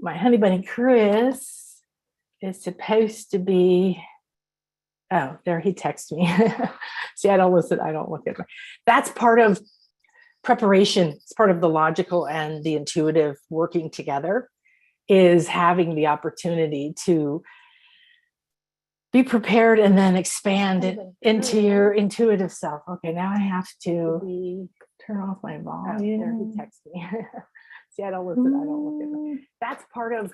my honey bunny Chris is supposed to be, oh, there he texted me. See, I don't listen. I don't look at my, that's part of preparation. It's part of the logical and the intuitive working together, is having the opportunity to be prepared and then expand it into your intuitive self. Okay, now I have to turn off my volume. There he texted me. See, I don't listen. I don't look at them. That's part of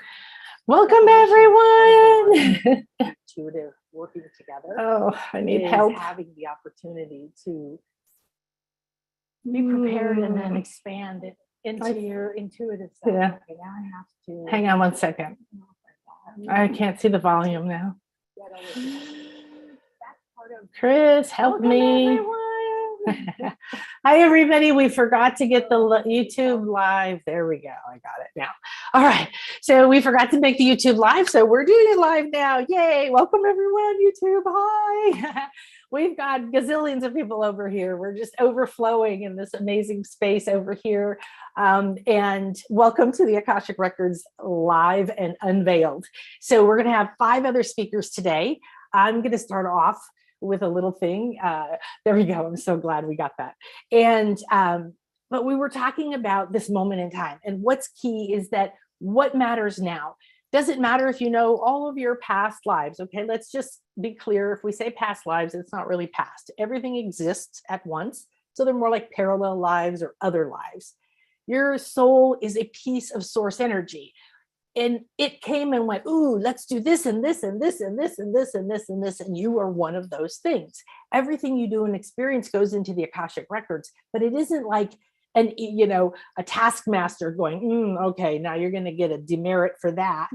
welcome everyone. Intuitive working together. Oh, I need help. Having the opportunity to be prepared and then expand it into your intuitive self. Yeah. Okay, now I have to hang on one second. I can't see the volume now. Chris, help me. Hi, everybody. We forgot to get the YouTube live. There we go. I got it now. All right. So we forgot to make the YouTube live. So we're doing it live now. Yay. Welcome, everyone. YouTube. Hi. We've got gazillions of people over here. We're just overflowing in this amazing space over here. And welcome to the Akashic Records Live and Unveiled. So we're going to have 5 other speakers today. I'm going to start off with a little thing. There we go. I'm so glad we got that. And, but we were talking about this moment in time, and what's key is that what matters now. Doesn't matter if you know all of your past lives. Okay, let's just be clear. If we say past lives, it's not really past. Everything exists at once. So they're more like parallel lives or other lives. Your soul is a piece of source energy. And it came and went, ooh, let's do this and this and this and this and this and this and this. And you are one of those things. Everything you do and experience goes into the Akashic Records, but it isn't like a taskmaster going, okay, now you're going to get a demerit for that.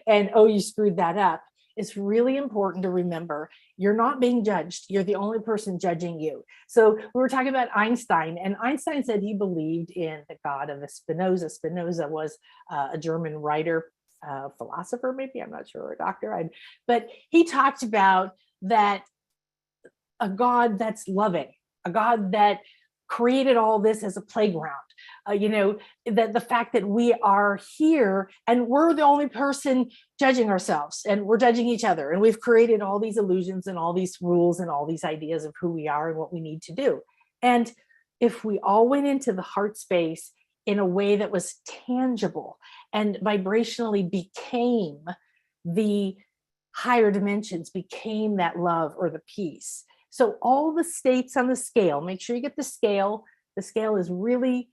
And, oh, you screwed that up. It's really important to remember you're not being judged. You're the only person judging you. So we were talking about Einstein, and Einstein said he believed in the God of Spinoza. Spinoza was a German writer, philosopher, maybe, I'm not sure, or a doctor. But he talked about that a God that's loving, a God that created all this as a playground. That the fact that we are here and we're the only person judging ourselves, and we're judging each other, and we've created all these illusions and all these rules and all these ideas of who we are and what we need to do. And if we all went into the heart space in a way that was tangible and vibrationally became the higher dimensions, became that love or the peace. So all the states on the scale, make sure you get the scale. The scale is really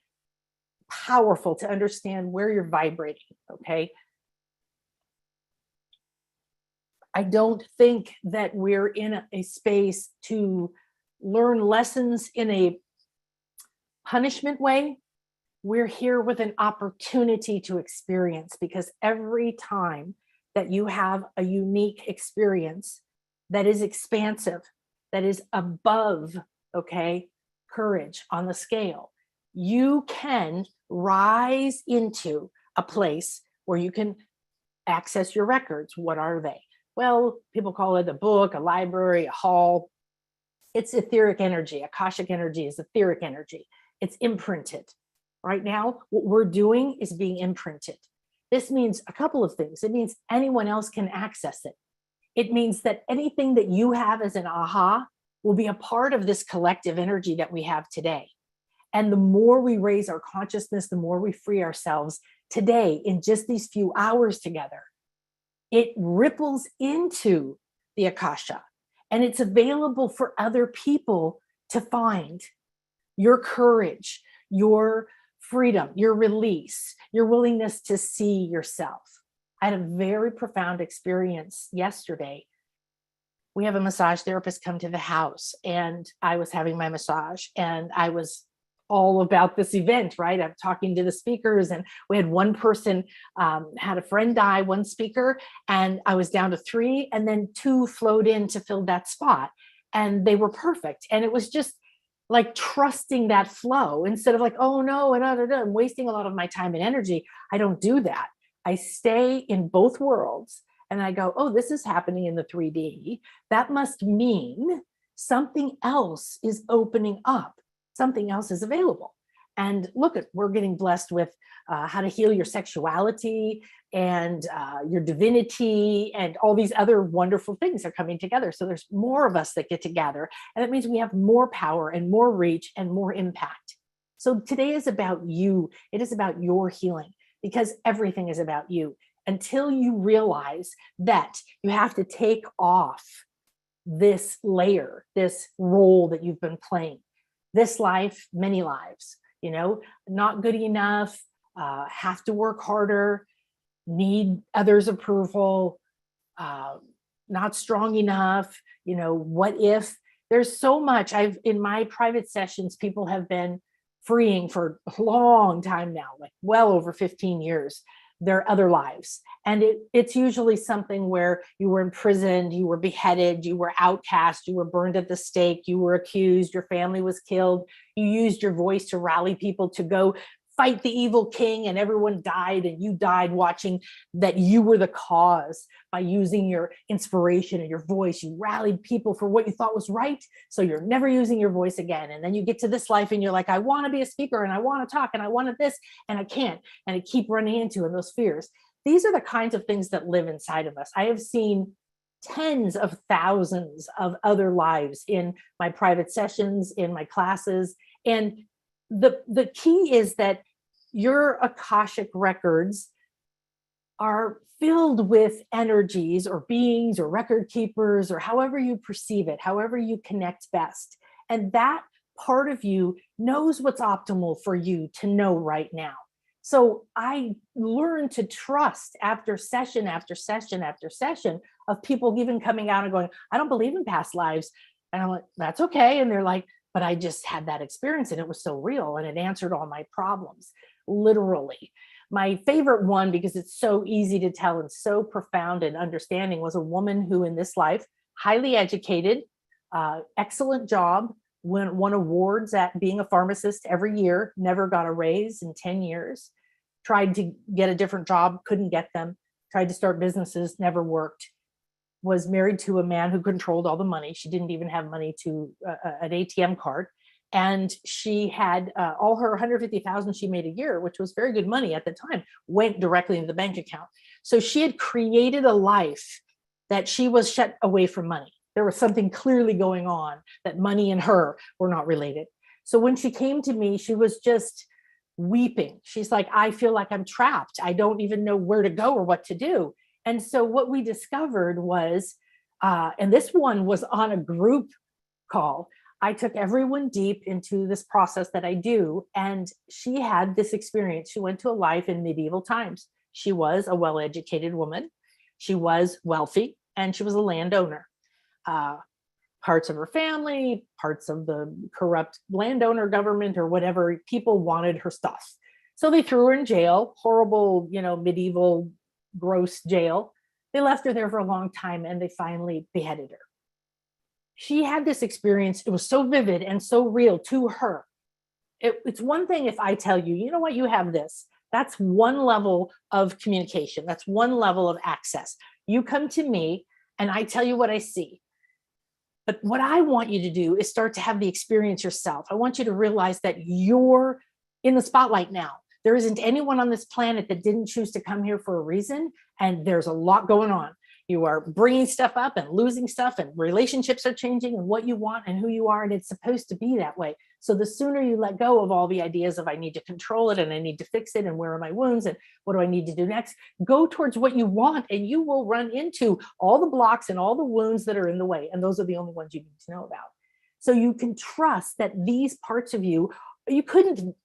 powerful to understand where you're vibrating, okay? I don't think that we're in a space to learn lessons in a punishment way. We're here with an opportunity to experience, because every time that you have a unique experience that is expansive, that is above, okay, courage on the scale, you can rise into a place where you can access your records. What are they? Well, people call it a book, a library, a hall. It's etheric energy. Akashic energy is etheric energy. It's imprinted. Right now, what we're doing is being imprinted. This means a couple of things. It means anyone else can access it. It means that anything that you have as an aha will be a part of this collective energy that we have today. And the more we raise our consciousness, the more we free ourselves today in just these few hours together, it ripples into the Akasha, and it's available for other people to find. Your courage, your freedom, your release, your willingness to see yourself. I had a very profound experience yesterday. We have a massage therapist come to the house, and I was having my massage, and I was all about this event, right? I'm talking to the speakers, and we had one person had a friend die, one speaker, and I was down to 3, and then 2 flowed in to fill that spot, and they were perfect. And it was just like trusting that flow instead of like, oh no, and I'm wasting a lot of my time and energy. I don't do that. I stay in both worlds, and I go, oh, this is happening in the 3D. That must mean something else is opening up. Something else is available. And look, we're getting blessed with how to heal your sexuality and your divinity, and all these other wonderful things are coming together. So there's more of us that get to gather. And that means we have more power and more reach and more impact. So today is about you. It is about your healing, because everything is about you. Until you realize that you have to take off this layer, this role that you've been playing, this life, many lives, not good enough, have to work harder, need others' approval, not strong enough, what if? There's so much. In my private sessions, people have been freeing for a long time now, like well over 15 years, their other lives. And it's usually something where you were imprisoned, you were beheaded, you were outcast, you were burned at the stake, you were accused, your family was killed, you used your voice to rally people to go fight the evil king, and everyone died, and you died watching that. You were the cause by using your inspiration and your voice. You rallied people for what you thought was right, so you're never using your voice again. And then you get to this life and you're like, I want to be a speaker, and I want to talk, and I wanted this, and I can't, and I keep running into and those fears. These are the kinds of things that live inside of us. I have seen tens of thousands of other lives in my private sessions, in my classes. And the key is that your Akashic records are filled with energies or beings or record keepers, or however you perceive it, however you connect best. And that part of you knows what's optimal for you to know right now. So I learned to trust after session after session after session of people even coming out and going, I don't believe in past lives. And I'm like, that's okay. And they're like, but I just had that experience and it was so real and it answered all my problems, literally. My favorite one, because it's so easy to tell and so profound and understanding, was a woman who in this life, highly educated, excellent job, won awards at being a pharmacist every year, never got a raise in 10 years, tried to get a different job, couldn't get them, tried to start businesses, never worked, was married to a man who controlled all the money. She didn't even have money to an ATM card. And she had all her $150,000 she made a year, which was very good money at the time, went directly into the bank account. So she had created a life that she was shut away from money. There was something clearly going on, that money and her were not related. So when she came to me, she was just weeping. She's like, I feel like I'm trapped. I don't even know where to go or what to do. And so what we discovered was, and this one was on a group call, I took everyone deep into this process that I do. And she had this experience. She went to a life in medieval times. She was a well-educated woman. She was wealthy, and she was a landowner. Parts of her family, parts of the corrupt landowner government or whatever, people wanted her stuff. So they threw her in jail, horrible, medieval, gross jail. They left her there for a long time and they finally beheaded her. She had this experience. It was so vivid and so real to her. It's one thing if I tell you, you know what, you have this. That's one level of communication. That's one level of access. You come to me and I tell you what I see. But what I want you to do is start to have the experience yourself. I want you to realize that you're in the spotlight now. There isn't anyone on this planet that didn't choose to come here for a reason. And there's a lot going on. You are bringing stuff up and losing stuff, and relationships are changing, and what you want and who you are. And it's supposed to be that way. So the sooner you let go of all the ideas of I need to control it and I need to fix it and where are my wounds and what do I need to do next, go towards what you want, and you will run into all the blocks and all the wounds that are in the way. And those are the only ones you need to know about. So you can trust that these parts of you couldn't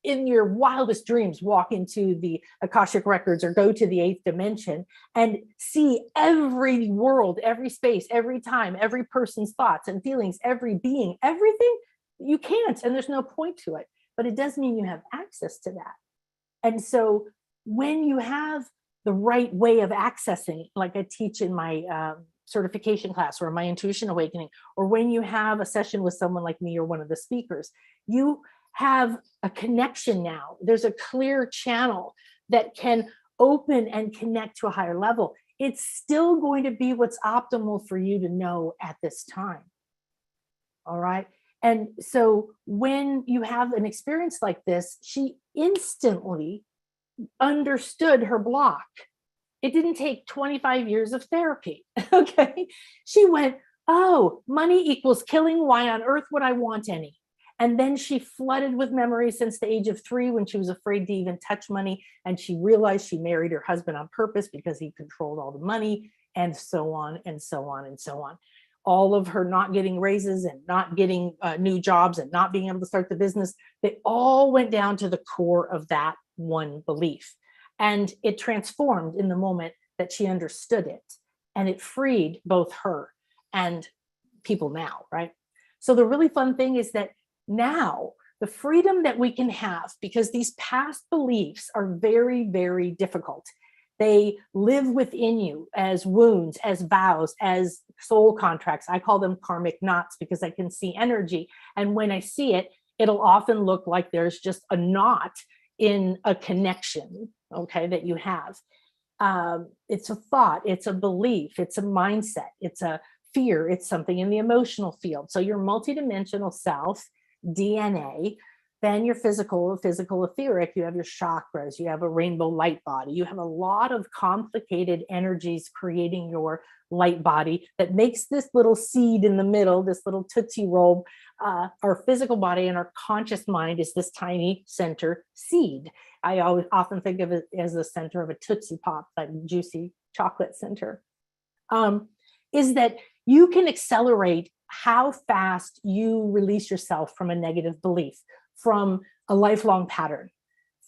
in your wildest dreams walk into the Akashic Records or go to the 8th dimension and see every world, every space, every time, every person's thoughts and feelings, every being, everything. You can't, and there's no point to it, but it does mean you have access to that. And so when you have the right way of accessing, like I teach in my certification class or my intuition awakening, or when you have a session with someone like me or one of the speakers, you have a connection now. There's a clear channel that can open and connect to a higher level. It's still going to be what's optimal for you to know at this time. All right. And so when you have an experience like this, she instantly understood her block. It didn't take 25 years of therapy. Okay. She went, oh, money equals killing. Why on earth would I want any? And then she flooded with memories since the age of 3 when she was afraid to even touch money. And she realized she married her husband on purpose because he controlled all the money, and so on and so on and so on. All of her not getting raises and not getting new jobs and not being able to start the business, they all went down to the core of that one belief. And it transformed in the moment that she understood it. And it freed both her and people now, right? So the really fun thing is that now the freedom that we can have, because these past beliefs are very, very difficult. They live within you as wounds, as vows, as soul contracts. I call them karmic knots because I can see energy. And when I see it, it'll often look like there's just a knot in a connection, okay, that you have. It's a thought, it's a belief, it's a mindset, it's a fear, it's something in the emotional field. So your multidimensional self, DNA, then your physical etheric, you have your chakras, you have a rainbow light body, you have a lot of complicated energies creating your light body that makes this little seed in the middle, this little Tootsie Roll. Our physical body and our conscious mind is this tiny center seed. I always often think of it as the center of a Tootsie Pop, that juicy chocolate center. Is that you can accelerate how fast you release yourself from a negative belief, from a lifelong pattern,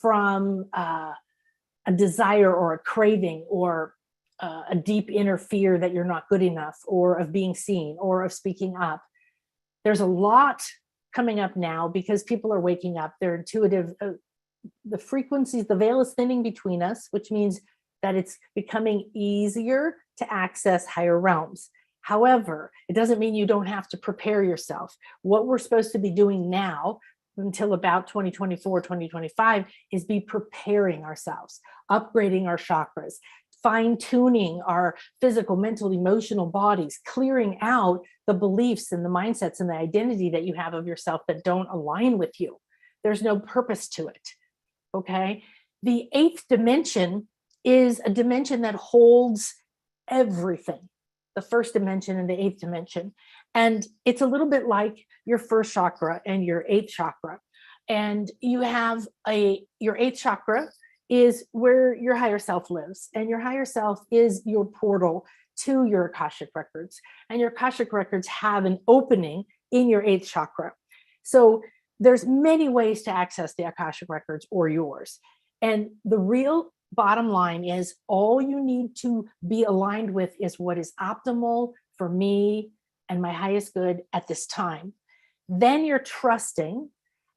from a desire or a craving, or a deep inner fear that you're not good enough, or of being seen, or of speaking up. There's a lot coming up now because people are waking up. They're intuitive. The frequencies, the veil is thinning between us, which means that it's becoming easier to access higher realms. However, it doesn't mean you don't have to prepare yourself. What we're supposed to be doing now until about 2024, 2025 is be preparing ourselves, upgrading our chakras, fine-tuning our physical, mental, emotional bodies, clearing out the beliefs and the mindsets and the identity that you have of yourself that don't align with you. There's no purpose to it, okay? The 8th dimension is a dimension that holds everything. The 1st dimension and the 8th dimension. And it's a little bit like your 1st chakra and your 8th chakra. And you have your 8th chakra is where your higher self lives. And your higher self is your portal to your Akashic records. And your Akashic records have an opening in your 8th chakra. So there's many ways to access the Akashic records or yours. And the real bottom line is all you need to be aligned with is what is optimal for me and my highest good at this time. Then you're trusting,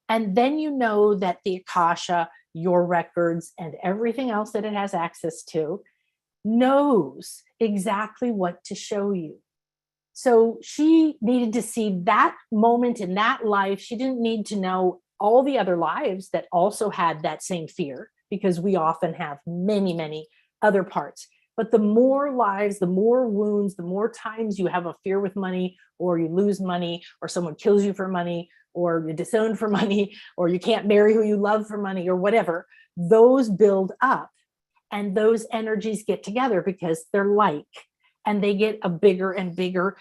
and then you know that the Akasha, your records, and everything else that it has access to knows exactly what to show you. So she needed to see that moment in that life. She didn't need to know all the other lives that also had that same fear, because we often have many, many other parts. But the more lives, the more wounds, the more times you have a fear with money, or you lose money, or someone kills you for money, or you're disowned for money, or you can't marry who you love for money, or whatever, those build up. And those energies get together because they're like, and they get a bigger and bigger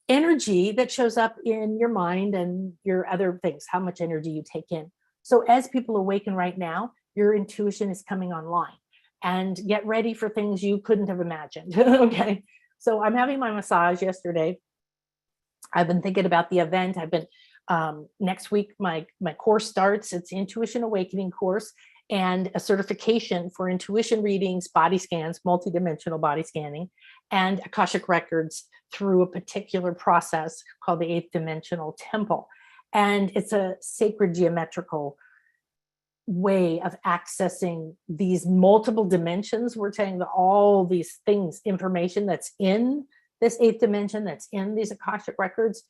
energy that shows up in your mind and your other things, how much energy you take in. So as people awaken right now, your intuition is coming online, and get ready for things you couldn't have imagined. Okay. So I'm having my massage yesterday. I've been thinking about the event. I've been, next week, my course starts. It's the Intuition Awakening course and a certification for intuition readings, body scans, multidimensional body scanning, and Akashic records through a particular process called the 8th dimensional temple. And it's a sacred geometrical way of accessing these multiple dimensions. We're saying that all these things, information that's in this 8th dimension, that's in these Akashic records,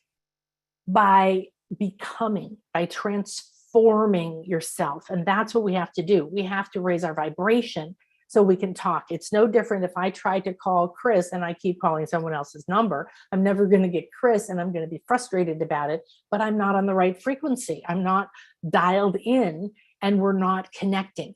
by becoming, by transforming yourself. And that's what we have to do. We have to raise our vibration so we can talk. It's no different if I try to call Chris and I keep calling someone else's number. I'm never going to get Chris and I'm going to be frustrated about it, but I'm not on the right frequency. I'm not dialed in and we're not connecting.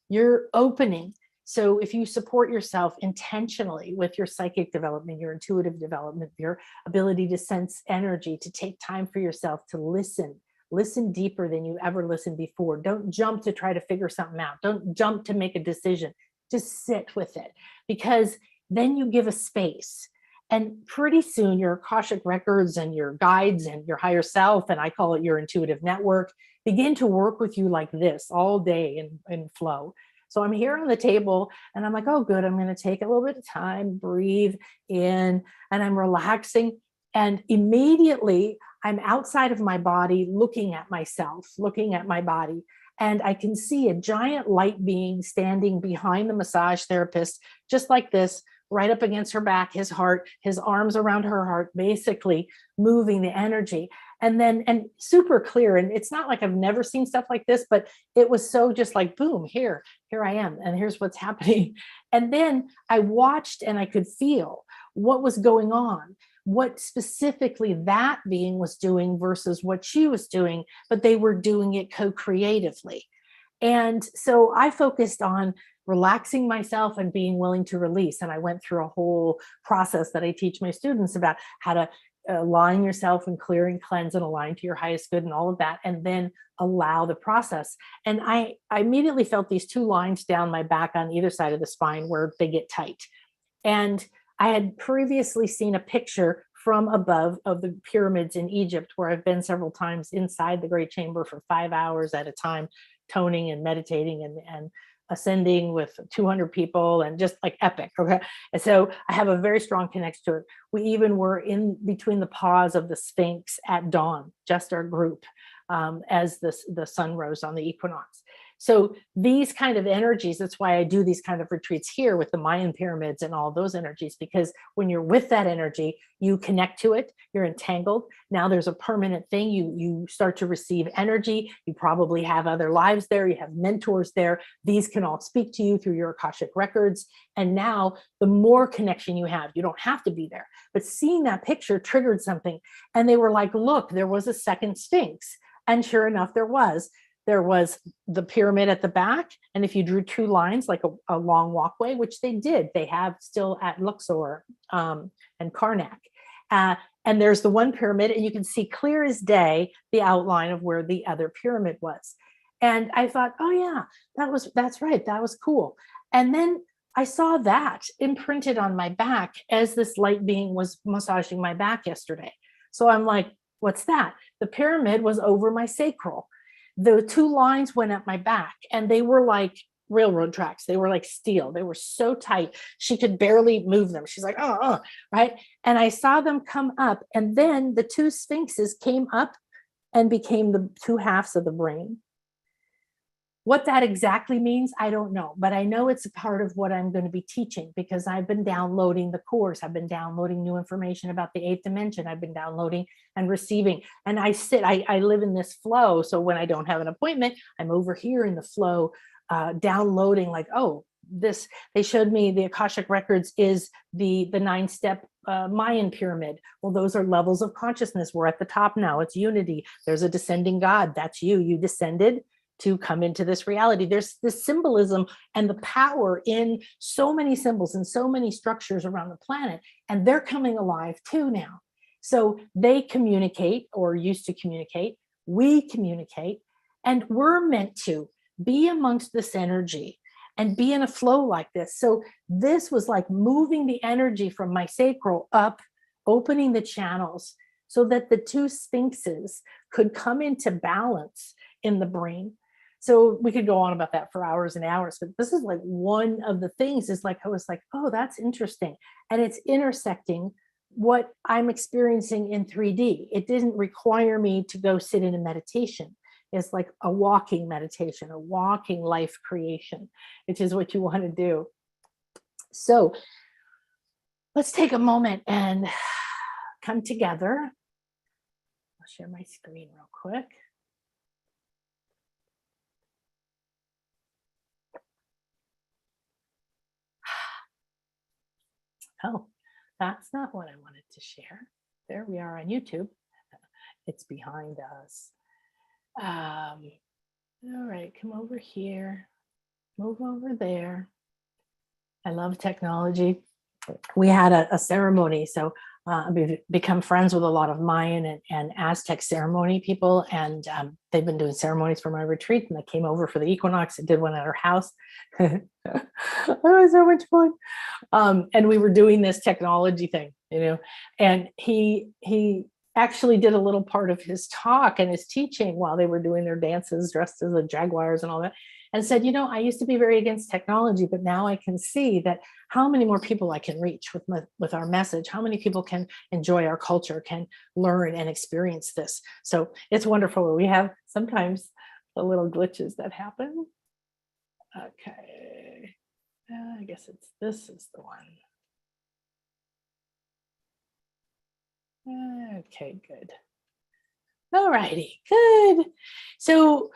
You're opening. So if you support yourself intentionally with your psychic development, your intuitive development, your ability to sense energy, to take time for yourself, to listen deeper than you ever listened before. Don't jump to try to figure something out. Don't jump to make a decision. Just sit with it, because then you give a space. And pretty soon your Akashic records and your guides and your higher self, and I call it your intuitive network, begin to work with you like this all day in flow. So I'm here on the table and I'm like, oh, good. I'm going to take a little bit of time, breathe in, and I'm relaxing. And immediately I'm outside of my body, looking at myself, looking at my body. And I can see a giant light being standing behind the massage therapist, just like this, right up against her back, his heart, his arms around her heart, basically moving the energy. And super clear. And it's not like I've never seen stuff like this, but it was so just like, boom, here I am. And here's what's happening. And then I watched and I could feel what was going on, what specifically that being was doing versus what she was doing, but they were doing it co-creatively. And so I focused on relaxing myself and being willing to release. And I went through a whole process that I teach my students about how to align yourself and clear and cleanse and align to your highest good and all of that, and then allow the process. And I immediately felt these two lines down my back on either side of the spine where they get tight. And I had previously seen a picture from above of the pyramids in Egypt, where I've been several times inside the Great Chamber for 5 hours at a time, toning and meditating and ascending with 200 people, and just like epic. Okay. And so I have a very strong connection to it. We even were in between the paws of the Sphinx at dawn, just our group, as the sun rose on the equinox. So these kind of energies, that's why I do these kind of retreats here with the Mayan pyramids and all those energies, because when you're with that energy, you connect to it, you're entangled. Now there's a permanent thing. You start to receive energy. You probably have other lives there. You have mentors there. These can all speak to you through your Akashic records. And now the more connection you have, you don't have to be there, but seeing that picture triggered something. And they were like, look, there was a second Sphinx. And sure enough, there was the pyramid at the back. And if you drew two lines, like a long walkway, which they did, they have still at Luxor and Karnak. And there's the one pyramid, and you can see clear as day the outline of where the other pyramid was. And I thought, oh yeah, that's right. That was cool. And then I saw that imprinted on my back as this light being was massaging my back yesterday. So I'm like, what's that? The pyramid was over my sacral. The two lines went up my back, and they were like railroad tracks. They were like steel. They were so tight. She could barely move them. She's like, right. And I saw them come up, and then the two sphinxes came up and became the two halves of the brain. What that exactly means, I don't know, but I know it's a part of what I'm going to be teaching, because I've been downloading the course. I've been downloading new information about the 8th dimension. I've been downloading and receiving, and I live in this flow. So when I don't have an appointment, I'm over here in the flow, downloading like, they showed me the Akashic records is the 9-step Mayan pyramid. Well, those are levels of consciousness. We're at the top now. It's unity. There's a descending God. That's you. You descended to come into this reality. There's this symbolism and the power in so many symbols and so many structures around the planet, and they're coming alive too now. So they communicate, or used to communicate, we communicate, and we're meant to be amongst this energy and be in a flow like this. So this was like moving the energy from my sacral up, opening the channels so that the two sphinxes could come into balance in the brain. So we could go on about that for hours and hours, but this is like one of the things is like, I was like, oh, that's interesting. And it's intersecting what I'm experiencing in 3D. It didn't require me to go sit in a meditation. It's like a walking meditation, a walking life creation, which is what you want to do. So let's take a moment and come together. I'll share my screen real quick. Oh, that's not what I wanted to share. There we are on YouTube. It's behind us. All right, come over here, move over there. I love technology. We had a ceremony, so we've become friends with a lot of Mayan and Aztec ceremony people, and they've been doing ceremonies for my retreat, and they came over for the equinox and did one at our house. It was so much fun. And we were doing this technology thing, and he actually did a little part of his talk and his teaching while they were doing their dances dressed as the jaguars and all that, and said, I used to be very against technology, but now I can see that how many more people I can reach with our message, how many people can enjoy our culture, can learn and experience this. So it's wonderful. We have sometimes the little glitches that happen. Okay, I guess this is the one. Okay, good. All righty, good. So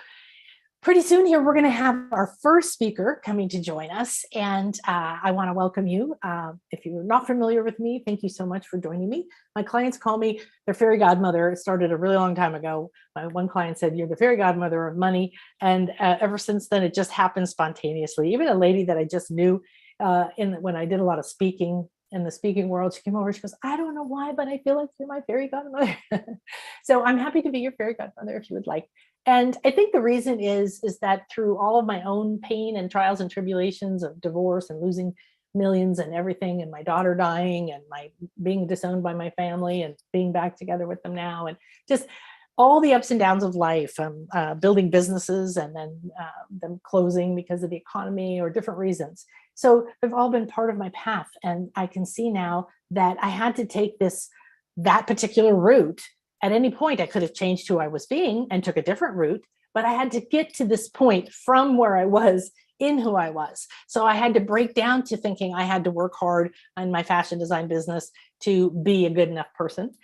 pretty soon here, we're going to have our first speaker coming to join us. And I want to welcome you. If you're not familiar with me, thank you so much for joining me. My clients call me their fairy godmother. It started a really long time ago. My one client said, "You're the fairy godmother of money." And ever since then, it just happened spontaneously. Even a lady that I just knew when I did a lot of speaking in the speaking world, she came over, she goes, "I don't know why, but I feel like you're my fairy godmother." So I'm happy to be your fairy godmother if you would like. And I think the reason is that through all of my own pain and trials and tribulations of divorce and losing millions and everything, and my daughter dying and my being disowned by my family and being back together with them now, and just all the ups and downs of life, building businesses and then them closing because of the economy or different reasons. So they've all been part of my path. And I can see now that I had to take that particular route. At any point, I could have changed who I was being and took a different route, but I had to get to this point from where I was in who I was. So I had to break down to thinking I had to work hard on my fashion design business to be a good enough person.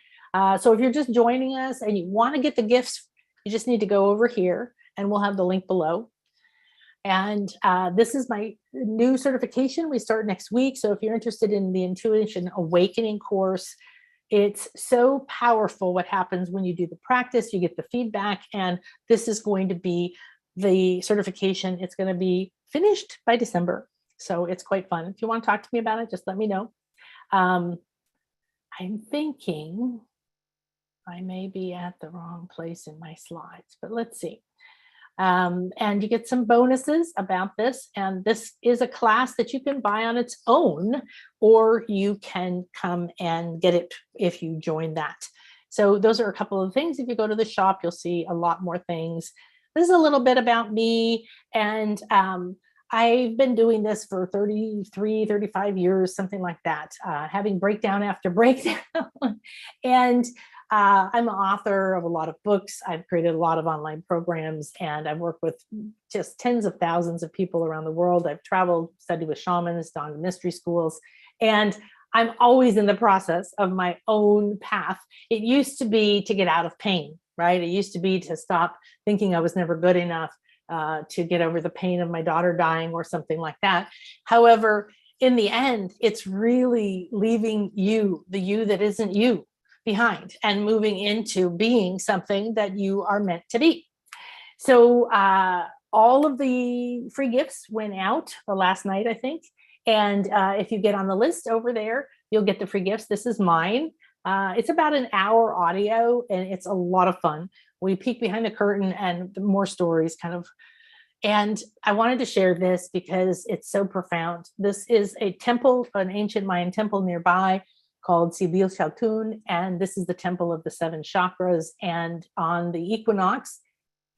So if you're just joining us and you want to get the gifts, you just need to go over here and we'll have the link below. And this is my new certification. We start next week. So if you're interested in the Intuition Awakening course, it's so powerful what happens when you do the practice, you get the feedback, and this is going to be the certification. It's going to be finished by December. So it's quite fun. If you want to talk to me about it, just let me know. I'm thinking I may be at the wrong place in my slides, but let's see. And you get some bonuses about this. And this is a class that you can buy on its own, or you can come and get it if you join that. So those are a couple of things. If you go to the shop, you'll see a lot more things. This is a little bit about me. And I've been doing this for 33, 35 years, something like that, having breakdown after breakdown. And I'm an author of a lot of books. I've created a lot of online programs, and I've worked with just tens of thousands of people around the world. I've traveled, studied with shamans, gone to mystery schools, and I'm always in the process of my own path. It used to be to get out of pain, right? It used to be to stop thinking I was never good enough, to get over the pain of my daughter dying or something like that. However, in the end, it's really leaving you, the you that isn't you, behind and moving into being something that you are meant to be. So all of the free gifts went out last night, I think. And if you get on the list over there, you'll get the free gifts. This is mine. It's about an hour audio, and it's a lot of fun. We peek behind the curtain and more stories kind of. And I wanted to share this because it's so profound. This is a temple, an ancient Mayan temple nearby, called Sibil Chaltun, and this is the temple of the 7 chakras. And on the equinox,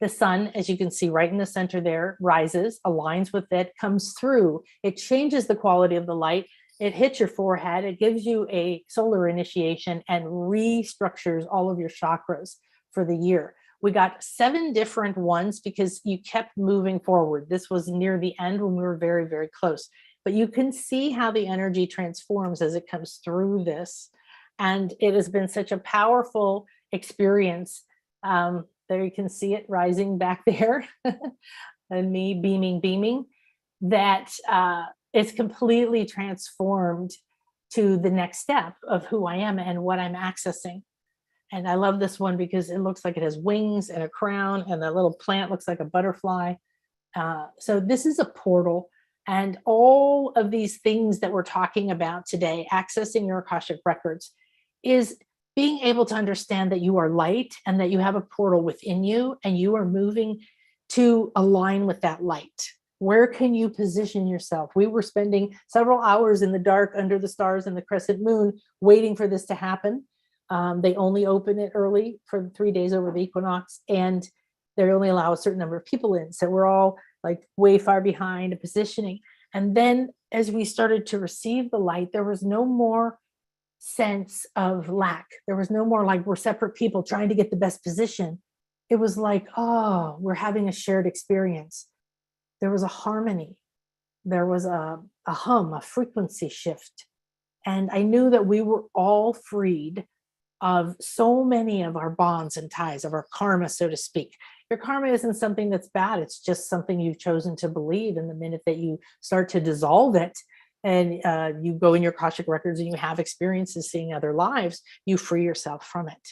the sun, as you can see right in the center there, rises, aligns with it, comes through. It changes the quality of the light. It hits your forehead. It gives you a solar initiation and restructures all of your chakras for the year. We got 7 different ones because you kept moving forward. This was near the end when we were very, very close. But you can see how the energy transforms as it comes through this. And it has been such a powerful experience. There you can see it rising back there and me beaming, that it's completely transformed to the next step of who I am and what I'm accessing. And I love this one because it looks like it has wings and a crown, and the little plant looks like a butterfly. So this is a portal, and all of these things that we're talking about today, accessing your Akashic records, is being able to understand that you are light and that you have a portal within you, and you are moving to align with that light. Where can you position yourself? We were spending several hours in the dark under the stars and the crescent moon waiting for this to happen. They only open it early for 3 days over the equinox, and they only allow a certain number of people in. So we're all like way far behind in positioning. And then as we started to receive the light, there was no more sense of lack. There was no more like we're separate people trying to get the best position. It was like, oh, we're having a shared experience. There was a harmony. There was a hum, a frequency shift. And I knew that we were all freed of so many of our bonds and ties, of our karma, so to speak. Your karma isn't something that's bad. It's just something you've chosen to believe. And the minute that you start to dissolve it, and you go in your Akashic records and you have experiences seeing other lives, you free yourself from it.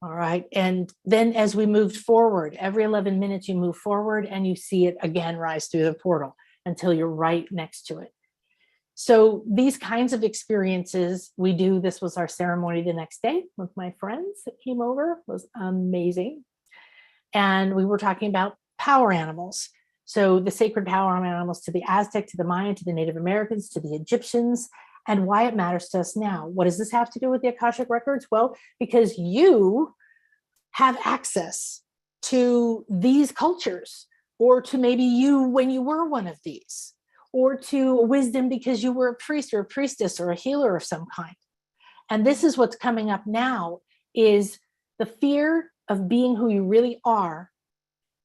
All right. And then as we moved forward, every 11 minutes you move forward and you see it again rise through the portal until you're right next to it. So these kinds of experiences we do. This was our ceremony the next day with my friends that came over. It was amazing. And we were talking about power animals. So the sacred power animals to the Aztec, to the Mayan, to the Native Americans, to the Egyptians, and why it matters to us now. What does this have to do with the Akashic records? Well, because you have access to these cultures, or to maybe you when you were one of these, or to wisdom because you were a priest or a priestess or a healer of some kind. And this is what's coming up now, is the fear of being who you really are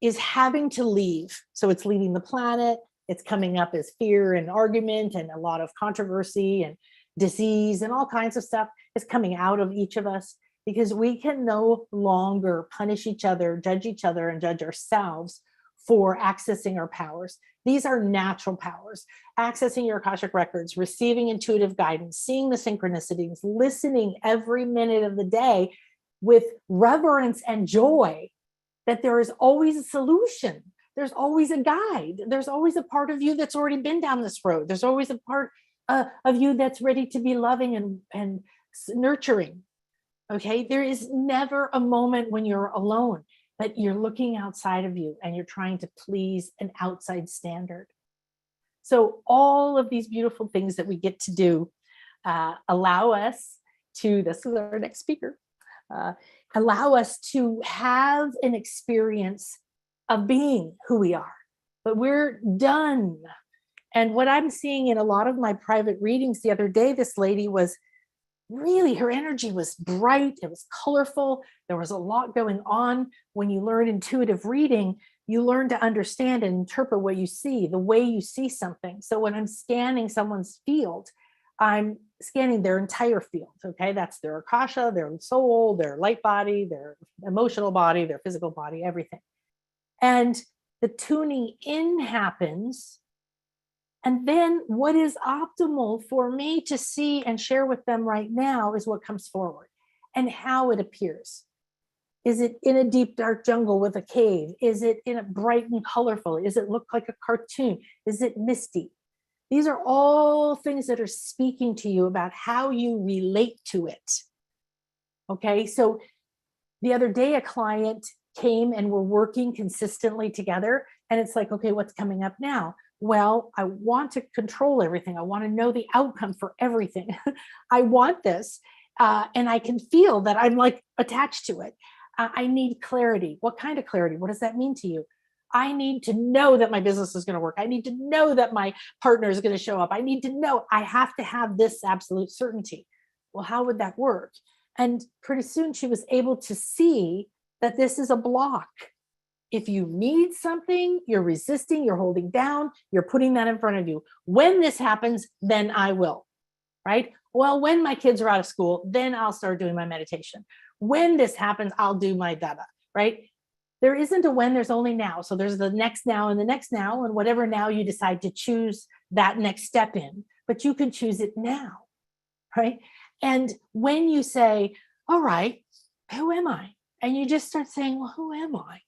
is having to leave. So it's leaving the planet. It's coming up as fear and argument and a lot of controversy and disease and all kinds of stuff is coming out of each of us, because we can no longer punish each other, and judge ourselves for accessing our powers. These are natural powers. Accessing your Akashic records, receiving intuitive guidance, seeing the synchronicities, listening every minute of the day with reverence and joy that there is always a solution. There's always a guide. There's always a part of you that's already been down this road. There's always a part of you that's ready to be loving and nurturing. Okay, there is never a moment when you're alone, but you're looking outside of you and you're trying to please an outside standard. So all of these beautiful things that we get to do allow us to, this is our next speaker, allow us to have an experience of being who we are, but we're done. And what I'm seeing in a lot of my private readings the other day, this lady was really, her energy was bright. It was colorful. There was a lot going on. When you learn intuitive reading, you learn to understand and interpret what you see, the way you see something. So when I'm scanning someone's field, I'm scanning their entire field. Okay, that's their Akasha, their soul, their light body, their emotional body, their physical body, everything. And the tuning in happens. And then what is optimal for me to see and share with them right now is what comes forward and how it appears. Is it in a deep, dark jungle with a cave? Is it in a bright and colorful? Does it look like a cartoon? Is it misty? These are all things that are speaking to you about how you relate to it. Okay, so the other day, a client came and we're working consistently together. And it's like, okay, what's coming up now? Well, I want to control everything. I want to know the outcome for everything. I want this. And I can feel that I'm like attached to it. I need clarity. What kind of clarity? What does that mean to you? I need to know that my business is going to work. I need to know that my partner is going to show up. I need to know. I have to have this absolute certainty. Well, how would that work? And pretty soon she was able to see that this is a block. If you need something, you're resisting, you're holding down, you're putting that in front of you. When this happens, then I will, right? Well, when my kids are out of school, then I'll start doing my meditation. When this happens, I'll do my dada, right? There isn't a when, there's only now. So there's the next now and the next now, and whatever now you decide to choose that next step in, but you can choose it now. right? And when you say, all right, who am I? And you just start saying, well, who am I?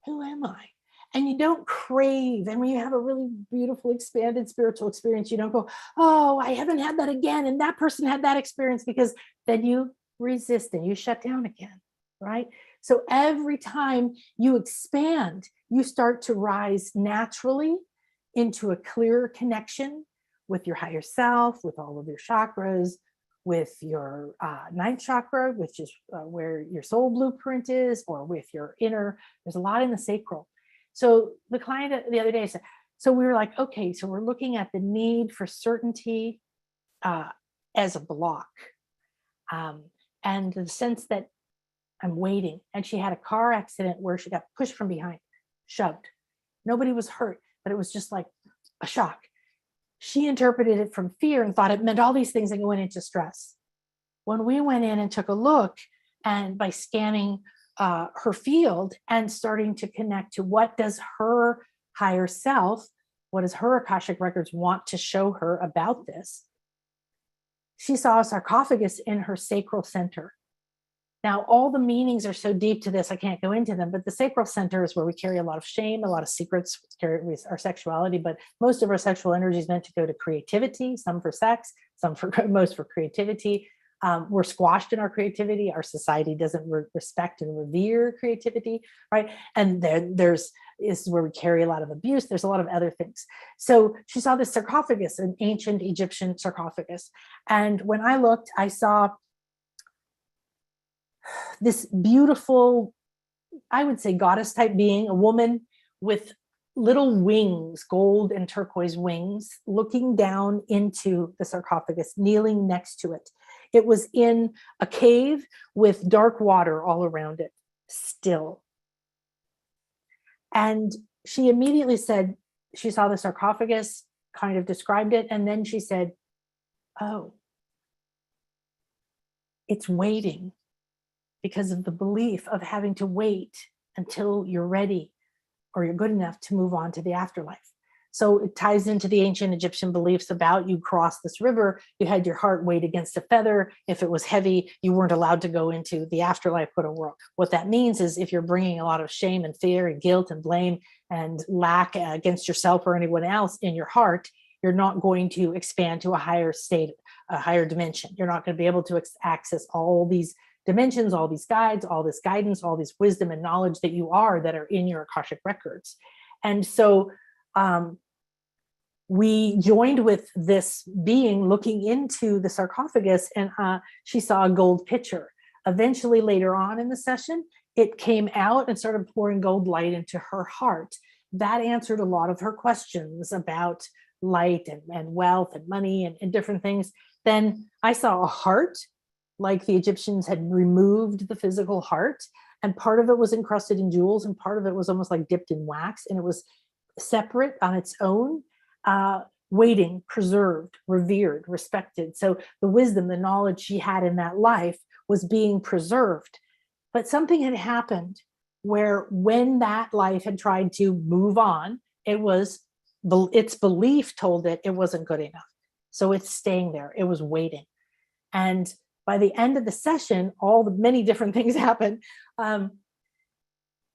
Who am I? And you don't crave. And when you have a really beautiful, expanded spiritual experience, you don't go, oh, I haven't had that again. And that person had that experience, because then you resist and you shut down again, right? So every time you expand, you start to rise naturally into a clearer connection with your higher self, with all of your chakras, with your ninth chakra, which is where your soul blueprint is, or with your inner, there's a lot in the sacral. So the client the other day said, so we were like, okay, so we're looking at the need for certainty as a block. And the sense that I'm waiting. And she had a car accident where she got pushed from behind, shoved. Nobody was hurt, but it was just like a shock. She interpreted it from fear and thought it meant all these things and went into stress. When we went in and took a look, and by scanning her field and starting to connect to what does her higher self, what does her Akashic Records want to show her about this, she saw a sarcophagus in her sacral center. Now, all the meanings are so deep to this, I can't go into them, but the sacral center is where we carry a lot of shame, a lot of secrets, carry our sexuality, but most of our sexual energy is meant to go to creativity, some for sex, some for most for creativity. We're squashed in our creativity. Our society doesn't respect and revere creativity, right? And this is where we carry a lot of abuse. There's a lot of other things. So she saw this sarcophagus, an ancient Egyptian sarcophagus. And when I looked, I saw this beautiful, I would say goddess type being, a woman with little wings, gold and turquoise wings, looking down into the sarcophagus, kneeling next to it. It was in a cave with dark water all around it, still. And she immediately said, she saw the sarcophagus, kind of described it, and then she said, oh, it's waiting, because of the belief of having to wait until you're ready or you're good enough to move on to the afterlife. So it ties into the ancient Egyptian beliefs about you cross this river, you had your heart weighed against a feather. If it was heavy, you weren't allowed to go into the afterlife, quote unquote. What that means is if you're bringing a lot of shame and fear and guilt and blame and lack against yourself or anyone else in your heart, you're not going to expand to a higher state, a higher dimension. You're not going to be able to access all these dimensions, all these guides, all this guidance, all this wisdom and knowledge that you are, that are in your Akashic Records. And so we joined with this being looking into the sarcophagus, and she saw a gold pitcher. Eventually, later on in the session, it came out and started pouring gold light into her heart. That answered a lot of her questions about light and wealth and money and different things. Then I saw a heart, like the Egyptians had removed the physical heart, and part of it was encrusted in jewels, and part of it was almost like dipped in wax, and it was separate on its own, waiting, preserved, revered, respected. So the wisdom, the knowledge she had in that life was being preserved. But something had happened where when that life had tried to move on, its belief told it wasn't good enough. So it's staying there. It was waiting. And by the end of the session, all the many different things happened.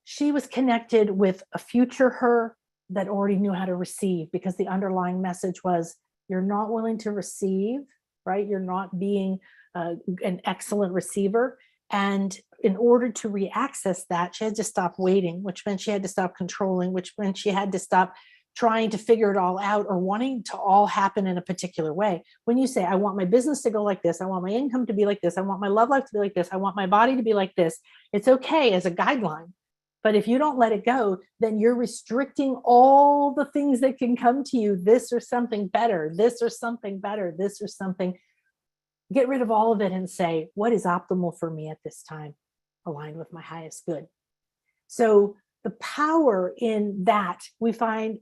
She was connected with a future her that already knew how to receive, because the underlying message was, you're not willing to receive, right? You're not being an excellent receiver. And in order to reaccess that, she had to stop waiting, which meant she had to stop controlling, which meant she had to stop trying to figure it all out or wanting to all happen in a particular way. When you say, I want my business to go like this, I want my income to be like this, I want my love life to be like this, I want my body to be like this, it's okay as a guideline. But if you don't let it go, then you're restricting all the things that can come to you. This or something better, this or something better, this or something. Get rid of all of it and say, what is optimal for me at this time, aligned with my highest good? So the power in that, we found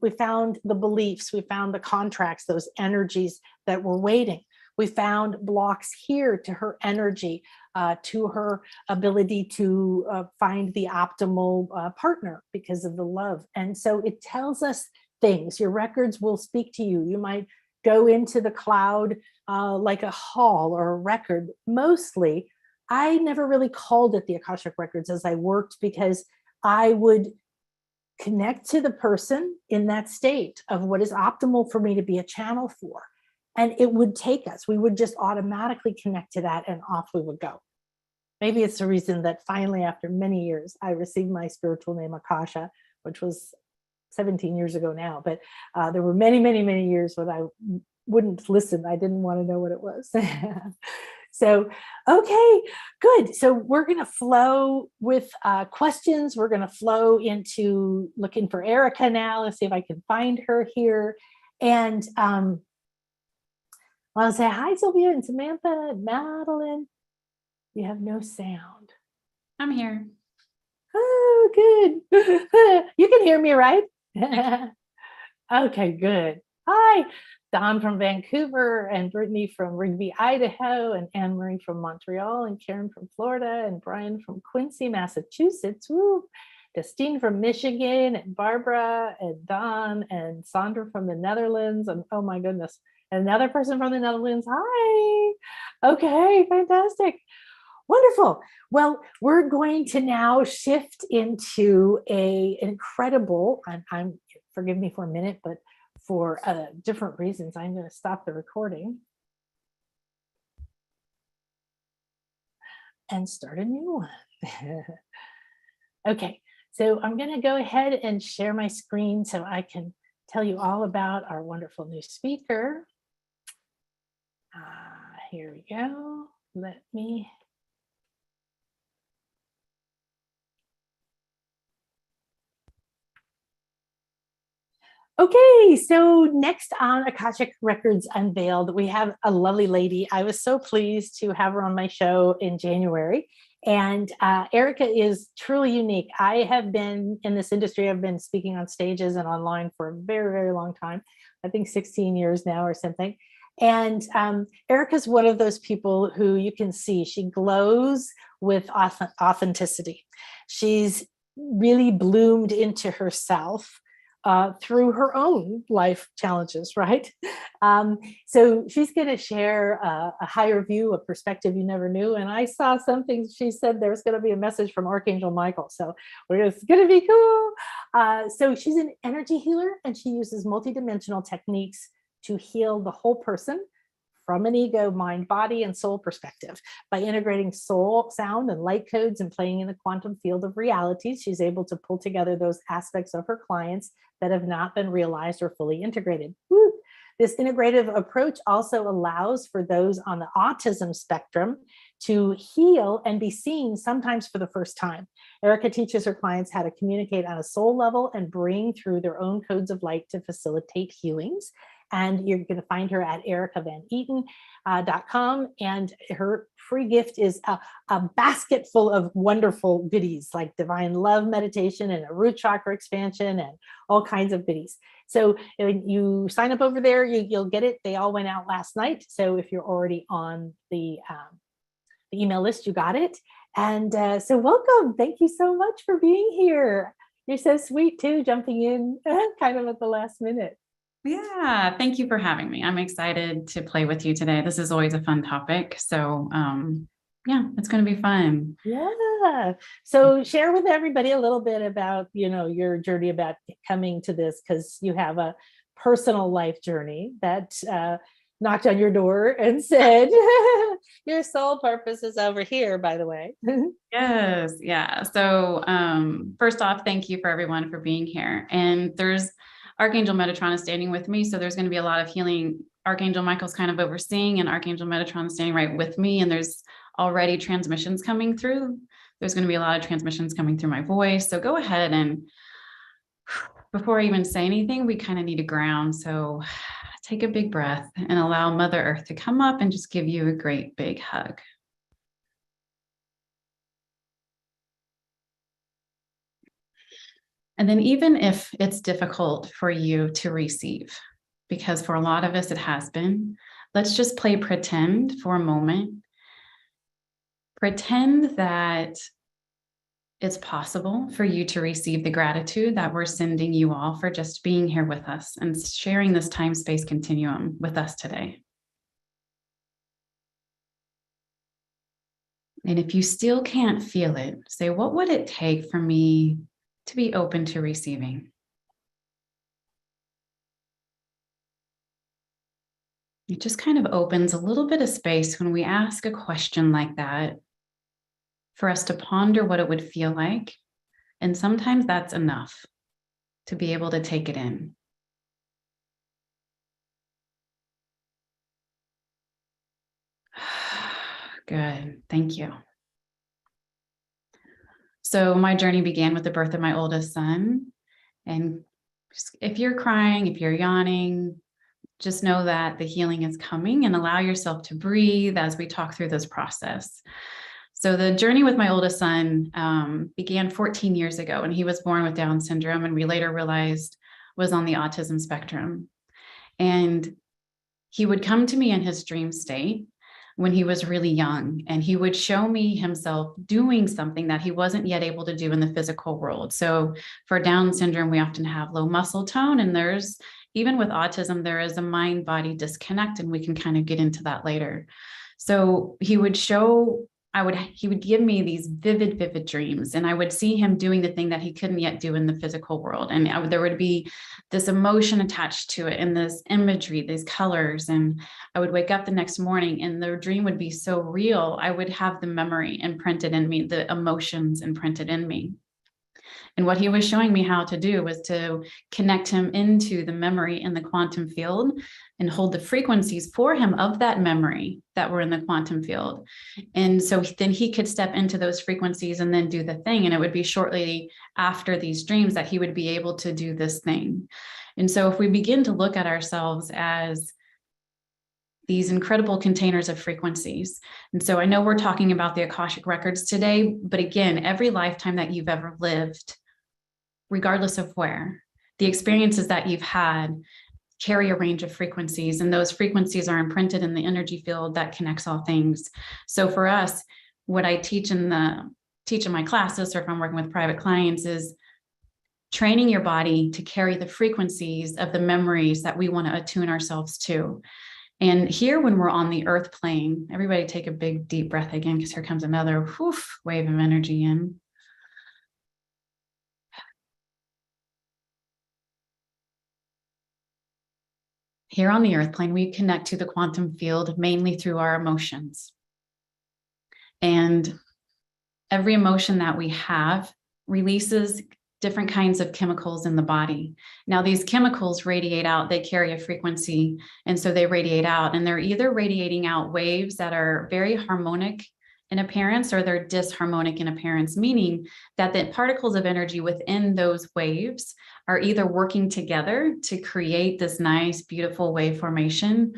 the beliefs, we found the contracts, those energies that were waiting. We found blocks here to her energy, to her ability to find the optimal partner because of the love. And so it tells us things. Your records will speak to you. You might go into the cloud like a hall or a record. Mostly, I never really called it the Akashic Records as I worked, because I would connect to the person in that state of what is optimal for me to be a channel for. And it would take us, we would just automatically connect to that, and off we would go. Maybe it's the reason that finally, after many years, I received my spiritual name, Akasha, which was 17 years ago now. But there were many, many, many years when I wouldn't listen. I didn't want to know what it was. So, okay, good. So we're going to flow with questions. We're going to flow into looking for Erica now. Let's see if I can find her here. And I'll say hi, Sylvia and Samantha and Madeline. You have no sound. I'm here. Oh, good. You can hear me, right? Okay, good. Hi, Don from Vancouver, and Brittany from Rigby, Idaho, and Anne Marie from Montreal, and Karen from Florida, and Brian from Quincy, Massachusetts. Woo! Justine from Michigan, and Barbara, and Don, and Sandra from the Netherlands, and oh my goodness, another person from the Netherlands. Hi. Okay, fantastic. Wonderful. Well, we're going to now shift into an incredible, I'm forgive me for a minute, but for different reasons, I'm going to stop the recording and start a new one. Okay, so I'm going to go ahead and share my screen so I can tell you all about our wonderful new speaker. Here we go. Let me. Okay, so next on Akashic Records Unveiled, we have a lovely lady. I was so pleased to have her on my show in January. And Erica is truly unique. I have been in this industry. I've been speaking on stages and online for a very, very long time. I think 16 years now or something. And Erica's one of those people who you can see, she glows with authenticity. She's really bloomed into herself through her own life challenges, right? So she's going to share a higher view, a perspective you never knew. And I saw something, she said there's going to be a message from Archangel Michael. So it's going to be cool. So she's an energy healer, and she uses multidimensional techniques to heal the whole person from an ego, mind, body, and soul perspective. By integrating soul, sound, and light codes and playing in the quantum field of reality, she's able to pull together those aspects of her clients that have not been realized or fully integrated. Woo! This integrative approach also allows for those on the autism spectrum to heal and be seen sometimes for the first time. Erica teaches her clients how to communicate on a soul level and bring through their own codes of light to facilitate healings. And you're going to find her at ericavaneaton.com. And her free gift is a basket full of wonderful goodies like divine love meditation and a root chakra expansion and all kinds of goodies. So you sign up over there, you'll get it. They all went out last night. So if you're already on the email list, you got it. And so welcome. Thank you so much for being here. You're so sweet too, jumping in kind of at the last minute. Yeah, thank you for having me. I'm excited to play with you today. This is always a fun topic. So yeah, it's going to be fun. Yeah. So share with everybody a little bit about, your journey about coming to this, because you have a personal life journey that knocked on your door and said, your soul purpose is over here, by the way. Yes. Yeah. So first off, thank you for everyone for being here. And there's Archangel Metatron is standing with me. So there's going to be a lot of healing. Archangel Michael's kind of overseeing, and Archangel Metatron is standing right with me. And there's already transmissions coming through. There's going to be a lot of transmissions coming through my voice. So go ahead, and before I even say anything, we kind of need to ground. So take a big breath and allow Mother Earth to come up and just give you a great big hug. And then even if it's difficult for you to receive, because for a lot of us it has been, let's just play pretend for a moment. Pretend that it's possible for you to receive the gratitude that we're sending you all for just being here with us and sharing this time-space continuum with us today. And if you still can't feel it, say, what would it take for me to be open to receiving? It just kind of opens a little bit of space when we ask a question like that for us to ponder what it would feel like. And sometimes that's enough to be able to take it in. Good. Thank you. So my journey began with the birth of my oldest son. And if you're crying, if you're yawning, just know that the healing is coming, and allow yourself to breathe as we talk through this process. So the journey with my oldest son began 14 years ago, and he was born with Down syndrome, and we later realized was on the autism spectrum. And he would come to me in his dream state when he was really young, and he would show me himself doing something that he wasn't yet able to do in the physical world. So for Down syndrome, we often have low muscle tone, and even with autism, there is a mind-body disconnect, and we can kind of get into that later. So he would give me these vivid dreams, and I would see him doing the thing that he couldn't yet do in the physical world. And there would be this emotion attached to it, and this imagery, these colors. And I would wake up the next morning and the dream would be so real. I would have the memory imprinted in me, the emotions imprinted in me. And what he was showing me how to do was to connect him into the memory in the quantum field and hold the frequencies for him of that memory that were in the quantum field. And so then he could step into those frequencies and then do the thing. And it would be shortly after these dreams that he would be able to do this thing. And so if we begin to look at ourselves as these incredible containers of frequencies. And so I know we're talking about the Akashic Records today, but again, every lifetime that you've ever lived, regardless of where, the experiences that you've had carry a range of frequencies, and those frequencies are imprinted in the energy field that connects all things. So for us, what I teach in my classes, or if I'm working with private clients, is training your body to carry the frequencies of the memories that we want to attune ourselves to. And here, when we're on the earth plane, everybody take a big deep breath again, because here comes another wave of energy in. Here on the earth plane, we connect to the quantum field mainly through our emotions. And every emotion that we have releases different kinds of chemicals in the body. Now, these chemicals radiate out, they carry a frequency, and so they radiate out, and they're either radiating out waves that are very harmonic in appearance, or they're disharmonic in appearance, meaning that the particles of energy within those waves are either working together to create this nice, beautiful wave formation,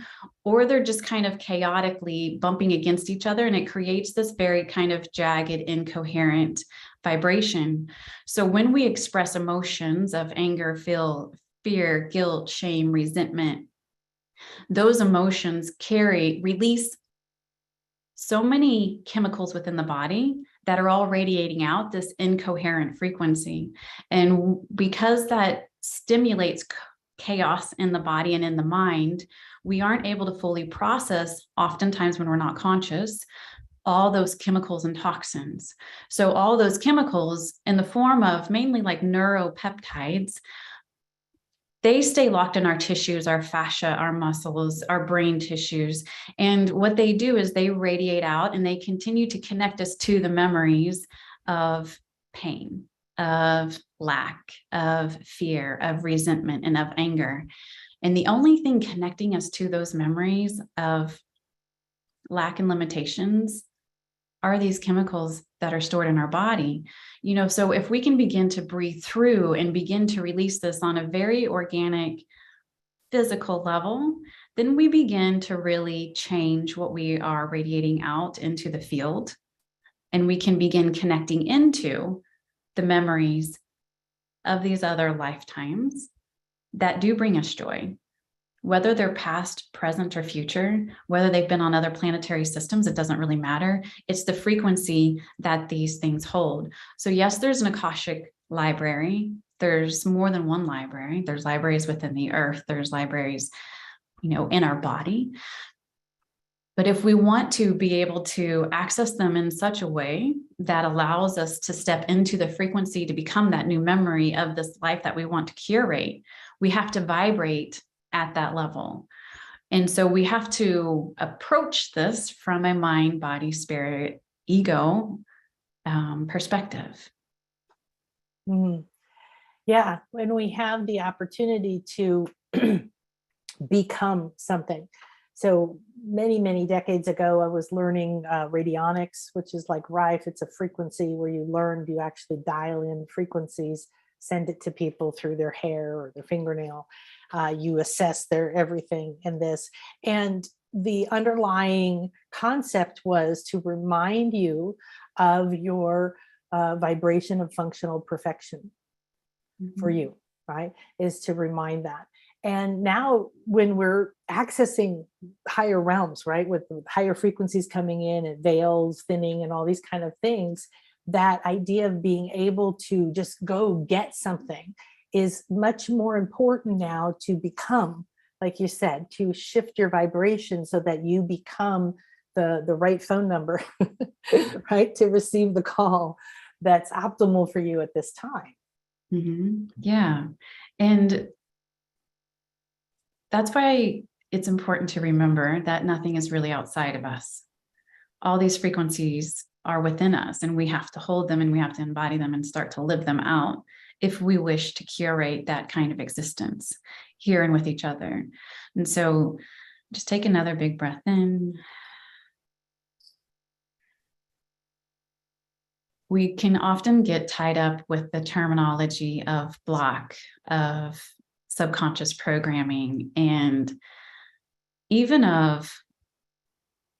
or they're just kind of chaotically bumping against each other, and it creates this very kind of jagged, incoherent vibration. So when we express emotions of anger, fear, guilt, shame, resentment, those emotions release so many chemicals within the body that are all radiating out this incoherent frequency. And because that stimulates chaos in the body and in the mind, we aren't able to fully process, oftentimes when we're not conscious, all those chemicals and toxins. So all those chemicals, in the form of mainly like neuropeptides, they stay locked in our tissues, our fascia, our muscles, our brain tissues. And what they do is they radiate out, and they continue to connect us to the memories of pain, of lack, of fear, of resentment, and of anger. And the only thing connecting us to those memories of lack and limitations are these chemicals that are stored in our body. So if we can begin to breathe through and begin to release this on a very organic, physical level, then we begin to really change what we are radiating out into the field. And we can begin connecting into the memories of these other lifetimes that do bring us joy. whether they're past, present, or future, whether they've been on other planetary systems, it doesn't really matter. It's the frequency that these things hold. So yes, there's an Akashic library. There's more than one library. There's libraries within the earth. There's libraries, in our body. But if we want to be able to access them in such a way that allows us to step into the frequency to become that new memory of this life that we want to curate, we have to vibrate at that level. And so we have to approach this from a mind, body, spirit, ego perspective. Mm. Yeah, when we have the opportunity to become something. So many, many decades ago, I was learning radionics, which is like Rife. It's a frequency where you actually dial in frequencies, send it to people through their hair or their fingernail. You assess their everything in this. And the underlying concept was to remind you of your vibration of functional perfection for you, right? Is to remind that. And now when we're accessing higher realms, right, with higher frequencies coming in and veils thinning and all these kind of things, that idea of being able to just go get something is much more important now to become, like you said, to shift your vibration so that you become the right phone number, right, to receive the call that's optimal for you at this time. Mm-hmm. Yeah. And that's why it's important to remember that nothing is really outside of us. All these frequencies are within us, and we have to hold them and we have to embody them and start to live them out if we wish to curate that kind of existence here and with each other. And so just take another big breath in. We can often get tied up with the terminology of block, of subconscious programming, and even of,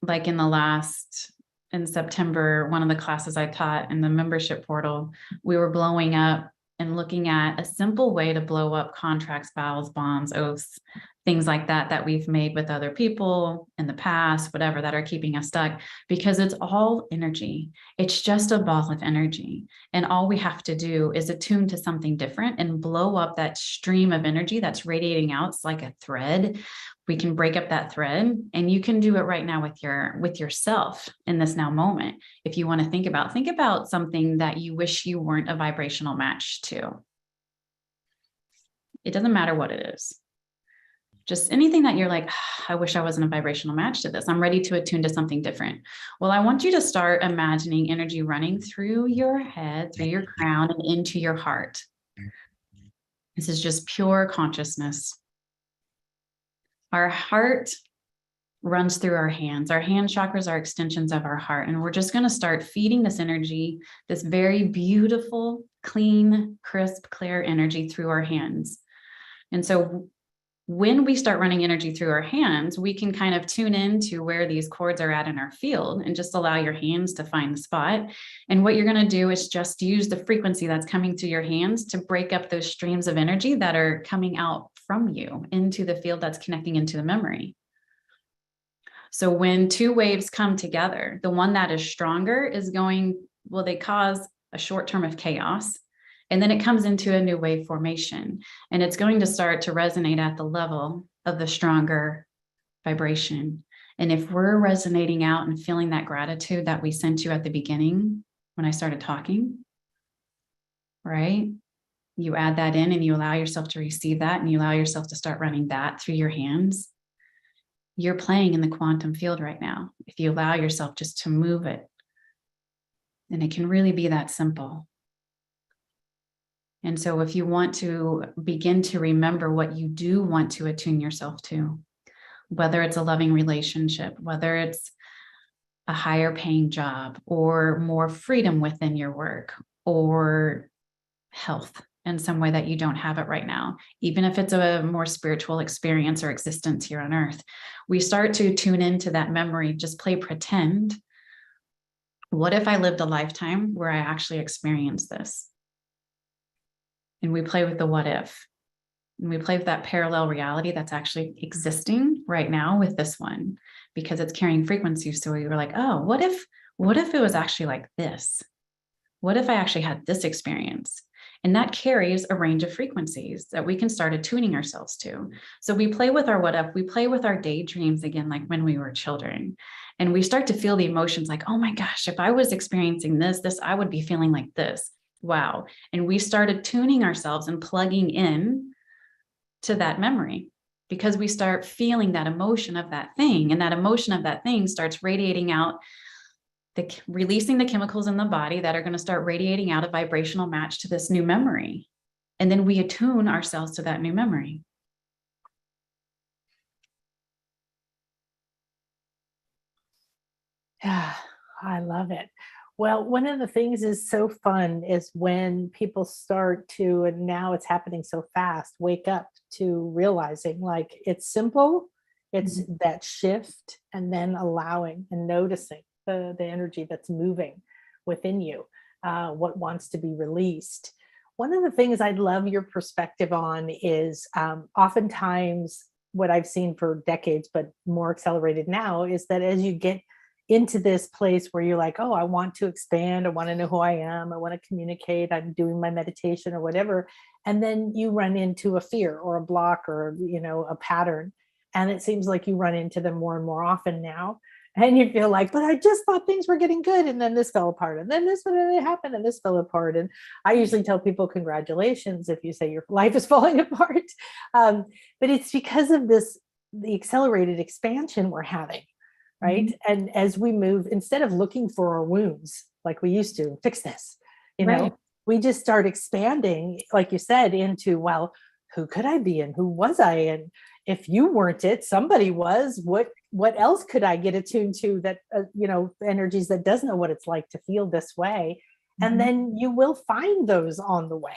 like in September, one of the classes I taught in the membership portal, we were blowing up and looking at a simple way to blow up contracts, vows, bonds, oaths, things like that we've made with other people in the past, whatever, that are keeping us stuck, because it's all energy. It's just a ball of energy. And all we have to do is attune to something different and blow up that stream of energy that's radiating out. It's like a thread. We can break up that thread, and you can do it right now with yourself in this now moment. If you want to think about something that you wish you weren't a vibrational match to. It doesn't matter what it is. Just anything that you're like, I wish I wasn't a vibrational match to this. I'm ready to attune to something different. Well, I want you to start imagining energy running through your head, through your crown, and into your heart. This is just pure consciousness. Our heart runs through our hands. Our hand chakras are extensions of our heart. And we're just going to start feeding this energy, this very beautiful, clean, crisp, clear energy through our hands. And so when we start running energy through our hands, we can kind of tune into where these cords are at in our field and just allow your hands to find the spot. And what you're going to do is just use the frequency that's coming through your hands to break up those streams of energy that are coming out from you into the field that's connecting into the memory. So when two waves come together, the one that is stronger is they cause a short term of chaos. And then it comes into a new wave formation, and it's going to start to resonate at the level of the stronger vibration. And if we're resonating out and feeling that gratitude that we sent you at the beginning when I started talking, right? You add that in and you allow yourself to receive that, and you allow yourself to start running that through your hands. You're playing in the quantum field right now. If you allow yourself just to move it, then it can really be that simple. And so if you want to begin to remember what you do want to attune yourself to, whether it's a loving relationship, whether it's a higher paying job, or more freedom within your work, or health in some way that you don't have it right now, even if it's a more spiritual experience or existence here on earth, we start to tune into that memory, just play pretend. What if I lived a lifetime where I actually experienced this? And we play with the what if. And we play with that parallel reality that's actually existing right now with this one, because it's carrying frequencies. So we were like, oh, what if it was actually like this? What if I actually had this experience? And that carries a range of frequencies that we can start attuning ourselves to. So we play with our what if, we play with our daydreams again, like when we were children. And we start to feel the emotions like, oh my gosh, if I was experiencing this, I would be feeling like this. Wow. And we started tuning ourselves and plugging in to that memory, because we start feeling that emotion of that thing. And that emotion of that thing starts radiating out, releasing the chemicals in the body that are going to start radiating out a vibrational match to this new memory. And then we attune ourselves to that new memory. Yeah, I love it. Well, one of the things is so fun is when people start to, and now it's happening so fast, wake up to realizing like it's simple, it's that shift, and then allowing and noticing the energy that's moving within you, what wants to be released. One of the things I'd love your perspective on is oftentimes what I've seen for decades, but more accelerated now, is that as you get into this place where you're like, oh, I want to expand, I want to know who I am, I want to communicate, I'm doing my meditation or whatever. And then you run into a fear or a block or, a pattern. And it seems like you run into them more and more often now. And you feel like, but I just thought things were getting good. And then this fell apart. And then this happened and this fell apart. And I usually tell people, congratulations, if you say your life is falling apart. But it's because of the accelerated expansion we're having. Right. And as we move, instead of looking for our wounds, like we used to fix this, we just start expanding, like you said, into, well, who could I be? And who was I? And if you weren't it, somebody was. What else could I get attuned to that, energies that does know what it's like to feel this way? And then you will find those on the way.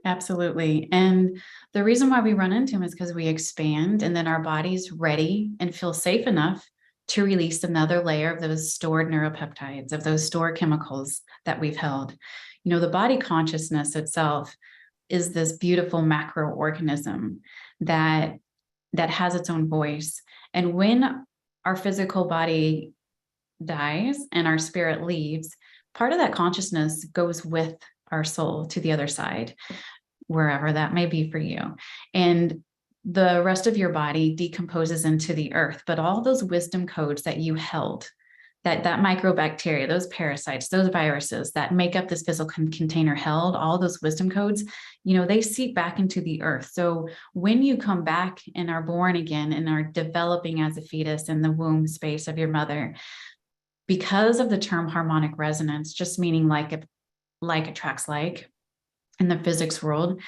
Absolutely. And the reason why we run into them is because we expand, and then our body's ready and feel safe enough to release another layer of those stored neuropeptides, of those stored chemicals that we've held. The body consciousness itself is this beautiful macroorganism that has its own voice. And when our physical body dies and our spirit leaves, part of that consciousness goes with our soul to the other side, wherever that may be for you. And the rest of your body decomposes into the earth, but all those wisdom codes that you held, that microbacteria, those parasites, those viruses that make up this physical container held, all those wisdom codes, they seep back into the earth. So when you come back and are born again and are developing as a fetus in the womb space of your mother, because of the term harmonic resonance, just meaning like attracts like in the physics world,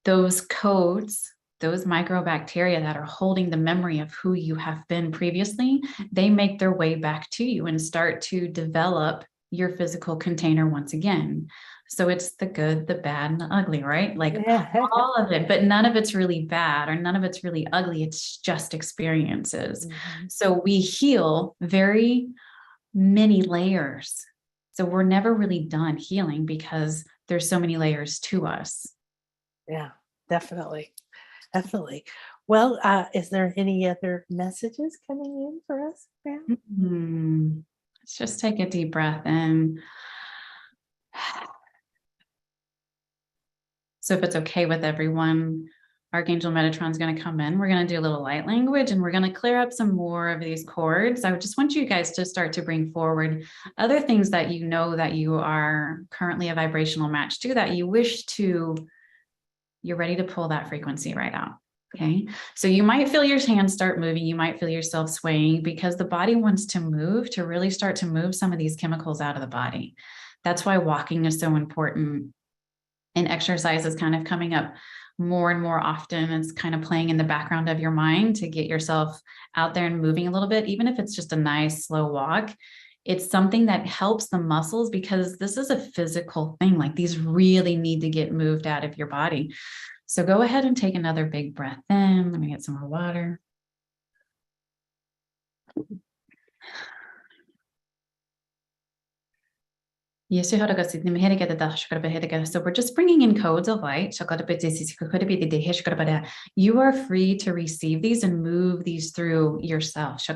those codes, those microbacteria that are holding the memory of who you have been previously, they make their way back to you and start to develop your physical container once again. So it's the good, the bad, and the ugly, right? Like all of it, but none of it's really bad or none of it's really ugly. It's just experiences. So we heal very many layers. So we're never really done healing because there's so many layers to us. Yeah, definitely. Definitely. Well, is there any other messages coming in for us, ma'am? Let's just take a deep breath in. So if it's okay with everyone, Archangel Metatron is going to come in. We're going to do a little light language and we're going to clear up some more of these cords. I just want you guys to start to bring forward other things that you know that you are currently a vibrational match to, that you wish to, you're ready to pull that frequency right out. Okay. So you might feel your hands start moving. You might feel yourself swaying because the body wants to move, to really start to move some of these chemicals out of the body. That's why walking is so important. And exercise is kind of coming up more and more often. It's kind of playing in the background of your mind to get yourself out there and moving a little bit, even if it's just a nice slow walk. It's something that helps the muscles because this is a physical thing. Like these really need to get moved out of your body. So go ahead and take another big breath in. Let me get some more water. So we're just bringing in codes of light. You are free to receive these and move these through yourself. So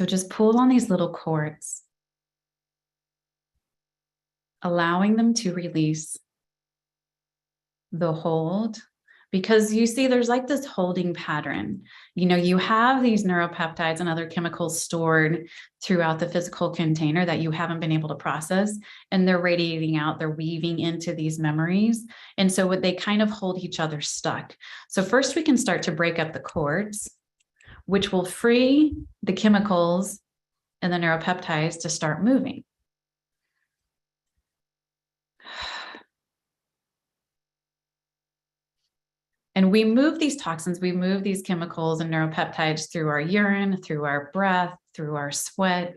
just pull on these little cords, allowing them to release the hold, because you see there's like this holding pattern. You have these neuropeptides and other chemicals stored throughout the physical container that you haven't been able to process, and they're radiating out, they're weaving into these memories. And so they kind of hold each other stuck. So first we can start to break up the cords, which will free the chemicals and the neuropeptides to start moving. And we move these toxins, we move these chemicals and neuropeptides through our urine, through our breath, through our sweat.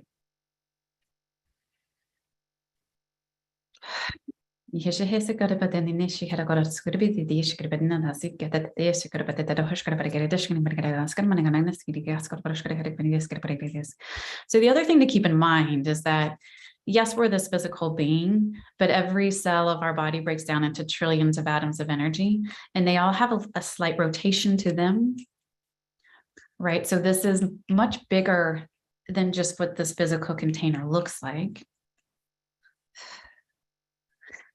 So the other thing to keep in mind is that, yes, we're this physical being, but every cell of our body breaks down into trillions of atoms of energy, and they all have a slight rotation to them, right? So this is much bigger than just what this physical container looks like.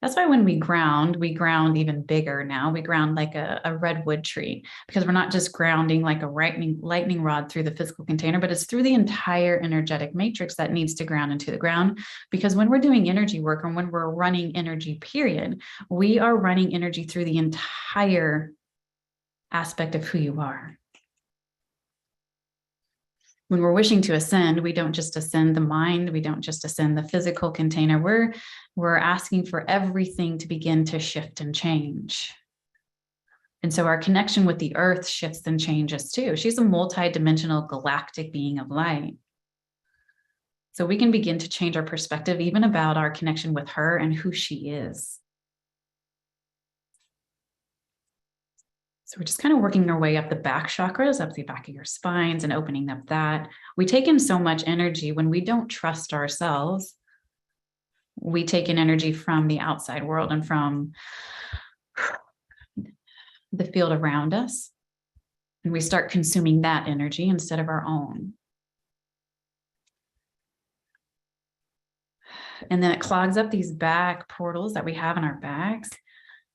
That's why when we ground even bigger now. We ground like a redwood tree, because we're not just grounding like a lightning rod through the physical container, but it's through the entire energetic matrix that needs to ground into the ground. Because when we're doing energy work, and when we're running energy, period, we are running energy through the entire aspect of who you are. When we're wishing to ascend, we don't just ascend the mind, we don't just ascend the physical container. We're asking for everything to begin to shift and change. And so our connection with the earth shifts and changes too. She's a multi-dimensional galactic being of light. So we can begin to change our perspective even about our connection with her and who she is. So we're just kind of working our way up the back chakras, up the back of your spines, and opening up that. We take in so much energy when we don't trust ourselves. We take in energy from the outside world and from the field around us. And we start consuming that energy instead of our own. And then it clogs up these back portals that we have in our backs,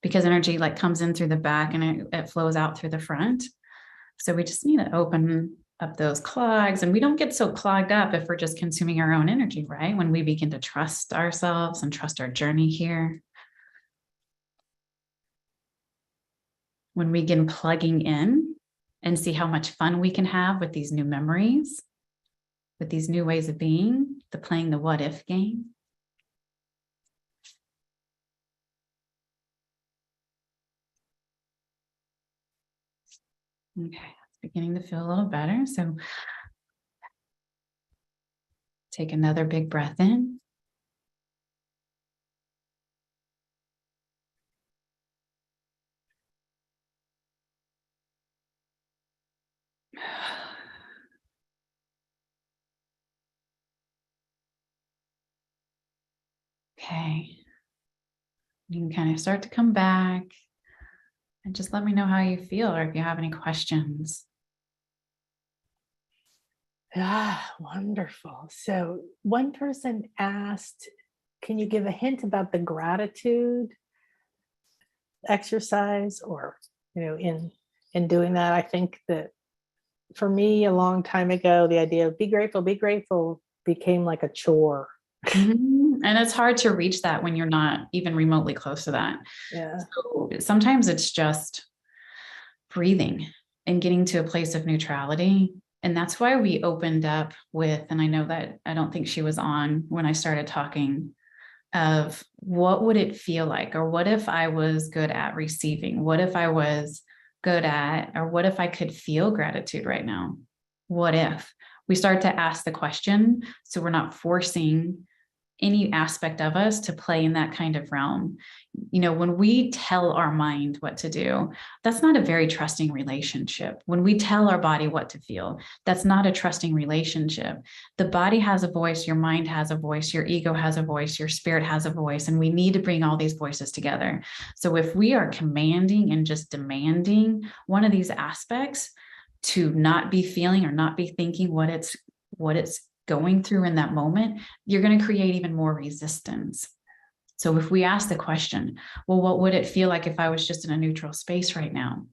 because energy like comes in through the back and it flows out through the front. So we just need to open up those clogs, and we don't get so clogged up if we're just consuming our own energy, right? When we begin to trust ourselves and trust our journey here. When we begin plugging in and see how much fun we can have with these new memories, with these new ways of being, playing the what if game. Okay, it's beginning to feel a little better. So take another big breath in. Okay. You can kind of start to come back. And just let me know how you feel, or if you have any questions. Ah, wonderful. So one person asked, can you give a hint about the gratitude exercise, or, in doing that? I think that for me, a long time ago, the idea of be grateful became like a chore. Mm-hmm. And it's hard to reach that when you're not even remotely close to that. Yeah. So sometimes it's just breathing and getting to a place of neutrality. And that's why we opened up with, and I know that I don't think she was on when I started talking, of what would it feel like? Or what if I was good at receiving? What if I was good at, or what if I could feel gratitude right now? What if? We start to ask the question, so we're not forcing any aspect of us to play in that kind of realm. You know, when we tell our mind what to do, that's not a very trusting relationship. When we tell our body what to feel, that's not a trusting relationship. The body has a voice, your mind has a voice, your ego has a voice, your spirit has a voice, and we need to bring all these voices together. So if we are commanding and just demanding one of these aspects to not be feeling or not be thinking what it's going through in that moment, you're going to create even more resistance. So if we ask the question, well, what would it feel like if I was just in a neutral space right now?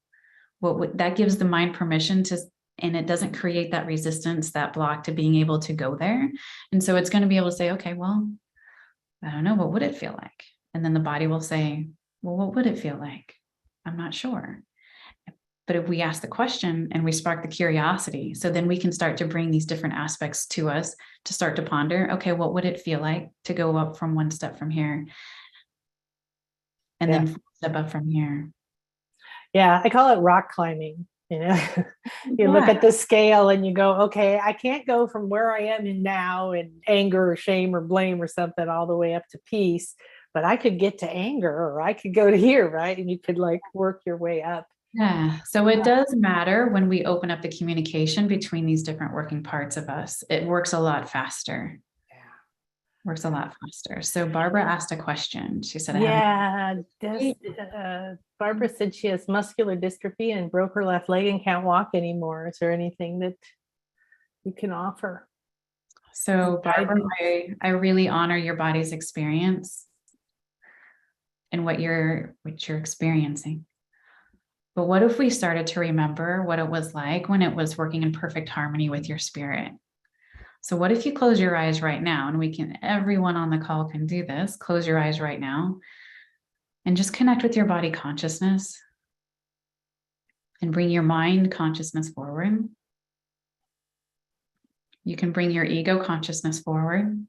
That gives the mind permission to, and it doesn't create that resistance, that block to being able to go there. And so it's going to be able to say, okay, well, I don't know, what would it feel like? And then the body will say, well, what would it feel like? I'm not sure. But if we ask the question and we spark the curiosity, so then we can start to bring these different aspects to us to start to ponder, okay, what would it feel like to go up from one step from here? And then step up from here. Yeah, I call it rock climbing. You know, you look at the scale and you go, okay, I can't go from where I am in now in anger or shame or blame or something all the way up to peace, but I could get to anger or I could go to here, right? And you could like work your way up. Yeah. So it does matter when we open up the communication between these different working parts of us. It works a lot faster. Yeah. Works a lot faster. So Barbara asked a question. She said, Barbara said she has muscular dystrophy and broke her left leg and can't walk anymore. Is there anything that you can offer? So Barbara, I really honor your body's experience and what you're experiencing. But what if we started to remember what it was like when it was working in perfect harmony with your spirit? So what if you close your eyes right now, and everyone on the call can do this, close your eyes right now and just connect with your body consciousness and bring your mind consciousness forward. You can bring your ego consciousness forward.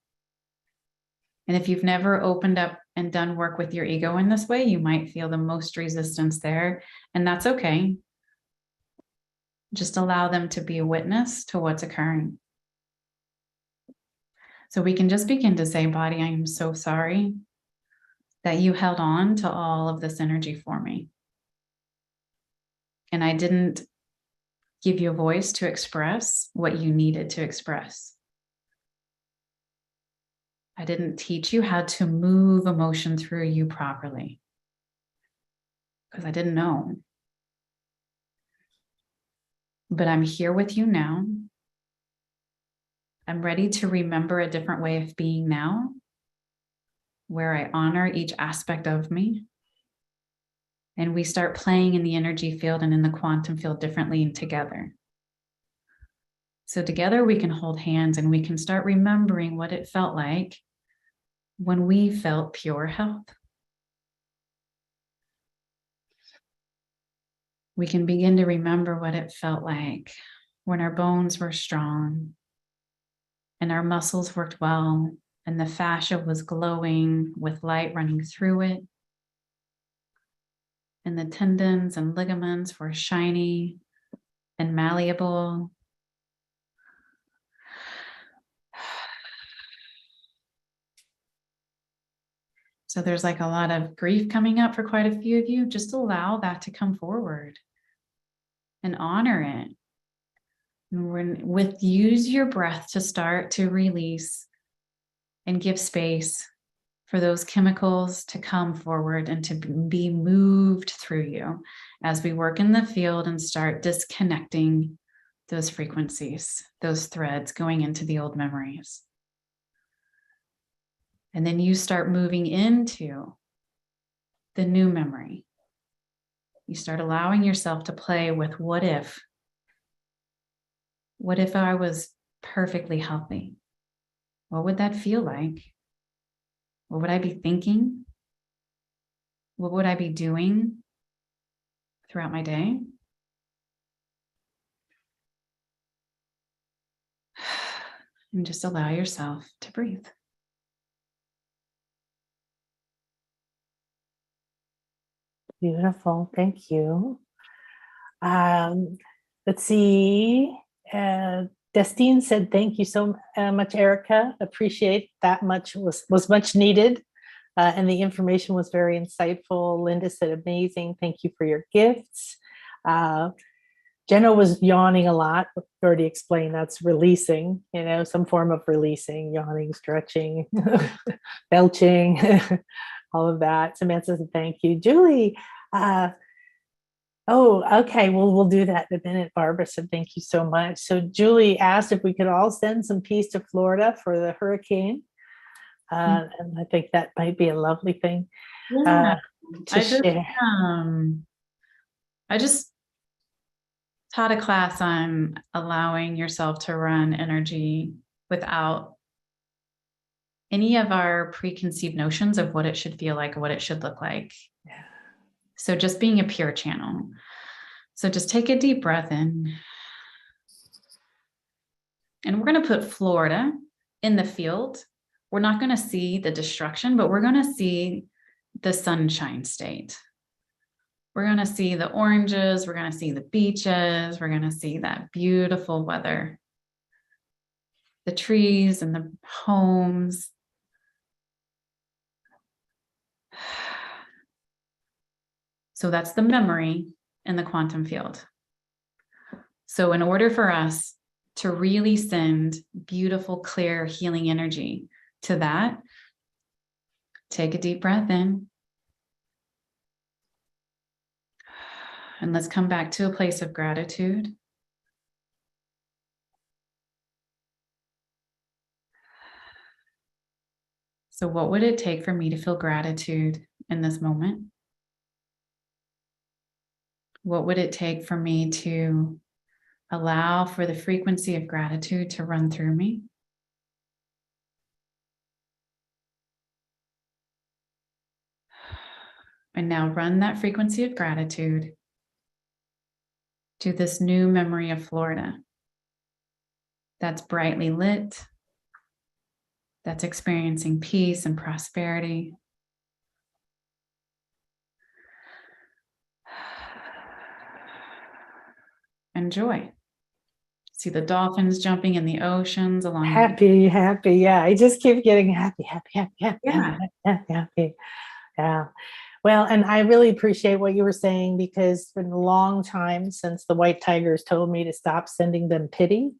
And if you've never opened up and done work with your ego in this way, you might feel the most resistance there, and that's okay. Just allow them to be a witness to what's occurring. So we can just begin to say, body, I am so sorry that you held on to all of this energy for me. And I didn't give you a voice to express what you needed to express. I didn't teach you how to move emotion through you properly because I didn't know. But I'm here with you now. I'm ready to remember a different way of being now, where I honor each aspect of me. And we start playing in the energy field and in the quantum field differently and together. So together we can hold hands and we can start remembering what it felt like when we felt pure health. We can begin to remember what it felt like when our bones were strong and our muscles worked well and the fascia was glowing with light running through it. And the tendons and ligaments were shiny and malleable. So there's like a lot of grief coming up for quite a few of you. Just allow that to come forward and honor it. And use your breath to start to release and give space for those chemicals to come forward and to be moved through you as we work in the field and start disconnecting those frequencies, those threads going into the old memories. And then you start moving into the new memory. You start allowing yourself to play with what if. What if I was perfectly healthy? What would that feel like? What would I be thinking? What would I be doing throughout my day? And just allow yourself to breathe. Beautiful. Thank you. Let's see. Destine said, thank you so much, Erica. Appreciate that much, was much needed. And the information was very insightful. Linda said, amazing. Thank you for your gifts. Jenna was yawning a lot. Already explained that's releasing, some form of releasing, yawning, stretching, belching, all of that. Samantha said, thank you. Julie, oh, okay. Well, we'll do that in a minute. Barbara said, thank you so much. So Julie asked if we could all send some peace to Florida for the hurricane. And I think that might be a lovely thing to share. I just taught a class on allowing yourself to run energy without any of our preconceived notions of what it should feel like or what it should look like. Yeah. So just being a pure channel. So just take a deep breath in. And we're going to put Florida in the field. We're not going to see the destruction, but we're going to see the sunshine state. We're going to see the oranges. We're going to see the beaches. We're going to see that beautiful weather. The trees and the homes. So that's the memory in the quantum field. So in order for us to really send beautiful, clear, healing energy to that, take a deep breath in. And let's come back to a place of gratitude. So what would it take for me to feel gratitude in this moment? What would it take for me to allow for the frequency of gratitude to run through me? And now run that frequency of gratitude to this new memory of Florida that's brightly lit, that's experiencing peace and prosperity. And joy. See the dolphins jumping in the oceans along. Happy. Yeah. I just keep getting happy. Yeah. Happy. Yeah. Well, and I really appreciate what you were saying, because it's been a long time since the white tigers told me to stop sending them pity.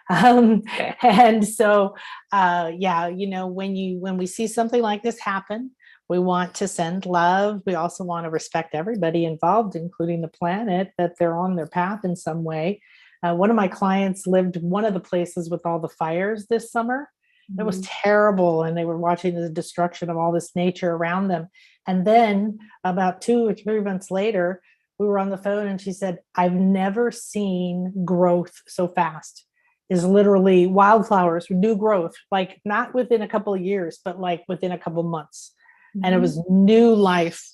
And so, when we see something like this happen, we want to send love. We also want to respect everybody involved, including the planet, that they're on their path in some way. One of my clients lived one of the places with all the fires this summer. Mm-hmm. It was terrible. And they were watching the destruction of all this nature around them. And then about 2 or 3 months later, we were on the phone and she said, I've never seen growth so fast. Is literally wildflowers, new growth, like not within a couple of years, but like within a couple of months. Mm-hmm. And it was new life,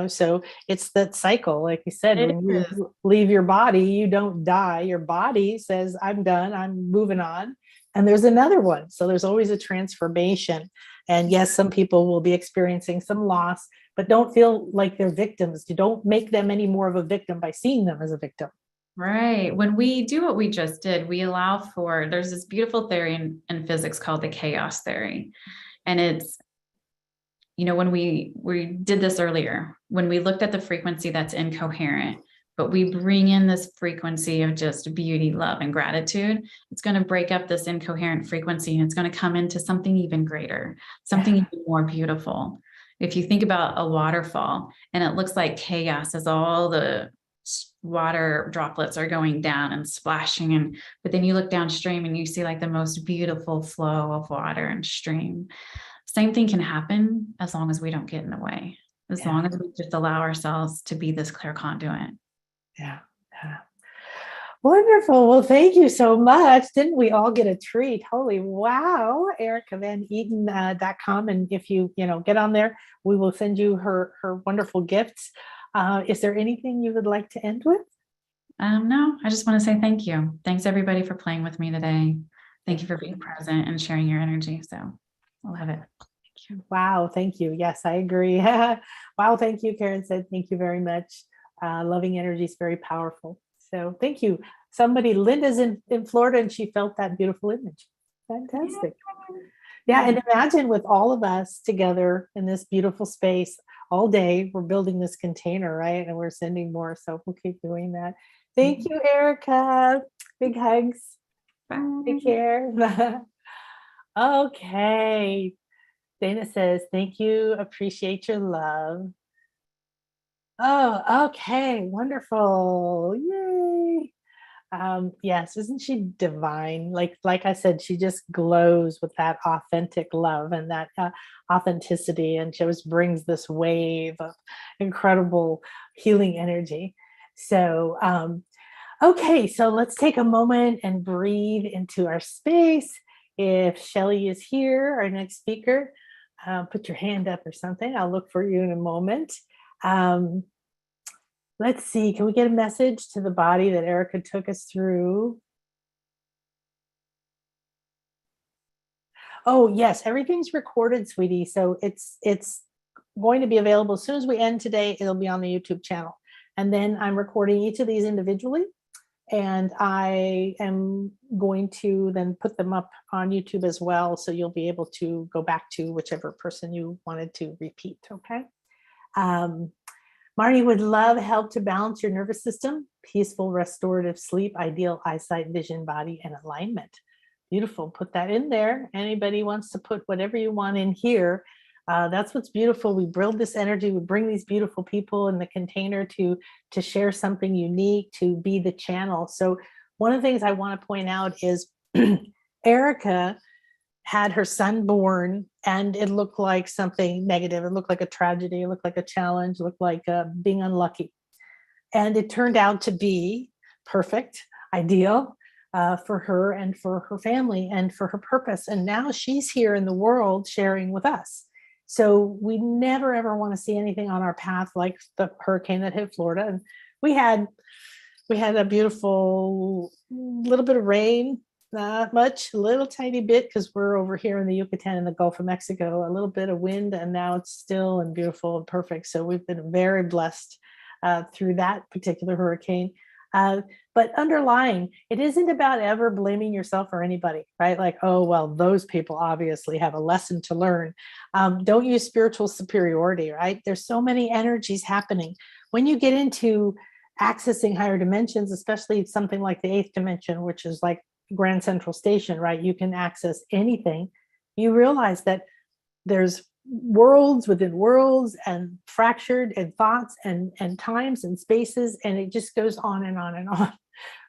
so it's that cycle. Like you said, when you leave your body, you don't die. Your body says, I'm done, I'm moving on. And there's another one. So there's always a transformation. And yes, some people will be experiencing some loss, but don't feel like they're victims. You don't make them any more of a victim by seeing them as a victim. Right. When we do what we just did, we allow for, there's this beautiful theory in physics called the chaos theory. And it's, when we did this earlier, when we looked at the frequency that's incoherent, but we bring in this frequency of just beauty, love, and gratitude, it's going to break up this incoherent frequency and it's going to come into something even greater, something even more beautiful. If you think about a waterfall and it looks like chaos as all the water droplets are going down and splashing, but then you look downstream and you see like the most beautiful flow of water and stream. Same thing can happen as long as we don't get in the way, as long as we just allow ourselves to be this clear conduit. Yeah. Wonderful. Well, thank you so much. Didn't we all get a treat? Holy wow. EricaVanEden.com. And if you get on there, we will send you her wonderful gifts. Is there anything you would like to end with? No, I just want to say thank you. Thanks everybody for playing with me today. Thank you for being present and sharing your energy. So I love it. Thank you. Wow. Thank you. Yes, I agree. Wow. Thank you. Karen said, thank you very much. Loving energy is very powerful. So thank you. Linda's in Florida and she felt that beautiful image. Fantastic. Yeah, and imagine with all of us together in this beautiful space all day, we're building this container, right? And we're sending more, so we'll keep doing that. Thank you, Erica. Big hugs. Bye. Take care. Okay. Dana says, thank you. Appreciate your love. Oh, okay. Wonderful. Yay. Yes, isn't she divine? Like I said, she just glows with that authentic love and that authenticity, and she just brings this wave of incredible healing energy. So, okay, so let's take a moment and breathe into our space. If Shelley is here, our next speaker, put your hand up or something. I'll look for you in a moment. Let's see, can we get a message to the body that Erica took us through? Oh, yes, everything's recorded, sweetie. So it's going to be available as soon as we end today. It'll be on the YouTube channel. And then I'm recording each of these individually. And I am going to then put them up on YouTube as well. So you'll be able to go back to whichever person you wanted to repeat, okay? Marnie would love help to balance your nervous system, peaceful, restorative sleep, ideal eyesight, vision, body, and alignment. Beautiful. Put that in there. Anybody wants to put whatever you want in here. That's what's beautiful. We build this energy. We bring these beautiful people in the container to share something unique, to be the channel. So one of the things I want to point out is Erica had her son born and it looked like something negative. It looked like a tragedy. It looked like a challenge. It looked like being unlucky. And it turned out to be perfect, ideal for her and for her family and for her purpose. And now she's here in the world sharing with us. So we never, ever want to see anything on our path like the hurricane that hit Florida. And we had a beautiful little bit of rain. Not much, a little tiny bit, because we're over here in the Yucatan in the Gulf of Mexico, a little bit of wind, and now it's still and beautiful and perfect. So we've been very blessed through that particular hurricane. But underlying, it isn't about ever blaming yourself or anybody, right? Like, oh, well, those people obviously have a lesson to learn. Don't use spiritual superiority, right? There's so many energies happening. When you get into accessing higher dimensions, especially something like the 8th dimension, which is like Grand Central Station, right? You can access anything. You realize that there's worlds within worlds and fractured and thoughts and times and spaces, and it just goes on and on and on,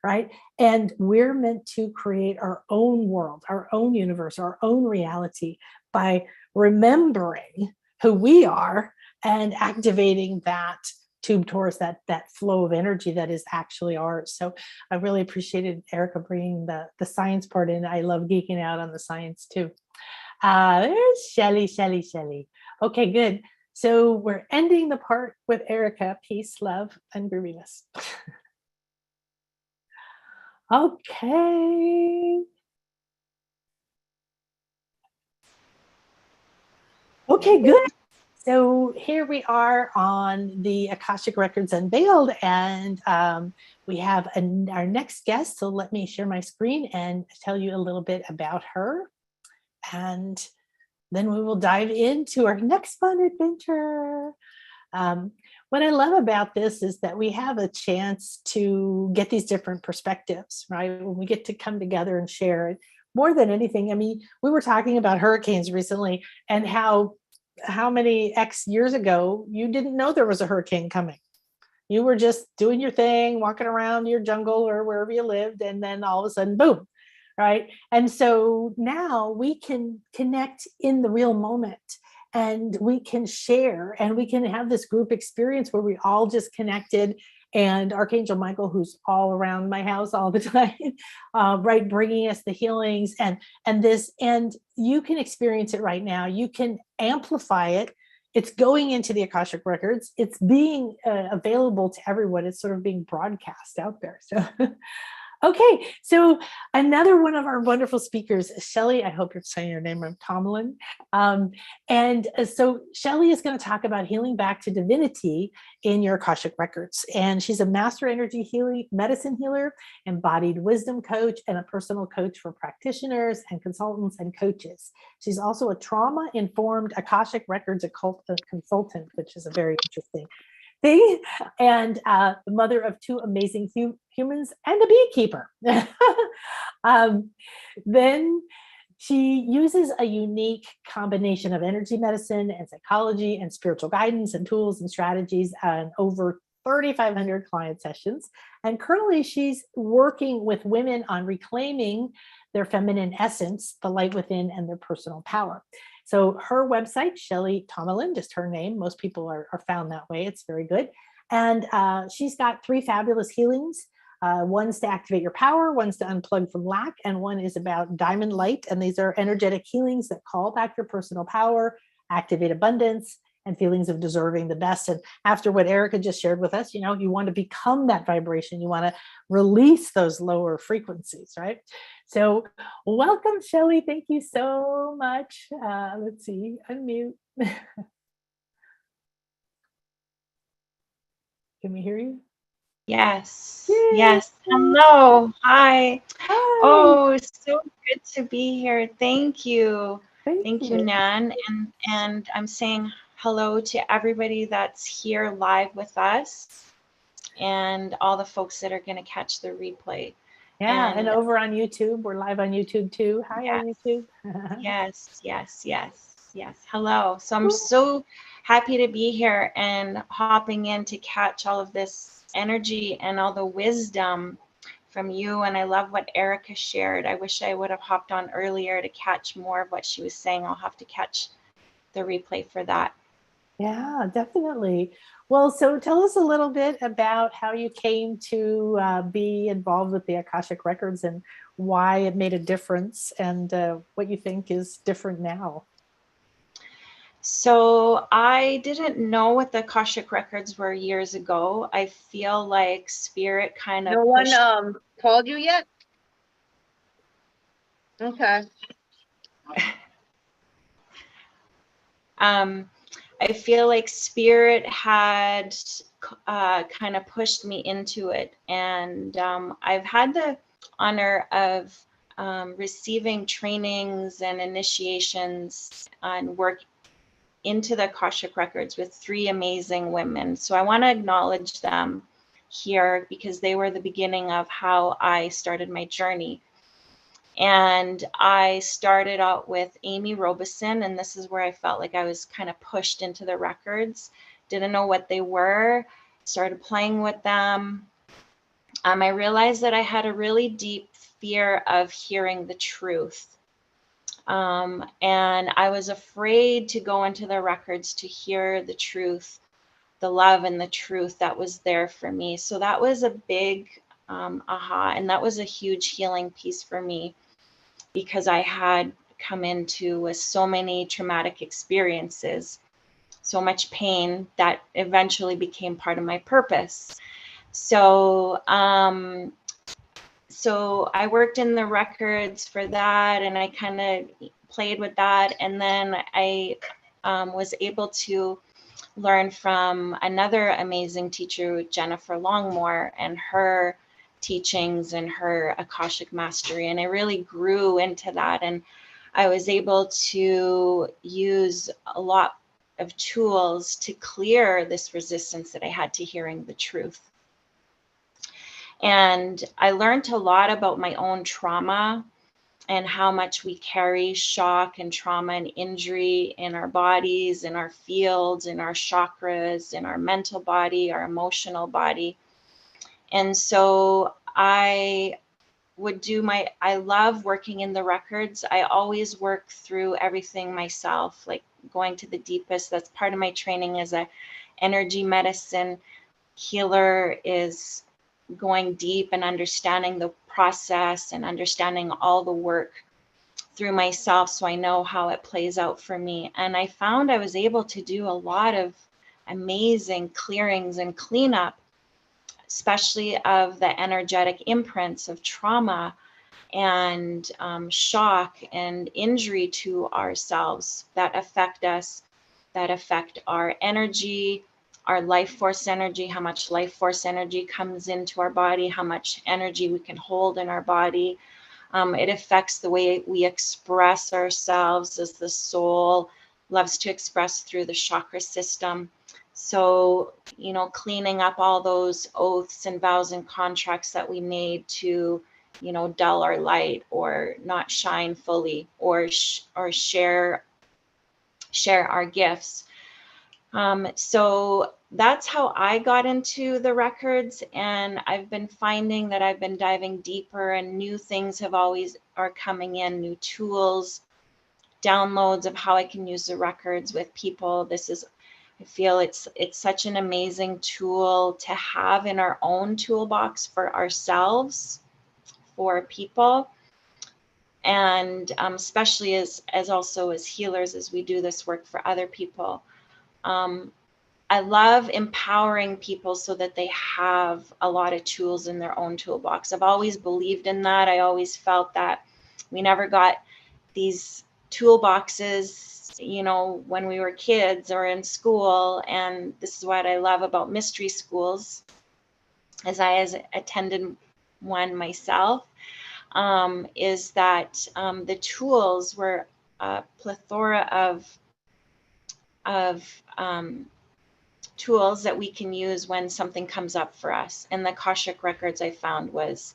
right? And we're meant to create our own world, our own universe, our own reality by remembering who we are and activating that tube towards that flow of energy that is actually ours. So I really appreciated Erica bringing the science part in. I love geeking out on the science too. There's Shelley. Okay, good. So we're ending the part with Erica. Peace, love, and grooviness. Okay. Okay, good. So here we are on the Akashic Records Unveiled, and we have our next guest. So let me share my screen and tell you a little bit about her. And then we will dive into our next fun adventure. What I love about this is that we have a chance to get these different perspectives, right? When we get to come together and share it. More than anything, I mean, we were talking about hurricanes recently and how many X years ago you didn't know there was a hurricane coming. You were just doing your thing, walking around your jungle or wherever you lived, and then all of a sudden, boom, right? And so now we can connect in the real moment, and we can share, and we can have this group experience where we all just connected. And Archangel Michael, who's all around my house all the time, right, bringing us the healings and you can experience it right now. You can amplify it. It's going into the Akashic Records. It's being available to everyone. It's sort of being broadcast out there. So, Okay, so another one of our wonderful speakers, Shelley, I hope you're saying your name right, Tomelin. So Shelley is going to talk about healing back to divinity in your Akashic records. And she's a master energy healing, medicine healer, embodied wisdom coach, and a personal coach for practitioners and consultants and coaches. She's also a trauma-informed Akashic Records occult consultant, which is a very interesting thing, and the mother of two amazing humans and a beekeeper. Then she uses a unique combination of energy medicine and psychology and spiritual guidance and tools and strategies and over 3,500 client sessions. And currently she's working with women on reclaiming their feminine essence, the light within, and their personal power. So her website, Shelley Tomelin, just her name, most people are found that way. It's very good. And she's got 3 fabulous healings. One's to activate your power, one's to unplug from lack, and one is about diamond light. And these are energetic healings that call back your personal power, activate abundance, and feelings of deserving the best. And after what Erica just shared with us, you know, you want to become that vibration. You want to release those lower frequencies, right? So welcome, Shelley. Thank you so much. Let's see, unmute. Can we hear you? Yes. Yay. Yes. Hello. Hi. Hi. Oh, so good to be here. Thank you. Thank you, Nan. And I'm saying hello to everybody that's here live with us and all the folks that are going to catch the replay. Yeah, and over on YouTube, we're live on YouTube too. Hi, on YouTube. Yes. Hello. So I'm so happy to be here and hopping in to catch all of this energy and all the wisdom from you. And I love what Erica shared. I wish I would have hopped on earlier to catch more of what she was saying. I'll have to catch the replay for that. Yeah, definitely. Well, so tell us a little bit about how you came to be involved with the Akashic Records and why it made a difference and what you think is different now. So I didn't know what the Akashic Records were years ago. I feel like spirit kind of No one called you yet? Okay. I feel like spirit had kind of pushed me into it. And I've had the honor of receiving trainings and initiations and work into the Akashic Records with 3 amazing women. So I want to acknowledge them here because they were the beginning of how I started my journey. And I started out with Amy Robeson, and this is where I felt like I was kind of pushed into the records. Didn't know what they were, started playing with them. I realized that I had a really deep fear of hearing the truth. And I was afraid to go into the records to hear the truth, the love and the truth that was there for me. So that was a big aha, and that was a huge healing piece for me because I had come into with so many traumatic experiences, so much pain that eventually became part of my purpose. So I worked in the records for that, and I kind of played with that. And then I was able to learn from another amazing teacher, Jennifer Longmore, and her teachings and her Akashic mastery. And I really grew into that. And I was able to use a lot of tools to clear this resistance that I had to hearing the truth. And I learned a lot about my own trauma and how much we carry shock and trauma and injury in our bodies, in our fields, in our chakras, in our mental body, our emotional body. And so I love working in the records. I always work through everything myself, like going to the deepest. That's part of my training as a energy medicine healer, is going deep and understanding the process and understanding all the work through myself, so I know how it plays out for me. And I found I was able to do a lot of amazing clearings and cleanup especially of the energetic imprints of trauma and shock and injury to ourselves that affect us, that affect our energy, our life force energy, how much life force energy comes into our body, how much energy we can hold in our body. It affects the way we express ourselves, as the soul loves to express through the chakra system. So, you know, cleaning up all those oaths and vows and contracts that we made to, you know, dull our light or not shine fully, or share our gifts. So that's how I got into the records, and I've been finding that I've been diving deeper, and new things are coming in, new tools, downloads of how I can use the records with people. I feel it's such an amazing tool to have in our own toolbox for ourselves, for people, and especially as also as healers, as we do this work for other people. I love empowering people so that they have a lot of tools in their own toolbox. I've always believed in that. I always felt that we never got these toolboxes, you know, when we were kids or in school. And this is what I love about mystery schools, as I attended one myself, is that the tools were a plethora of tools that we can use when something comes up for us. And the Akashic Records, I found, was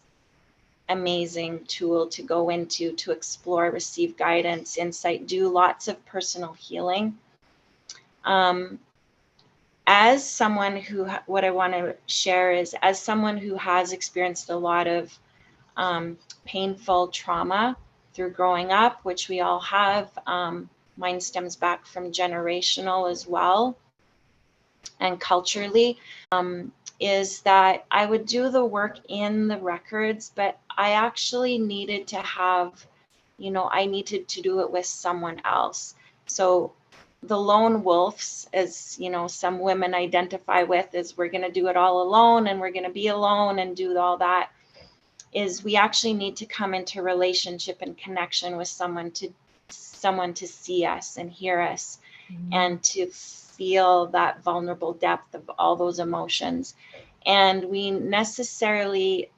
amazing tool to go into, to explore, receive guidance, insight, do lots of personal healing. As someone who, what I want to share is, as someone who has experienced a lot of painful trauma through growing up, which we all have, mine stems back from generational as well, and culturally, is that I would do the work in the records, but I actually needed to have, you know, I needed to do it with someone else. So the lone wolves, as you know, some women identify with, is we're going to do it all alone, and we're going to be alone and do all that, is we actually need to come into relationship and connection with someone to see us and hear us, and to feel that vulnerable depth of all those emotions. And we necessarily,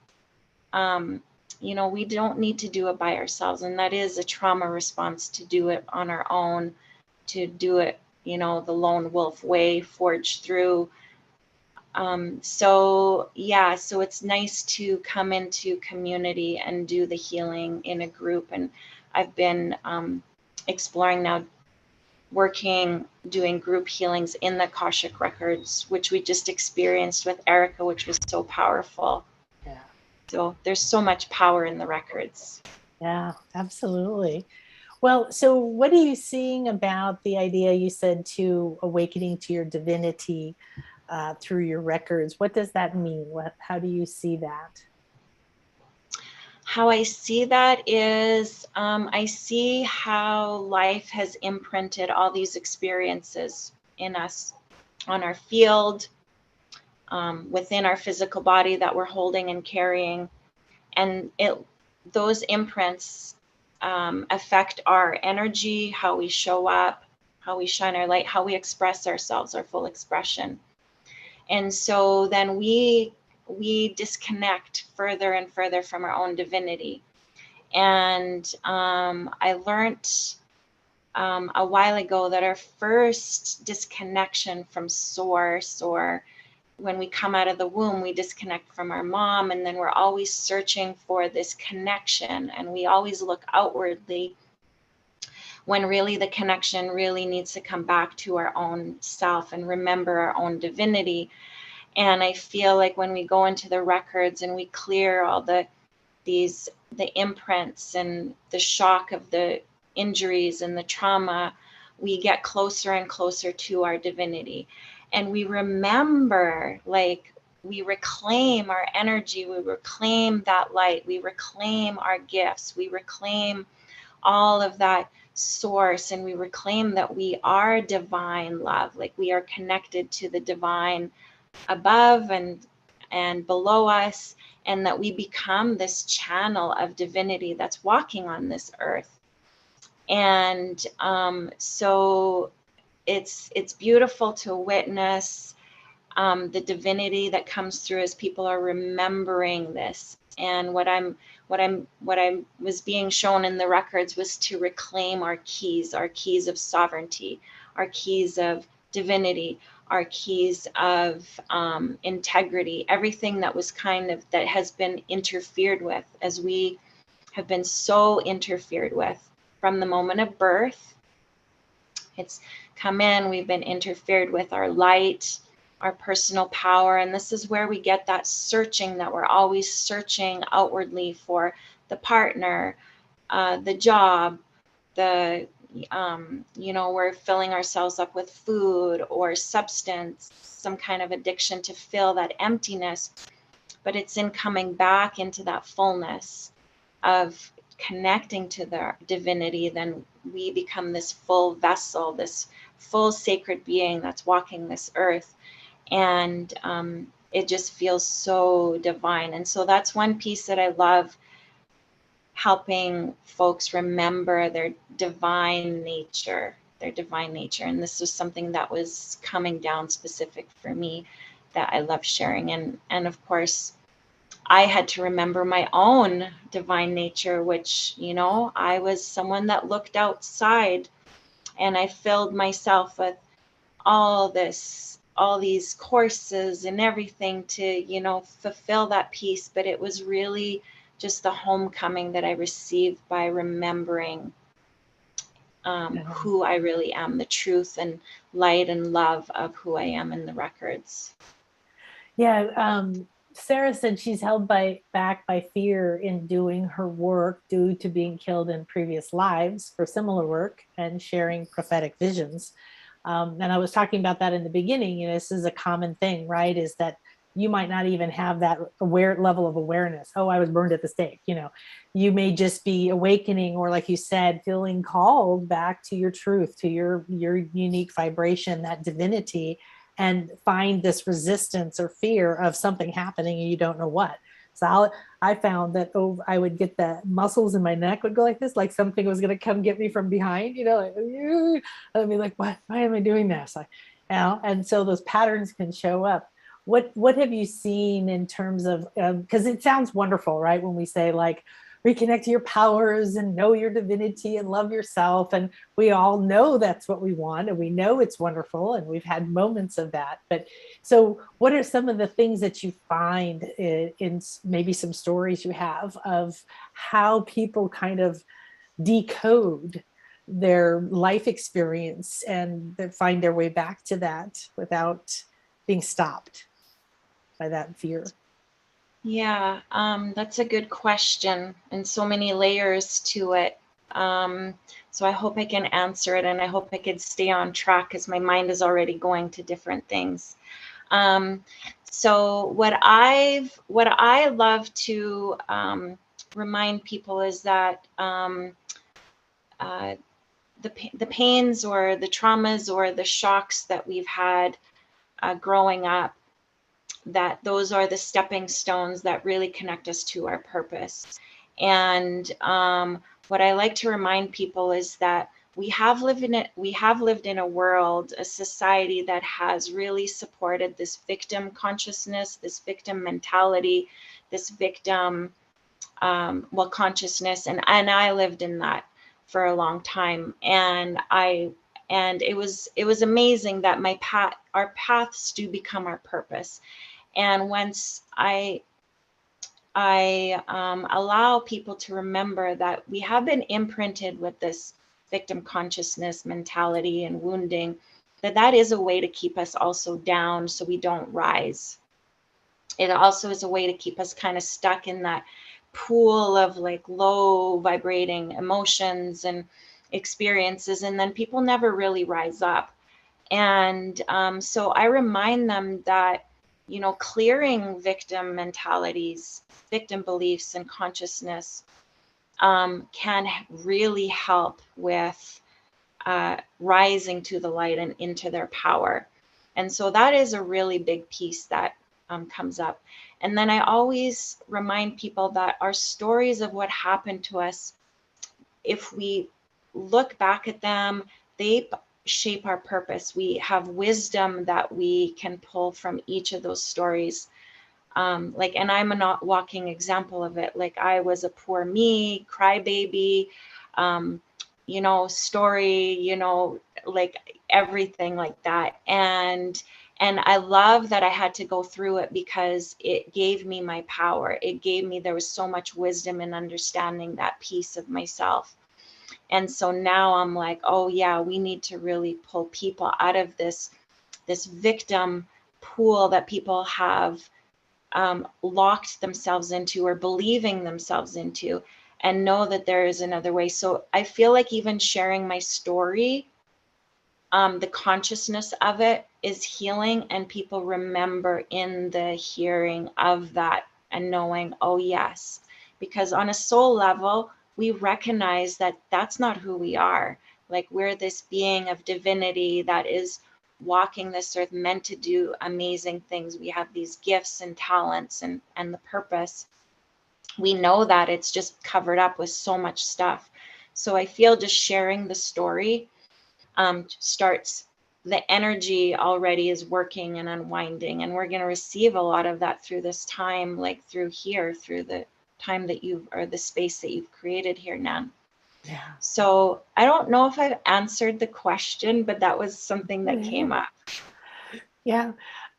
you know, we don't need to do it by ourselves. And that is a trauma response, to do it on our own, to do it, you know, the lone wolf way, forged through. So it's nice to come into community and do the healing in a group. And I've been exploring now, doing group healings in the Akashic Records, which we just experienced with Erica, which was so powerful. Yeah. So there's so much power in the records. Yeah, absolutely. Well, so what are you seeing about the idea, you said, to awakening to your divinity through your records? What does that mean? How do you see that? How I see that is, I see how life has imprinted all these experiences in us, on our field, within our physical body that we're holding and carrying. And those imprints affect our energy, how we show up, how we shine our light, how we express ourselves, our full expression. And so then we disconnect further and further from our own divinity. And I learned a while ago that our first disconnection from source, or when we come out of the womb, we disconnect from our mom, and then we're always searching for this connection, and we always look outwardly, when really the connection really needs to come back to our own self and remember our own divinity. And I feel like when we go into the records and we clear all the imprints and the shock of the injuries and the trauma, we get closer and closer to our divinity. And we remember, like, we reclaim our energy, we reclaim that light, we reclaim our gifts, we reclaim all of that source, and we reclaim that we are divine love, like we are connected to the divine above, and and below us, and that we become this channel of divinity that's walking on this earth. And so it's beautiful to witness the divinity that comes through as people are remembering this. And what I was being shown in the records was to reclaim our keys of sovereignty, our keys of divinity, our keys of integrity, everything that was that has been interfered with, as we have been so interfered with from the moment of birth. It's come in, we've been interfered with our light, our personal power. And this is where we get that searching, that we're always searching outwardly for the partner, the job, we're filling ourselves up with food or substance, some kind of addiction to fill that emptiness. But it's in coming back into that fullness of connecting to the divinity, then we become this full vessel, this full sacred being that's walking this earth. And it just feels so divine. And so that's one piece that I love, helping folks remember their divine nature. And this was something that was coming down specific for me that I love sharing. And of course, I had to remember my own divine nature, which, I was someone that looked outside, and I filled myself with all these courses and everything to, fulfill that piece. But it was really just the homecoming that I received by remembering who I really am, the truth and light and love of who I am in the records. Yeah. Sarah said she's held back by fear in doing her work due to being killed in previous lives for similar work and sharing prophetic visions. And I was talking about that in the beginning. This is a common thing, right? Is that you might not even have that level of awareness. Oh, I was burned at the stake. You may just be awakening, or like you said, feeling called back to your truth, to your unique vibration, that divinity, and find this resistance or fear of something happening and you don't know what. So I found that I would get the muscles in my neck would go like this, like something was going to come get me from behind, I'd be like, why am I doing this? And so those patterns can show up. What have you seen in terms of, because it sounds wonderful, right? When we say like, reconnect to your powers and know your divinity and love yourself. And we all know that's what we want. And we know it's wonderful. And we've had moments of that. But so what are some of the things that you find in maybe some stories you have of how people kind of decode their life experience and find their way back to that without being stopped by that fear? Yeah, that's a good question, and so many layers to it. So I hope I can answer it, and I hope I can stay on track because my mind is already going to different things. So what I love to remind people is that the pains or the traumas or the shocks that we've had growing up, that those are the stepping stones that really connect us to our purpose. And what I like to remind people is that we have lived in a world, a society that has really supported this victim consciousness, this victim mentality, this victim consciousness, and I lived in that for a long time. And it was amazing that our paths do become our purpose. And once I allow people to remember that we have been imprinted with this victim consciousness mentality and wounding, that is a way to keep us also down so we don't rise. It also is a way to keep us kind of stuck in that pool of like low vibrating emotions and experiences, and then people never really rise up. And so I remind them that clearing victim mentalities, victim beliefs, and consciousness can really help with rising to the light and into their power. And so that is a really big piece that comes up. And then I always remind people that our stories of what happened to us, if we look back at them, they shape our purpose. We have wisdom that we can pull from each of those stories. Like, and I'm a not walking example of it. Like, I was a poor me, crybaby, you know, story, you know, like everything like that. And I love that I had to go through it because it gave me my power. It gave me, there was so much wisdom in understanding that piece of myself. And so now I'm like, oh yeah, we need to really pull people out of this victim pool that people have locked themselves into or believing themselves into, and know that there is another way. So I feel like even sharing my story, the consciousness of it is healing, and people remember in the hearing of that and knowing, oh yes, because on a soul level, we recognize that that's not who we are. Like, we're this being of divinity that is walking this earth, meant to do amazing things. We have these gifts and talents and the purpose. We know that it's just covered up with so much stuff. So I feel just sharing the story starts, the energy already is working and unwinding, and we're going to receive a lot of that through this time, like through here, through the time that you've, or the space that you've created here, Nan. Yeah. So I don't know if I've answered the question, but that was something that came up. Yeah.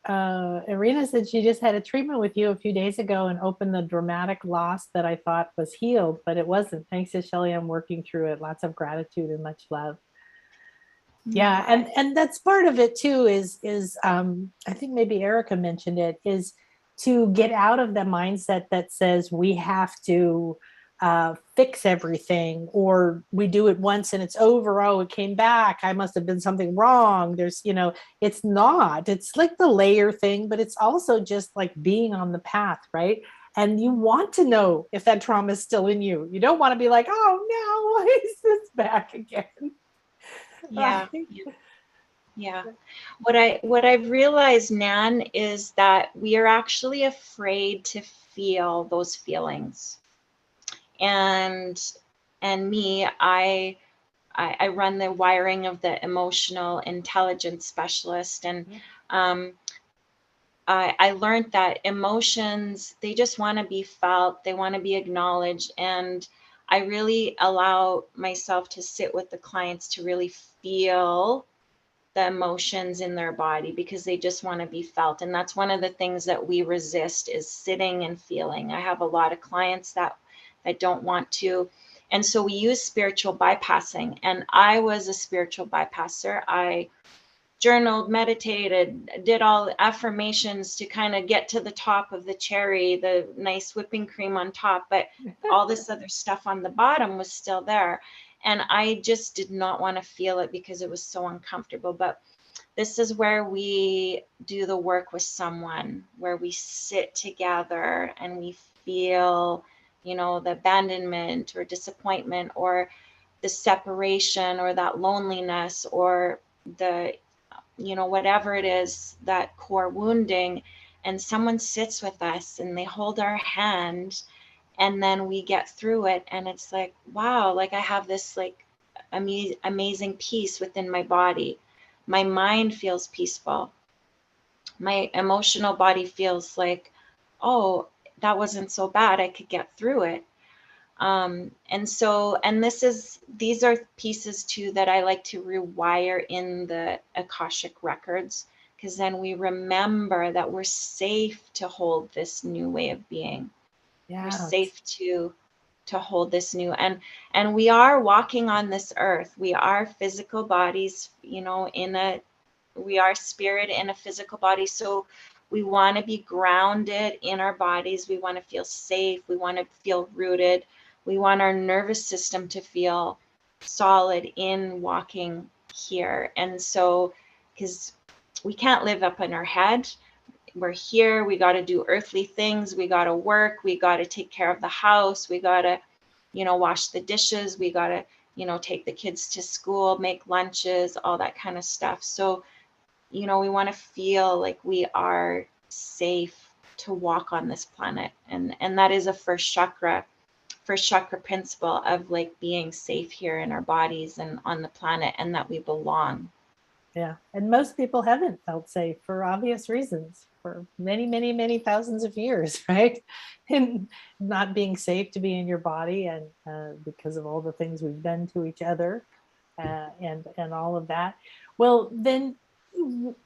Irina said she just had a treatment with you a few days ago and opened the dramatic loss that I thought was healed, but it wasn't. Thanks to Shelley, I'm working through it. Lots of gratitude and much love. Yeah. And that's part of it too, is I think maybe Erica mentioned it, is to get out of the mindset that says we have to fix everything, or we do it once and it's over. Oh, it came back. I must have done something wrong. There's, you know, it's not, it's like the layer thing, but it's also just like being on the path, right? And you want to know if that trauma is still in you. You don't want to be like, oh no, why is this back again? Yeah. Right? Yeah. What I've realized, Nan, is that we are actually afraid to feel those feelings. And me, I run the wiring of the emotional intelligence specialist, and I learned that emotions, they just want to be felt, they want to be acknowledged, and I really allow myself to sit with the clients to really feel the emotions in their body, because they just want to be felt. And that's one of the things that we resist, is sitting and feeling. I have a lot of clients that don't want to. And so we use spiritual bypassing. And I was a spiritual bypasser. I journaled, meditated, did all the affirmations to kind of get to the top of the cherry, the nice whipping cream on top, but all this other stuff on the bottom was still there. And I just did not want to feel it because it was so uncomfortable. But this is where we do the work with someone, where we sit together and we feel, you know, the abandonment or disappointment or the separation or that loneliness or the, you know, whatever it is, that core wounding. And someone sits with us and they hold our hand, and then we get through it. And it's like, wow, like I have this like amazing peace within my body. My mind feels peaceful. My emotional body feels like, oh, that wasn't so bad. I could get through it. And so, and these are pieces too that I like to rewire in the Akashic Records, because then we remember that we're safe to hold this new way of being. Yeah. We're safe to hold this new, and we are walking on this earth. We are physical bodies, you know, we are spirit in a physical body. So we want to be grounded in our bodies. We want to feel safe. We want to feel rooted. We want our nervous system to feel solid in walking here. And so, because we can't live up in our head, we're here, we got to do earthly things, we got to work, we got to take care of the house, we got to, you know, wash the dishes, we got to, you know, take the kids to school, make lunches, all that kind of stuff. So, you know, we want to feel like we are safe to walk on this planet. And that is a first chakra principle of like being safe here in our bodies and on the planet, and that we belong. Yeah. And most people haven't felt safe for obvious reasons for many, many, many thousands of years, right? And not being safe to be in your body, and because of all the things we've done to each other, and all of that. Well, then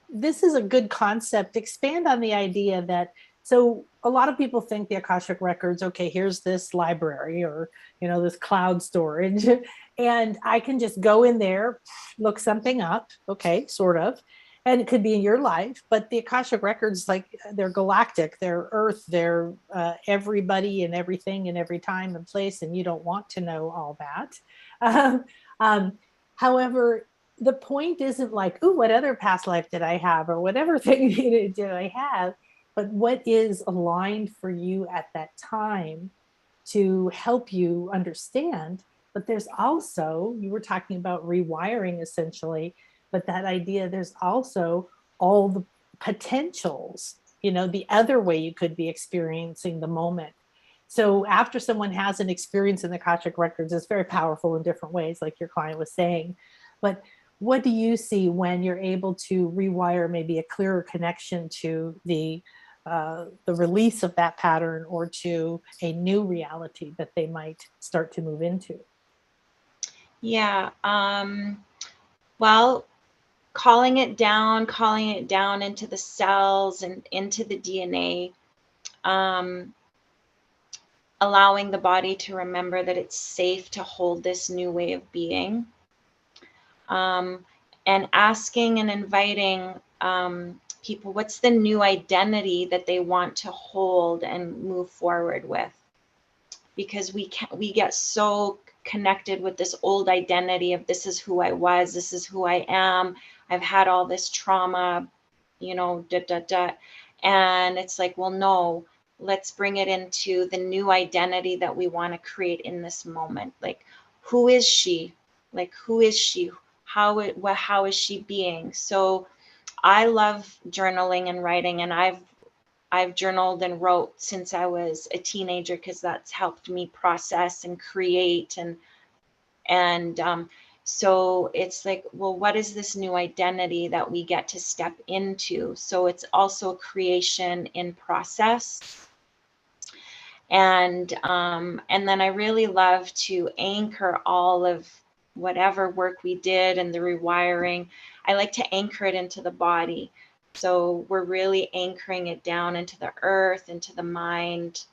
this is a good concept. Expand on the idea that, so a lot of people think the Akashic Records, okay, here's this library, or, you know, this cloud storage, and I can just go in there, look something up, okay, sort of, and it could be in your life. But the Akashic Records, like, they're galactic, they're Earth, they're everybody and everything and every time and place, and you don't want to know all that. However, the point isn't like, oh, what other past life did I have, or whatever thing did I have, but what is aligned for you at that time to help you understand. But there's also, you were talking about rewiring essentially, but that idea, there's also all the potentials, you know, the other way you could be experiencing the moment. So after someone has an experience in the Akashic Records, it's very powerful in different ways, like your client was saying. But what do you see when you're able to rewire maybe a clearer connection to the release of that pattern, or to a new reality that they might start to move into? Yeah. Well, calling it down into the cells and into the DNA, allowing the body to remember that it's safe to hold this new way of being, and asking and inviting people, what's the new identity that they want to hold and move forward with? Because we get so connected with this old identity of, this is who I was, this is who I am, I've had all this trauma, you know, and it's like, well, no, let's bring it into the new identity that we want to create in this moment. Like, who is she? Like, who is she? How is she being? So I love journaling and writing, and I've journaled and wrote since I was a teenager, because that's helped me process and create, and so it's like, well, what is this new identity that we get to step into? So it's also creation in process. And then I really love to anchor all of whatever work we did and the rewiring. I like to anchor it into the body. So we're really anchoring it down into the earth, into the mind,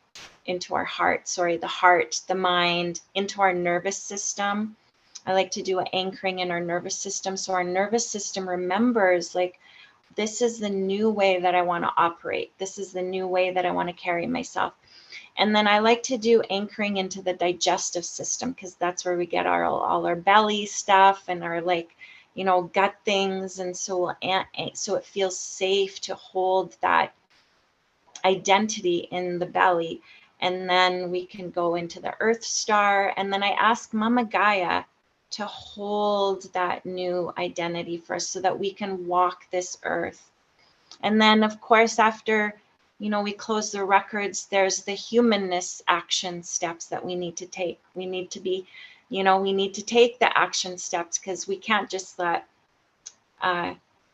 into our heart, the heart, the mind, into our nervous system. I like to do an anchoring in our nervous system. So our nervous system remembers, like, this is the new way that I want to operate. This is the new way that I want to carry myself. And then I like to do anchoring into the digestive system, because that's where we get all our belly stuff and our, like, you know, gut things. And so it feels safe to hold that identity in the belly. And then we can go into the earth star. And then I ask Mama Gaia to hold that new identity for us, so that we can walk this earth. And then, of course, after, you know, we close the records, there's the humanness action steps that we need to take. We need to be, you know, we need to take the action steps, because we can't just let,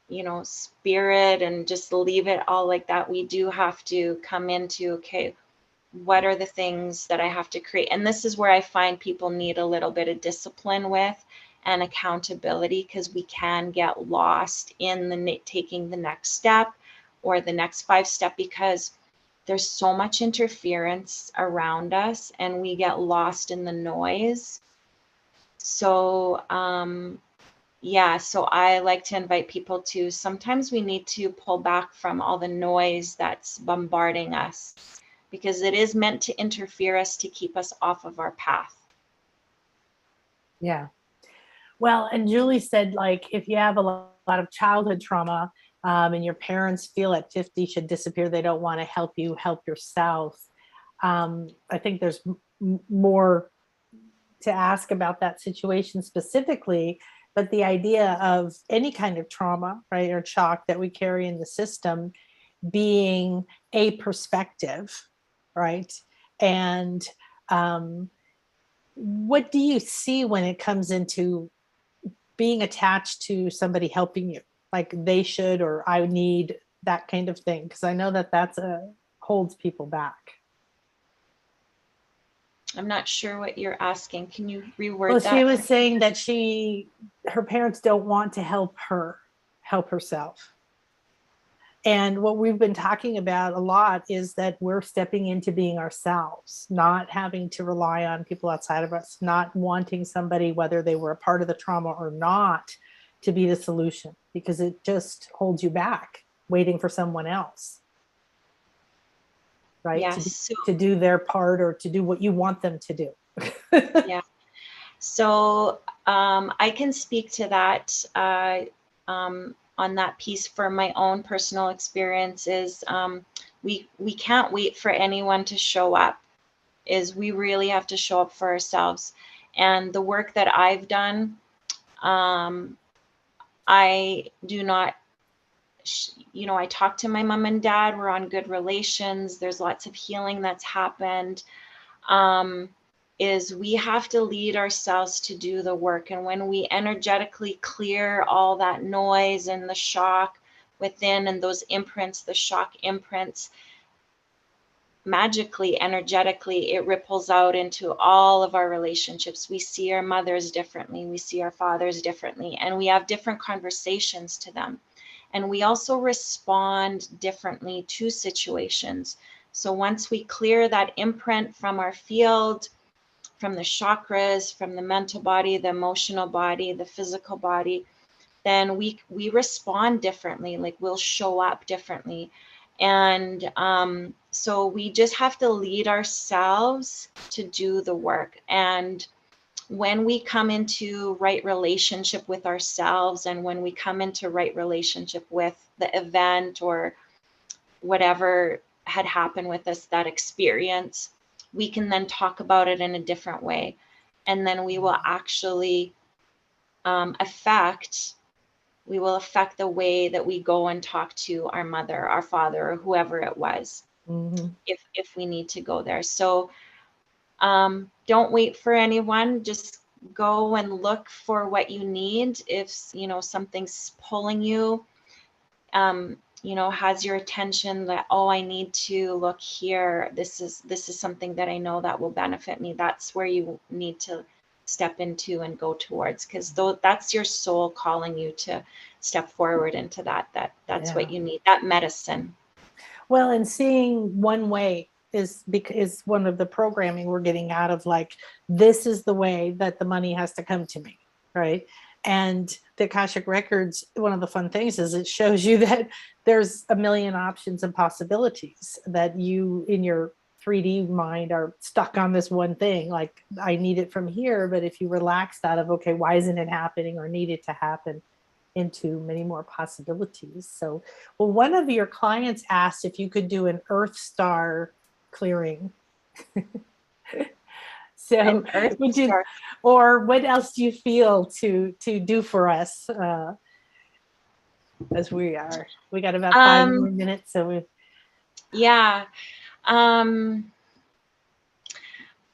you know, spirit and just leave it all like that. We do have to come into, okay, what are the things that I have to create? And this is where I find people need a little bit of discipline with, and accountability, because we can get lost in taking the next step or the next 5 step, because there's so much interference around us and we get lost in the noise. So yeah, so I like to invite people to, sometimes we need to pull back from all the noise that's bombarding us, because it is meant to interfere us, to keep us off of our path. Yeah. Well, and Julie said, like, if you have a lot of childhood trauma, and your parents feel at 50 should disappear, they don't want to help you help yourself. I think there's more to ask about that situation specifically, but the idea of any kind of trauma, right, or shock that we carry in the system, being a perspective, right? And what do you see when it comes into being attached to somebody helping you, like they should, or I need, that kind of thing? Because I know that that's holds people back. I'm not sure what you're asking. Can you reword Well, that? she was saying that her parents don't want to help herself. And what we've been talking about a lot is that we're stepping into being ourselves, not having to rely on people outside of us, not wanting somebody, whether they were a part of the trauma or not, to be the solution, because it just holds you back, waiting for someone else, right? Yes. To do their part or to do what you want them to do. Yeah. So I can speak to that on that piece for my own personal experiences. We can't wait for anyone to show up. We really have to show up for ourselves. And the work that I've done, I do not, I talk to my mom and dad. We're on good relations. There's lots of healing that's happened. Is we have to lead ourselves to do the work. And when we energetically clear all that noise and the shock within and those imprints, the shock imprints, magically, energetically, it ripples out into all of our relationships. We see our mothers differently. We see our fathers differently, and we have different conversations to them. And we also respond differently to situations. So once we clear that imprint from our field, from the chakras, from the mental body, the emotional body, the physical body, then we respond differently, like we'll show up differently. And so we just have to lead ourselves to do the work. And when we come into right relationship with ourselves, and when we come into right relationship with the event or whatever had happened with us, that experience, we can then talk about it in a different way. And then we will actually affect the way that we go and talk to our mother, our father, or whoever it was, if we need to go there. So don't wait for anyone. Just go and look for what you need. If something's pulling you, has your attention that, oh, I need to look here. This is something that I know that will benefit me. That's where you need to step into and go towards, because that's your soul calling you to step forward into that's what you need, that medicine. Well, and seeing one way is one of the programming we're getting out of, like, this is the way that the money has to come to me, right? And the Akashic Records, one of the fun things is it shows you that there's a million options and possibilities, that you in your 3D mind are stuck on this one thing, like, I need it from here. But if you relax that of, okay, why isn't it happening, or need it to happen, into many more possibilities. So, well, one of your clients asked if you could do an Earth star clearing. So would you, or what else do you feel to do for us? As we got about 5 more minutes. So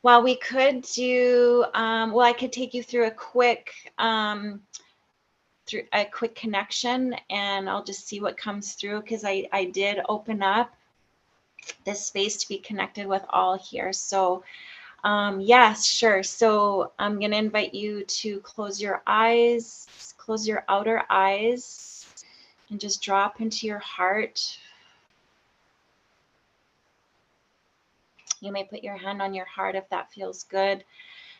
well, we could do, I could take you through a quick connection, and I'll just see what comes through, because I did open up this space to be connected with all here. So yes, sure. So I'm going to invite you to close your eyes, close your outer eyes, and just drop into your heart. You may put your hand on your heart if that feels good.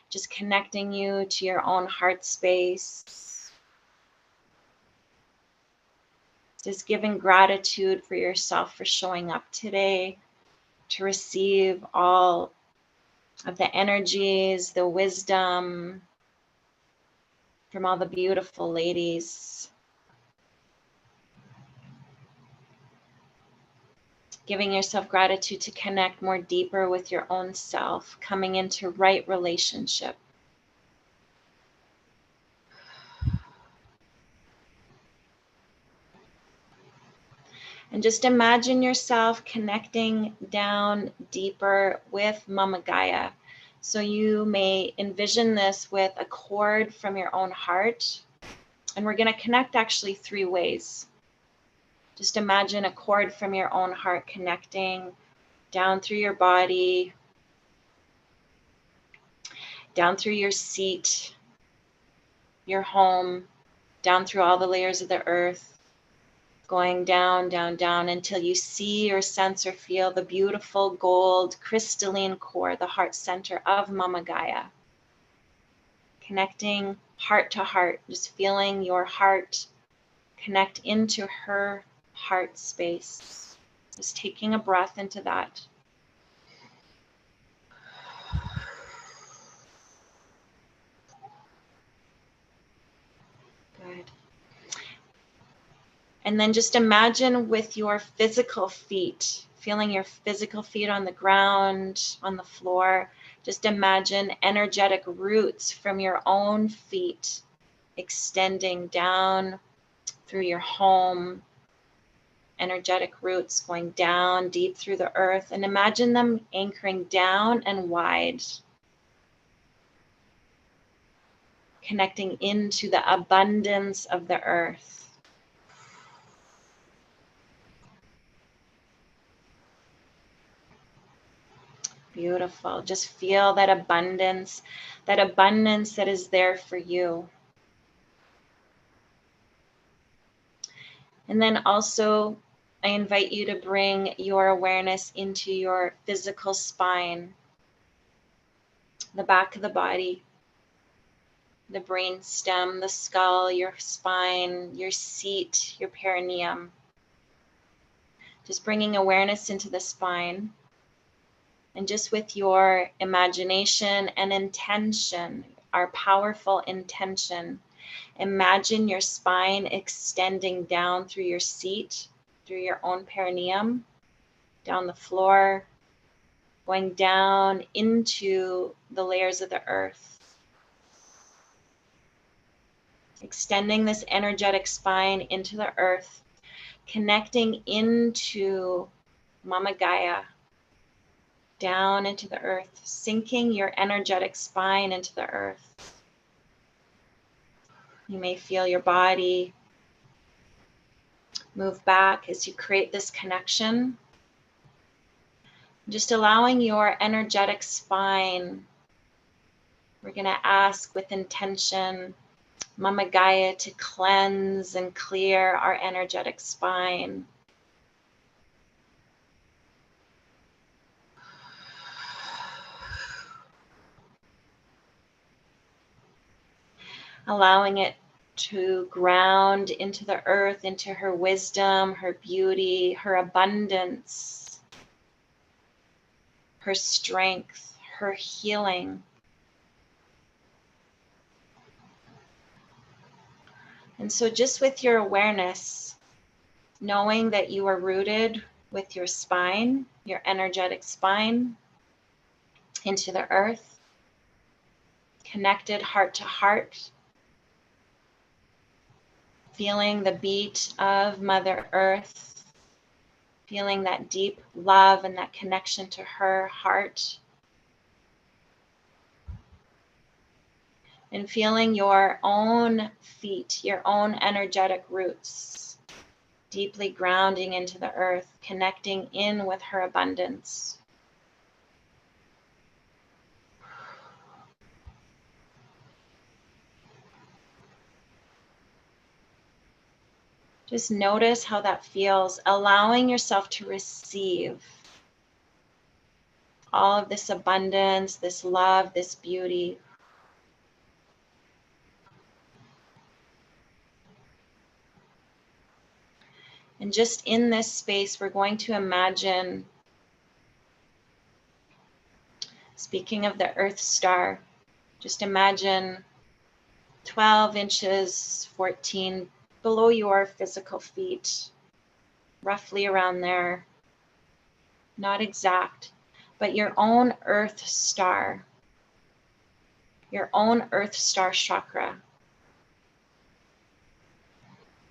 Just connecting you to your own heart space. Just giving gratitude for yourself for showing up today, to receive all of the energies, the wisdom from all the beautiful ladies. Giving yourself gratitude to connect more deeper with your own self, coming into right relationship. And just imagine yourself connecting down deeper with Mama Gaia. So you may envision this with a cord from your own heart. And we're going to connect actually 3 ways. Just imagine a cord from your own heart connecting down through your body, down through your seat, your home, down through all the layers of the earth, going down, down, down until you see or sense or feel the beautiful gold crystalline core, the heart center of Mama Gaia. Connecting heart to heart, just feeling your heart connect into her heart space. Just taking a breath into that. Good. And then just imagine with your physical feet, feeling your physical feet on the ground, on the floor. Just imagine energetic roots from your own feet extending down through your home. Energetic roots going down deep through the earth, and imagine them anchoring down and wide, connecting into the abundance of the earth. Beautiful. Just feel that abundance that is there for you. And then also, I invite you to bring your awareness into your physical spine, the back of the body, the brain stem, the skull, your spine, your seat, your perineum. Just bringing awareness into the spine. And just with your imagination and intention, our powerful intention, imagine your spine extending down through your seat, through your own perineum, down the floor, going down into the layers of the earth. Extending this energetic spine into the earth, connecting into Mama Gaia, down into the earth, sinking your energetic spine into the earth. You may feel your body move back as you create this connection. Just allowing your energetic spine, we're going to ask with intention, Mama Gaia to cleanse and clear our energetic spine. Allowing it to ground into the earth, into her wisdom, her beauty, her abundance, her strength, her healing. And so just with your awareness, knowing that you are rooted with your spine, your energetic spine, into the earth, connected heart to heart, feeling the beat of Mother Earth, feeling that deep love and that connection to her heart, and feeling your own feet, your own energetic roots, deeply grounding into the earth, connecting in with her abundance. Just notice how that feels, allowing yourself to receive all of this abundance, this love, this beauty. And just in this space, we're going to imagine, speaking of the Earth Star, just imagine 12 inches, 14 below your physical feet, roughly around there. Not exact, but your own Earth Star, your own Earth Star chakra.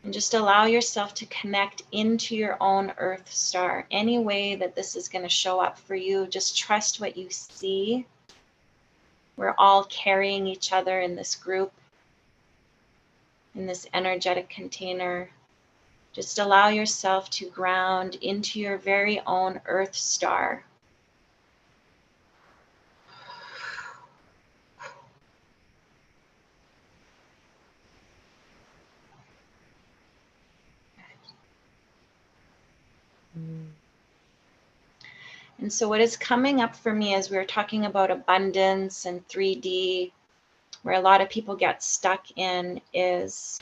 And just allow yourself to connect into your own earth star. Any way that this is going to show up for you, just trust what you see. We're all carrying each other in this group, in this energetic container. Just allow yourself to ground into your very own earth star. And so what is coming up for me as we're talking about abundance and 3D, where a lot of people get stuck in, is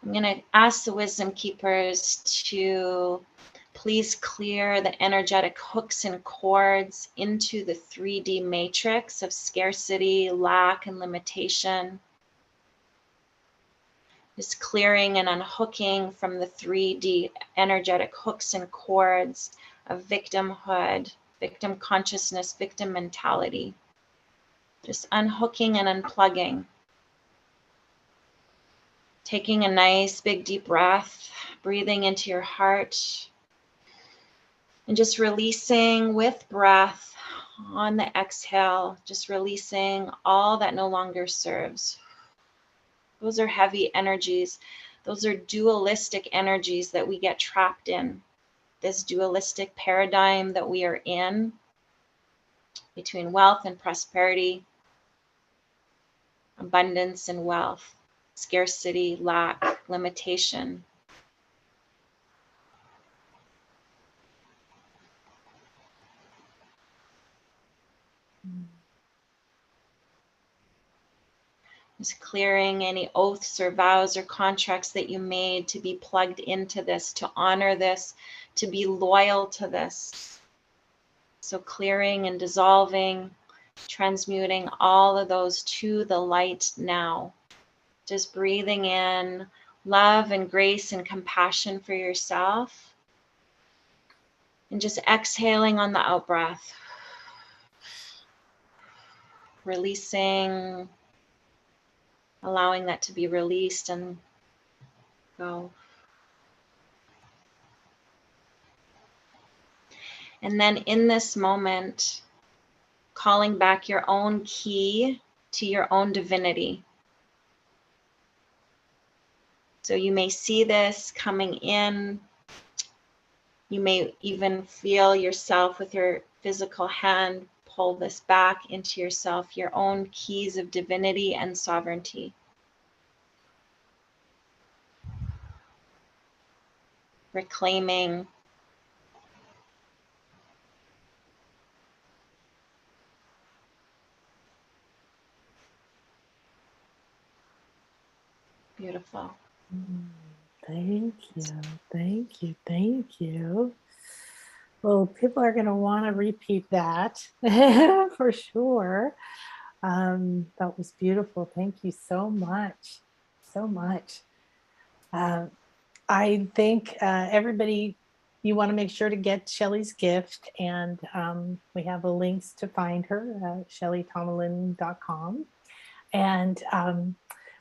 I'm going to ask the wisdom keepers to please clear the energetic hooks and cords into the 3D matrix of scarcity, lack, and limitation. Just clearing and unhooking from the 3D energetic hooks and cords of victimhood, victim consciousness, victim mentality. Just unhooking and unplugging. Taking a nice big deep breath, breathing into your heart, and just releasing with breath on the exhale, just releasing all that no longer serves. Those are heavy energies. Those are dualistic energies that we get trapped in. This dualistic paradigm that we are in between wealth and prosperity, abundance and wealth, scarcity, lack, limitation. Just clearing any oaths or vows or contracts that you made to be plugged into this, to honor this, to be loyal to this. So clearing and dissolving, transmuting all of those to the light now. Just breathing in love and grace and compassion for yourself. And just exhaling on the out breath. Releasing, allowing that to be released and go. And then in this moment, calling back your own key to your own divinity. So you may see this coming in. You may even feel yourself with your physical hand pull this back into yourself, your own keys of divinity and sovereignty. Reclaiming. Beautiful. Thank you. Thank you. Thank you. Well, people are going to want to repeat that for sure. That was beautiful. Thank you so much. So much. I think everybody, you want to make sure to get Shelley's gift. And we have the links to find her at shelleytomelin.com. And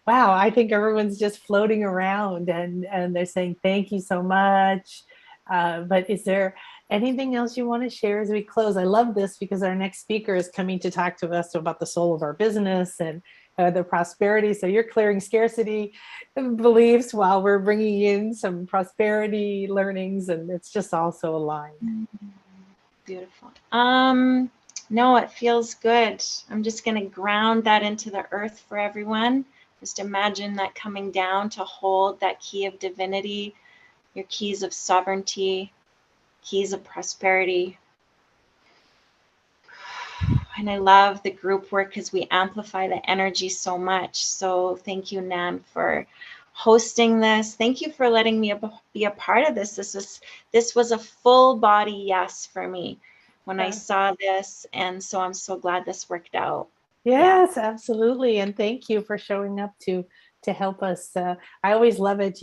wow, I think everyone's just floating around and they're saying, thank you so much. But is there anything else you want to share as we close? I love this because our next speaker is coming to talk to us about the soul of our business and the prosperity. So you're clearing scarcity beliefs while we're bringing in some prosperity learnings, and it's just also aligned. Beautiful. No, it feels good. I'm just going to ground that into the earth for everyone. Just imagine that coming down to hold that key of divinity, your keys of sovereignty, keys of prosperity. And I love the group work because we amplify the energy so much. So thank you, Nan, for hosting this. Thank you for letting me be a part of this. This was a full body yes for me when I saw this. And so I'm so glad this worked out. Yes, absolutely. And thank you for showing up to to help us. I always love it,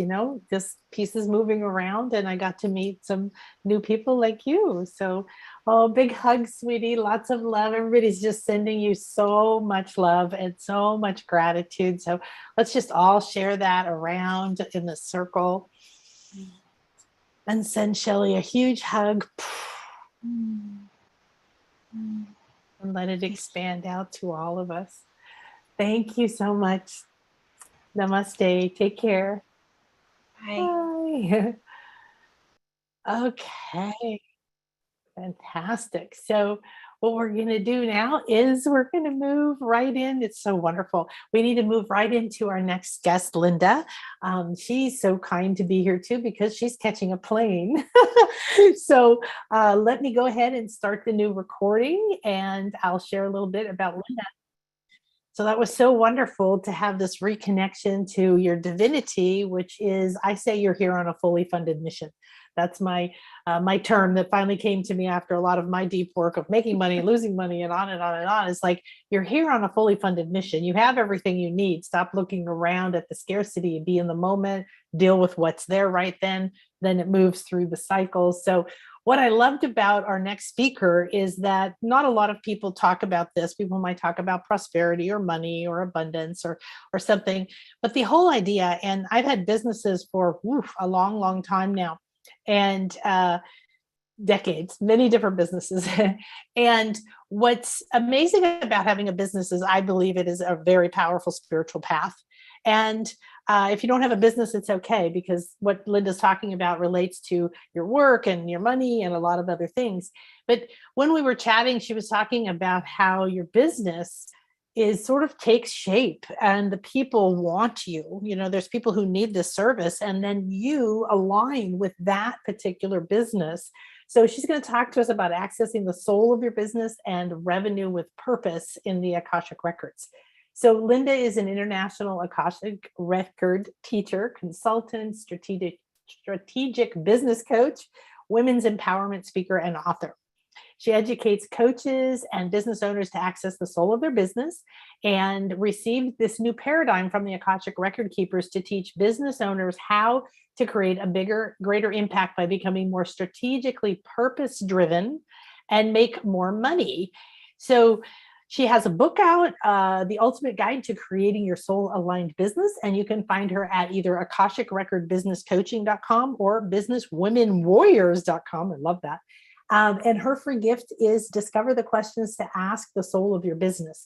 just pieces moving around, and I got to meet some new people like you. So, oh, big hug, sweetie. Lots of love. Everybody's just sending you so much love and so much gratitude. So let's just all share that around in the circle and send Shelley a huge hug. And let it expand out to all of us. Thank you so much. Namaste. Take care. Bye. Bye. Okay. Fantastic. So what we're going to do now is we're going to move right in. It's so wonderful. We need to move right into our next guest, Linda. She's so kind to be here too, because she's catching a plane. So let me go ahead and start the new recording, and I'll share a little bit about Linda. So that was so wonderful to have this reconnection to your divinity, which is, I say you're here on a fully funded mission. That's my term that finally came to me after a lot of my deep work of making money, losing money, and on and on and on. It's like, you're here on a fully funded mission. You have everything you need. Stop looking around at the scarcity, be in the moment, deal with what's there right then it moves through the cycles. So what I loved about our next speaker is that not a lot of people talk about this. People might talk about prosperity or money or abundance or something, but the whole idea, and I've had businesses for a long, long time now, and decades, many different businesses. And what's amazing about having a business is I believe it is a very powerful spiritual path. And if you don't have a business, it's okay, because what Linda's talking about relates to your work and your money and a lot of other things. But when we were chatting, she was talking about how your business is sort of takes shape and the people want you. There's people who need this service, and then you align with that particular business. So she's going to talk to us about accessing the soul of your business and revenue with purpose in the Akashic Records. So Linda is an international Akashic Record teacher, consultant, strategic business coach, women's empowerment speaker, and author. She educates coaches and business owners to access the soul of their business, and received this new paradigm from the Akashic Record Keepers to teach business owners how to create a greater impact by becoming more strategically purpose-driven and make more money. So she has a book out, The Ultimate Guide to Creating Your Soul-Aligned Business, and you can find her at either AkashicRecordBusinessCoaching.com or BusinessWomenWarriors.com. I love that. And her free gift is discover the questions to ask the soul of your business.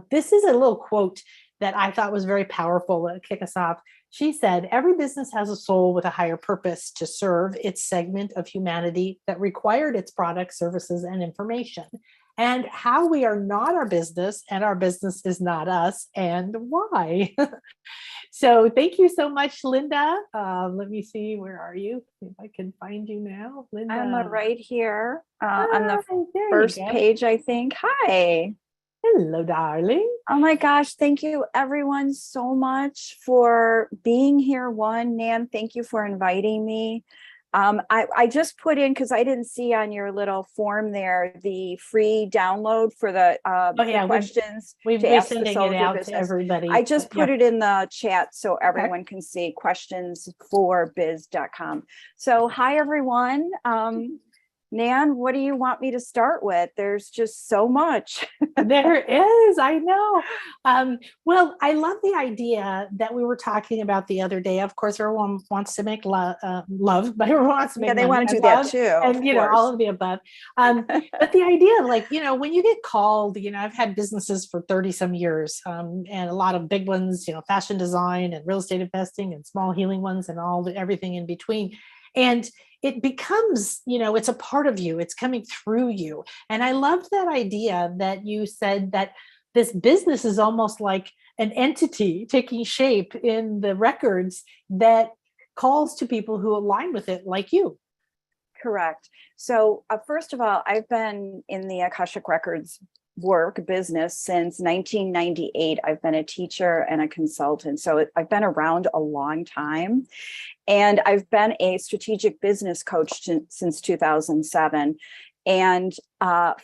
This is a little quote that I thought was very powerful to kick us off. She said, every business has a soul with a higher purpose to serve its segment of humanity that required its products, services, and information. And how we are not our business and our business is not us, and why. So thank you so much, Linda. Let me see, where are you? If I can find you now, Linda. I'm right here on the there first you go. page, I think. Hi. Hello, darling. Oh my gosh. Thank you everyone so much for being here. Nan, thank you for inviting me. I just put in, because I didn't see on your little form there, the free download for the questions. We're sending it out to everybody. I just put it in the chat so everyone can see questionsforbiz.com. So hi, everyone. Nan, what do you want me to start with? There's just so much. There is, I know. Well, I love the idea that we were talking about the other day. Of course, everyone wants to make love, but everyone wants to make money. They want to do that too. And, all of the above. But the idea of when you get called, I've had businesses for 30 some years, and a lot of big ones, fashion design and real estate investing and small healing ones and everything in between. And it becomes, it's a part of you, it's coming through you. And I loved that idea that you said that this business is almost like an entity taking shape in the records that calls to people who align with it, like you. Correct. So first of all, I've been in the Akashic Records business since 1998. I've been a teacher and a consultant. So I've been around a long time. And I've been a strategic business coach since 2007. And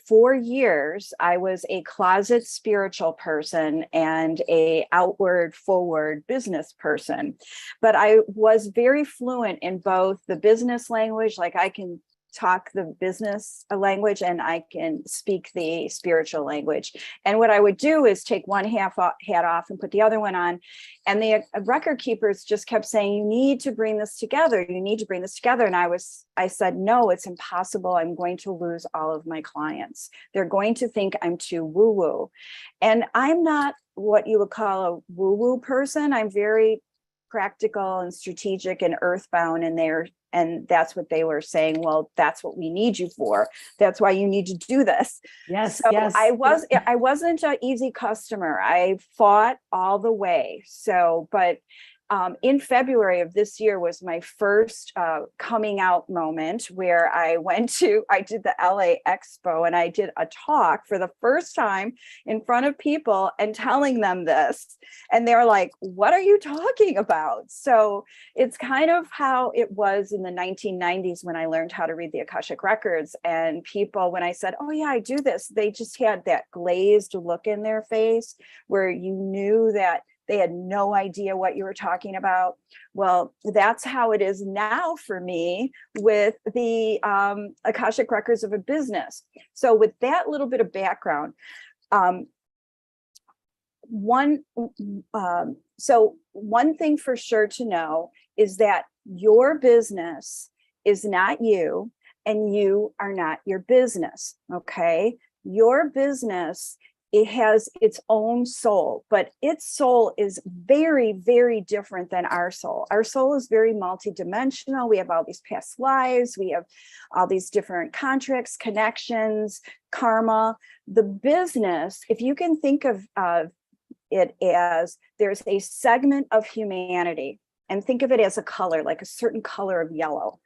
for years, I was a closet spiritual person and a outward forward business person. But I was very fluent in both the business language, like I can talk the business language and I can speak the spiritual language. And what I would do is take one hat off and put the other one on. And the record keepers just kept saying, you need to bring this together. You need to bring this together. And I said, no, it's impossible. I'm going to lose all of my clients. They're going to think I'm too woo-woo. And I'm not what you would call a woo-woo person. I'm very practical and strategic and earthbound in there. And that's what they were saying. Well, that's what we need you for. That's why you need to do this. Yes. So yes. I wasn't an easy customer. I fought all the way. So, but in February of this year was my first coming out moment where I did the LA Expo and I did a talk for the first time in front of people and telling them this. And they're like, what are you talking about? So it's kind of how it was in the 1990s when I learned how to read the Akashic Records. And people, when I said, oh yeah, I do this, they just had that glazed look in their face where you knew that they had no idea what you were talking about. Well, that's how it is now for me with the Akashic Records of a business. So with that little bit of background, one thing for sure to know is that your business is not you and you are not your business, okay? Your business, it has its own soul, but its soul is very, very different than our soul. Our soul is very multidimensional. We have all these past lives. We have all these different contracts, connections, karma. The business, if you can think of it as there's a segment of humanity, and think of it as a color, like a certain color of yellow.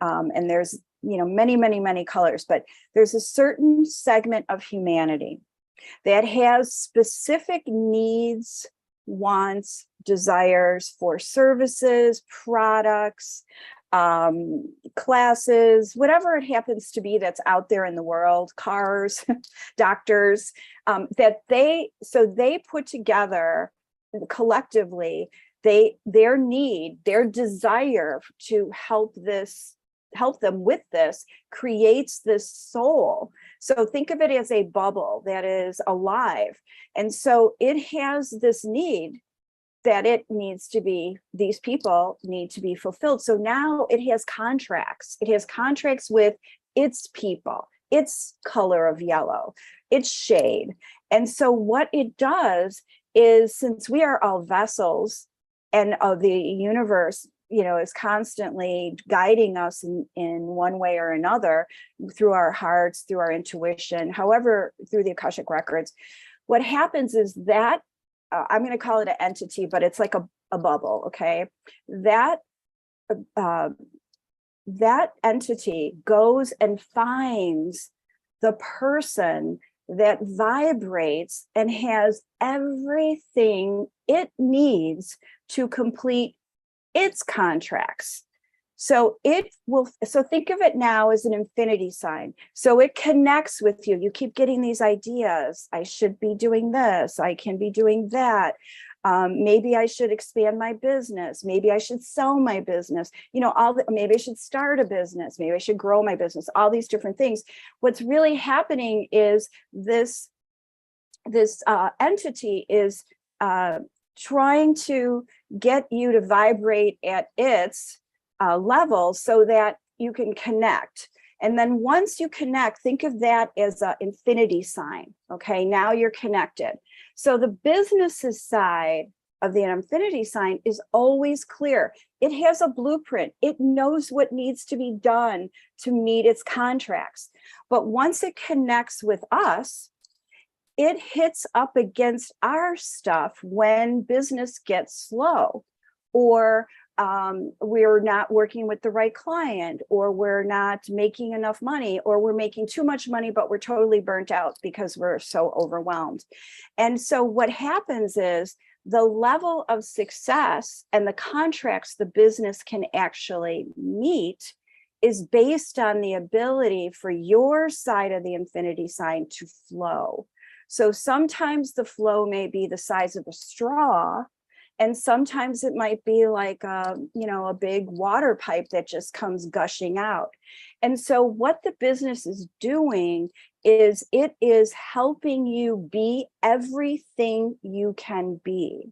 And there's, many, many, many colors, but there's a certain segment of humanity that has specific needs, wants, desires for services, products, classes, whatever it happens to be that's out there in the world, cars, doctors, that they put together collectively, their need, their desire to help them with this creates this soul. So think of it as a bubble that is alive. And so it has this need that these people need to be fulfilled. So now it has contracts. It has contracts with its people, its color of yellow, its shade. And so what it does is, since we are all vessels and of the universe, is constantly guiding us in one way or another through our hearts, through our intuition, however, through the Akashic Records. What happens is that, I'm going to call it an entity, but it's like a bubble, okay? That entity goes and finds the person that vibrates and has everything it needs to complete its contracts. So think of it now as an infinity sign. So it connects with you. You keep getting these ideas. I should be doing this. I can be doing that. Maybe I should expand my business. Maybe I should sell my business. Maybe I should start a business. Maybe I should grow my business. All these different things. What's really happening is this entity is trying to get you to vibrate at its level so that you can connect. And then once you connect, think of that as an infinity sign. Okay, now you're connected. So the business's side of the infinity sign is always clear. It has a blueprint. It knows what needs to be done to meet its contracts. But once it connects with us, it hits up against our stuff when business gets slow, or we're not working with the right client, or we're not making enough money, or we're making too much money, but we're totally burnt out because we're so overwhelmed. And so what happens is the level of success and the contracts the business can actually meet is based on the ability for your side of the infinity sign to flow. So sometimes the flow may be the size of a straw, and sometimes it might be like a big water pipe that just comes gushing out. And so what the business is doing is it is helping you be everything you can be,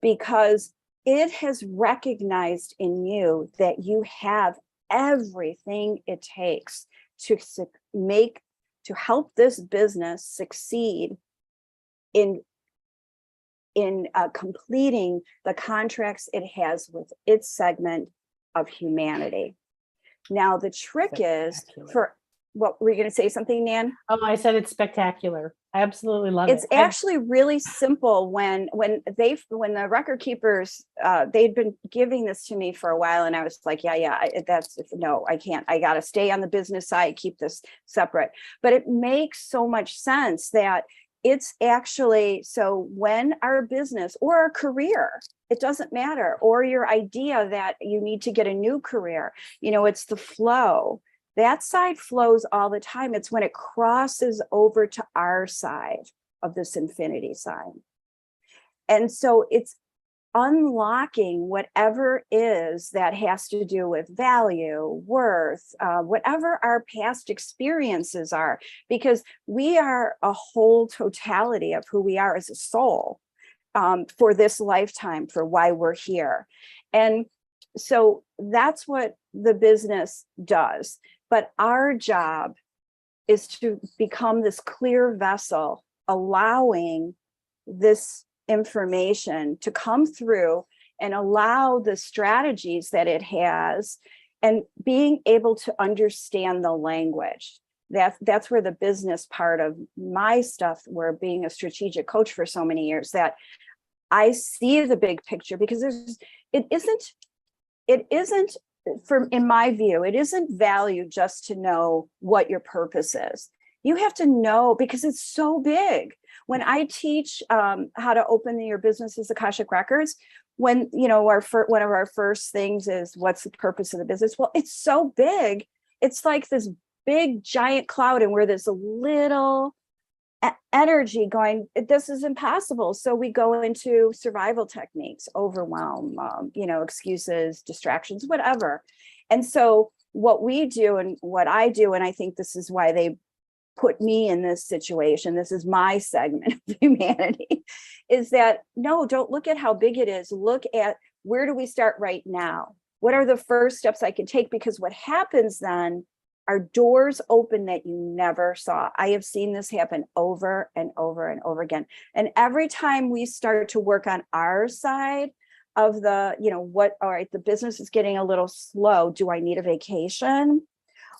because it has recognized in you that you have everything it takes to help this business succeed in completing the contracts it has with its segment of humanity. Now, the trick is for what were you going to say something, Nan? Oh, I said it's spectacular. I absolutely love It's it. actually really simple. When the record keepers, they'd been giving this to me for a while, and I was like, no, I can't. I got to stay on the business side, keep this separate. But it makes so much sense that it's actually, so when our business or our career, it doesn't matter, or your idea that you need to get a new career, it's the flow. That side flows all the time. It's when it crosses over to our side of this infinity sign. And so it's unlocking whatever is that has to do with value, worth, whatever our past experiences are, because we are a whole totality of who we are as a soul for this lifetime, for why we're here. And so that's what the business does. But our job is to become this clear vessel, allowing this information to come through and allow the strategies that it has, and being able to understand the language. That's where the business part of my stuff, where being a strategic coach for so many years, that I see the big picture, because it isn't in my view, it isn't value just to know what your purpose is. You have to know, because it's so big. When I teach how to open your business as Akashic Records, when one of our first things is, what's the purpose of the business? Well, it's so big. It's like this big giant cloud, and we're this little energy going, this is impossible. So we go into survival techniques, overwhelm, excuses, distractions, whatever. And so what we do and what I do, and I think this is why they put me in this situation, this is my segment of humanity, is that, no, don't look at how big it is. Look at, where do we start right now? What are the first steps I can take? Because what happens then are doors open that you never saw. I have seen this happen over and over and over again. And every time we start to work on our side of the, all right, the business is getting a little slow. Do I need a vacation?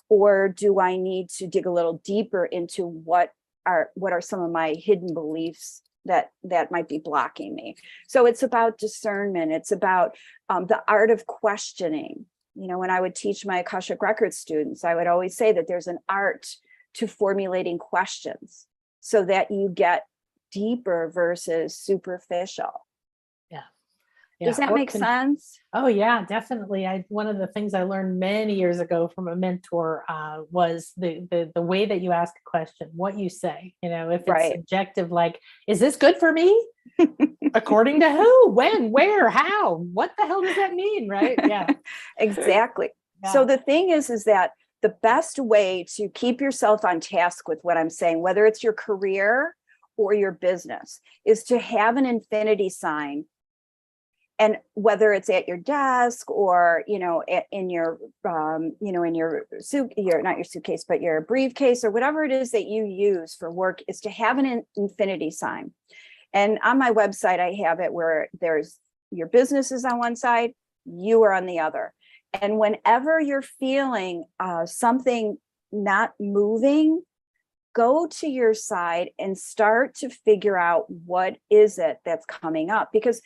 Or do I need to dig a little deeper into what are some of my hidden beliefs that might be blocking me? So it's about discernment. It's about the art of questioning. When I would teach my Akashic Records students, I would always say that there's an art to formulating questions so that you get deeper versus superficial. Yeah. Does that make sense? Oh yeah, definitely. One of the things I learned many years ago from a mentor was the way that you ask a question, what you say. If it's subjective, like, is this good for me? According to who, when, where, how? What the hell does that mean? Right? Yeah. Exactly. Yeah. So the thing is that the best way to keep yourself on task with what I'm saying, whether it's your career or your business, is to have an infinity sign. And whether it's at your desk or, in your, in your not your suitcase, but your briefcase, or whatever it is that you use for work, is to have an infinity sign. And on my website, I have it where there's your business is on one side, you are on the other. And whenever you're feeling something not moving, go to your side and start to figure out what is it that's coming up. Because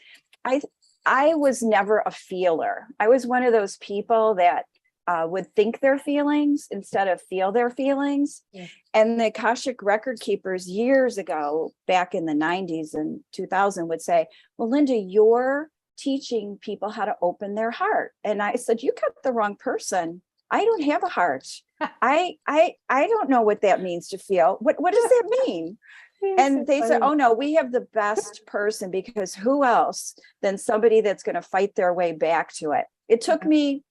I was never a feeler. I was one of those people that would think their feelings instead of feel their feelings. Yeah. And the Akashic record keepers years ago, back in the 90s and 2000, would say, well, Linda, you're teaching people how to open their heart. And I said, you got the wrong person. I don't have a heart. I don't know what that means to feel. What does that mean? And they said, oh no, we have the best person, because who else than somebody that's going to fight their way back to it. It took me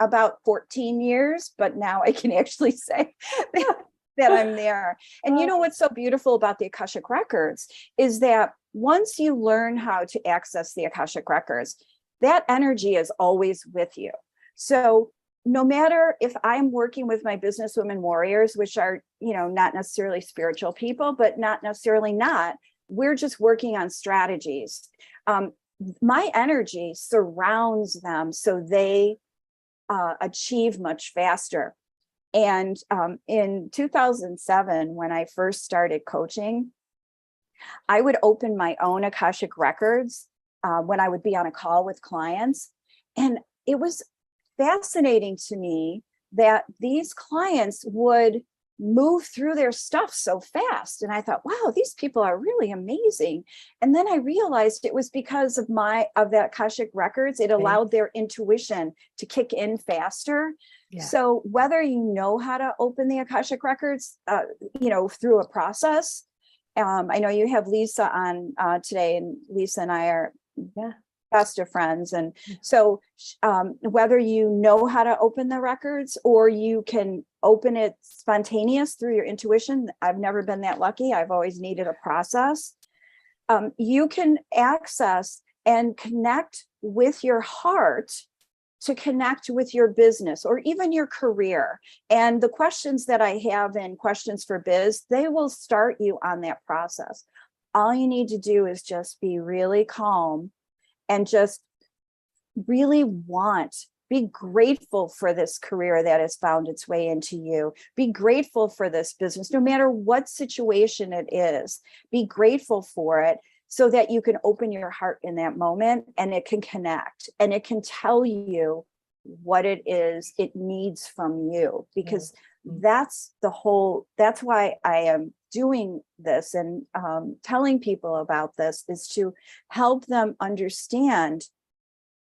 about 14 years, but now I can actually say that I'm there. And you know what's so beautiful about the Akashic Records is that once you learn how to access the Akashic Records, that energy is always with you. So no matter if I'm working with my businesswomen warriors, which are, not necessarily spiritual people, but not necessarily not, we're just working on strategies. My energy surrounds them so they achieve much faster. And in 2007, when I first started coaching, I would open my own Akashic Records when I would be on a call with clients. And it was fascinating to me that these clients would move through their stuff so fast. And I thought, wow, these people are really amazing. And then I realized it was because of the Akashic Records. It allowed their intuition to kick in faster. Yeah. So whether you know how to open the Akashic Records, through a process, I know you have Lisa on today, and Lisa and I are best of friends. And so whether you know how to open the records or you can open it spontaneous through your intuition, I've never been that lucky. I've always needed a process. You can access and connect with your heart to connect with your business or even your career. And the questions that I have in Questions for Biz, they will start you on that process. All you need to do is just be really calm and just really be grateful for this career that has found its way into you. Be grateful for this business, no matter what situation it is. Be grateful for it so that you can open your heart in that moment and it can connect and it can tell you what it is it needs from you, because that's why I am doing this and telling people about this, is to help them understand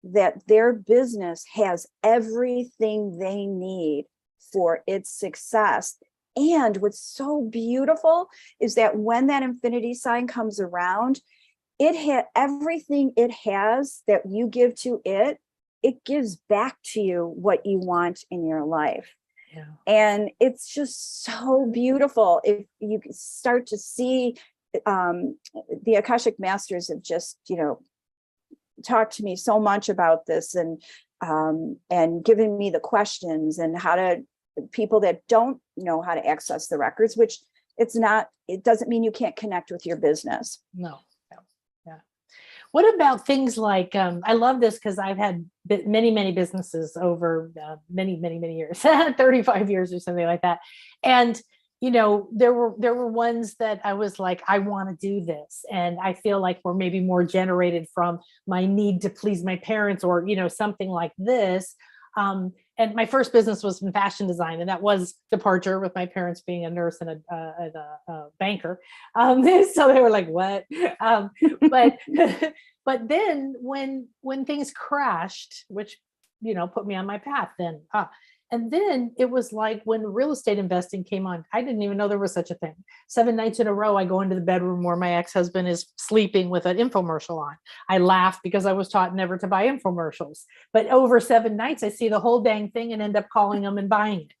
that their business has everything they need for its success. And what's so beautiful is that when that infinity sign comes around, everything it has that you give to it, it gives back to you what you want in your life. Yeah. And it's just so beautiful. If you start to see, the Akashic Masters have just, talked to me so much about this and given me the questions and people that don't know how to access the records, which it doesn't mean you can't connect with your business. No. Yeah. What about things like, I love this because I've had many businesses over many years, 35 years or something like that. And, there were ones that I was like, I want to do this. And I feel like we're maybe more generated from my need to please my parents or, something like this. And my first business was in fashion design, and that was departure with my parents being a nurse and a banker. So they were like, what? But then when things crashed, which, put me on my path then, and then it was like when real estate investing came on, I didn't even know there was such a thing. 7 nights in a row, I go into the bedroom where my ex-husband is sleeping with an infomercial on. I laugh because I was taught never to buy infomercials. But over 7 nights, I see the whole dang thing and end up calling them and buying it.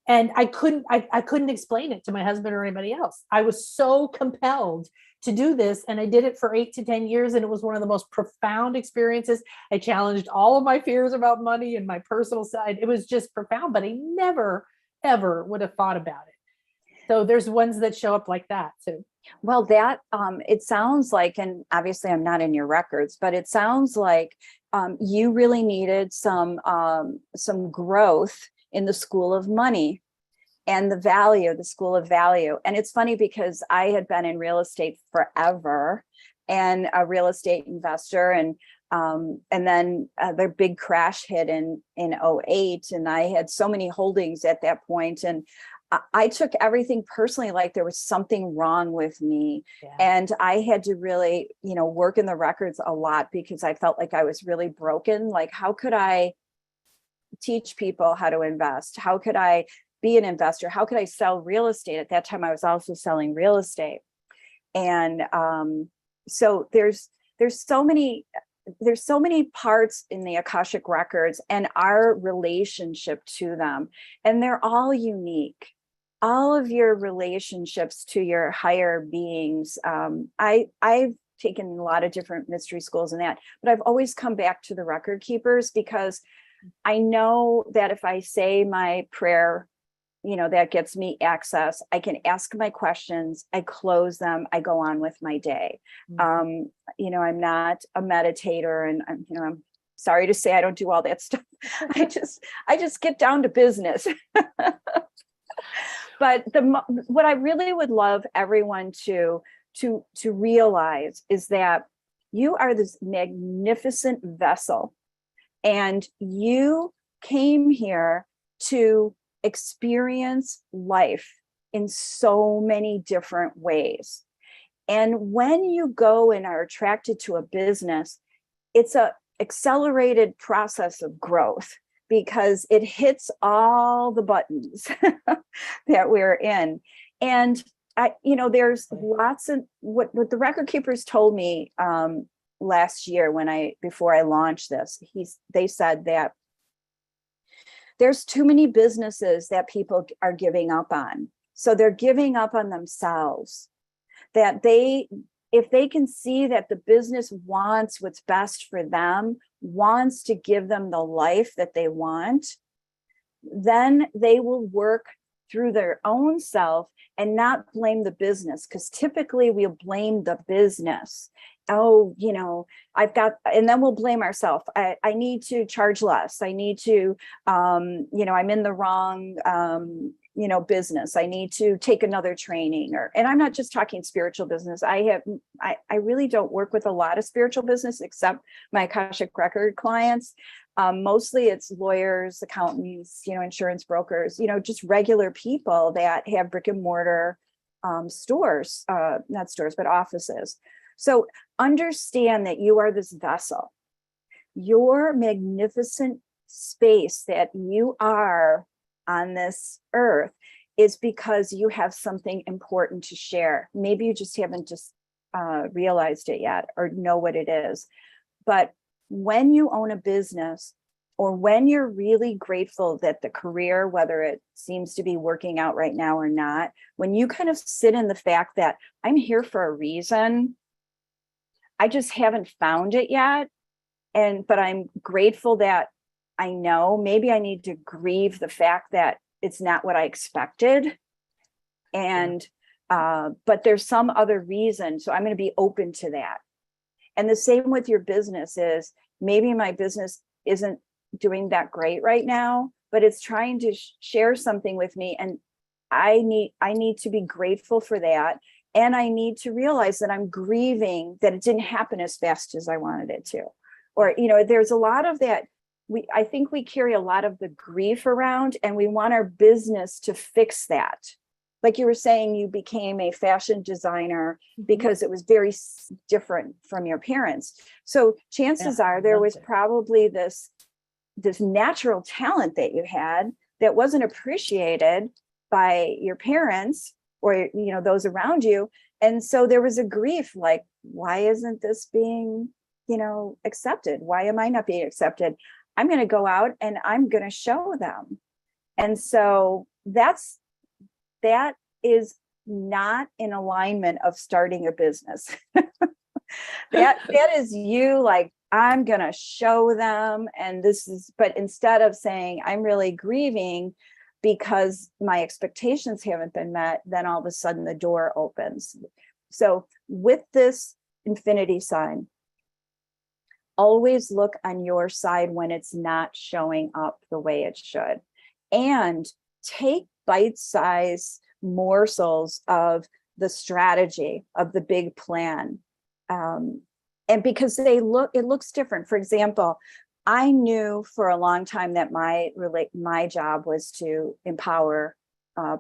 And I couldn't explain it to my husband or anybody else. I was so compelled to do this. And I did it for 8 to 10 years. And it was one of the most profound experiences. I challenged all of my fears about money and my personal side. It was just profound, but I never, ever would have thought about it. So there's ones that show up like that too. Well, that it sounds like, and obviously I'm not in your records, but it sounds like you really needed some growth in the school of money and the school of value. And it's funny because I had been in real estate forever and a real estate investor. And then the big crash hit in 2008. And I had so many holdings at that point. And I took everything personally, like there was something wrong with me. Yeah. And I had to really, work in the records a lot because I felt like I was really broken. Like, how could I teach people how to invest? How could I be an investor? How could I sell real estate? At that time, I was also selling real estate. And so there's so many parts in the Akashic Records and our relationship to them, and they're all unique. All of your relationships to your higher beings. I've taken a lot of different mystery schools and that, but I've always come back to the record keepers, because I know that if I say my prayer, that gets me access. I can ask my questions, I close them, I go on with my day. I'm not a meditator, and I'm sorry to say I don't do all that stuff. I just get down to business. But what I really would love everyone to realize is that you are this magnificent vessel, and you came here to experience life in so many different ways. And when you go and are attracted to a business, it's a accelerated process of growth, because it hits all the buttons that we're in. And there's lots of what the record keepers told me last year before I launched this. They said that there's too many businesses that people are giving up on. So they're giving up on themselves. That if they can see that the business wants what's best for them, wants to give them the life that they want, then they will work through their own self and not blame the business. Because typically we'll blame the business. Oh, and then we'll blame ourselves. I need to charge less. I need to, I'm in the wrong, business. I need to take another training, and I'm not just talking spiritual business. I really don't work with a lot of spiritual business except my Akashic Record clients. Mostly it's lawyers, accountants, insurance brokers, just regular people that have brick and mortar stores, not stores, but offices. So understand that you are this vessel. Your magnificent space that you are on this earth is because you have something important to share. Maybe you just haven't realized it yet or know what it is. But when you own a business, or when you're really grateful that the career, whether it seems to be working out right now or not, when you kind of sit in the fact that I'm here for a reason, I just haven't found it yet. But I'm grateful that I know maybe I need to grieve the fact that it's not what I expected. But there's some other reason. So I'm going to be open to that. And the same with your business is maybe my business isn't doing that great right now, but it's trying to share something with me. And I need to be grateful for that. And I need to realize that I'm grieving that it didn't happen as fast as I wanted it to. Or, there's a lot of that. I think we carry a lot of the grief around, and we want our business to fix that. Like you were saying, you became a fashion designer because it was very different from your parents. So chances are there was probably this natural talent that you had that wasn't appreciated by your parents or, those around you. And so there was a grief, like, why isn't this being, accepted? Why am I not being accepted? I'm going to go out and I'm going to show them. And so that is not in alignment of starting a business. that is you, like, I'm going to show them. And but instead of saying I'm really grieving because my expectations haven't been met, then all of a sudden the door opens. So with this infinity sign, always look on your side when it's not showing up the way it should. And take bite-sized morsels of the strategy of the big plan. And because it looks different. For example, I knew for a long time that my job was to empower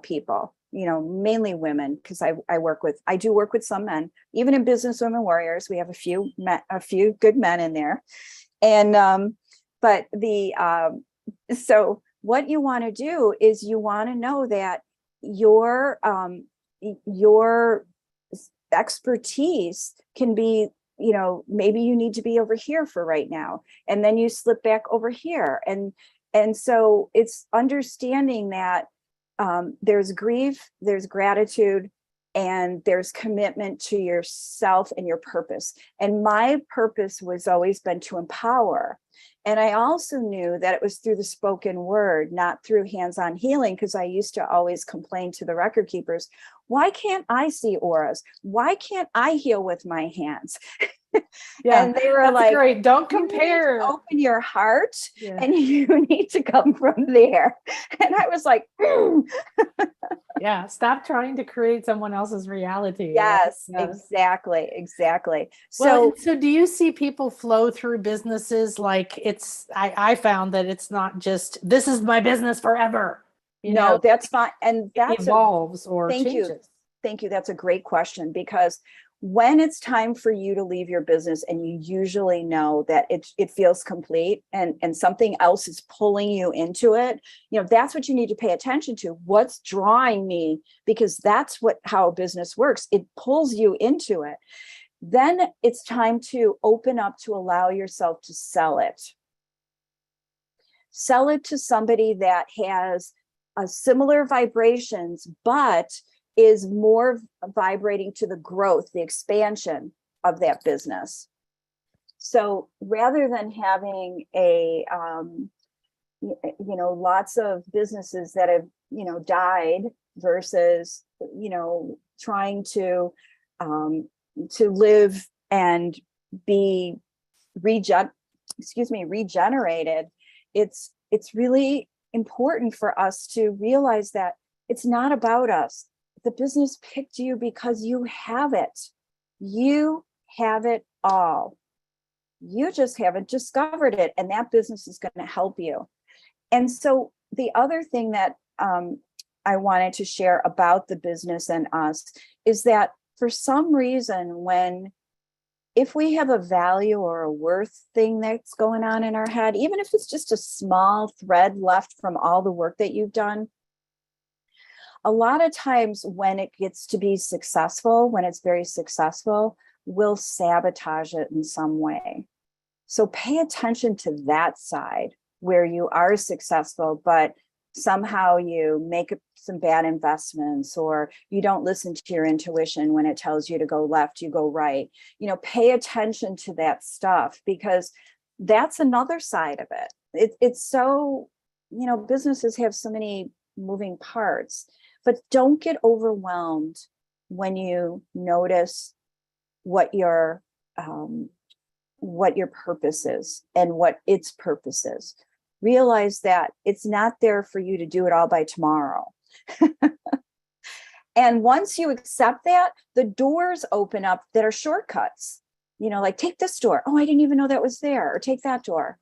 people, mainly women, because I do work with some men, even in Business Women Warriors. We have a few good men in there. And, but So what you want to do is you want to know that your expertise can be, maybe you need to be over here for right now, and then you slip back over here. And so it's understanding that there's grief, there's gratitude, and there's commitment to yourself and your purpose. And my purpose was always been to empower. And I also knew that it was through the spoken word, not through hands-on healing, because I used to always complain to the record keepers, why can't I see auras? Why can't I heal with my hands? Yeah, and they were that's like, great. Don't "You need to compare. open your heart, Yeah. and you need to come from there." And I was like, Yeah, stop trying to create someone else's reality. yes, Right? exactly. Well, So so do you see people flow through businesses like I found that it's not just, this is my business forever. no, that's fine. And It evolves or thank you. changes. Thank you. That's a great question, because when it's time for you to leave your business and you usually know that it feels complete and something else is pulling you into it, that's what you need to pay attention to. What's drawing me? Because that's how business works. It pulls you into it. Then it's time to open up to allow yourself to sell it. Sell it to somebody that has similar vibrations, but is more vibrating to the growth, the expansion of that business. So rather than having lots of businesses that have, died versus, trying to live and be regenerated, it's really important for us to realize that it's not about us. The business picked you because you have it. You have it all. You just haven't discovered it, and that business is going to help you. And so the other thing that I wanted to share about the business and us is that for some reason, if we have a value or a worth thing that's going on in our head, even if it's just a small thread left from all the work that you've done, a lot of times when it gets to be successful, when it's very successful, we'll sabotage it in some way. So pay attention to that side where you are successful, but somehow you make some bad investments, or you don't listen to your intuition when it tells you to go left, you go right. Pay attention to that stuff, because that's another side of it. It's so, businesses have so many moving parts, but don't get overwhelmed when you notice what your purpose is and what its purpose is. Realize that it's not there for you to do it all by tomorrow. And once you accept that, the doors open up that are shortcuts. Like take this door. Oh, I didn't even know that was there. Or take that door.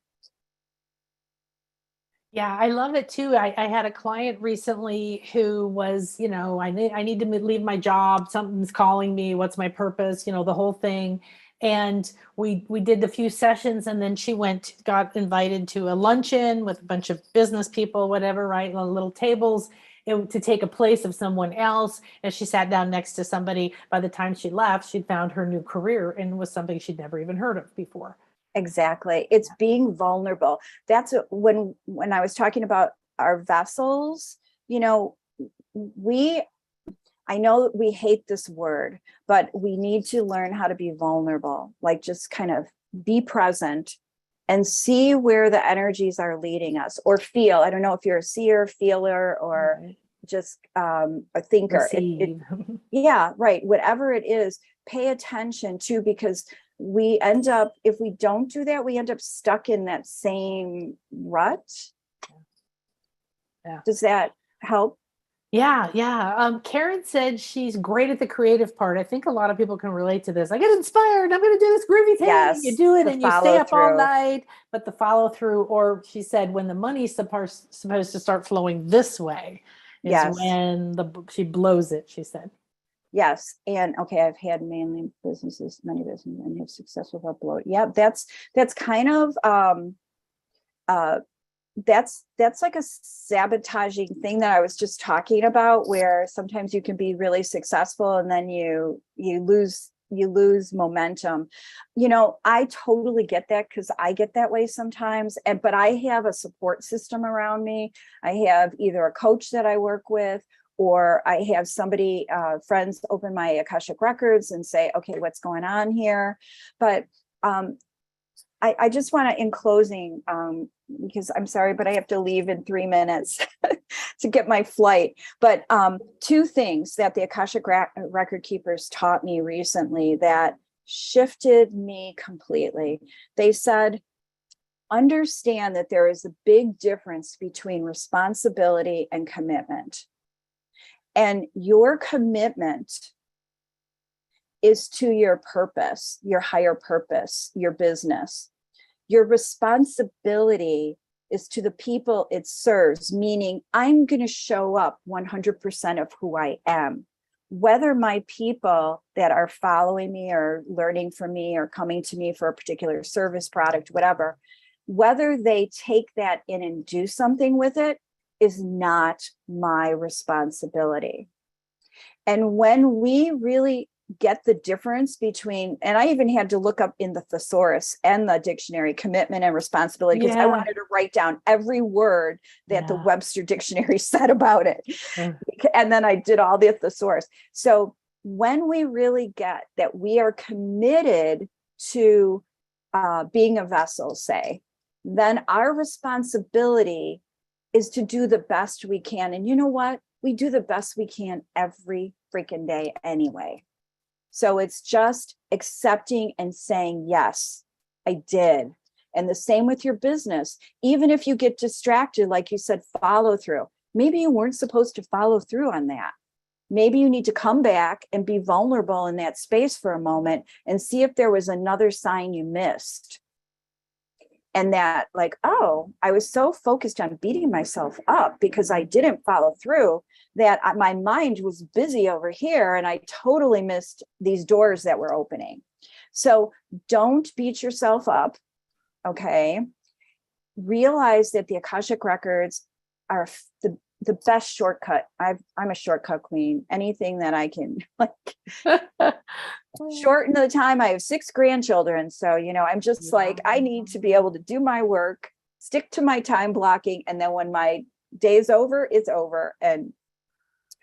Yeah, I love it too. I had a client recently who was, I need to leave my job. Something's calling me. What's my purpose? The whole thing. And we did a few sessions, and then she got invited to a luncheon with a bunch of business people, whatever, right? On little tables to take a place of someone else. And she sat down next to somebody. By the time she left, she'd found her new career, and was something she'd never even heard of before. Exactly. It's being vulnerable. That's when I was talking about our vessels, I know we hate this word, but we need to learn how to be vulnerable, like just kind of be present and see where the energies are leading us, or feel. I don't know if you're a seer, feeler, or just a thinker. Yeah, right. Whatever it is, pay attention to, because we end up, if we don't do that, we end up stuck in that same rut. Yeah. Does that help? Yeah. Karen said she's great at the creative part. I think a lot of people can relate to this. I get inspired. I'm going to do this groovy thing. Yes, You do it and you stay up all follow-through. night, but the follow through, or she said when the money's supposed to start flowing this way is when she blows it, she said. Yes. And okay, I've had many businesses, and have success without blow. Yeah, that's kind of that's like a sabotaging thing that I was just talking about, where sometimes you can be really successful and then you lose momentum. I totally get that, because I get that way sometimes. But I have a support system around me. I have either a coach that I work with, or I have somebody, friends open my Akashic Records and say, okay, what's going on here? But I just want to, in closing, because I'm sorry, but I have to leave in 3 minutes to get my flight. But 2 things that the Akashic Record Keepers taught me recently that shifted me completely. They said, understand that there is a big difference between responsibility and commitment. And your commitment is to your purpose, your higher purpose, your business. Your responsibility is to the people it serves, meaning I'm going to show up 100% of who I am. Whether my people that are following me or learning from me or coming to me for a particular service, product, whatever, whether they take that in and do something with it is not my responsibility. And when we really get the difference between, and I even had to look up in the thesaurus and the dictionary, commitment and responsibility, because I wanted to write down every word that the Webster dictionary said about it. And then I did all the thesaurus. So when we really get that we are committed to being a vessel, say, then our responsibility is to do the best we can. And you know what? We do the best we can every freaking day anyway. So it's just accepting and saying, yes, I did. And the same with your business. Even if you get distracted, like you said, follow through. Maybe you weren't supposed to follow through on that. Maybe you need to come back and be vulnerable in that space for a moment and see if there was another sign you missed. And that, like, oh, I was so focused on beating myself up because I didn't follow through that my mind was busy over here and I totally missed these doors that were opening. So don't beat yourself up, okay? Realize that the Akashic Records are the best shortcut. I'm a shortcut queen. Anything that I can shorten the time. I have 6 grandchildren. So, I'm just like, I need to be able to do my work, stick to my time blocking. And then when my day's over, it's over. And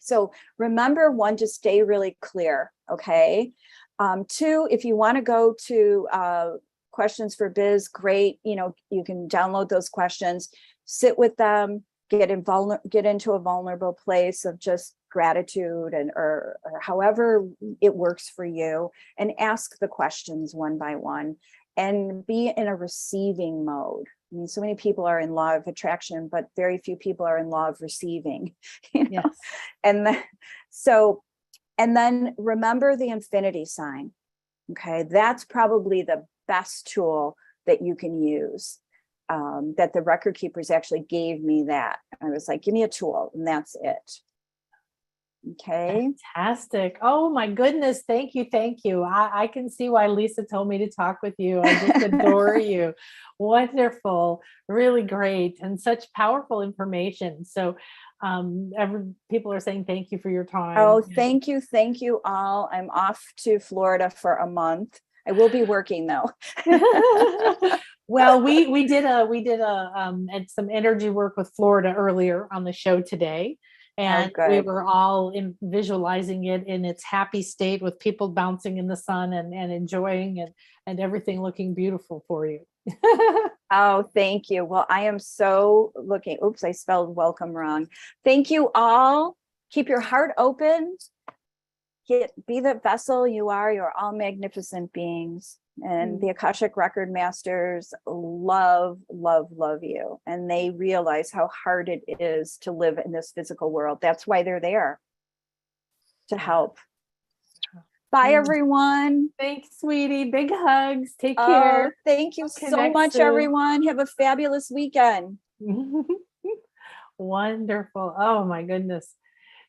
so remember, 1, to stay really clear. Okay. 2, if you want to go to questions for biz, great. You can download those questions, sit with them, get into a vulnerable place of just gratitude or however it works for you, and ask the questions one by one and be in a receiving mode. I mean, so many people are in law of attraction, but very few people are in law of receiving. Yes. And then remember the infinity sign. Okay. That's probably the best tool that you can use. That the record keepers actually gave me that. I was like, give me a tool, and that's it. Okay. Fantastic. Oh my goodness. Thank you. Thank you. I can see why Lisa told me to talk with you. I just adore you. Wonderful. Really great. And such powerful information. So people are saying thank you for your time. Oh, thank you. Thank you all. I'm off to Florida for a month. I will be working though. Well, we did some energy work with Florida earlier on the show today, and we were all visualizing it in its happy state with people bouncing in the sun and enjoying and everything looking beautiful for you. Oh, thank you. Well, I am so looking. Oops, I spelled welcome wrong. Thank you all. Keep your heart open. Be the vessel you are. You're all magnificent beings. And the Akashic Record Masters love, love, love you. And they realize how hard it is to live in this physical world. That's why they're there, to help. Bye, everyone. Thanks, sweetie. Big hugs. Take care. Thank you so much, everyone. Have a fabulous weekend. Wonderful. Oh, my goodness.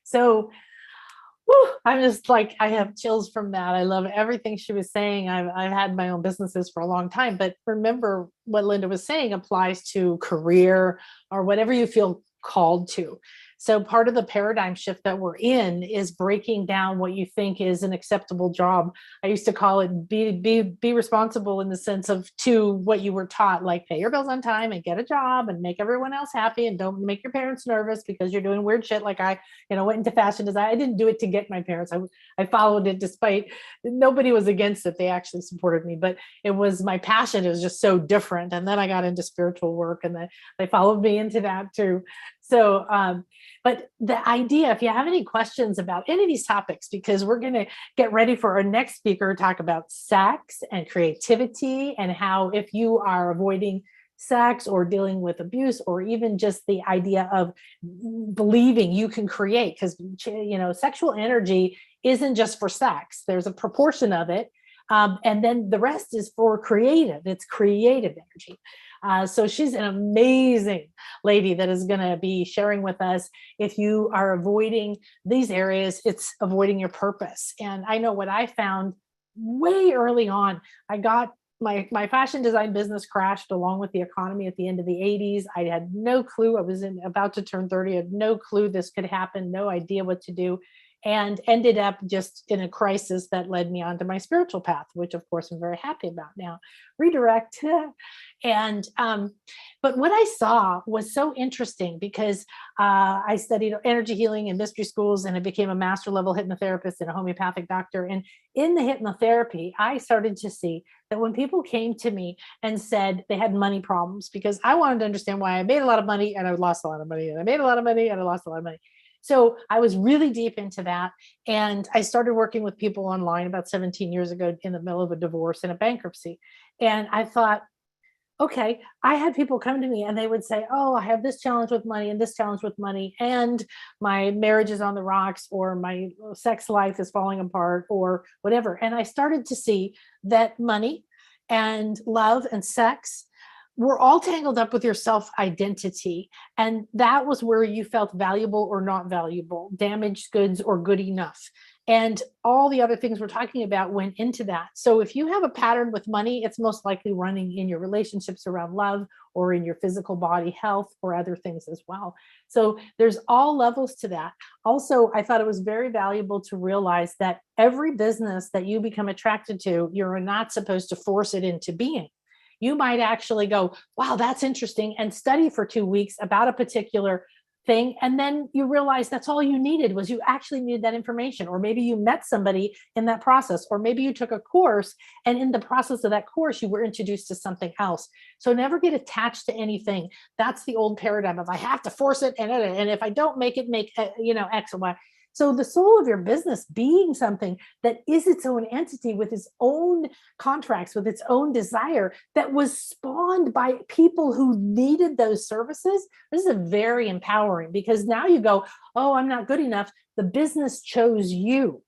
So Whew, I'm just like, I have chills from that. I love everything she was saying. I've had my own businesses for a long time, but remember what Linda was saying applies to career or whatever you feel called to. So part of the paradigm shift that we're in is breaking down what you think is an acceptable job. I used to call it be responsible in the sense of to what you were taught, like pay your bills on time and get a job and make everyone else happy and don't make your parents nervous because you're doing weird shit. Like I, went into fashion design. I didn't do it to get my parents. I followed it despite nobody was against it. They actually supported me, but it was my passion. It was just so different. And then I got into spiritual work and then they followed me into that too. So, but the idea, if you have any questions about any of these topics, because we're going to get ready for our next speaker to talk about sex and creativity and how if you are avoiding sex or dealing with abuse or even just the idea of believing you can create, because, sexual energy isn't just for sex. There's a proportion of it. And then the rest is for creative. It's creative energy. So she's an amazing lady that is going to be sharing with us. If you are avoiding these areas, it's avoiding your purpose. And I know what I found way early on. I got my fashion design business crashed along with the economy at the end of the 80s. I had no clue. I was about to turn 30. I had no clue this could happen, no idea what to do. And ended up just in a crisis that led me onto my spiritual path, which of course I'm very happy about now. Redirect. And, but what I saw was so interesting because I studied energy healing in mystery schools and I became a master level hypnotherapist and a homeopathic doctor. And in the hypnotherapy, I started to see that when people came to me and said they had money problems, because I wanted to understand why I made a lot of money and I lost a lot of money and I made a lot of money and I lost a lot of money. So I was really deep into that. And I started working with people online about 17 years ago in the middle of a divorce and a bankruptcy. And I thought, okay, I had people come to me and they would say, oh, I have this challenge with money and this challenge with money, and my marriage is on the rocks, or my sex life is falling apart, or whatever. And I started to see that money and love and sex we're all tangled up with your self-identity. And that was where you felt valuable or not valuable, damaged goods or good enough. And all the other things we're talking about went into that. So if you have a pattern with money, it's most likely running in your relationships around love or in your physical body health or other things as well. So there's all levels to that. Also, I thought it was very valuable to realize that every business that you become attracted to, you're not supposed to force it into being. You might actually go, wow, that's interesting, and study for 2 weeks about a particular thing. And then you realize that's all you needed was you actually needed that information. Or maybe you met somebody in that process, or maybe you took a course and in the process of that course, you were introduced to something else. So never get attached to anything. That's the old paradigm of I have to force it. And if I don't make it, make, X and Y. So the soul of your business being something that is its own entity with its own contracts, with its own desire that was spawned by people who needed those services. This is very empowering because now you go, oh, I'm not good enough. The business chose you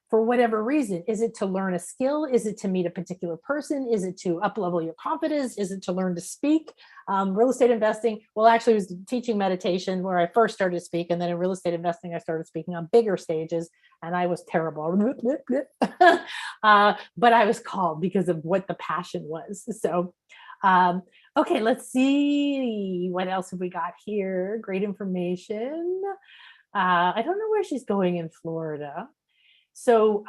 for whatever reason. Is it to learn a skill? Is it to meet a particular person? Is it to up-level your confidence? Is it to learn to speak? Real estate investing, well, actually, I was teaching meditation where I first started to speak. And then in real estate investing, I started speaking on bigger stages and I was terrible. But I was called because of what the passion was. So, okay, let's see. What else have we got here? Great information. I don't know where she's going in Florida. So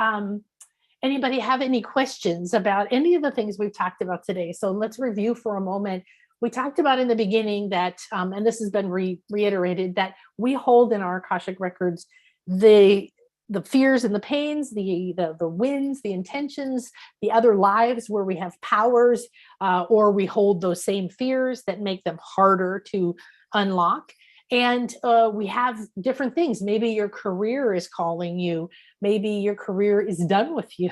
anybody have any questions about any of the things we've talked about today? So let's review for a moment. We talked about in the beginning that, and this has been reiterated, that we hold in our Akashic records the fears and the pains, the wins, the intentions, the other lives where we have powers, or we hold those same fears that make them harder to unlock. And we have different things. Maybe your career is calling you. Maybe your career is done with you.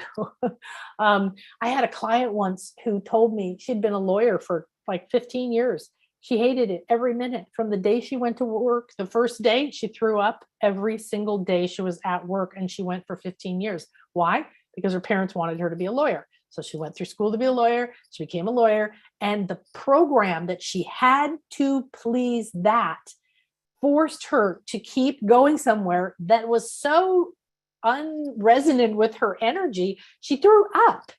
I had a client once who told me she'd been a lawyer for like 15 years. She hated it every minute. From the day she went to work, the first day she threw up every single day she was at work, and she went for 15 years. Why? Because her parents wanted her to be a lawyer. So she went through school to be a lawyer. She became a lawyer. And the program that she had to please that forced her to keep going somewhere that was so unresonant with her energy, she threw up.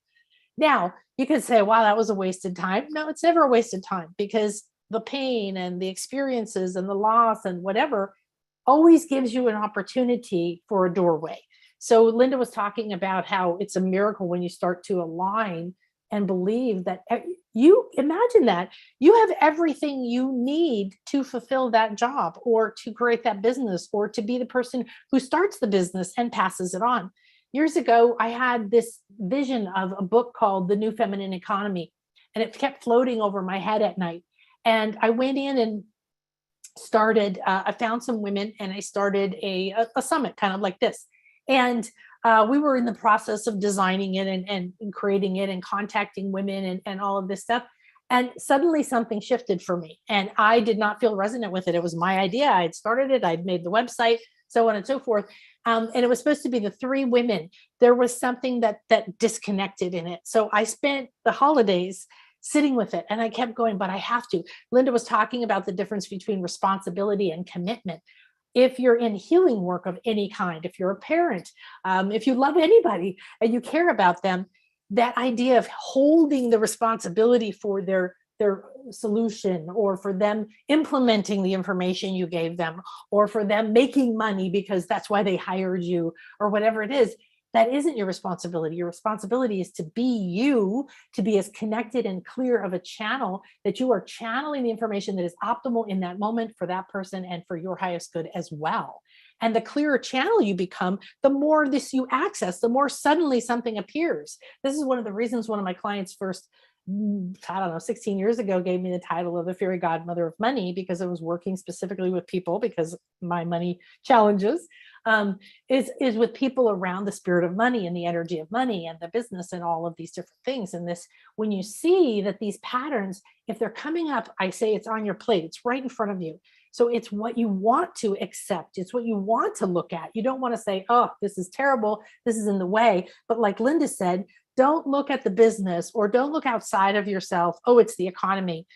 Now, you could say, wow, that was a wasted time. No, it's never a wasted time, because the pain and the experiences and the loss and whatever always gives you an opportunity for a doorway. So Linda was talking about how it's a miracle when you start to align and believe that you imagine that you have everything you need to fulfill that job, or to create that business, or to be the person who starts the business and passes it on. Years ago, I had this vision of a book called The New Feminine Economy, and it kept floating over my head at night. And I went in and started, I found some women, and I started a summit kind of like this. And we were in the process of designing it and creating it and contacting women and all of this stuff. And suddenly something shifted for me, and I did not feel resonant with it. It was my idea. I had started it. I'd made the website, so on and so forth. And it was supposed to be the 3 women. There was something that disconnected in it. So I spent the holidays sitting with it, and I kept going, but I have to. Linda was talking about the difference between responsibility and commitment. If you're in healing work of any kind, if you're a parent, if you love anybody and you care about them, that idea of holding the responsibility for their solution, or for them implementing the information you gave them, or for them making money because that's why they hired you, or whatever it is, that isn't your responsibility. Your responsibility is to be you, to be as connected and clear of a channel that you are channeling the information that is optimal in that moment for that person and for your highest good as well. And the clearer channel you become, the more this you access, the more suddenly something appears. This is one of the reasons one of my clients first, I don't know, 16 years ago, gave me the title of the fairy godmother of money, because I was working specifically with people, because my money challenges is with people around the spirit of money and the energy of money and the business and all of these different things. And this, when you see that these patterns, if they're coming up, I say it's on your plate, it's right in front of you. So it's what you want to accept. It's what you want to look at. You don't want to say, oh, this is terrible, this is in the way. But like Linda said, don't look at the business, or don't look outside of yourself. Oh, it's the economy.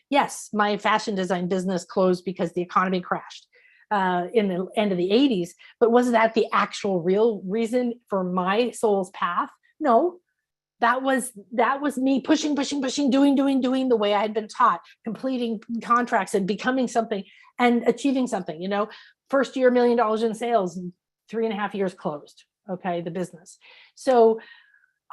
Yes, my fashion design business closed because the economy crashed in the end of the 80s. But was that the actual real reason for my soul's path? No, that was me pushing, doing the way I had been taught, completing contracts and becoming something and achieving something. You know, first year, $1 million in sales, 3.5 years closed. Okay, the business. So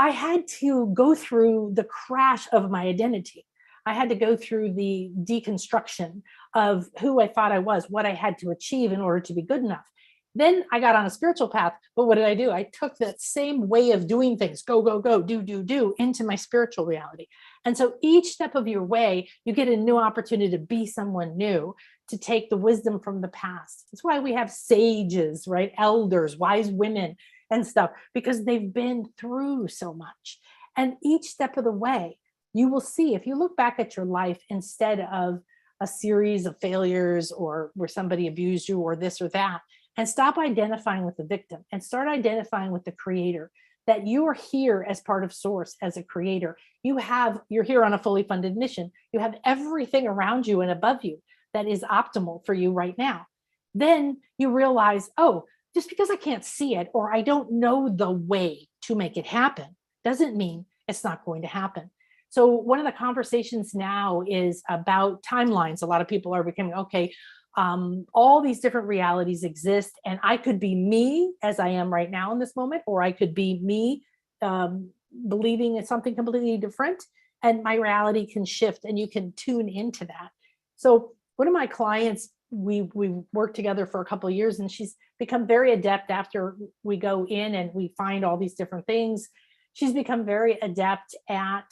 I had to go through the crash of my identity. I had to go through the deconstruction of who I thought I was, what I had to achieve in order to be good enough. Then I got on a spiritual path. But what did I do? I took that same way of doing things, go, do, into my spiritual reality. And so each step of your way, you get a new opportunity to be someone new, to take the wisdom from the past. That's why we have sages, right? Elders, wise women and stuff, because they've been through so much. And each step of the way, you will see, if you look back at your life instead of a series of failures, or where somebody abused you, or this or that, and stop identifying with the victim and start identifying with the creator, that you are here as part of source, as a creator. You're here on a fully funded mission. You have everything around you and above you that is optimal for you right now. Then you realize, oh, just because I can't see it, or I don't know the way to make it happen, doesn't mean it's not going to happen. So one of the conversations now is about timelines. A lot of people are becoming, okay, all these different realities exist, and I could be me as I am right now in this moment, or I could be me believing in something completely different, and my reality can shift, and you can tune into that. So one of my clients, we worked together for a couple of years, and she's become very adept after we go in and we find all these different things. She's become very adept at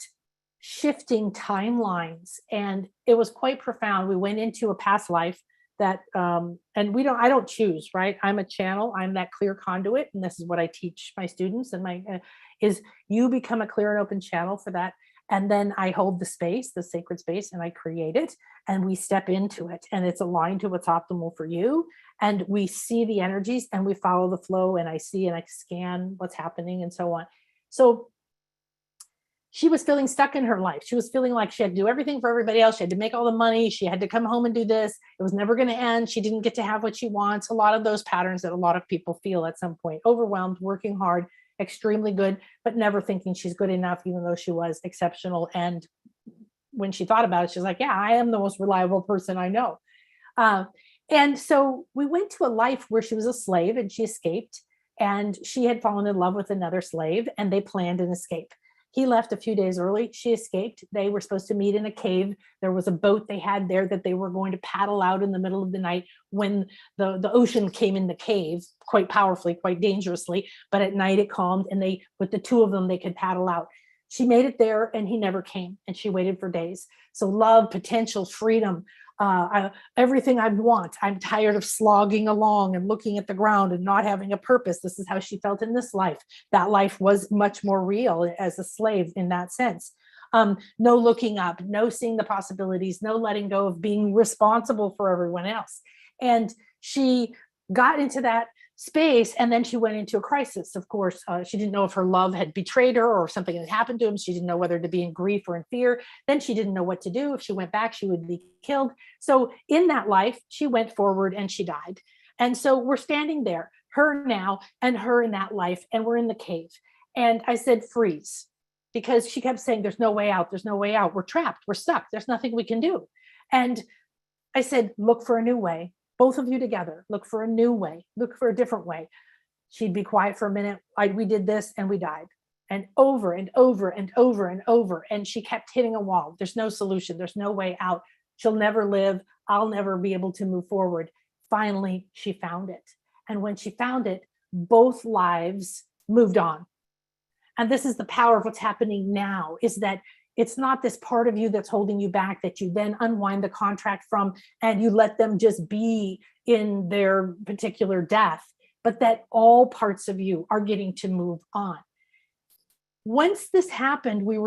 shifting timelines, and it was quite profound. We went into a past life that and I don't choose, right? I'm a channel, I'm that clear conduit, and this is what I teach my students, and is you become a clear and open channel for that. And then I hold the space, the sacred space, and I create it, and we step into it, and it's aligned to what's optimal for you. And we see the energies, and we follow the flow, and I see and I scan what's happening, and so on. So she was feeling stuck in her life. She was feeling like she had to do everything for everybody else. She had to make all the money. She had to come home and do this. It was never going to end. She didn't get to have what she wants. A lot of those patterns that a lot of people feel at some point: overwhelmed, working hard, extremely good, but never thinking she's good enough, even though she was exceptional. And when she thought about it, she's like, yeah, I am the most reliable person I know. And so we went to a life where she was a slave and she escaped, and she had fallen in love with another slave, and they planned an escape. He left a few days early. She escaped. They were supposed to meet in a cave. There was a boat they had there that they were going to paddle out in the middle of the night when the ocean came in the cave quite powerfully, quite dangerously. But at night it calmed, and they, with the two of them, they could paddle out. She made it there, and he never came, and she waited for days. So love, potential, freedom, everything I want. I'm tired of slogging along and looking at the ground and not having a purpose. This is how she felt in this life. That life was much more real as a slave in that sense. No looking up, no seeing the possibilities, no letting go of being responsible for everyone else. And she got into that space, and then she went into a crisis. Of course, she didn't know if her love had betrayed her or something had happened to him. She didn't know whether to be in grief or in fear. Then she didn't know what to do. If she went back, she would be killed. So in that life, she went forward and she died. And so we're standing there, her now and her in that life, and we're in the cave. And I said, freeze, because she kept saying, there's no way out. There's no way out. We're trapped. We're stuck. There's nothing we can do. And I said, look for a new way. Both of you together, look for a new way, look for a different way. She'd be quiet for a minute. We did this and we died. And over and over and over and over. And she kept hitting a wall. There's no solution. There's no way out. She'll never live. I'll never be able to move forward. Finally, she found it. And when she found it, both lives moved on. And this is the power of what's happening now, is that it's not this part of you that's holding you back that you then unwind the contract from and you let them just be in their particular death, but that all parts of you are getting to move on. Once this happened, we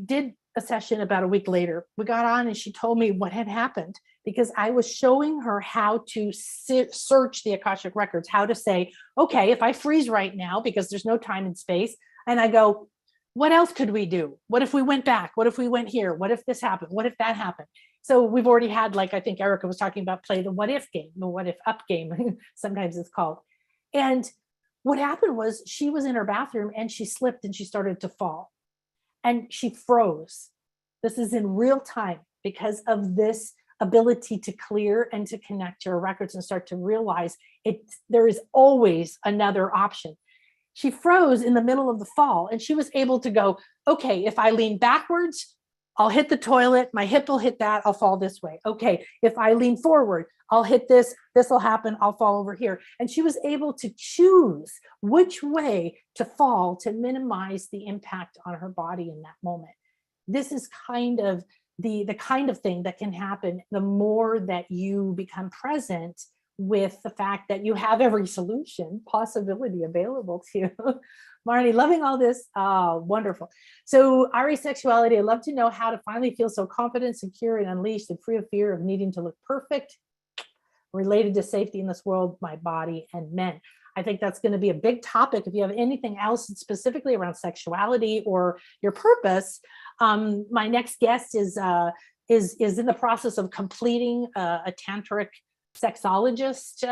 did a session about a week later. We got on and she told me what had happened, because I was showing her how to search the Akashic Records, how to say, okay, if I freeze right now, because there's no time and space, and I go, what else could we do? What if we went back? What if we went here? What if this happened? What if that happened? So we've already had, like I think Erica was talking about, play the what if game, the what if up game, sometimes it's called. And what happened was she was in her bathroom and she slipped and she started to fall and she froze. This is in real time because of this ability to clear and to connect to her records and start to realize there is always another option. She froze in the middle of the fall and she was able to go, okay, if I lean backwards, I'll hit the toilet, my hip will hit that, I'll fall this way. Okay, if I lean forward, I'll hit this, this will happen, I'll fall over here. And she was able to choose which way to fall to minimize the impact on her body in that moment. This is kind of the kind of thing that can happen the more that you become present with the fact that you have every solution, possibility available to you. Marnie, loving all this. Oh, wonderful. So Ari sexuality, I'd love to know how to finally feel so confident, secure, and unleashed and free of fear of needing to look perfect, related to safety in this world, my body, and men. I think that's going to be a big topic. If you have anything else specifically around sexuality or your purpose, my next guest is in the process of completing a tantric sexologist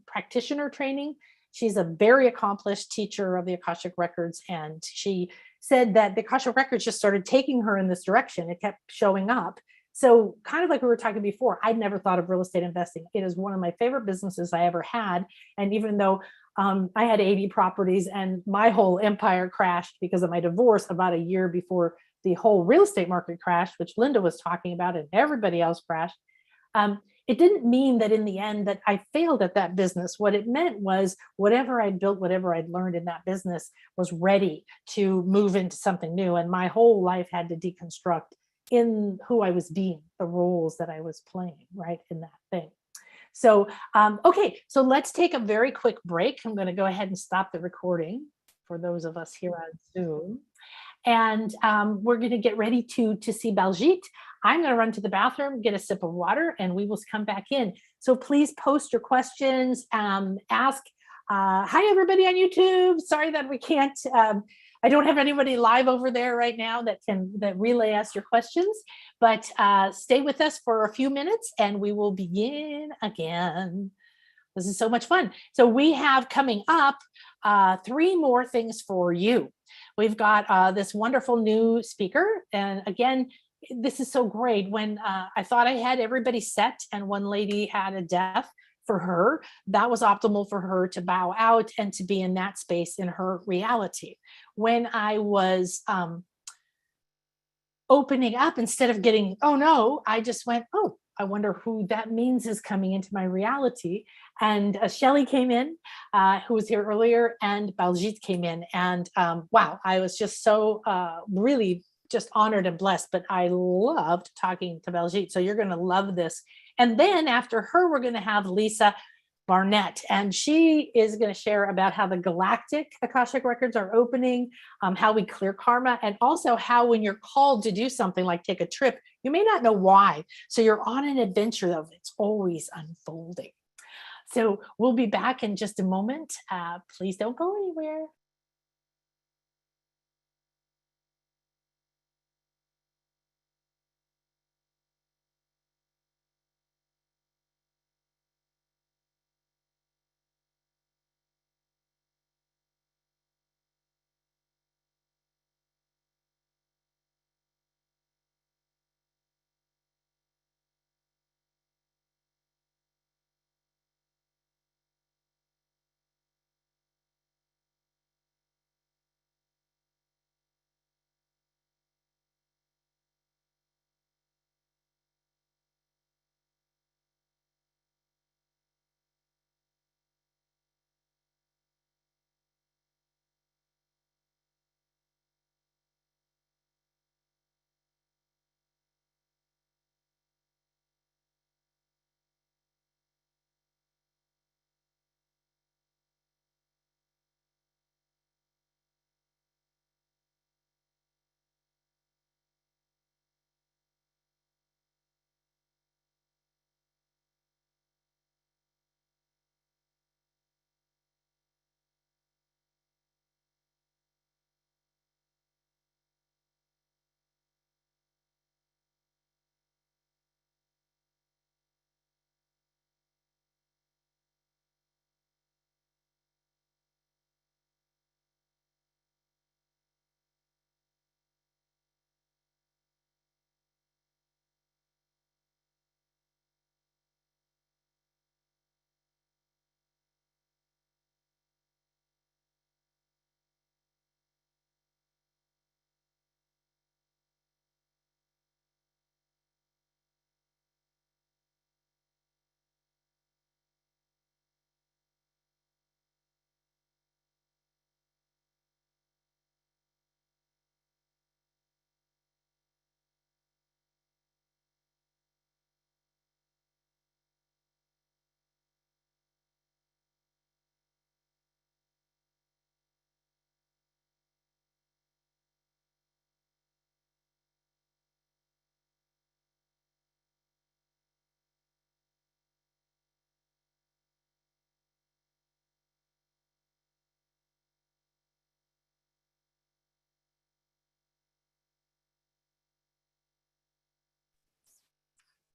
practitioner training. She's a very accomplished teacher of the Akashic Records, and she said that the Akashic Records just started taking her in this direction. It kept showing up. So kind of like we were talking before, I'd never thought of real estate investing. It is one of my favorite businesses I ever had. And even though I had 80 properties and my whole empire crashed because of my divorce about a year before the whole real estate market crashed, which Linda was talking about, and everybody else crashed. It didn't mean that in the end that I failed at that business. What it meant was whatever I built, whatever I'd learned in that business was ready to move into something new. And my whole life had to deconstruct in who I was being, the roles that I was playing, right, in that thing. So, okay, so let's take a very quick break. I'm going to go ahead and stop the recording for those of us here on Zoom. And we're going to get ready to see Baljit. I'm going to run to the bathroom, get a sip of water, and we will come back in. So please post your questions, ask. Hi, everybody on YouTube. Sorry that we can't I don't have anybody live over there right now that relay us your questions, but stay with us for a few minutes and we will begin again. This is so much fun. So we have coming up 3 more things for you. We've got this wonderful new speaker. And again, this is so great. When I thought I had everybody set and one lady had a death for her, that was optimal for her to bow out and to be in that space in her reality. When I was opening up, instead of getting, oh no, I just went, oh, I wonder who that means is coming into my reality. And Shelley came in, who was here earlier, and Baljit came in. And wow, I was just so really just honored and blessed, but I loved talking to Baljit. So you're going to love this. And then after her, we're going to have Lisa Barnett, and she is going to share about how the Galactic Akashic Records are opening, how we clear karma, and also how when you're called to do something like take a trip, you may not know why. So you're on an adventure of it's always unfolding. So we'll be back in just a moment. Please don't go anywhere.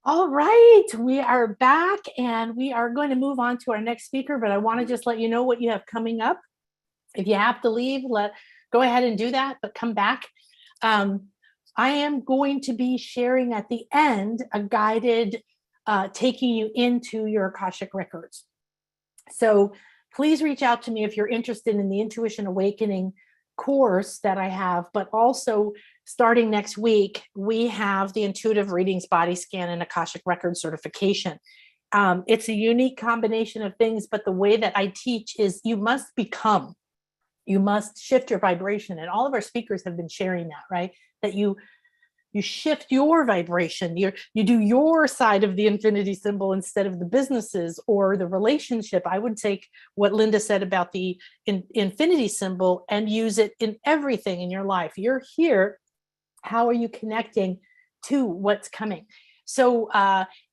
All right, we are back and we are going to move on to our next speaker, but I want to just let you know what you have coming up. If you have to leave, go ahead and do that, but come back. I am going to be sharing at the end a guided taking you into your Akashic Records. So please reach out to me if you're interested in the Intuition Awakening course that I have, but also starting next week, we have the Intuitive Readings Body Scan and Akashic Record certification. It's a unique combination of things, but the way that I teach is you must shift your vibration. And all of our speakers have been sharing that, right? That you shift your vibration, you do your side of the infinity symbol instead of the businesses or the relationship. I would take what Linda said about the infinity symbol and use it in everything in your life. You're here. How are you connecting to what's coming? So,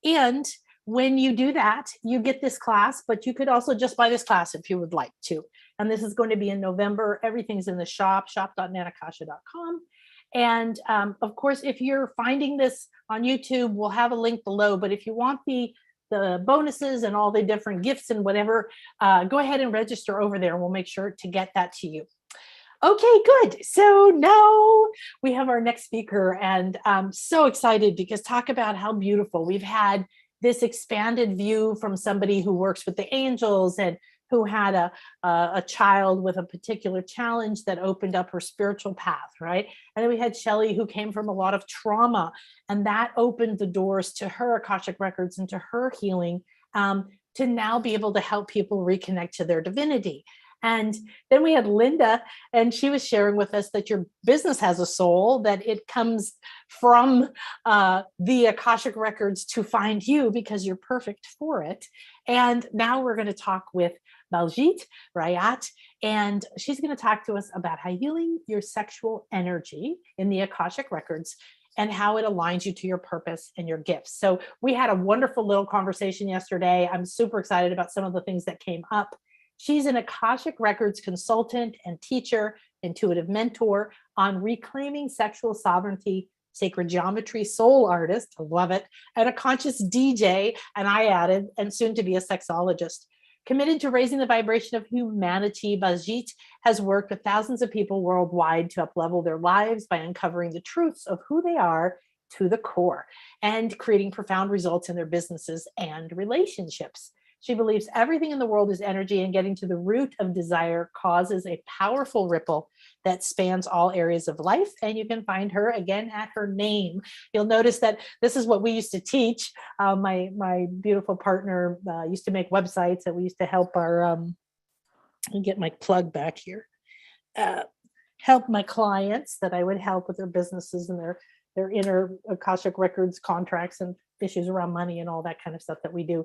and when you do that, you get this class, but you could also just buy this class if you would like to. And this is going to be in November. Everything's in the shop.nanakasha.com. And of course, if you're finding this on YouTube, we'll have a link below. But if you want the bonuses and all the different gifts and whatever, go ahead and register over there. We'll make sure to get that to you. Okay, good. So now we have our next speaker, and I'm so excited because talk about how beautiful. We've had this expanded view from somebody who works with the angels and who had a child with a particular challenge that opened up her spiritual path, right? And then we had Shelley, who came from a lot of trauma, and that opened the doors to her Akashic records and to her healing, to now be able to help people reconnect to their divinity. And then we had Linda, and she was sharing with us that your business has a soul, that it comes from the Akashic records to find you because you're perfect for it. And now we're going to talk with Baljit Rayat, and she's going to talk to us about how healing your sexual energy in the Akashic records and how it aligns you to your purpose and your gifts. So we had a wonderful little conversation yesterday. I'm super excited about some of the things that came up. She's an Akashic Records consultant and teacher, intuitive mentor on reclaiming sexual sovereignty, sacred geometry, soul artist, I love it, and a conscious DJ, and I added, and soon to be a sexologist. Committed to raising the vibration of humanity, Baljit has worked with thousands of people worldwide to uplevel their lives by uncovering the truths of who they are to the core and creating profound results in their businesses and relationships. She believes everything in the world is energy, and getting to the root of desire causes a powerful ripple that spans all areas of life. And you can find her again at her name. You'll notice that this is what we used to teach. My beautiful partner used to make websites that we used to help our, let me get my plug back here, help my clients that I would help with their businesses and their inner Akashic records contracts and issues around money and all that kind of stuff that we do.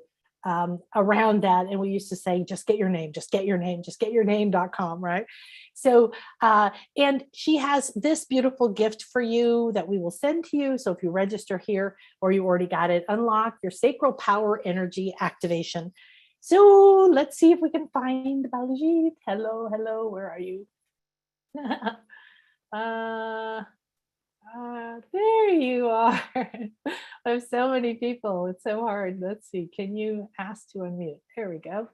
Around that. And we used to say, just get your name, just get your name, just get your name.com, right? So, and she has this beautiful gift for you that we will send to you. So if you register here or you already got it, unlock your sacral power energy activation. So let's see if we can find Baljit. Hello, hello, where are you? There you are. I have so many people. It's so hard. Let's see. Can you ask to unmute? There we go.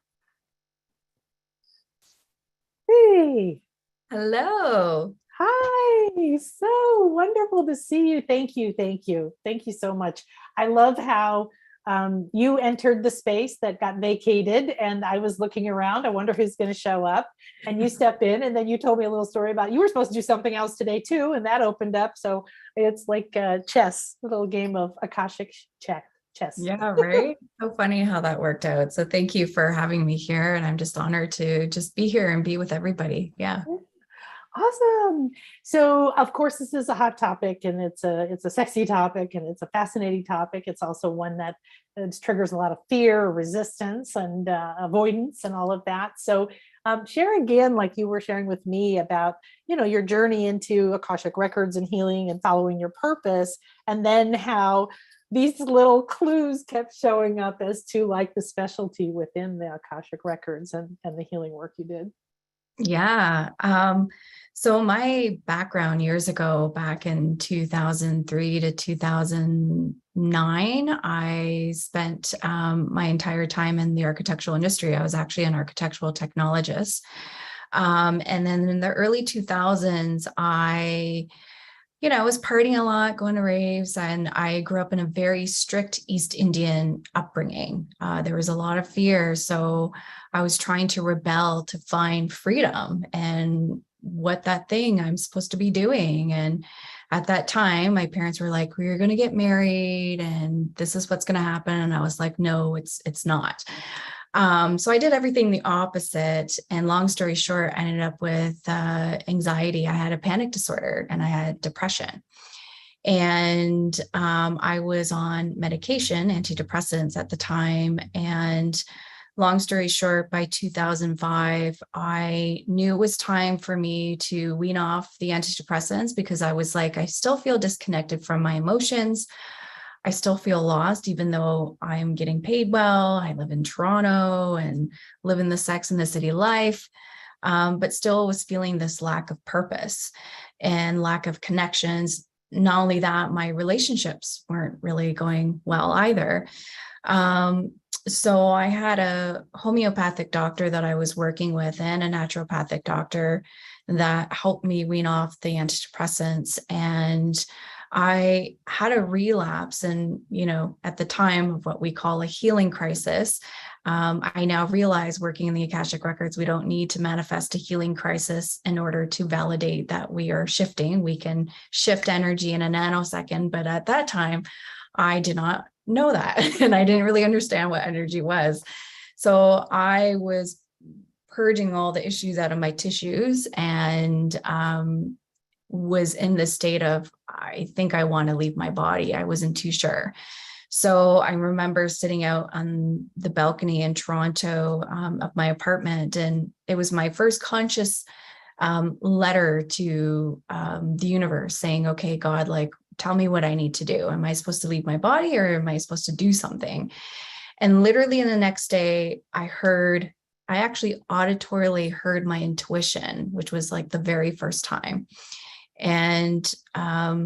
Hey. Hello. Hi. So wonderful to see you. Thank you. Thank you. Thank you so much. I love how you entered the space that got vacated, and I was looking around. I wonder who's going to show up, and you step in, and then you told me a little story about you were supposed to do something else today too, and that opened up. So it's like chess, a little game of Akashic chess. Yeah, right. So funny how that worked out. So thank you for having me here, and I'm just honored to just be here and be with everybody. Yeah. Awesome. So of course, this is a hot topic, and it's a sexy topic, and it's a fascinating topic. It's also one that triggers a lot of fear, resistance, and avoidance, and all of that. So share again, like you were sharing with me about, your journey into Akashic records and healing and following your purpose, and then how these little clues kept showing up as to like the specialty within the Akashic records and the healing work you did. Yeah. So my background years ago, back in 2003 to 2009, I spent my entire time in the architectural industry. I was actually an architectural technologist. And then in the early 2000s, I was partying a lot, going to raves, and I grew up in a very strict East Indian upbringing. There was a lot of fear. So I was trying to rebel to find freedom and what that thing I'm supposed to be doing. And at that time, my parents were like, we're going to get married and this is what's going to happen. And I was like, no, it's not. So I did everything the opposite. And long story short, I ended up with anxiety. I had a panic disorder and I had depression. And I was on medication, antidepressants at the time. And long story short, by 2005, I knew it was time for me to wean off the antidepressants because I was like, I still feel disconnected from my emotions. I still feel lost, even though I'm getting paid well. I live in Toronto and live in the Sex and the City life. but still was feeling this lack of purpose and lack of connections. Not only that, my relationships weren't really going well either. So I had a homeopathic doctor that I was working with and a naturopathic doctor that helped me wean off the antidepressants. And I had a relapse, and, at the time of what we call a healing crisis. I now realize, working in the Akashic Records, we don't need to manifest a healing crisis in order to validate that we are shifting. We can shift energy in a nanosecond, but at that time, I did not know that, and I didn't really understand what energy was. So I was purging all the issues out of my tissues, and was in this state of, I think I want to leave my body. I wasn't too sure. So I remember sitting out on the balcony in Toronto of my apartment, and it was my first conscious letter to the universe saying, okay, God, like, tell me what I need to do. Am I supposed to leave my body, or am I supposed to do something? And literally in the next day, I actually auditorily heard my intuition, which was like the very first time. And I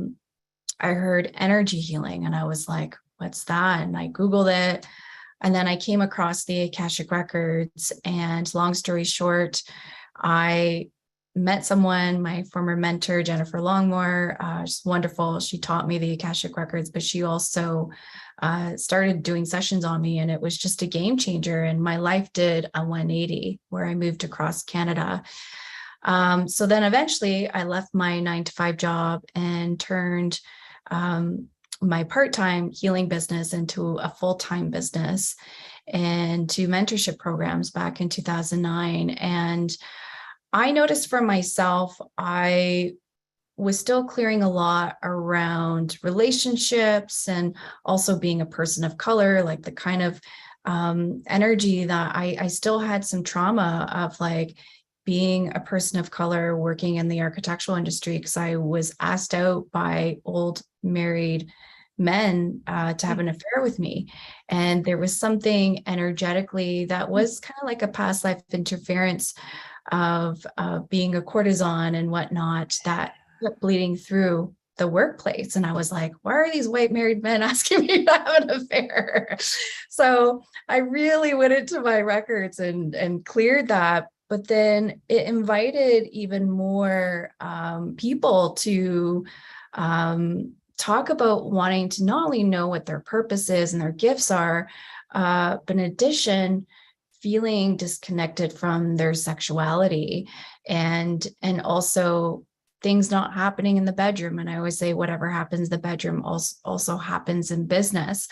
heard energy healing, and I was like, what's that? And I Googled it. And then I came across the Akashic Records. And long story short, I met someone, my former mentor, Jennifer Longmore. She's wonderful. She taught me the Akashic Records, but she also started doing sessions on me, and it was just a game changer. And my life did a 180, where I moved across Canada. So then eventually I left my 9-to-5 job and turned my part-time healing business into a full-time business, and to mentorship programs back in 2009. And I noticed for myself, I was still clearing a lot around relationships, and also being a person of color, like the kind of energy that I still had some trauma of, like, being a person of color working in the architectural industry, because I was asked out by old married men to have an affair with me. And there was something energetically that was kind of like a past life interference of being a courtesan and whatnot that kept bleeding through the workplace. And I was like, why are these white married men asking me to have an affair? So I really went into my records and cleared that. But then it invited even more people to talk about wanting to not only know what their purpose is and their gifts are, but in addition, feeling disconnected from their sexuality, and also things not happening in the bedroom. And I always say, whatever happens in the bedroom also happens in business.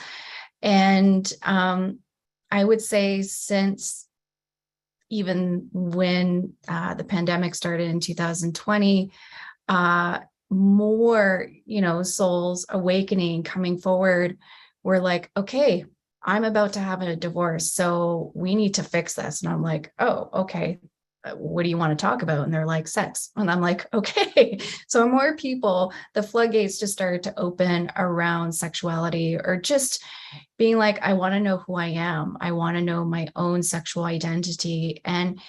And I would say, since even when the pandemic started in 2020, more, souls awakening, coming forward, were like, okay, I'm about to have a divorce, so we need to fix this. And I'm like, oh, okay. What do you want to talk about? And they're like, sex. And I'm like, okay. So more people, the floodgates just started to open around sexuality, or just being like, I want to know who I am. I want to know my own sexual identity. And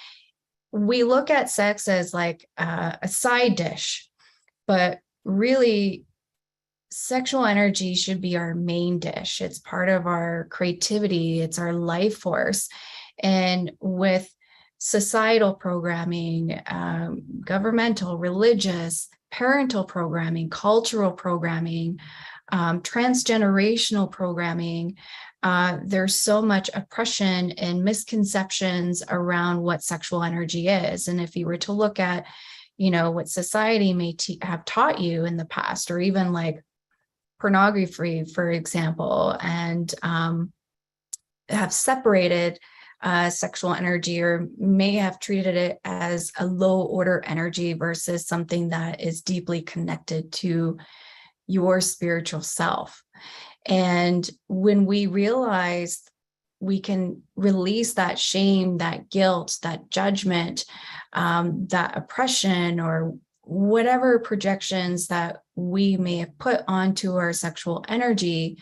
we look at sex as like a side dish, but really, sexual energy should be our main dish. It's part of our creativity. It's our life force. And with societal programming, governmental, religious, parental programming, cultural programming, transgenerational programming, there's so much oppression and misconceptions around what sexual energy is. And if you were to look at, what society may have taught you in the past, or even like pornography, for example, and have separated sexual energy, or may have treated it as a low order energy versus something that is deeply connected to your spiritual self. And when we realize we can release that shame, that guilt, that judgment, that oppression, or whatever projections that we may have put onto our sexual energy,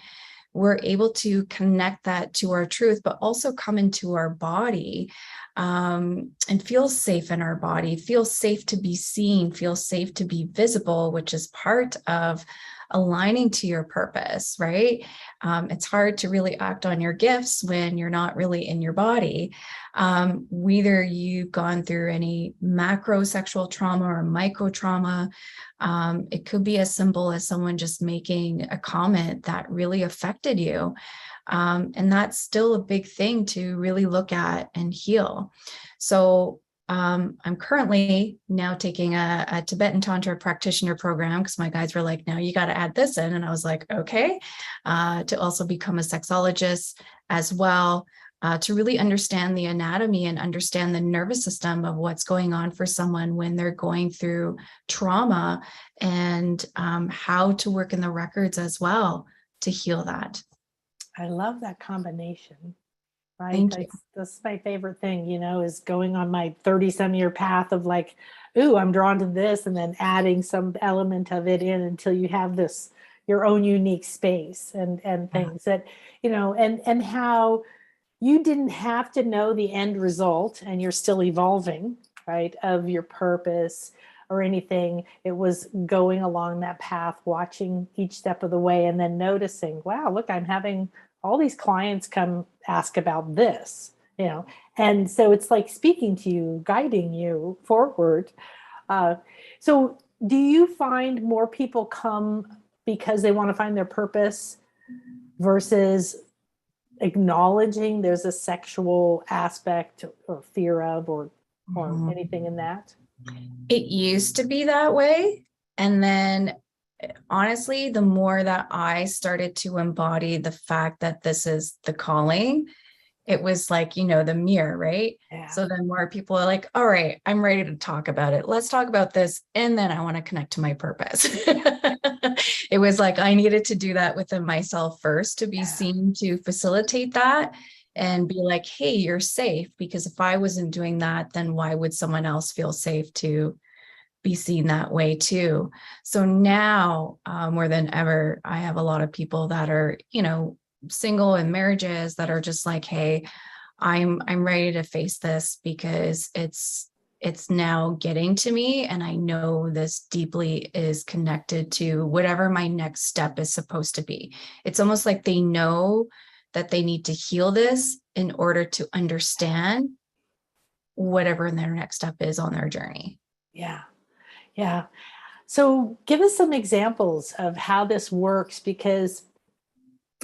we're able to connect that to our truth, but also come into our body and feel safe in our body, feel safe to be seen, feel safe to be visible, which is part of aligning to your purpose, right? It's hard to really act on your gifts when you're not really in your body. Whether you've gone through any macro sexual trauma or micro trauma, it could be as simple as someone just making a comment that really affected you. And that's still a big thing to really look at and heal. So I'm currently now taking a Tibetan Tantra practitioner program because my guides were like, now you got to add this in. And I was like, okay, to also become a sexologist as well, to really understand the anatomy and understand the nervous system of what's going on for someone when they're going through trauma, and how to work in the records as well to heal that. I love that combination. Right. Thank you. That's my favorite thing, is going on my 30-some year path of like, ooh, I'm drawn to this, and then adding some element of it in until you have this, your own unique space and things that, and how you didn't have to know the end result, and you're still evolving, right, of your purpose or anything. It was going along that path, watching each step of the way, and then noticing, wow, look, I'm having all these clients come ask about this, and so it's like speaking to you, guiding you forward. So do you find more people come because they want to find their purpose versus acknowledging there's a sexual aspect or fear of, or anything in that? It used to be that way. And then honestly, the more that I started to embody the fact that this is the calling, it was like, the mirror, right? Yeah. So then more people are like, all right, I'm ready to talk about it. Let's talk about this. And then I want to connect to my purpose. It was like, I needed to do that within myself first to be seen, to facilitate that and be like, hey, you're safe. Because if I wasn't doing that, then why would someone else feel safe to be seen that way too? So now more than ever, I have a lot of people that are, single in marriages that are just like, hey, I'm ready to face this because it's now getting to me, and I know this deeply is connected to whatever my next step is supposed to be. It's almost like they know that they need to heal this in order to understand whatever their next step is on their journey. Yeah. So give us some examples of how this works, because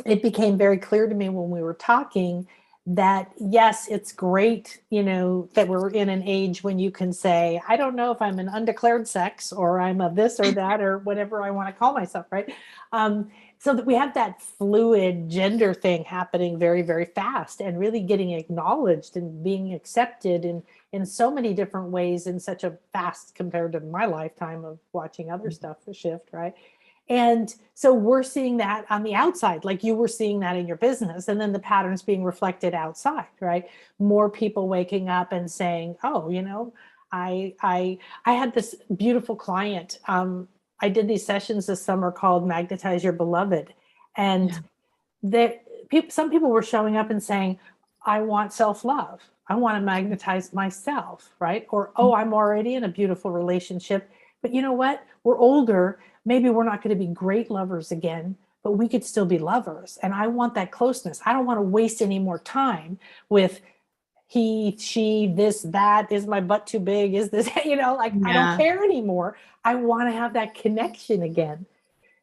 it became very clear to me when we were talking that, yes, it's great, that we're in an age when you can say, I don't know if I'm an undeclared sex or I'm a this or that or whatever I want to call myself, right? So that we have that fluid gender thing happening very, very fast, and really getting acknowledged and being accepted in so many different ways in such a fast, compared to my lifetime of watching other stuff shift, right? And so we're seeing that on the outside, like you were seeing that in your business, and then the patterns being reflected outside, right? More people waking up and saying, oh, I had this beautiful client. I did these sessions this summer called Magnetize Your Beloved. And some people were showing up and saying, I want self-love. I want to magnetize myself, right? Or, oh, I'm already in a beautiful relationship. But you know what? We're older. Maybe we're not going to be great lovers again, but we could still be lovers. And I want that closeness. I don't want to waste any more time with he, she, this, that. Is my butt too big? Is this, I don't care anymore. I want to have that connection again.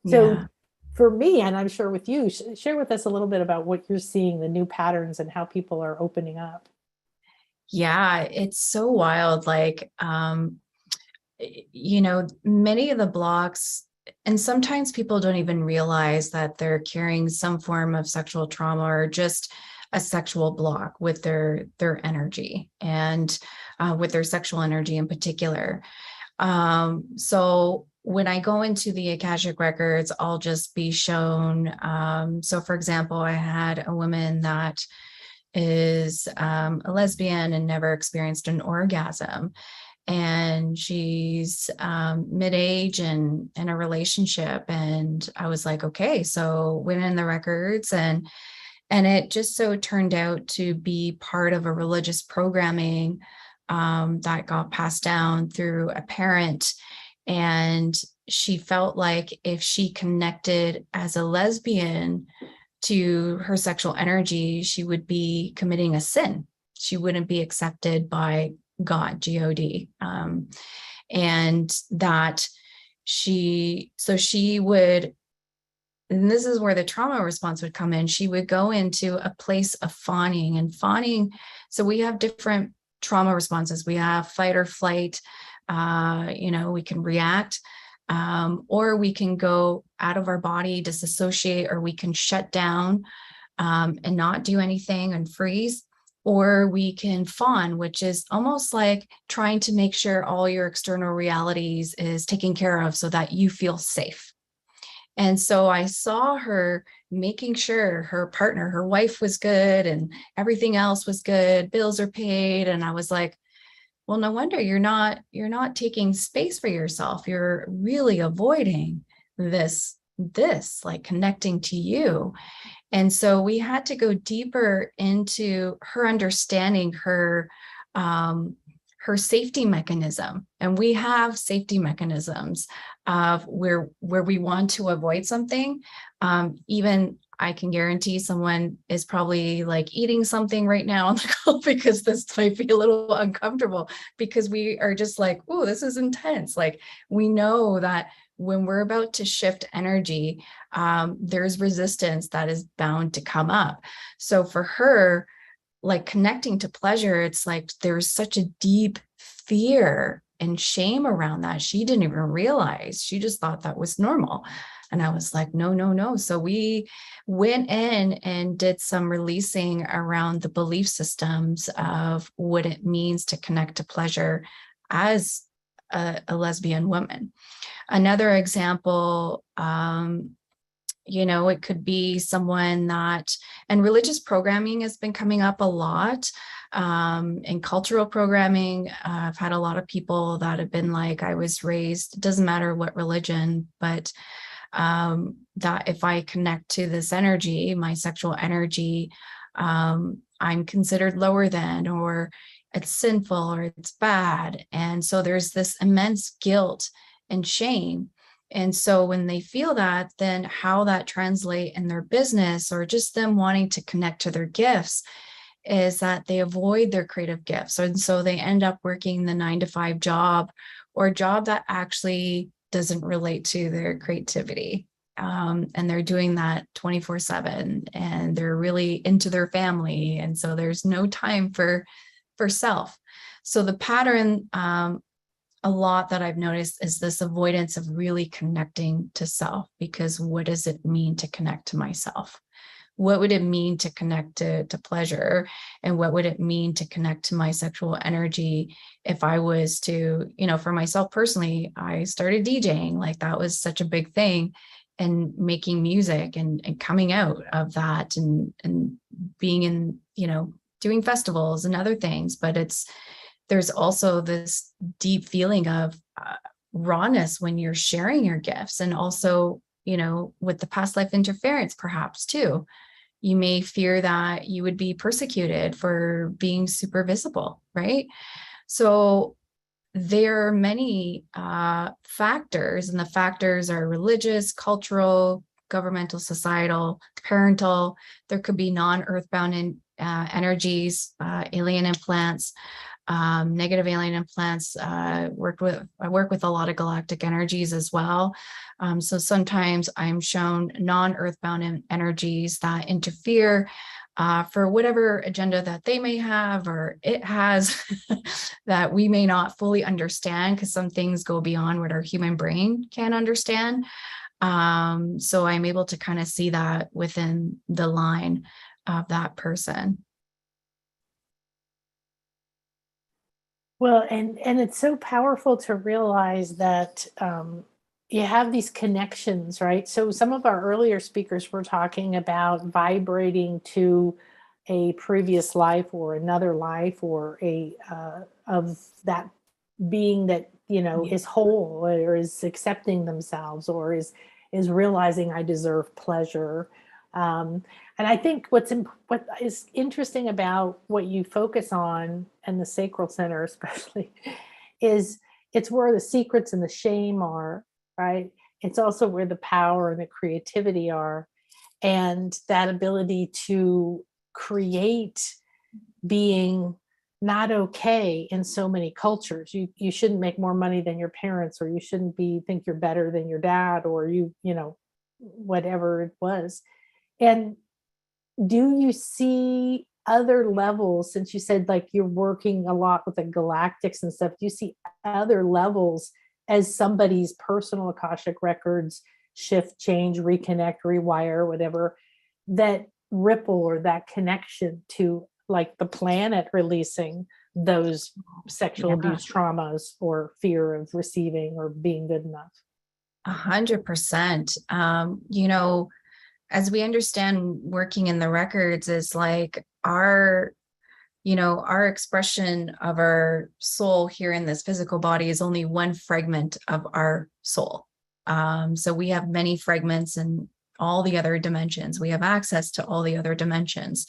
So for me, and I'm sure with you, share with us a little bit about what you're seeing, the new patterns and how people are opening up. Yeah, it's so wild. Like, many of the blocks, and sometimes people don't even realize that they're carrying some form of sexual trauma or just a sexual block with their energy, and with their sexual energy in particular. So when I go into the Akashic Records, I'll just be shown. So for example, I had a woman that is a lesbian and never experienced an orgasm. and she's mid-age and in a relationship. And I was like, okay, so went in the records, and it just so turned out to be part of a religious programming that got passed down through a parent. And she felt like if she connected as a lesbian to her sexual energy, she would be committing a sin. She wouldn't be accepted by God, G-O-D. And that she would, and this is where the trauma response would come in. She would go into a place of fawning, and fawning. So we have different trauma responses. We have fight or flight. We can react, or we can go out of our body, disassociate, or we can shut down and not do anything and freeze. Or we can fawn, which is almost like trying to make sure all your external realities is taken care of so that you feel safe. And so I saw her making sure her partner, her wife, was good and everything else was good. Bills are paid. And I was like, well, no wonder you're not taking space for yourself. You're really avoiding this, like connecting to you. And so we had to go deeper into her understanding her safety mechanism. And we have safety mechanisms of where we want to avoid something. Even I can guarantee someone is probably like eating something right now on the call, because this might be a little uncomfortable, because we are just like, oh, this is intense. Like, we know that when we're about to shift energy, there's resistance that is bound to come up. So for her, like connecting to pleasure, it's like there's such a deep fear and shame around that. She didn't even realize. She just thought that was normal. And I was like, no, no, no. So we went in and did some releasing around the belief systems of what it means to connect to pleasure as a lesbian woman. Another example, it could be someone that, and religious programming has been coming up a lot, in cultural programming. I've had a lot of people that have been like, I was raised, it doesn't matter what religion, but that if I connect to this energy, my sexual energy, I'm considered lower than, or it's sinful, or it's bad. And so there's this immense guilt and shame. And so when they feel that, then how that translate in their business, or just them wanting to connect to their gifts, is that they avoid their creative gifts. And so they end up working the 9-to-5 job, or a job that actually doesn't relate to their creativity. And they're doing that 24/7, and they're really into their family. And so there's no time for self. So the pattern, a lot that I've noticed, is this avoidance of really connecting to self. Because what does it mean to connect to myself? What would it mean to connect to pleasure? And what would it mean to connect to my sexual energy? If I was to, for myself personally, I started DJing, like that was such a big thing, and making music and coming out of that, and being in, doing festivals and other things. But there's also this deep feeling of rawness when you're sharing your gifts. And also, with the past life interference, perhaps too, you may fear that you would be persecuted for being super visible, right? So there are many factors, and the factors are religious, cultural, governmental, societal, parental. There could be non-earthbound energies, alien implants, negative alien implants. I work with a lot of galactic energies as well. So sometimes I'm shown non-earthbound energies that interfere for whatever agenda that they may have, or it has, that we may not fully understand, because some things go beyond what our human brain can understand. So I'm able to kind of see that within the line of that person. Well, and it's so powerful to realize that you have these connections, right? So some of our earlier speakers were talking about vibrating to a previous life or another life, or of that being that, you know, is whole or is accepting themselves or is realizing I deserve pleasure. And I think what is interesting about what you focus on and the sacral center especially is it's where the secrets and the shame are, right? It's also where the power and the creativity are, and that ability to create being not okay in so many cultures. You shouldn't make more money than your parents, or you shouldn't think you're better than your dad, or you know, whatever it was. And do you see other levels, since you said like you're working a lot with the galactics and stuff, do you see other levels as somebody's personal Akashic records shift, change, reconnect, rewire, whatever, that ripple or that connection to like the planet releasing those sexual abuse traumas or fear of receiving or being good enough? 100%. You know, as we understand, working in the records is like our expression of our soul here in this physical body is only one fragment of our soul. So we have many fragments in all the other dimensions. We have access to all the other dimensions.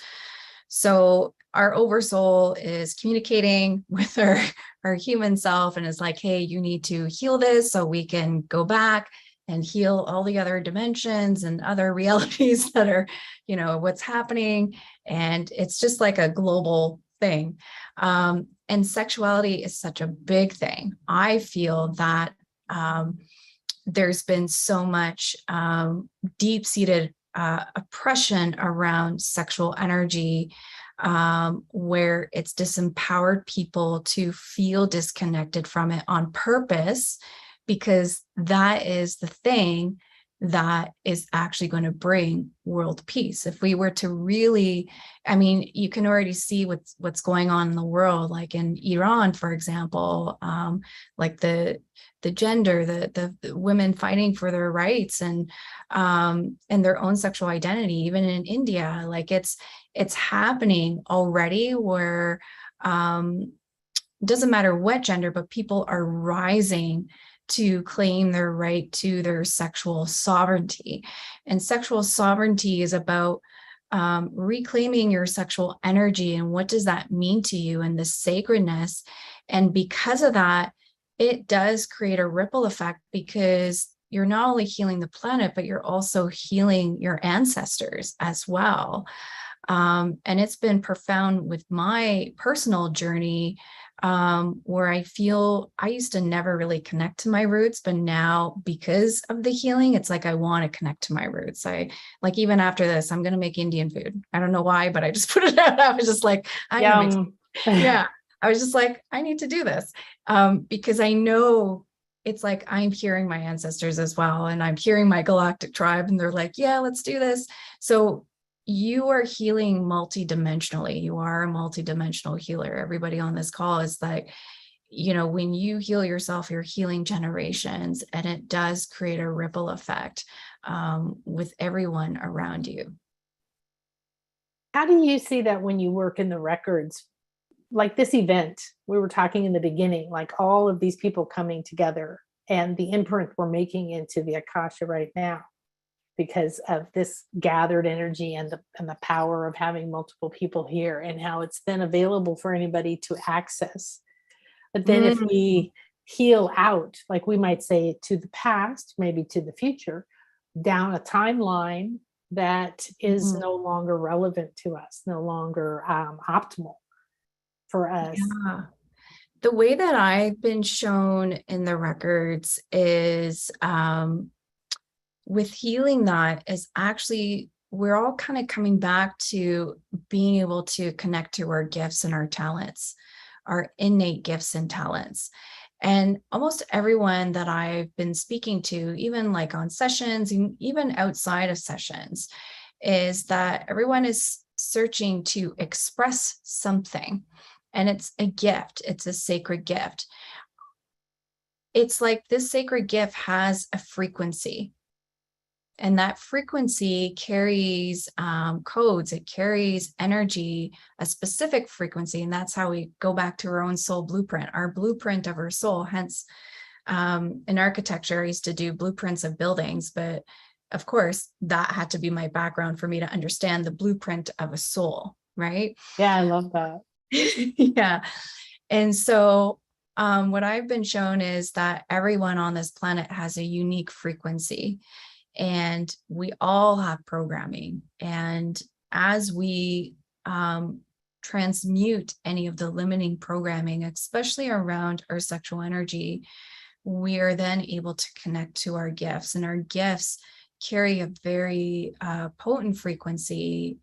So our oversoul is communicating with our human self and is like, hey, you need to heal this so we can go back and heal all the other dimensions and other realities that are, you know, what's happening. And it's just like a global thing. And sexuality is such a big thing. I feel that there's been so much deep-seated oppression around sexual energy, where it's disempowered people to feel disconnected from it on purpose, because that is the thing that is actually going to bring world peace. If we were to really, I mean, you can already see what's going on in the world, like in Iran, for example, like the gender, the women fighting for their rights and their own sexual identity. Even in India, like it's happening already, where it doesn't matter what gender, but people are rising to claim their right to their sexual sovereignty. And sexual sovereignty is about reclaiming your sexual energy and what does that mean to you and the sacredness. And because of that, it does create a ripple effect, because you're not only healing the planet, but you're also healing your ancestors as well. And it's been profound with my personal journey, where I feel I used to never really connect to my roots, but now because of the healing, it's like I want to connect to my roots. I like, even after this, I'm going to make Indian food. I don't know why, but I just put it out. I was just like, I was just like, I need to do this, because I know it's like I'm hearing my ancestors as well, and I'm hearing my galactic tribe, and they're like, yeah, let's do this. So you are healing multidimensionally. You are a multidimensional healer. Everybody on this call is like, you know, when you heal yourself, you're healing generations, and it does create a ripple effect with everyone around you. How do you see that when you work in the records? Like this event, we were talking in the beginning, like all of these people coming together and the imprint we're making into the Akasha right now, because of this gathered energy and the power of having multiple people here, and how it's then available for anybody to access. But then if we heal out, like we might say, to the past, maybe to the future, down a timeline that is no longer relevant to us, no longer optimal for us. Yeah. The way that I've been shown in the records is with healing, that is actually, we're all kind of coming back to being able to connect to our gifts and our talents, our innate gifts and talents. And almost everyone that I've been speaking to, even like on sessions, and even outside of sessions, is that everyone is searching to express something. And it's a gift. It's a sacred gift. It's like this sacred gift has a frequency. And that frequency carries codes, it carries energy, a specific frequency. And that's how we go back to our own soul blueprint, our blueprint of our soul. Hence, in architecture, I used to do blueprints of buildings, but of course, that had to be my background for me to understand the blueprint of a soul, right? Yeah, I love that. Yeah. And so what I've been shown is that everyone on this planet has a unique frequency, and we all have programming. And as we transmute any of the limiting programming, especially around our sexual energy, we are then able to connect to our gifts, and our gifts carry a very potent frequency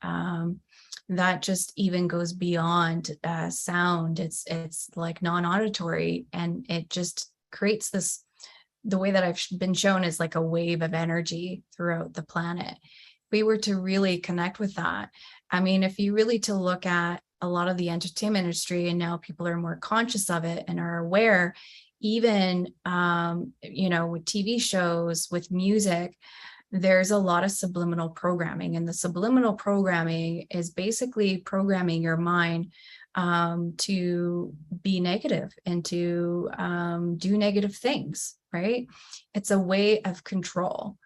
that just even goes beyond sound. It's like non-auditory, and it just creates this, the way that I've been shown is like a wave of energy throughout the planet. If we were to really connect with that, I mean, if you really to look at a lot of the entertainment industry, and now people are more conscious of it and are aware, even with TV shows, with music, there's a lot of subliminal programming, and the subliminal programming is basically programming your mind to be negative and to do negative things, right? It's a way of control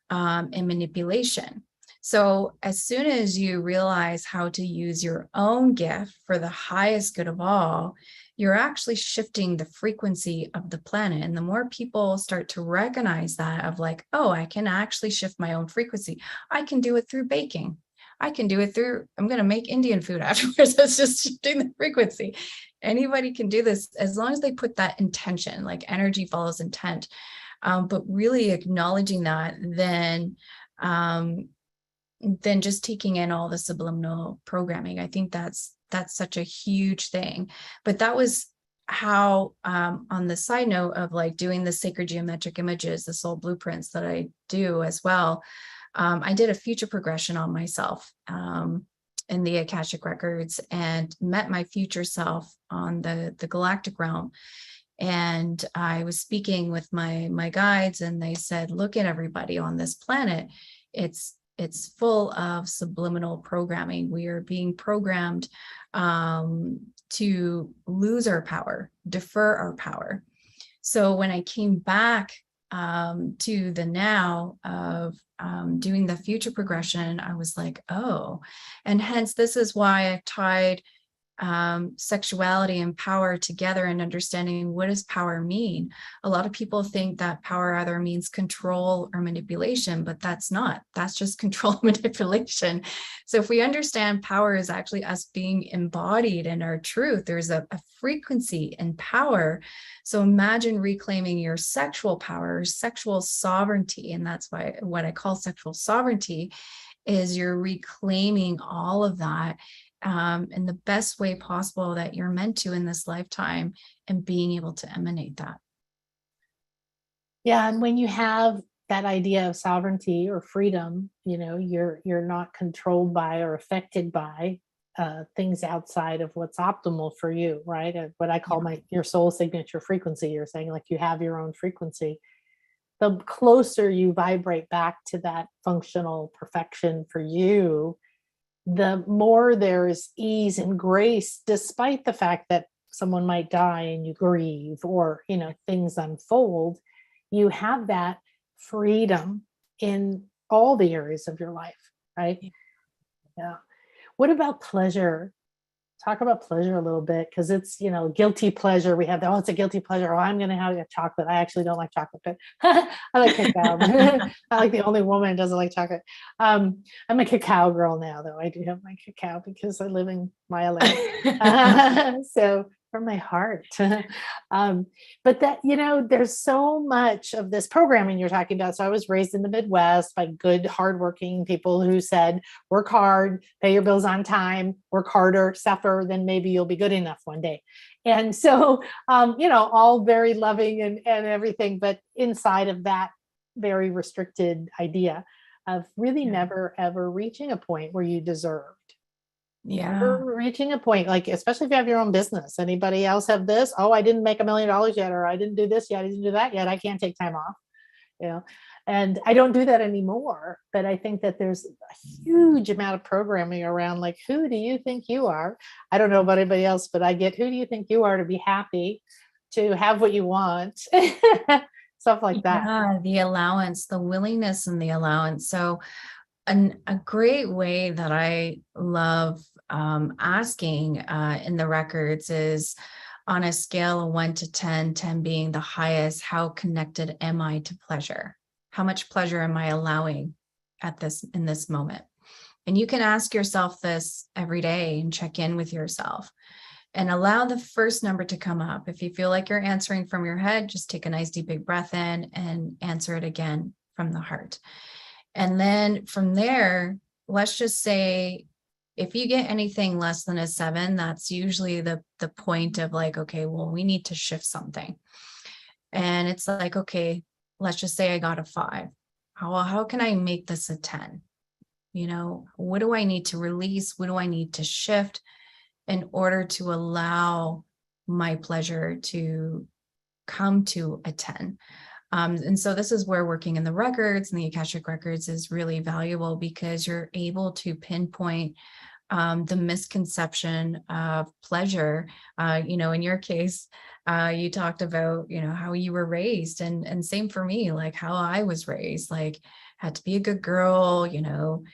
and manipulation. So as soon as you realize how to use your own gift for the highest good of all, you're actually shifting the frequency of the planet. And the more people start to recognize that, of like, oh, I can actually shift my own frequency. I can do it through baking. I can do it through, I'm going to make Indian food afterwards. That's just shifting the frequency. Anybody can do this as long as they put that intention, like energy follows intent. But really acknowledging that, then just taking in all the subliminal programming. I think that's such a huge thing. But that was how, on the side note of like doing the sacred geometric images, the soul blueprints that I do as well, I did a future progression on myself in the Akashic Records, and met my future self on the Galactic realm. And I was speaking with my guides, and they said, look at everybody on this planet. It's full of subliminal programming. We are being programmed to lose our power, defer our power. So when I came back to the now of doing the future progression, I was like, oh, and hence this is why I've tied sexuality and power together, and understanding, what does power mean? A lot of people think that power either means control or manipulation, but that's just control and manipulation. So if we understand power is actually us being embodied in our truth, there's a frequency in power. So imagine reclaiming your sexual power, sexual sovereignty. And that's why what I call sexual sovereignty is you're reclaiming all of that in the best way possible that you're meant to in this lifetime, and being able to emanate that. Yeah, and when you have that idea of sovereignty or freedom, you're not controlled by or affected by things outside of what's optimal for you, right? What I call your soul signature frequency. You're saying like you have your own frequency. The closer you vibrate back to that functional perfection for you, the more there's ease and grace, despite the fact that someone might die and you grieve, or, things unfold. You have that freedom in all the areas of your life, right? Yeah. What about pleasure? Talk about pleasure a little bit, because it's, guilty pleasure. We have it's a guilty pleasure. Oh, I'm going to have a chocolate. I actually don't like chocolate, but I like cacao. I like the only woman who doesn't like chocolate. I'm a cacao girl now, though. I do have my cacao because I live in my LA. So from my heart. But that, there's so much of this programming you're talking about. So I was raised in the Midwest by good, hardworking people who said, work hard, pay your bills on time, work harder, suffer, then maybe you'll be good enough one day. And so, all very loving and everything, but inside of that very restricted idea of really never, ever reaching a point where you deserved. Never reaching a point, like, especially if you have your own business. Anybody else have this? Oh, I didn't make $1 million yet, or I didn't do this yet, I didn't do that yet, I can't take time off. And I don't do that anymore, but I think that there's a huge amount of programming around, like, who do you think you are? I don't know about anybody else, but I get, who do you think you are to be happy, to have what you want? Stuff like that. Yeah, the allowance, the willingness and the allowance. So a great way that I love asking in the records is, on a scale of 1 to 10, 10 being the highest, how connected am I to pleasure? How much pleasure am I allowing in this moment? And you can ask yourself this every day and check in with yourself and allow the first number to come up. If you feel like you're answering from your head, just take a nice deep big breath in and answer it again from the heart. And then from there, let's just say, if you get anything less than a 7, that's usually the point of like, okay, well, we need to shift something. And it's like, okay, let's just say I got a 5. How can I make this a 10? You know, what do I need to release? What do I need to shift in order to allow my pleasure to come to a 10? And so this is where working in the records and the Akashic Records is really valuable, because you're able to pinpoint the misconception of pleasure. You know, in your case, you talked about, you know, how you were raised, and same for me, like how I was raised, like had to be a good girl, you know,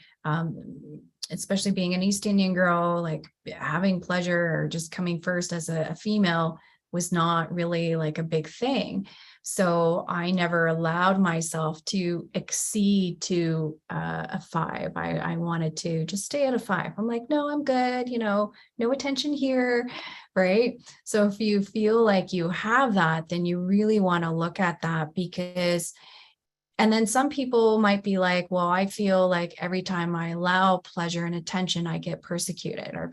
especially being an East Indian girl, like having pleasure or just coming first as a female was not really like a big thing. So I never allowed myself to exceed to a 5. I wanted to just stay at a 5. I'm like, no, I'm good. You know, no attention here. Right. So if you feel like you have that, then you really want to look at that, because, and then some people might be like, well, I feel like every time I allow pleasure and attention, I get persecuted, or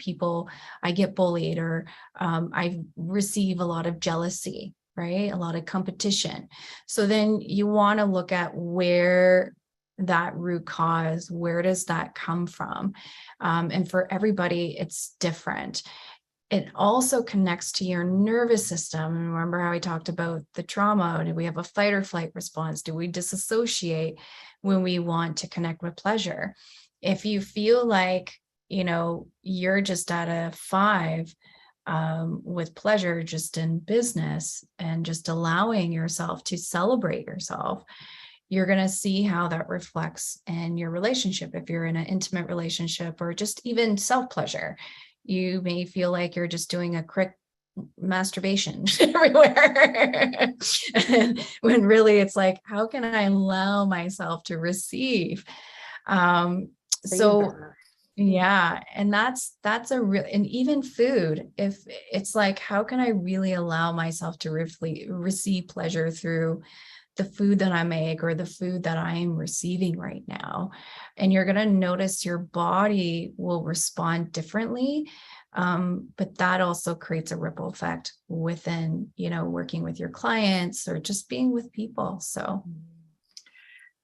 I get bullied, or I receive a lot of jealousy, right? A lot of competition. So then you want to look at where that root cause, where does that come from? And for everybody, it's different. It also connects to your nervous system. Remember how we talked about the trauma? Do we have a fight or flight response? Do we disassociate when we want to connect with pleasure? If you feel like, you know, you're just at a 5 with pleasure, just in business, and just allowing yourself to celebrate yourself, you're going to see how that reflects in your relationship. If you're in an intimate relationship, or just even self-pleasure, you may feel like you're just doing a quick masturbation everywhere. When really it's like, how can I allow myself to receive? So yeah, and that's a real, and even food, if it's like, how can I really allow myself to receive pleasure through the food that I make, or the food that I am receiving right now? And you're going to notice your body will respond differently. But that also creates a ripple effect within, you know, working with your clients or just being with people. So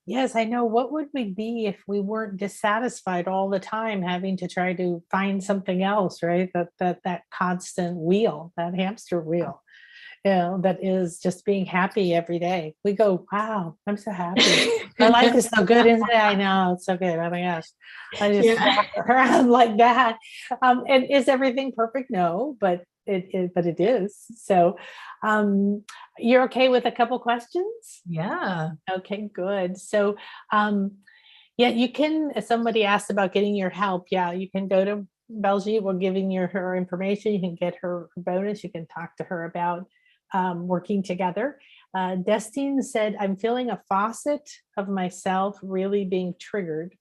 yes, I know. What would we be if we weren't dissatisfied all the time, having to try to find something else, right? That constant wheel, that hamster wheel, you know, that is just being happy every day. We go, wow, I'm so happy. My life is so good, isn't it? I know, it's so good. Oh my gosh. I just walk around like that. And is everything perfect? No, but it is. So you're okay with a couple questions? yeah. Okay, good. So yeah, you can, somebody asked about getting your help. Yeah, you can go to Baljit. We're giving you her information. You can get her bonus. You can talk to her about working together. Destine said, I'm feeling a faucet of myself really being triggered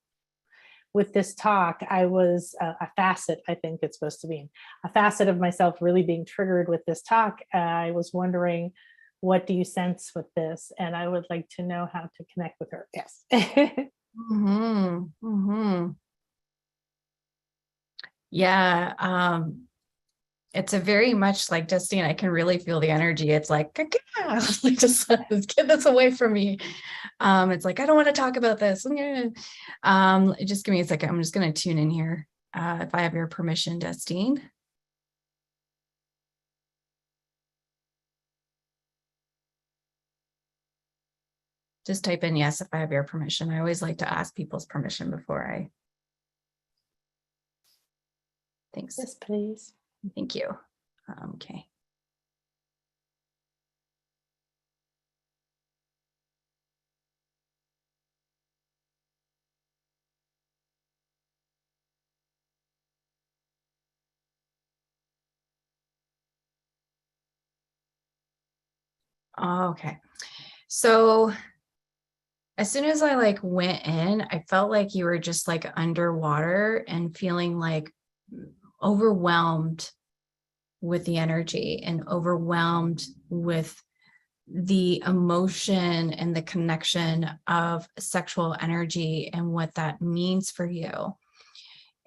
with this talk. I was a facet, I think it's supposed to mean, a facet of myself really being triggered with this talk. I was wondering, what do you sense with this? And I would like to know how to connect with her. Yes. Mm-hmm. Mm-hmm. Yeah. It's a very much like Destiny. I can really feel the energy. It's like, like just get this away from me. It's like, I don't want to talk about this. Just give me a second. I'm just going to tune in here. If I have your permission, Destine. Just type in yes if I have your permission. I always like to ask people's permission before I. Thanks. Yes, please. Thank you. Okay. Okay. So as soon as I like went in, I felt like you were just like underwater and feeling like overwhelmed with the energy and overwhelmed with the emotion and the connection of sexual energy and what that means for you.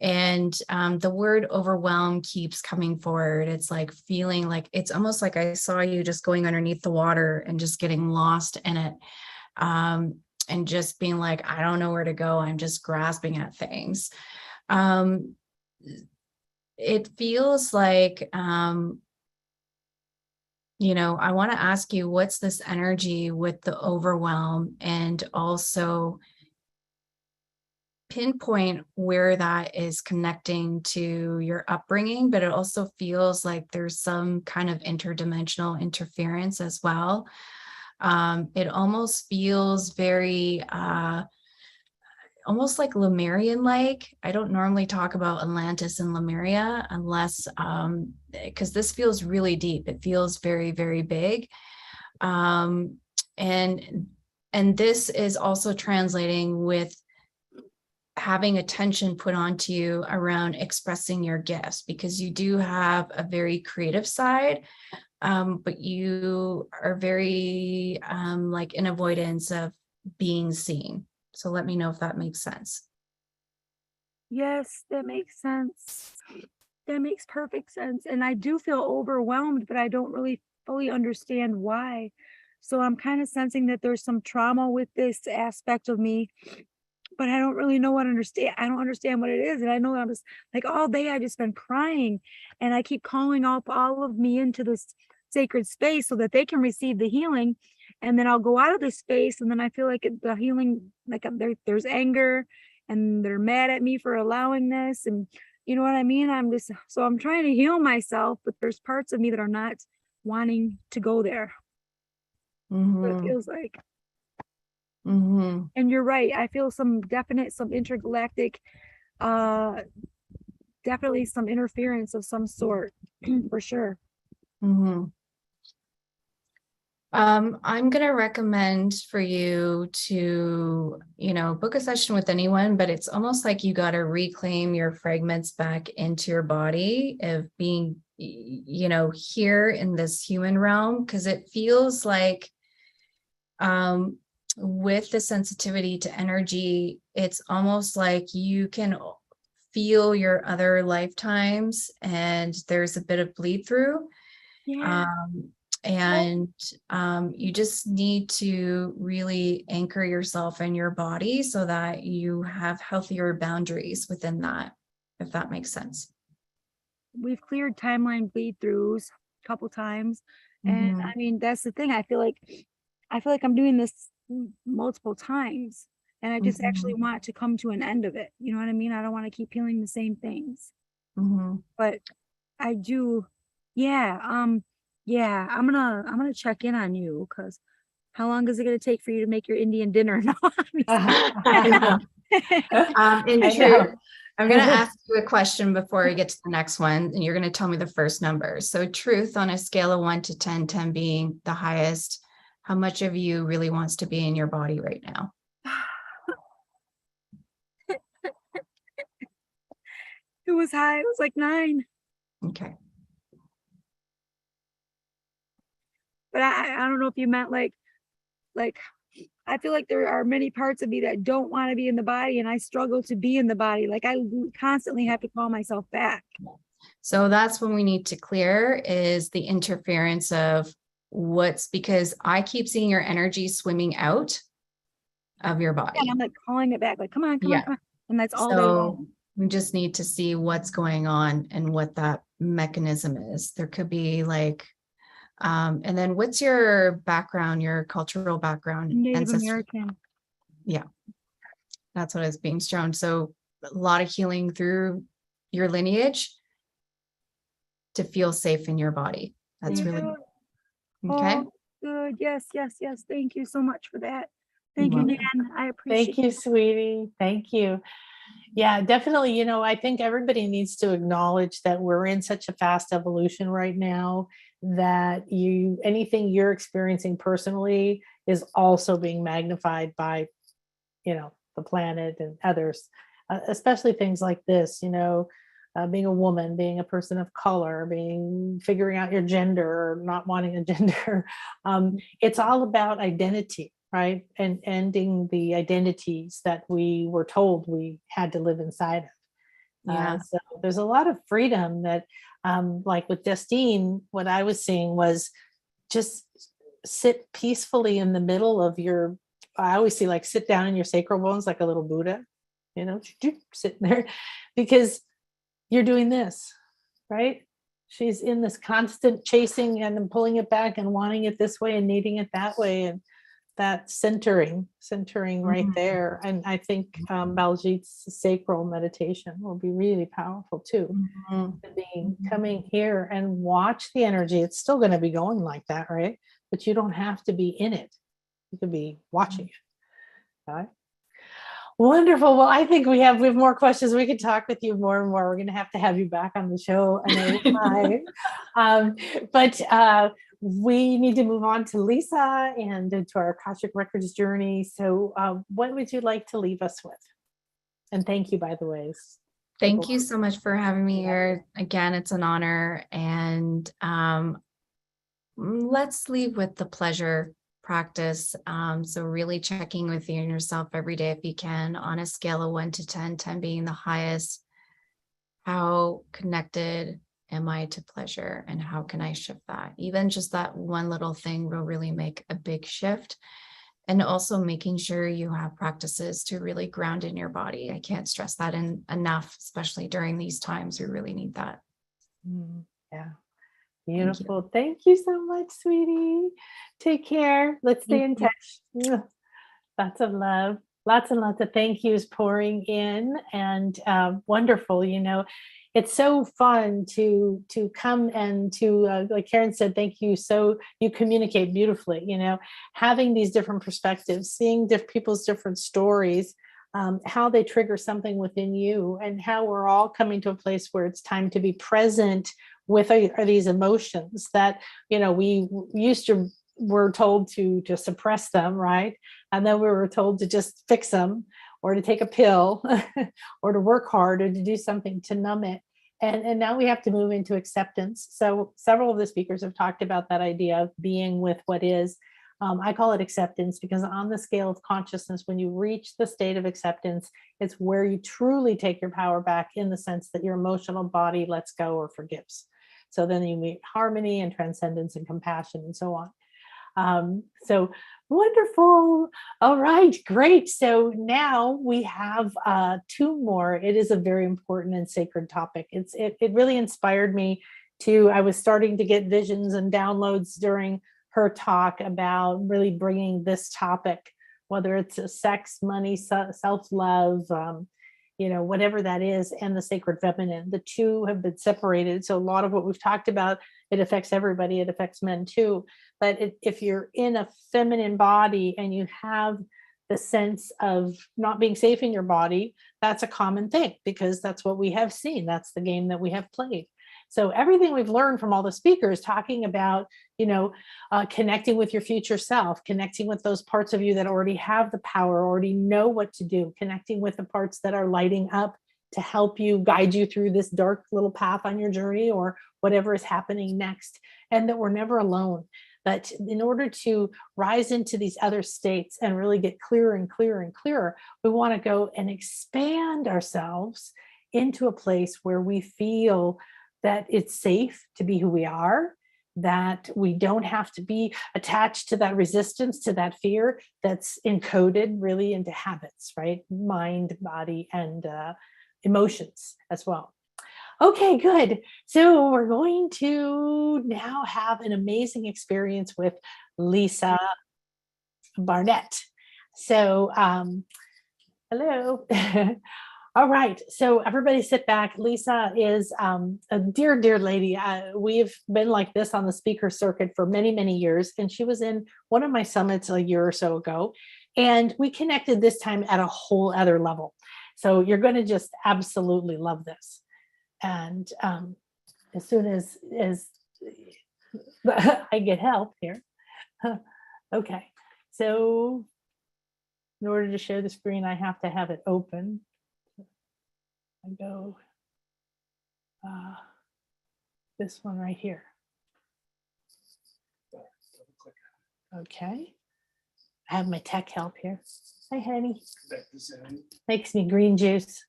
And the word overwhelm keeps coming forward. It's like feeling like, it's almost like I saw you just going underneath the water and just getting lost in it. And just being like, I don't know where to go. I'm just grasping at things. It feels like, I want to ask you, what's this energy with the overwhelm, and also pinpoint where that is connecting to your upbringing, but it also feels like there's some kind of interdimensional interference as well. It almost feels very, almost like Lemurian-like. I don't normally talk about Atlantis and Lemuria unless, because this feels really deep. It feels very, very big. And this is also translating with having attention put onto you around expressing your gifts, because you do have a very creative side, but you are very like in avoidance of being seen. So let me know if that makes sense. Yes, that makes sense. That makes perfect sense. And I do feel overwhelmed, but I don't really fully understand why. So I'm kind of sensing that there's some trauma with this aspect of me, but I don't really know what I don't understand what it is. And I know I'm just like all day I've just been crying, and I keep calling up all of me into this sacred space so that they can receive the healing. And then I'll go out of this space, and then I feel like the healing, like there's anger, and they're mad at me for allowing this. And you know what I mean? I'm trying to heal myself, but there's parts of me that are not wanting to go there. What it feels like. And you're right. I feel some intergalactic, definitely some interference of some sort, for sure. I'm going to recommend for you to, book a session with anyone, but it's almost like you got to reclaim your fragments back into your body of being, here in this human realm, because it feels like, with the sensitivity to energy, it's almost like you can feel your other lifetimes, and there's a bit of bleed through. Yeah. And you just need to really anchor yourself in your body so that you have healthier boundaries within that, if that makes sense. We've cleared timeline bleed throughs a couple times. And I mean, that's the thing. I feel like I'm doing this multiple times, and I just actually want to come to an end of it. You know what I mean? I don't want to keep healing the same things. But I do. Yeah. Yeah, I'm gonna check in on you, because how long is it gonna take for you to make your Indian dinner? No, I know. In truth, I'm going to ask you a question before we get to the next one, and you're going to tell me the first number. So truth, on a scale of 1 to 10, 10 being the highest, how much of you really wants to be in your body right now? It was high. It was like 9. Okay. But I don't know if you meant like I feel like there are many parts of me that don't want to be in the body, and I struggle to be in the body. Like I constantly have to call myself back. So that's when we need to clear is the interference of because I keep seeing your energy swimming out of your body. And I'm like calling it back, like, come on, come on, come on. And that's all they So want. we just need to see what's going on and what that mechanism is. There could be like And then what's your background, your cultural background? Native ancestry? American. Yeah, that's what is being shown. So a lot of healing through your lineage to feel safe in your body. That's really okay. Oh, good. Yes, yes, yes. Thank you so much for that. Thank you, Welcome. Nan. I appreciate Thank you, sweetie. Thank you. Yeah, definitely. You know, I think everybody needs to acknowledge that we're in such a fast evolution right now that anything you're experiencing personally is also being magnified by, the planet and others, especially things like this, being a woman, being a person of color, figuring out your gender or not wanting a gender. It's all about identity, right? And ending the identities that we were told we had to live inside of. Yeah. So there's a lot of freedom that, like with Justine, what I was seeing was just sit peacefully in the middle of I always see like sit down in your sacral bones like a little Buddha, sitting there, because you're doing this, right? She's in this constant chasing and then pulling it back and wanting it this way and needing it that way. And that centering right there. And I think Baljit's sacral meditation will be really powerful too. Coming here and watch the energy. It's still going to be going like that, right? But you don't have to be in it. You could be watching it. All right. Wonderful. Well, I think we have more questions. We could talk with you more and more. We're going to have you back on the show another time. But we need to move on to Lisa and to our Akashic Records journey. So what would you like to leave us with? And thank you, by the way. Thank you so much for having me here. Again, it's an honor. And let's leave with the pleasure practice. So really checking within yourself every day if you can, on a scale of 1 to 10, 10 being the highest. How connected am I to pleasure, and how can I shift that? Even just that one little thing will really make a big shift. And also making sure you have practices to really ground in your body. I can't stress that enough, especially during these times. We really need that. Yeah. Beautiful. Thank you so much, sweetie. Take care. Let's stay in touch. Lots of love. Lots and lots of thank yous pouring in, and wonderful. It's so fun to come and to, like Karen said, thank you. So you communicate beautifully, having these different perspectives, seeing people's different stories, how they trigger something within you, and how we're all coming to a place where it's time to be present with these emotions that, we were told to suppress them, right? And then we were told to just fix them, or to take a pill, or to work hard, or to do something to numb it. And now we have to move into acceptance. So several of the speakers have talked about that idea of being with what is. I call it acceptance because on the scale of consciousness, when you reach the state of acceptance, it's where you truly take your power back, in the sense that your emotional body lets go or forgives. So then you meet harmony and transcendence and compassion and so on. So wonderful. All right, great. So now we have 2 more. It is a very important and sacred topic. It really inspired me I was starting to get visions and downloads during her talk about really bringing this topic, whether it's sex, money, self-love, whatever that is, and the sacred feminine. The two have been separated. So a lot of what we've talked about, it affects everybody. It affects men too. But if you're in a feminine body and you have the sense of not being safe in your body, that's a common thing, because that's what we have seen. That's the game that we have played. So everything we've learned from all the speakers talking about, connecting with your future self, connecting with those parts of you that already have the power, already know what to do, connecting with the parts that are lighting up to help you, guide you through this dark little path on your journey, or whatever is happening next, and that we're never alone. But in order to rise into these other states and really get clearer and clearer and clearer, we want to go and expand ourselves into a place where we feel that it's safe to be who we are, that we don't have to be attached to that resistance, to that fear that's encoded really into habits, right? Mind, body, and emotions as well. Okay, good. So we're going to now have an amazing experience with Lisa Barnett. So, hello. All right. So everybody sit back. Lisa is a dear, dear lady. We've been like this on the speaker circuit for many, many years. And she was in one of my summits a year or so ago. And we connected this time at a whole other level. So you're going to just absolutely love this. And as soon as I get help here. Okay. So in order to share the screen, I have to have it open. I go this one right here. Okay. I have my tech help here. Hi, honey. Makes me green juice.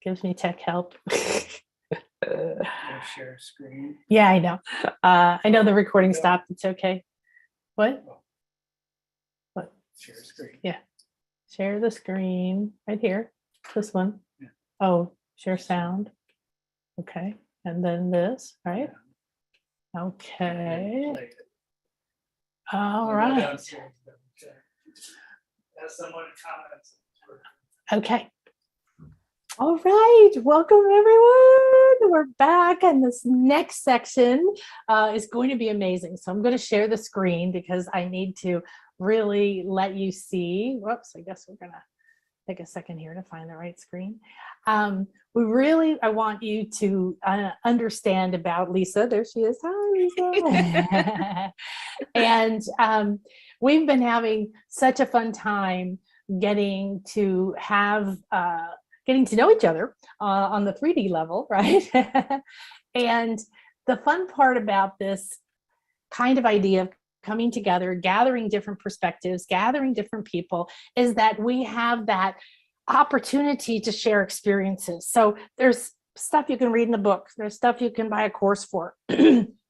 Gives me tech help. Share screen. Yeah, I know. I know the recording stopped. It's okay. What? What? Share screen. Yeah. Share the screen right here. This one. Yeah. Oh, share sound. Okay. And then this, right? Okay. All right. As someone comments. Okay. All right. Welcome, everyone. We're back. And this next section is going to be amazing. So I'm going to share the screen because I need to really let you see. Whoops. I guess we're going to take a second here to find the right screen. I want you to understand about Lisa. There she is. Hi, Lisa. And we've been having such a fun time getting to know each other on the 3D level, right? And the fun part about this kind of idea of coming together, gathering different perspectives, gathering different people, is that we have that opportunity to share experiences. So there's stuff you can read in the book, there's stuff you can buy a course for.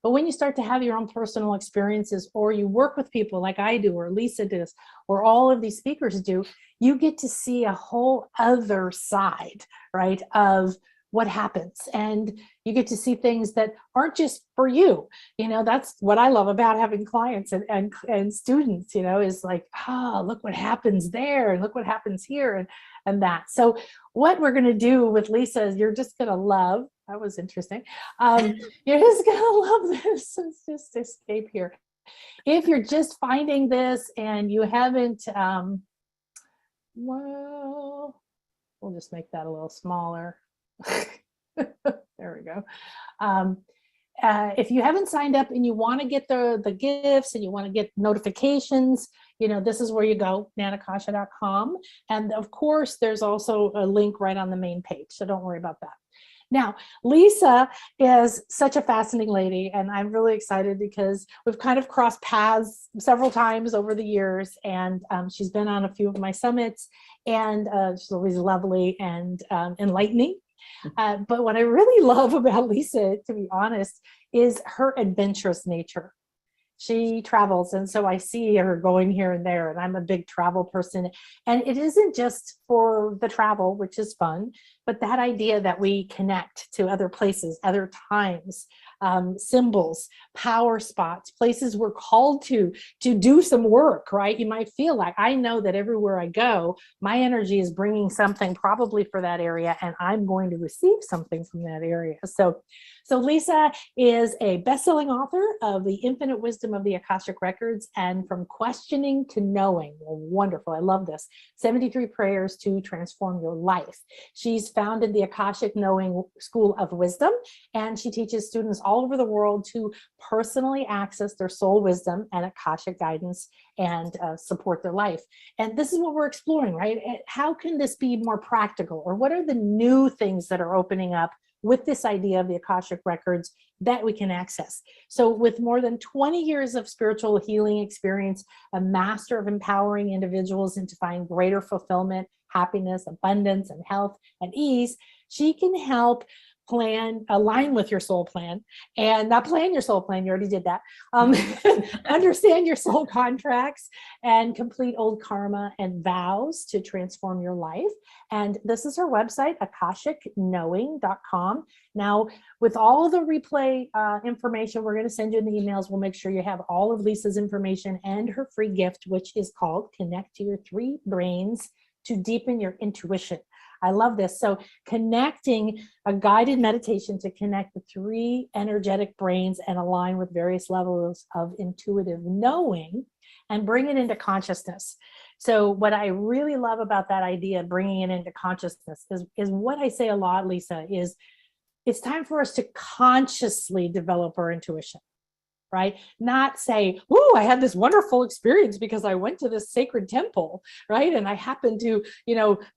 But when you start to have your own personal experiences, or you work with people like I do, or Lisa does, or all of these speakers do, you get to see a whole other side, right, of what happens. And you get to see things that aren't just for you. You know, that's what I love about having clients and students, you know, is like, oh, look what happens there, and look what happens here, and that. So what we're going to do with Lisa is you're just going to love. That was interesting. You're just going to love this. Let's just escape here. If you're just finding this and you haven't, well, we'll just make that a little smaller. There we go. If you haven't signed up and you want to get the gifts and you want to get notifications, you know, this is where you go, nanakasha.com. And of course, there's also a link right on the main page. So don't worry about that. Now, Lisa is such a fascinating lady, and I'm really excited because we've kind of crossed paths several times over the years, and she's been on a few of my summits, and she's always lovely and enlightening. But what I really love about Lisa, to be honest, is her adventurous nature. She travels, and so I see her going here and there, and I'm a big travel person. And it isn't just for the travel, which is fun, but that idea that we connect to other places, other times, symbols, power spots, places we're called to do some work, right? You might feel like, I know that everywhere I go, my energy is bringing something probably for that area, and I'm going to receive something from that area. So Lisa is a best-selling author of The Infinite Wisdom of the Akashic Records and From Questioning to Knowing. Well, wonderful. I love this. 73 Prayers to Transform Your Life. She's founded the Akashic Knowing School of Wisdom, and she teaches students all over the world to personally access their soul wisdom and Akashic guidance and support their life. And this is what we're exploring, right? How can this be more practical? Or what are the new things that are opening up with this idea of the Akashic Records that we can access? So with more than 20 years of spiritual healing experience, a master of empowering individuals into finding greater fulfillment, happiness, abundance, and health and ease, she can help align with your soul plan, and not plan your soul plan, you already did that. Understand your soul contracts and complete old karma and vows to transform your life. And this is her website, akashicknowing.com. Now, with all of the replay information we're going to send you in the emails, we'll make sure you have all of Lisa's information and her free gift, which is called Connect to Your Three Brains to Deepen Your Intuition. I love this. So connecting a guided meditation to connect the three energetic brains and align with various levels of intuitive knowing and bring it into consciousness. So what I really love about that idea of bringing it into consciousness is what I say a lot, Lisa, is it's time for us to consciously develop our intuition. Right? Not say, oh, I had this wonderful experience because I went to this sacred temple, right? And I happened to,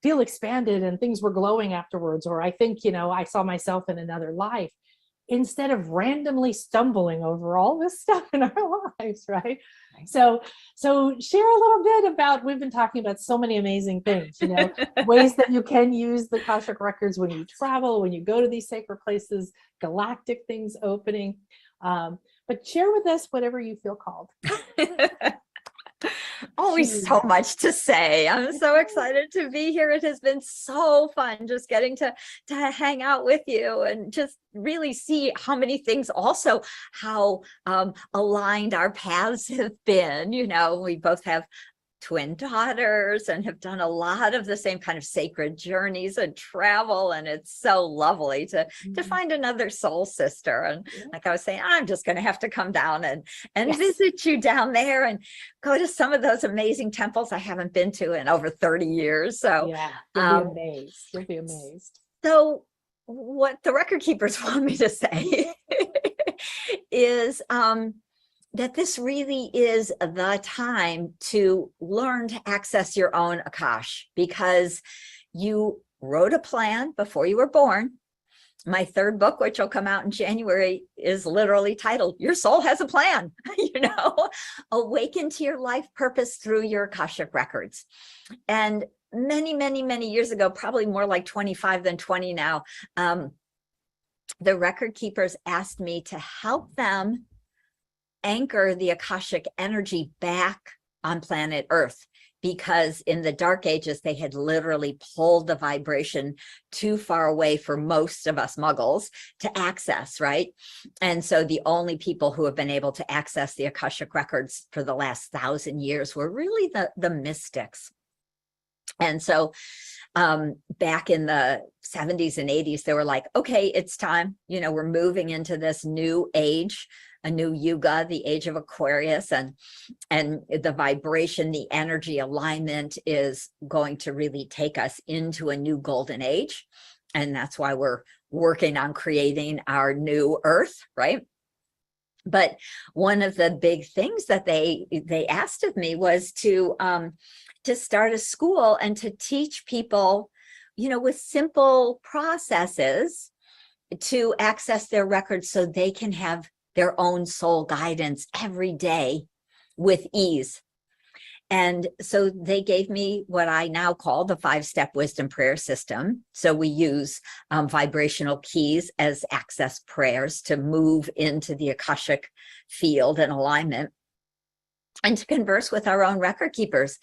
feel expanded and things were glowing afterwards. Or I think, I saw myself in another life, instead of randomly stumbling over all this stuff in our lives, right? So share a little bit about, we've been talking about so many amazing things, ways that you can use the Akashic Records when you travel, when you go to these sacred places, galactic things opening. But share with us whatever you feel called. Always so much to say. I'm so excited to be here. It has been so fun just getting to hang out with you and just really see how many things, also how aligned our paths have been. We both have twin daughters and have done a lot of the same kind of sacred journeys and travel, and it's so lovely to find another soul sister. And like I was saying, I'm just going to have to come down and yes, visit you down there and go to some of those amazing temples I haven't been to in over 30 years. So yeah, you'll be amazed. You'll be amazed. So what the record keepers want me to say is that this really is the time to learn to access your own Akash, because you wrote a plan before you were born. My third book, which will come out in January, is literally titled, Your Soul Has a Plan, awaken to your life purpose through your Akashic Records. And many, many, many years ago, probably more like 25 than 20 now, the record keepers asked me to help them anchor the Akashic energy back on planet Earth, because in the dark ages, they had literally pulled the vibration too far away for most of us muggles to access, right? And so the only people who have been able to access the Akashic Records for the last 1,000 years were really the mystics. And so back in the 70s and 80s, they were like, okay, it's time, we're moving into this new age, a new yuga, the age of Aquarius, and the vibration, the energy alignment is going to really take us into a new golden age. And that's why we're working on creating our new Earth, right? But one of the big things that they asked of me was to start a school and to teach people, with simple processes to access their records so they can have their own soul guidance every day with ease. And so they gave me what I now call the 5-step wisdom prayer system. So we use vibrational keys as access prayers to move into the Akashic field and alignment and to converse with our own record keepers.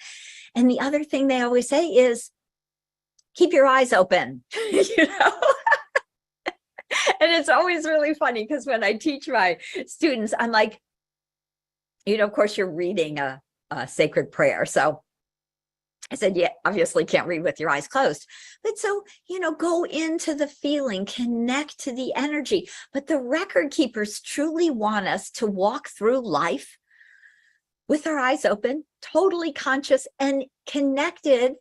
And the other thing they always say is, keep your eyes open, And it's always really funny because when I teach my students, I'm like, of course, you're reading a sacred prayer. So I said, yeah, obviously can't read with your eyes closed. But so, go into the feeling, connect to the energy. But the record keepers truly want us to walk through life with our eyes open, totally conscious and connected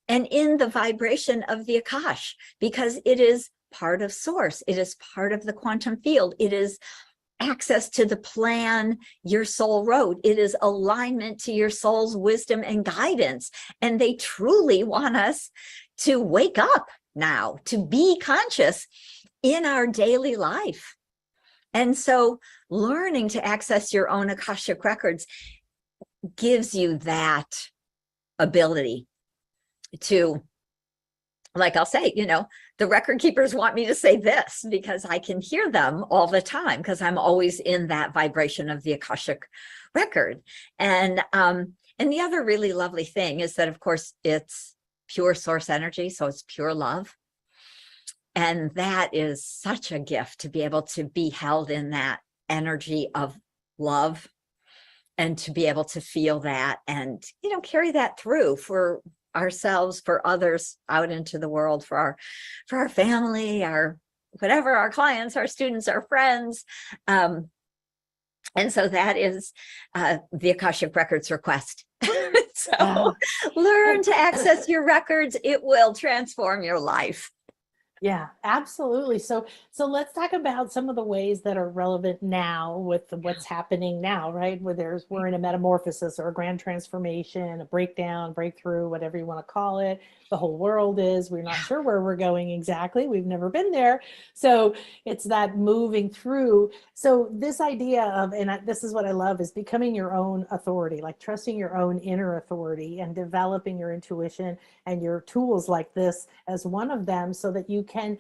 and in the vibration of the Akash, because it is part of source. It is part of the quantum field. It is access to the plan your soul wrote. It is alignment to your soul's wisdom and guidance. And they truly want us to wake up now, to be conscious in our daily life. And so learning to access your own Akashic Records gives you that ability to, like I'll say, the record keepers want me to say this because I can hear them all the time because I'm always in that vibration of the Akashic record. And the other really lovely thing is that, of course, it's pure source energy. So it's pure love. And that is such a gift to be able to be held in that energy of love and to be able to feel that and, carry that through for ourselves, for others out into the world, for our family, our whatever, our clients, our students, our friends. And so that is the Akashic Records request. So learn to access your records. It will transform your life. Yeah, absolutely. So let's talk about some of the ways that are relevant now with what's happening now, right? Where we're in a metamorphosis or a grand transformation, a breakdown, breakthrough, whatever you want to call it. The whole world is, we're not sure where we're going exactly. We've never been there. So it's that moving through. So this idea of, this is what I love, is becoming your own authority, like trusting your own inner authority and developing your intuition and your tools like this as one of them, so that you can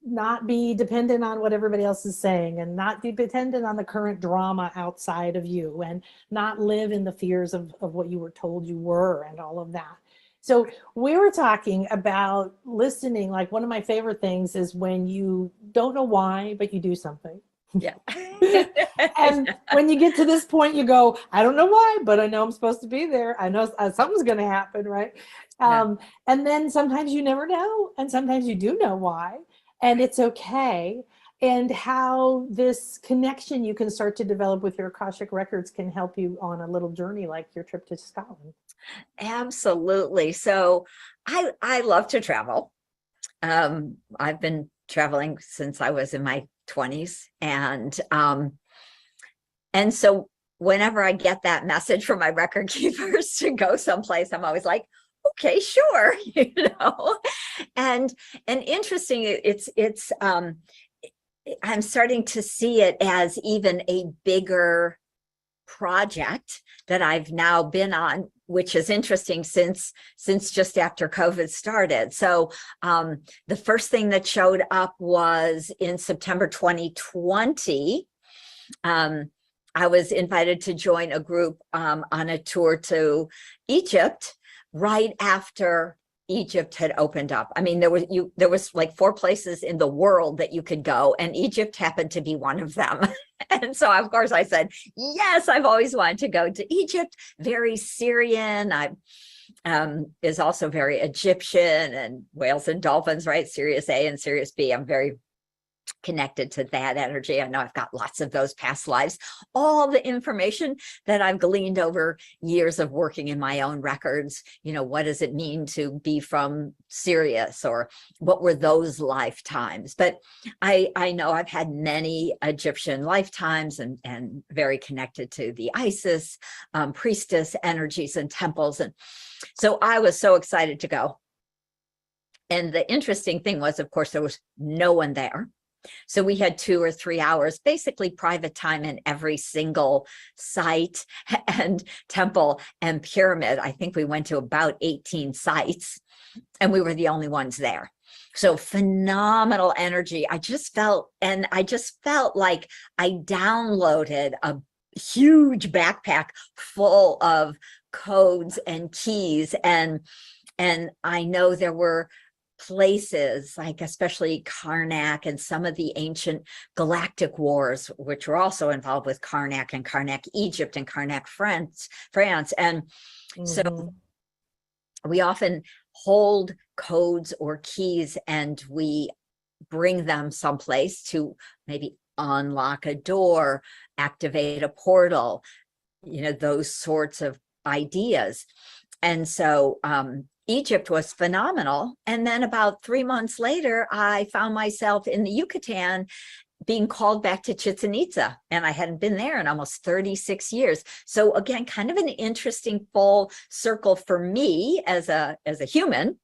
not be dependent on what everybody else is saying and not be dependent on the current drama outside of you and not live in the fears of what you were told you were and all of that. So we were talking about listening. Like, one of my favorite things is when you don't know why, but you do something. Yeah. And when you get to this point, you go, I don't know why, but I know I'm supposed to be there. I know something's going to happen, right? And then sometimes you never know. And sometimes you do know why. And it's okay. And how this connection you can start to develop with your Akashic Records can help you on a little journey like your trip to Scotland. Absolutely. So I love to travel. I've been traveling since I was in my 20s. And so whenever I get that message from my record keepers to go someplace, I'm always like, okay, sure. And interesting, it's I'm starting to see it as even a bigger project that I've now been on, which is interesting since just after COVID started. So the first thing that showed up was in September 2020. I was invited to join a group on a tour to Egypt right after Egypt had opened up. I mean, there was like 4 places in the world that you could go, and Egypt happened to be one of them. And so, of course, I said, yes, I've always wanted to go to Egypt. Very Syrian. Is also very Egyptian, and whales and dolphins, right? Sirius A and Sirius B. I'm very connected to that energy. I know I've got lots of those past lives. All the information that I've gleaned over years of working in my own records, what does it mean to be from Sirius, or what were those lifetimes? But I know I've had many Egyptian lifetimes and very connected to the Isis, priestess energies and temples. And so I was so excited to go. And the interesting thing was, of course, there was no one there. So we had 2 or 3 hours, basically private time in every single site and temple and pyramid. I think we went to about 18 sites, and we were the only ones there. So phenomenal energy. I just felt like I downloaded a huge backpack full of codes and keys. And I know there were places like especially Karnak and some of the ancient Galactic wars, which were also involved with Karnak and Karnak Egypt and Karnak France. And so we often hold codes or keys and we bring them someplace to maybe unlock a door, activate a portal, those sorts of ideas. And so Egypt was phenomenal. And then about 3 months later, I found myself in the Yucatan being called back to Chichen Itza. And I hadn't been there in almost 36 years. So again, kind of an interesting full circle for me as a human,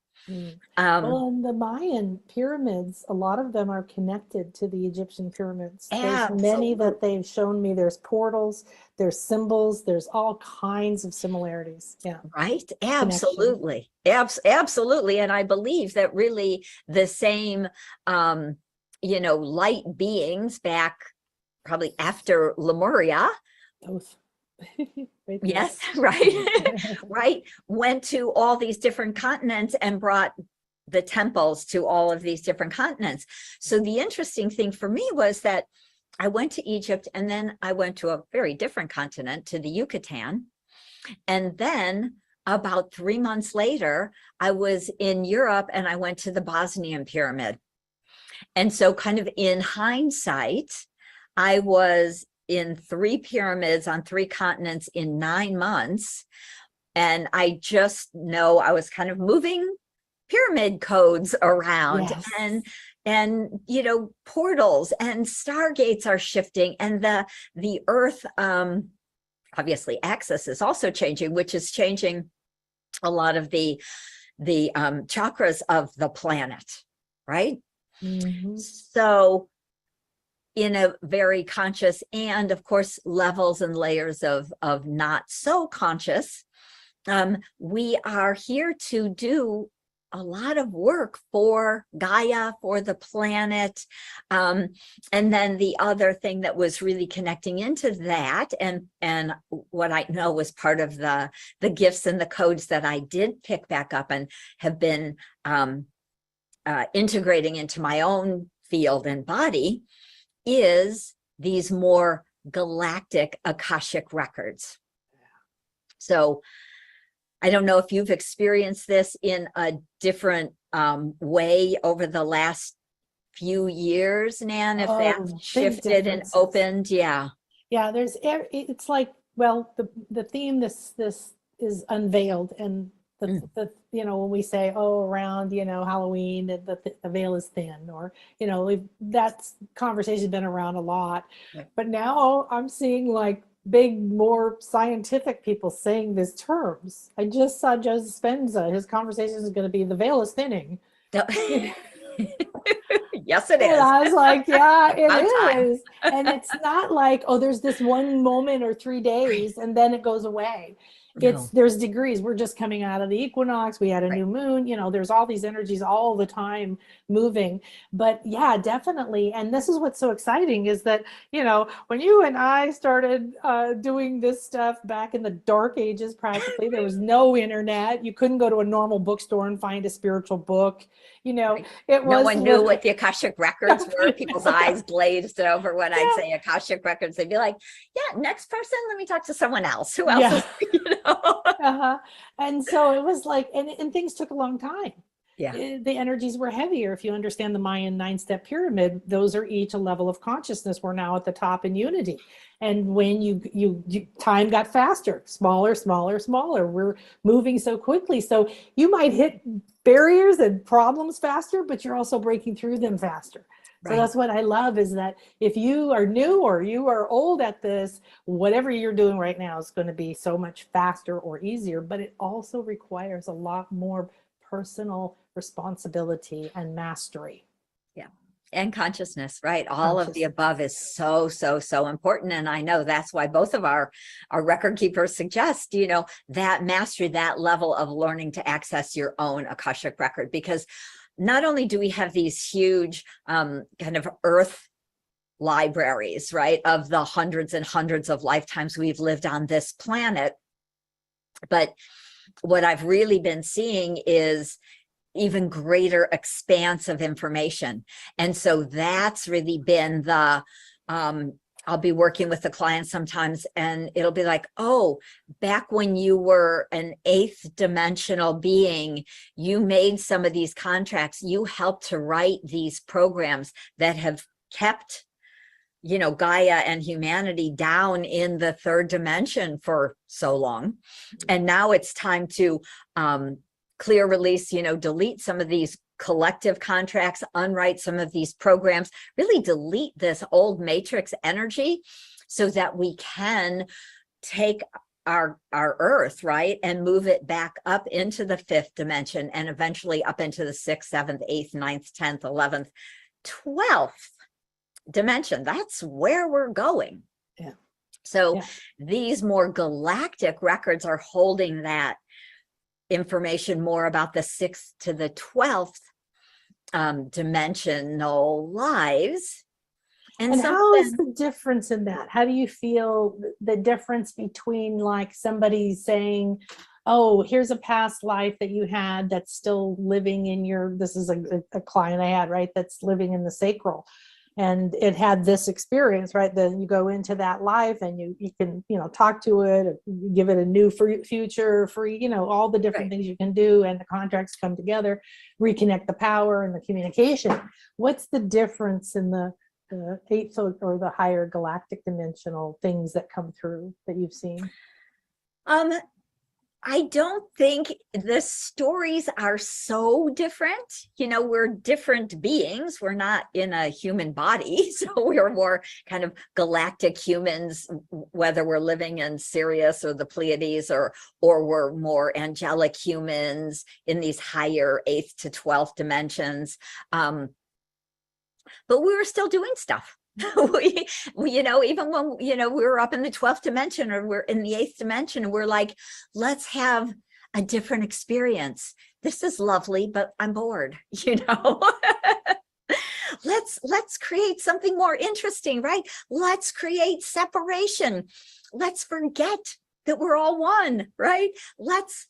Well, and the Mayan pyramids, a lot of them are connected to the Egyptian pyramids. There's many that they've shown me. There's portals, there's symbols, there's all kinds of similarities. Yeah. Right. Absolutely. Absolutely. And I believe that really the same, light beings back probably after Lemuria. Both. Right, yes, right. Right. Went to all these different continents and brought the temples to all of these different continents. So the interesting thing for me was that I went to Egypt, and then I went to a very different continent, to the Yucatan. And then about 3 months later, I was in Europe and I went to the Bosnian pyramid. And so kind of in hindsight, I was in 3 pyramids on 3 continents in 9 months. And I just know I was kind of moving pyramid codes around. Yes. And portals and stargates are shifting, and the earth obviously axis is also changing, which is changing a lot of the chakras of the planet, right? So in a very conscious, and of course levels and layers of not so conscious, we are here to do a lot of work for Gaia, for the planet. And then the other thing that was really connecting into that, and what I know was part of the gifts and the codes that I did pick back up and have been integrating into my own field and body, is these more galactic Akashic records. So I don't know if you've experienced this in a different way over the last few years, Nan, if that's shifted and opened. Yeah. Yeah, it's like, well, the theme this is unveiled, and the when we say, around Halloween, the veil is thin, or that's conversation's been around a lot. Right. But now I'm seeing like big, more scientific people saying these terms. I just saw Joe Dispenza. His conversation is going to be, the veil is thinning. Yes, it is. And I was like, yeah, it is. And it's not like, there's this one moment or 3 days and then it goes away. There's degrees. We're just coming out of the equinox. We had a new moon. There's all these energies all the time moving. But yeah, definitely. And this is what's so exciting, is that, when you and I started doing this stuff back in the dark ages, practically, there was no internet. You couldn't go to a normal bookstore and find a spiritual book. It was, no one knew what the Akashic Records were. People's eyes glazed over when I'd say Akashic Records. They'd be like, yeah, next person, let me talk to someone else. Who else is, And so it was like, and things took a long time. Yeah. The energies were heavier. If you understand the Mayan 9-step pyramid, those are each a level of consciousness. We're now at the top in unity. And when you time got faster, smaller, smaller, smaller. We're moving so quickly. So you might hit barriers and problems faster, but you're also breaking through them faster. So that's what I love, is that if you are new or you are old at this, whatever you're doing right now is going to be so much faster or easier, but it also requires a lot more personal responsibility and mastery. Yeah. And consciousness, right? All of the above is so, so, so important. And I know that's why both of our record keepers suggest, that mastery, that level of learning to access your own Akashic record, because not only do we have these huge kind of earth libraries, right, of the hundreds and hundreds of lifetimes we've lived on this planet, but what I've really been seeing is even greater expanse of information. And so that's really been the I'll be working with the client sometimes and it'll be like, back when you were an 8th dimensional being, you made some of these contracts, you helped to write these programs that have kept, Gaia and humanity down in the 3rd dimension for so long. And now it's time to clear, release, delete some of these collective contracts, unwrite some of these programs, really delete this old matrix energy so that we can take our earth, right, and move it back up into the 5th dimension and eventually up into the 6th, 7th, 8th, 9th, 10th, 11th, 12th dimension. That's where we're going. Yeah. So Yeah. these more galactic records are holding that information more about the 6th to the 12th dimensional lives. And how is the difference in that? How do you feel the difference between like somebody saying, oh, here's a past life that you had that's still living in your, this is a client I had, right, that's living in the sacral, and it had this experience, right? Then you go into that life and you can, talk to it, give it a new future, free, all the different things you can do, and the contracts come together, reconnect the power and the communication. What's the difference in the 8th or the higher galactic dimensional things that come through that you've seen? I don't think the stories are so different. We're different beings. We're not in a human body. So we're more kind of galactic humans, whether we're living in Sirius or the Pleiades, or we're more angelic humans in these higher 8th to 12th dimensions. But we were still doing stuff. we even when, we were up in the 12th dimension or we're in the 8th dimension, we're like, let's have a different experience. This is lovely, but I'm bored, Let's create something more interesting, right? Let's create separation. Let's forget that we're all one, right? Let's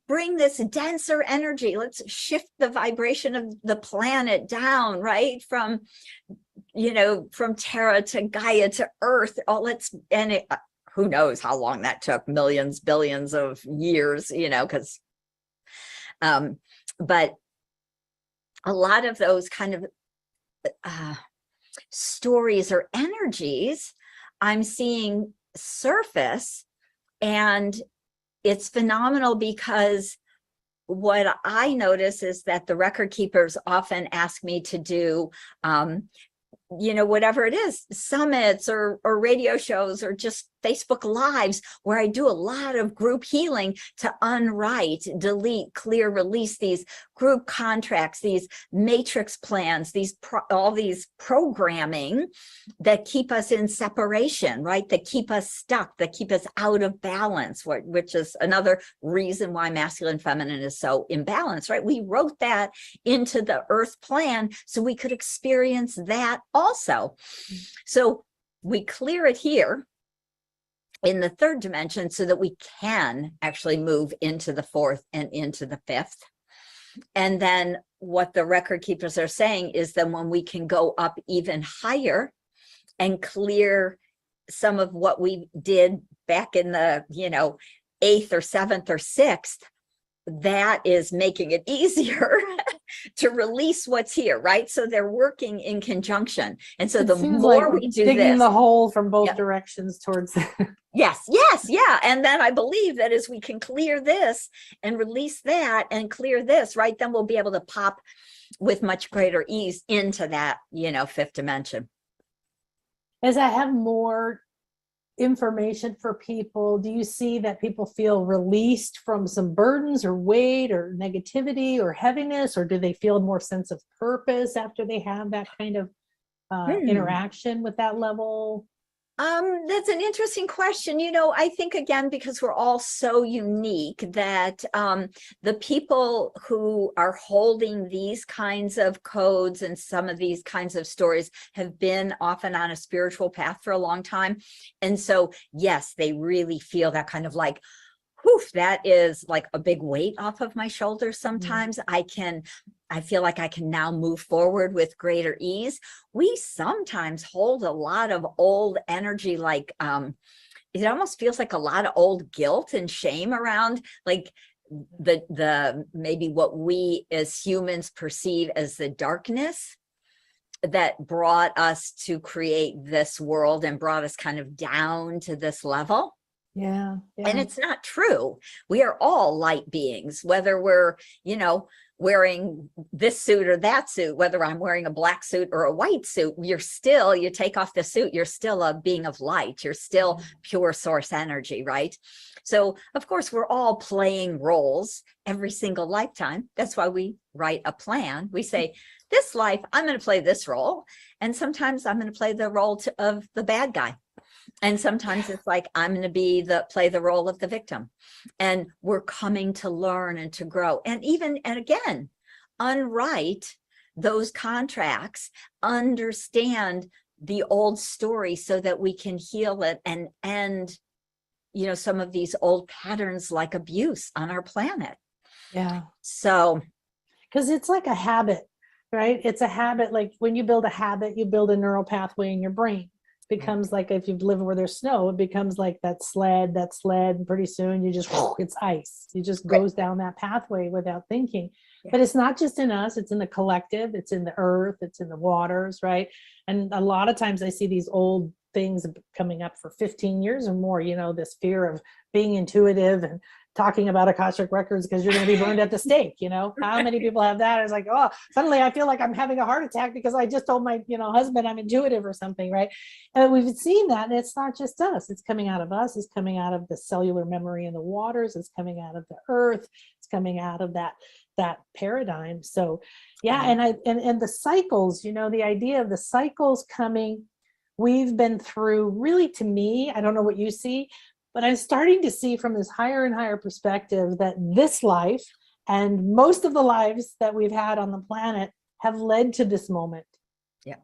bring this denser energy. Let's shift the vibration of the planet down, right? From Terra to Gaia to Earth. Who knows how long that took, millions, billions of years, because, but a lot of those kind of stories or energies I'm seeing surface, and it's phenomenal because what I notice is that the record keepers often ask me to do, whatever it is, summits or radio shows or just Facebook Lives, where I do a lot of group healing to unwrite, delete, clear, release these group contracts, these matrix plans, all these programming that keep us in separation, right? That keep us stuck, that keep us out of balance, which is another reason why masculine feminine is so imbalanced, right? We wrote that into the earth plan so we could experience that also. So we clear it here in the 3rd dimension so that we can actually move into the 4th and into the 5th. And then what the record keepers are saying is that when we can go up even higher and clear some of what we did back in the, 8th or 7th or 6th, that is making it easier to release what's here, right? So they're working in conjunction. And so the more we do digging this, the hole from both directions towards Yes, yeah. And then I believe that as we can clear this and release that and clear this, right, then we'll be able to pop with much greater ease into that, 5th dimension. As I have more information for people, do you see that people feel released from some burdens or weight or negativity or heaviness, or do they feel more sense of purpose after they have that kind of interaction with that level? That's an interesting question. I think, again, because we're all so unique, that the people who are holding these kinds of codes and some of these kinds of stories have been often on a spiritual path for a long time. And so, yes, they really feel that kind of like, whew, that is like a big weight off of my shoulders. Sometimes I feel like I can now move forward with greater ease. We sometimes hold a lot of old energy, like it almost feels like a lot of old guilt and shame around, like the maybe what we as humans perceive as the darkness that brought us to create this world and brought us kind of down to this level. Yeah. And it's not true. We are all light beings, whether we're, wearing this suit or that suit, whether I'm wearing a black suit or a white suit, you take off the suit, you're still a being of light. You're still pure source energy, right? So of course, we're all playing roles every single lifetime. That's why we write a plan. We say, this life, I'm going to play this role. And sometimes I'm going to play the role of the bad guy. And sometimes it's like, I'm going to play the role of the victim. And we're coming to learn and to grow. And again, unwrite those contracts, understand the old story so that we can heal it and end, some of these old patterns like abuse on our planet. Yeah. So, because it's like a habit, right? It's a habit. Like when you build a habit, you build a neural pathway in your brain. Becomes like, if you live where there's snow, it becomes like that sled, and pretty soon you just, it's ice. It just goes down that pathway without thinking. Yeah. But it's not just in us, it's in the collective, it's in the earth, it's in the waters, right? And a lot of times I see these old things coming up for 15 years or more, this fear of being intuitive and talking about Akashic Records because you're going to be burned at the stake. How many people have that? It's like, oh, suddenly I feel like I'm having a heart attack because I just told my, husband I'm intuitive or something, right? And we've seen that, and it's not just us. It's coming out of us. It's coming out of the cellular memory in the waters. It's coming out of the earth. It's coming out of that paradigm. So, yeah, and the cycles. The idea of the cycles coming. We've been through, really, to me, I don't know what you see, but I'm starting to see from this higher and higher perspective that this life and most of the lives that we've had on the planet have led to this moment. Yeah.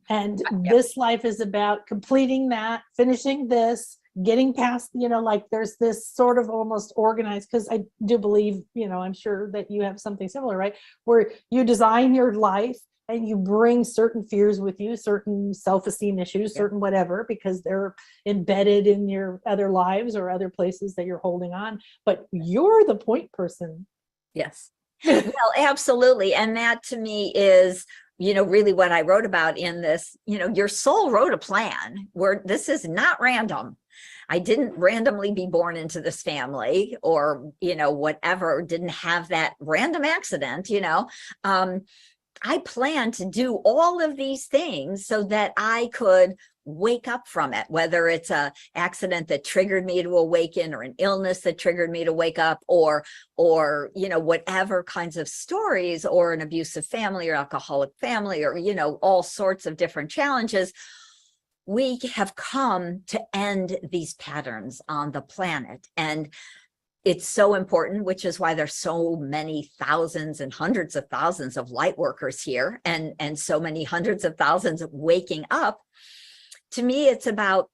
And this life is about completing that, finishing this, getting past, like there's this sort of almost organized, because I do believe, I'm sure that you have something similar, right? Where you design your life and you bring certain fears with you, certain self-esteem issues, certain whatever, because they're embedded in your other lives or other places that you're holding on. But you're the point person. Yes. Well, absolutely. And that to me is, really what I wrote about in this, your soul wrote a plan where this is not random. I didn't randomly be born into this family or, whatever, didn't have that random accident, I plan to do all of these things so that I could wake up from it, whether it's a accident that triggered me to awaken or an illness that triggered me to wake up or whatever kinds of stories, or an abusive family or alcoholic family, or all sorts of different challenges. We have come to end these patterns on the planet. And it's so important, which is why there's so many thousands and hundreds of thousands of light workers here, and so many hundreds of thousands of waking up. To me, it's about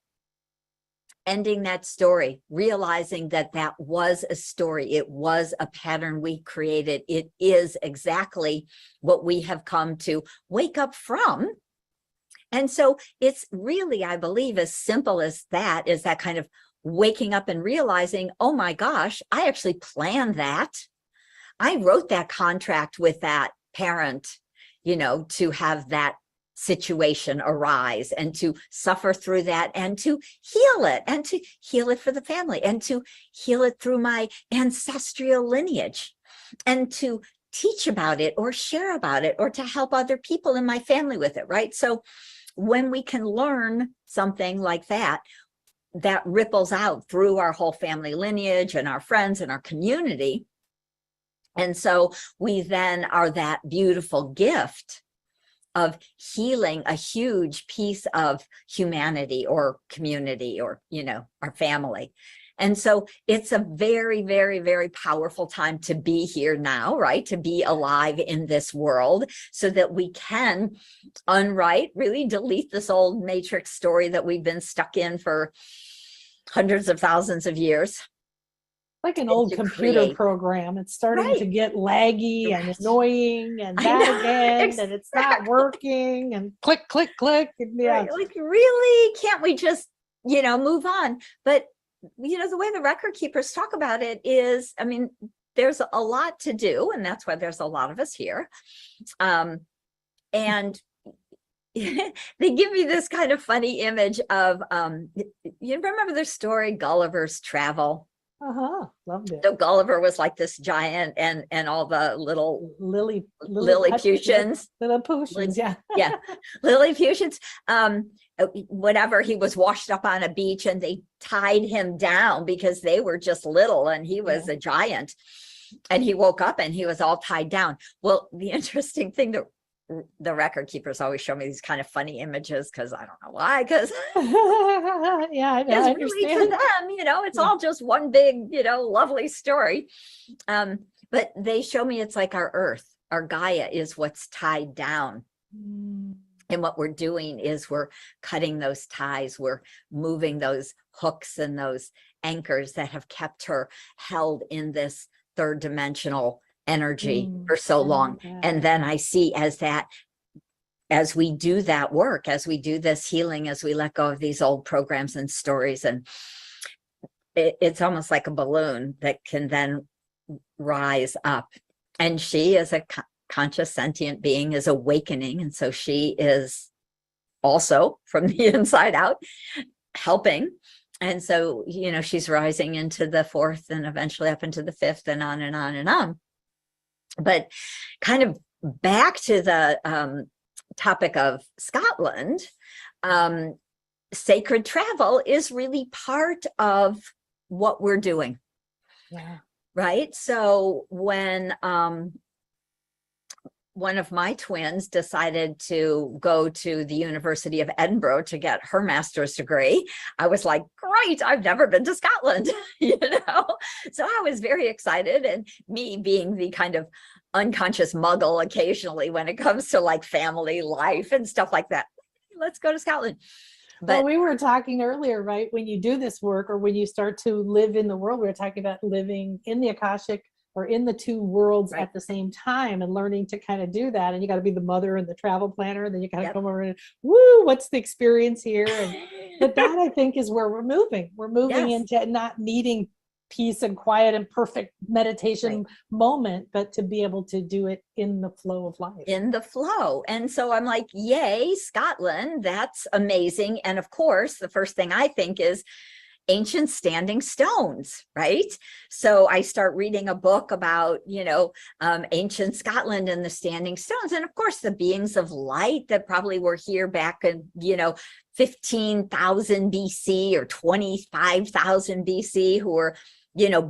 ending that story, realizing that that was a story. It was a pattern we created. It is exactly what we have come to wake up from. And so it's really, I believe, as simple as that, is that kind of waking up and realizing, oh my gosh, I actually planned that. I wrote that contract with that parent, to have that situation arise and to suffer through that and to heal it for the family and to heal it through my ancestral lineage and to teach about it or share about it or to help other people in my family with it, right? So when we can learn something like that, that ripples out through our whole family lineage and our friends and our community. And so we then are that beautiful gift of healing a huge piece of humanity or community or, our family. And so it's a very, very, very powerful time to be here now, right? To be alive in this world so that we can unwrite, really delete this old matrix story that we've been stuck in for hundreds of thousands of years. Like an old computer program. It's starting to get laggy and annoying and that again, and it's not working and click, click, click. And Like, really, can't we just, move on? But, the way the record keepers talk about it is, there's a lot to do, and that's why there's a lot of us here. And they give me this kind of funny image of, you remember the story Gulliver's Travel? Loved it. So Gulliver was like this giant, and all the little Lilliputians. Lilliputians. Yeah. Yeah, Lilliputians. Whatever, he was washed up on a beach, and they tied him down because they were just little, and he was a giant. And he woke up and he was all tied down. Well, the interesting thing that the record keepers always show me these kind of funny images, because I don't know why, because yeah, I know, I really to understand. them, it's all just one big, lovely story. But they show me it's like our earth, our Gaia is what's tied down. And what we're doing is we're cutting those ties, we're moving those hooks and those anchors that have kept her held in this third dimensional energy for so long. And then I see as we do that work, as we do this healing, as we let go of these old programs and stories, and it's almost like a balloon that can then rise up. And she is a conscious sentient being, is awakening. And so she is also from the inside out helping. And so, she's rising into the fourth and eventually up into the fifth, and on and on and on. But kind of back to the topic of Scotland, sacred travel is really part of what we're doing. Yeah. Right. So when one of my twins decided to go to the University of Edinburgh to get her master's degree, I was like, great, I've never been to Scotland, So I was very excited. And me being the kind of unconscious muggle occasionally when it comes to like family life and stuff like that, let's go to Scotland. But we were talking earlier, right? When you do this work, or when you start to live in the world, we were talking about living in the Akashic or in the two worlds at the same time, and learning to kind of do that. And you got to be the mother and the travel planner. And then you kind of come over and what's the experience here? And but that, I think, is where we're moving. We're moving into not needing peace and quiet and perfect meditation moment, but to be able to do it in the flow of life. In the flow. And so I'm like, yay, Scotland, that's amazing. And of course, the first thing I think is ancient standing stones, right? So I start reading a book about, ancient Scotland and the standing stones. And of course, the beings of light that probably were here back in, 15,000 BC or 25,000 BC, who were,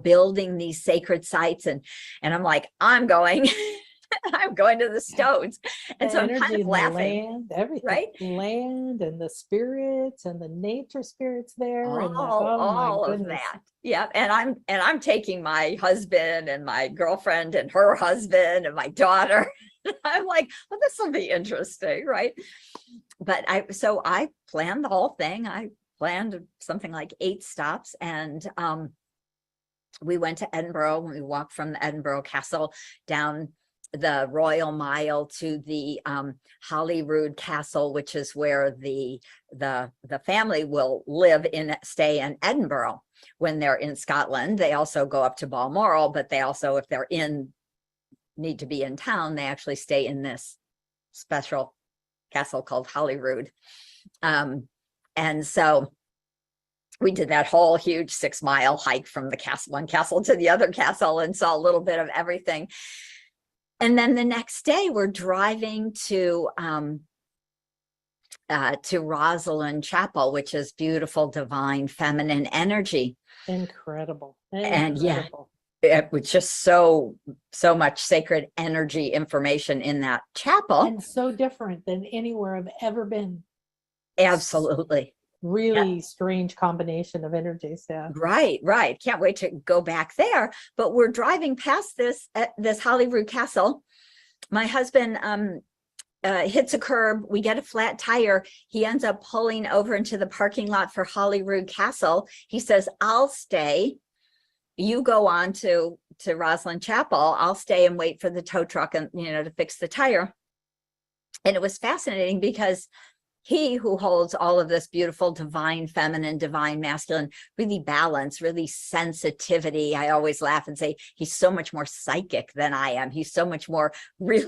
building these sacred sites. And I'm like, I'm going to the stones. And so I'm kind of laughing. Land, everything, right? Land and the spirits and the nature spirits there. All of that. Yeah. And I'm taking my husband and my girlfriend and her husband and my daughter. I'm like, well, this will be interesting, right? But I planned the whole thing. I planned something like 8 stops, and we went to Edinburgh. We walked from the Edinburgh Castle down the Royal Mile to the Holyrood Castle, which is where the family will stay in Edinburgh when they're in Scotland. They also go up to Balmoral, but they also, if they're need to be in town, they actually stay in this special castle called Holyrood. And so we did that whole huge 6-mile hike from one castle to the other castle, and saw a little bit of everything. And then the next day we're driving to Rosalind Chapel, which is beautiful, divine, feminine energy. Incredible. And it was just so much sacred energy information in that chapel. And so different than anywhere I've ever been. Absolutely. Really strange combination of energies. Yeah. Right. Can't wait to go back there. But we're driving past this Holyrood Castle. My husband hits a curb. We get a flat tire. He ends up pulling over into the parking lot for Holyrood Castle. He says, I'll stay. You go on to Rosalind Chapel. I'll stay and wait for the tow truck and, to fix the tire. And it was fascinating because he who holds all of this beautiful divine feminine, divine masculine, really balance, really sensitivity. I always laugh and say he's so much more psychic than I am. He's so much more really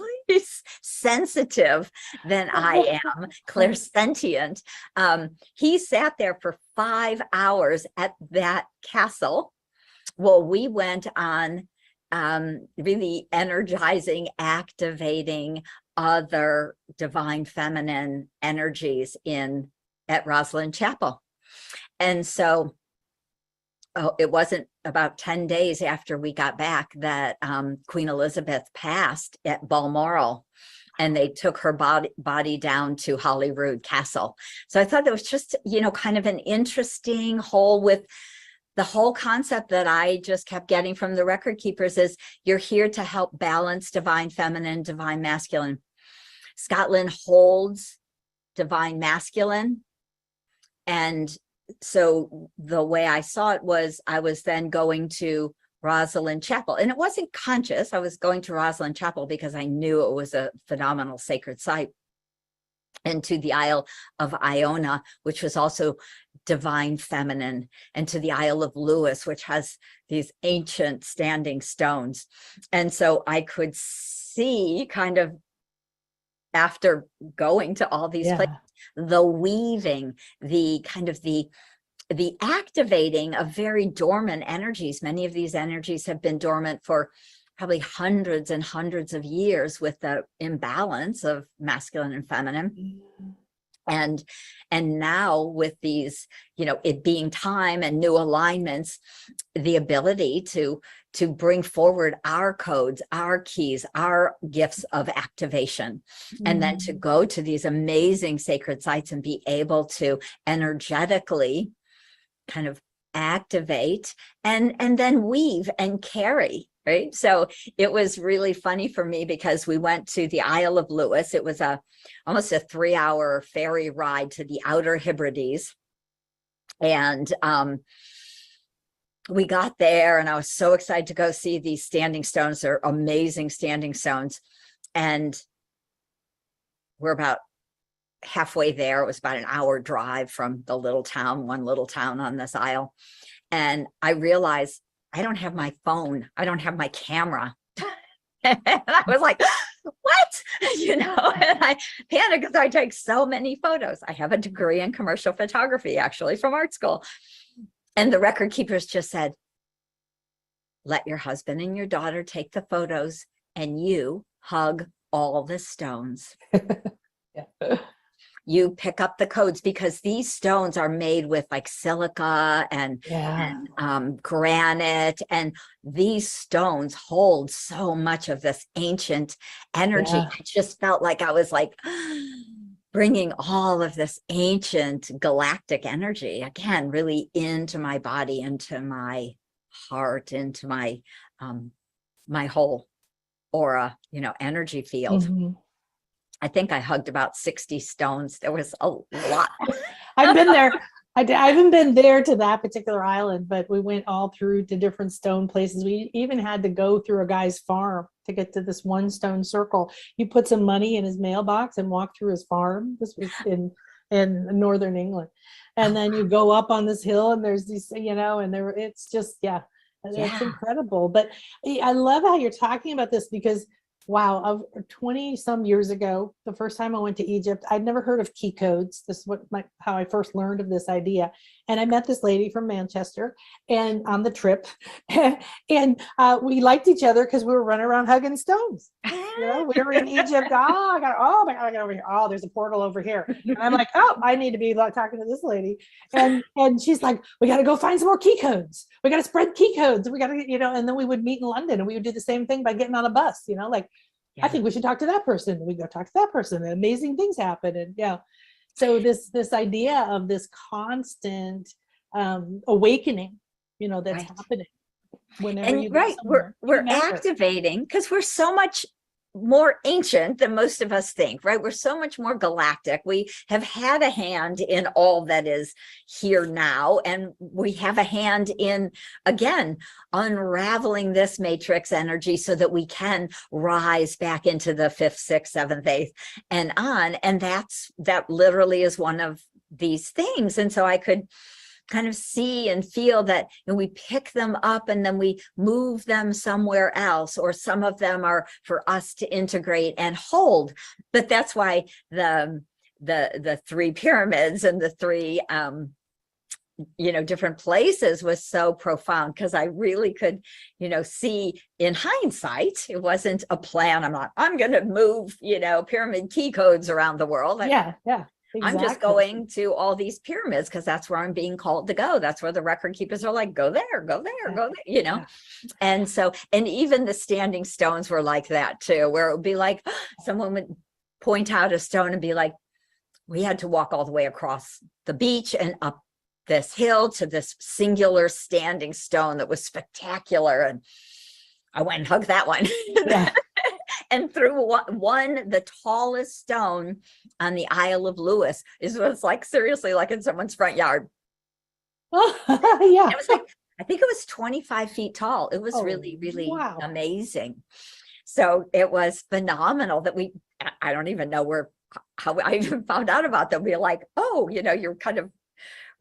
sensitive than I am, clairsentient. He sat there for 5 hours at that castle Well, we went on really energizing, activating other divine feminine energies at Rosalind Chapel. And so it wasn't about 10 days after we got back that Queen Elizabeth passed at Balmoral, and they took her body down to Holyrood Castle. So I thought that was just, kind of an interesting whole with the whole concept that I just kept getting from the record keepers is you're here to help balance divine feminine, divine masculine. Scotland holds divine masculine. And so the way I saw it was I was then going to Rosalind Chapel, and it wasn't conscious. I was going to Rosalind Chapel because I knew it was a phenomenal sacred site, and to the Isle of Iona, which was also divine feminine, and to the Isle of Lewis, which has these ancient standing stones. And so I could see kind of after going to all these places, the weaving, the kind of the activating of very dormant energies. Many of these energies have been dormant for probably hundreds and hundreds of years with the imbalance of masculine and feminine. And now with these, it being time and new alignments, the ability to bring forward our codes, our keys, our gifts of activation, and then to go to these amazing sacred sites and be able to energetically kind of activate and then weave and carry. Right. So it was really funny for me because we went to the Isle of Lewis. It was almost a 3-hour ferry ride to the Outer Hebrides. And we got there and I was so excited to go see these standing stones. They're amazing standing stones. And we're about halfway there. It was about an hour drive from the one little town on this isle. And I realized I don't have my phone. I don't have my camera. And I was like, what? And I panicked because I take so many photos. I have a degree in commercial photography, actually, from art school. And the record keepers just said, let your husband and your daughter take the photos and you hug all the stones. You pick up the codes because these stones are made with like silica and granite, and these stones hold so much of this ancient energy. I just felt like I was like bringing all of this ancient galactic energy again, really into my body, into my heart, into my my whole aura, energy field. I think I hugged about 60 stones. There was a lot. I've been there. I haven't been there to that particular island, but we went all through to different stone places. We even had to go through a guy's farm to get to this one stone circle. You put some money in his mailbox and walk through his farm. This was in northern England. And then you go up on this hill and there's these, it's just, it's incredible. But I love how you're talking about this because wow, 20 some years ago, the first time I went to Egypt, I'd never heard of key codes. This is how I first learned of this idea. And I met this lady from Manchester and on the trip and we liked each other because we were running around hugging stones. We were in Egypt. Oh my God, I got over here. Oh, there's a portal over here. And I'm like, oh, I need to be talking to this lady. And she's like, we got to go find some more key codes. We got to spread key codes. We got to, and then we would meet in London and we would do the same thing by getting on a bus, I think we should talk to that person. We go talk to that person and amazing things happen. And so this idea of this constant awakening, that's happening whenever you go somewhere. We're activating because we're so much more ancient than most of us think, right? We're so much more galactic. We have had a hand in all that is here now, and we have a hand in, again, unraveling this matrix energy so that we can rise back into the 5th, 6th, 7th, 8th, and on. And that literally is one of these things. And so I could kind of see and feel that we pick them up and then we move them somewhere else, or some of them are for us to integrate and hold. But that's why the 3 pyramids and the 3 different places was so profound, because I really could, see in hindsight, it wasn't a plan. I'm going to move, pyramid key codes around the world. Yeah. I'm just Exactly. going to all these pyramids because that's where I'm being called to go. That's where the record keepers are like, go there, go there, go there, Yeah. And so, and even the standing stones were like that too, where it would be like, someone would point out a stone and be like, we had to walk all the way across the beach and up this hill to this singular standing stone that was spectacular. And I went and hugged that one. Yeah. And through the tallest stone on the Isle of Lewis was like, seriously, like in someone's front yard. Yeah. It was like, I think it was 25 feet tall. It was really, really wow. amazing. So it was phenomenal that I don't even know how I even found out about them. We're like, oh, you're kind of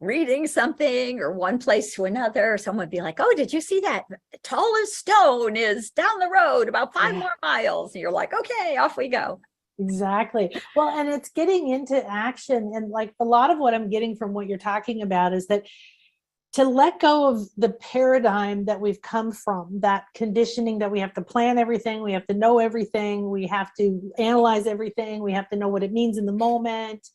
reading something or one place to another. Someone would be like, oh, did you see that? The tallest stone is down the road about 5 more miles. And you're like, okay, off we go. Exactly. Well, and it's getting into action. And like a lot of what I'm getting from what you're talking about is that to let go of the paradigm that we've come from, that conditioning that we have to plan everything, we have to know everything, we have to analyze everything, we have to know what it means in the moment,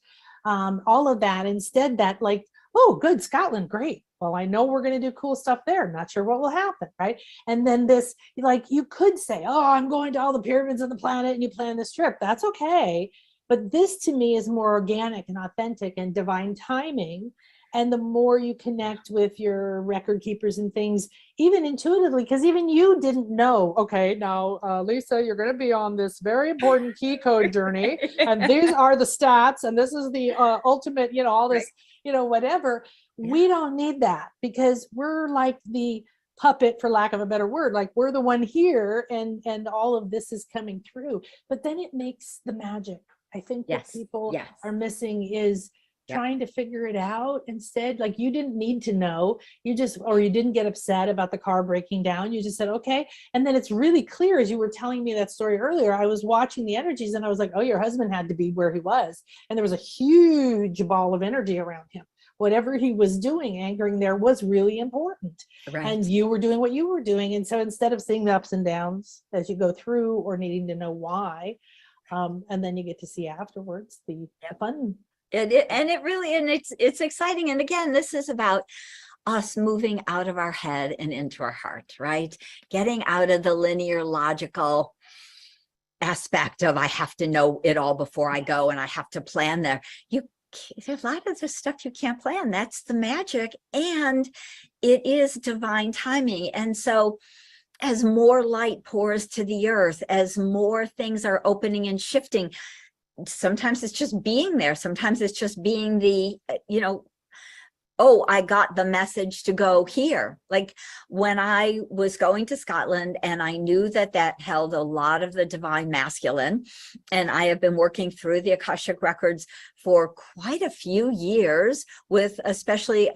all of that. Instead, that like, oh, good, Scotland, great. Well, I know we're going to do cool stuff there. Not sure what will happen, right? And then this, like, you could say, oh, I'm going to all the pyramids on the planet, and you plan this trip. That's okay. But this to me is more organic and authentic and divine timing. And the more you connect with your record keepers and things, even intuitively, because even you didn't know, okay, now, Lisa, you're going to be on this very important key code journey. And these are the stats. And this is the ultimate, all this, whatever. We don't need that, because we're like the puppet, for lack of a better word. Like, we're the one here, and all of this is coming through. But then it makes the magic. I think what people are missing is trying to figure it out instead. Like, you didn't need to know, you didn't get upset about the car breaking down. You just said, okay. And then it's really clear, as you were telling me that story earlier, I was watching the energies and I was like, oh, your husband had to be where he was. And there was a huge ball of energy around him. Whatever he was doing, anchoring there, was really important. Right. And you were doing what you were doing. And so instead of seeing the ups and downs as you go through, or needing to know why, and then you get to see afterwards the fun. It's exciting. And again, this is about us moving out of our head and into our heart, right? Getting out of the linear, logical aspect of, I have to know it all before I go and I have to plan there. There's a lot of this stuff you can't plan. That's the magic. And it is divine timing. And so as more light pours to the earth, as more things are opening and shifting, sometimes it's just being there. Sometimes it's just being the, oh, I got the message to go here. Like when I was going to Scotland, and I knew that held a lot of the divine masculine, and I have been working through the Akashic Records for quite a few years, with especially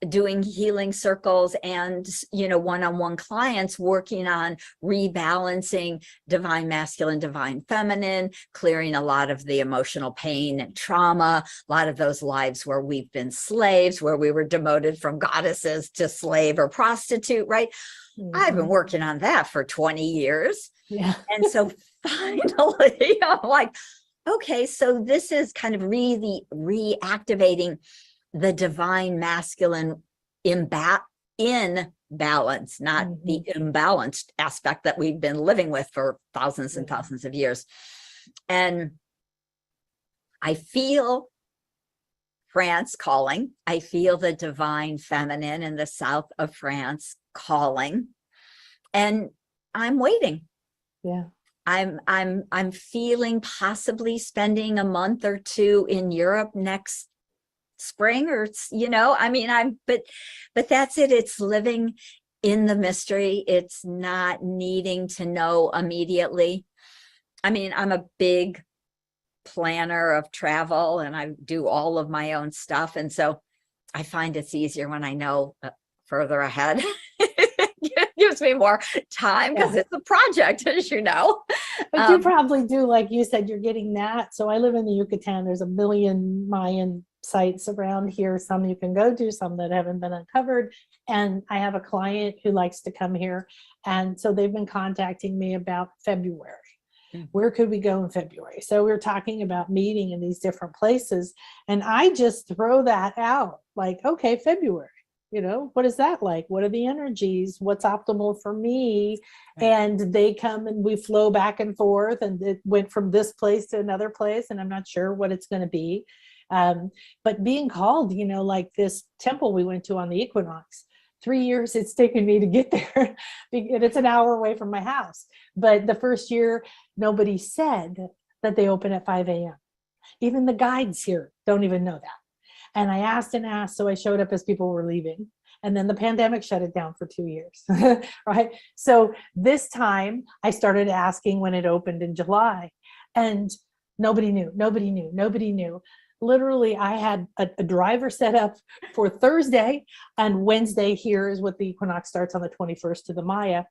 doing healing circles and one-on-one clients, working on rebalancing divine masculine, divine feminine, clearing a lot of the emotional pain and trauma, a lot of those lives where we've been slaves, where we were demoted from goddesses to slave or prostitute, right? Mm-hmm. I've been working on that for 20 years. Yeah. And so finally I'm like, okay, so this is kind of really reactivating the divine masculine in balance, not the imbalanced aspect that we've been living with for thousands and thousands of years. And I feel France calling. I feel the divine feminine in the south of France calling. And I'm waiting. Yeah. I'm feeling possibly spending a month or two in Europe next spring, or but that's it. It's living in the mystery. It's not needing to know immediately. I mean, I'm a big planner of travel, and I do all of my own stuff, and so I find it's easier when I know further ahead. It gives me more time, because it's a project, as you know. But you probably do, like you said, you're getting that. So I live in the Yucatan. There's a million Mayan sites around here, some you can go to, some that haven't been uncovered. And I have a client who likes to come here. And so they've been contacting me about February. Where could we go in February? So we're talking about meeting in these different places. And I just throw that out like, okay, February, what is that like? What are the energies? What's optimal for me? Right. And they come and we flow back and forth, and it went from this place to another place, and I'm not sure what it's going to be. But being called, like this temple we went to on the equinox, 3 years it's taken me to get there. And it's an hour away from my house. But the first year, nobody said that they open at 5 a.m. Even the guides here don't even know that. And I asked and asked, so I showed up as people were leaving. And then the pandemic shut it down for 2 years, right? So this time I started asking when it opened in July, and nobody knew. Literally, I had a driver set up for Thursday, and Wednesday here is what the equinox starts on the 21st to the Maya.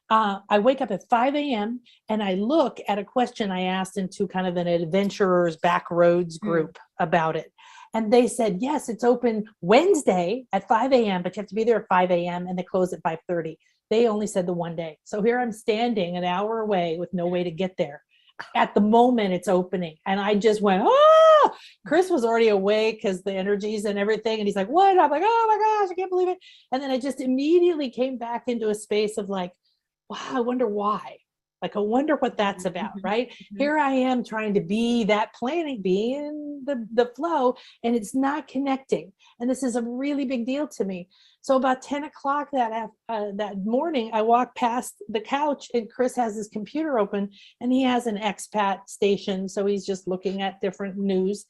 I wake up at 5 a.m. and I look at a question I asked into kind of an adventurers back roads group about it. And they said, yes, it's open Wednesday at 5 a.m., but you have to be there at 5 a.m. and they close at 5:30. They only said the one day. So here I'm standing an hour away with no way to get there. At the moment it's opening. And I just went, oh, Chris was already awake because the energies and everything. And he's like, what? I'm like, oh my gosh, I can't believe it. And then I just immediately came back into a space of like, wow, I wonder why. Like, I wonder what that's about, right? Here I am trying to be that planning, be in the flow, and it's not connecting. And this is a really big deal to me. So about 10 o'clock that morning, I walked past the couch and Chris has his computer open and he has an expat station. So he's just looking at different news.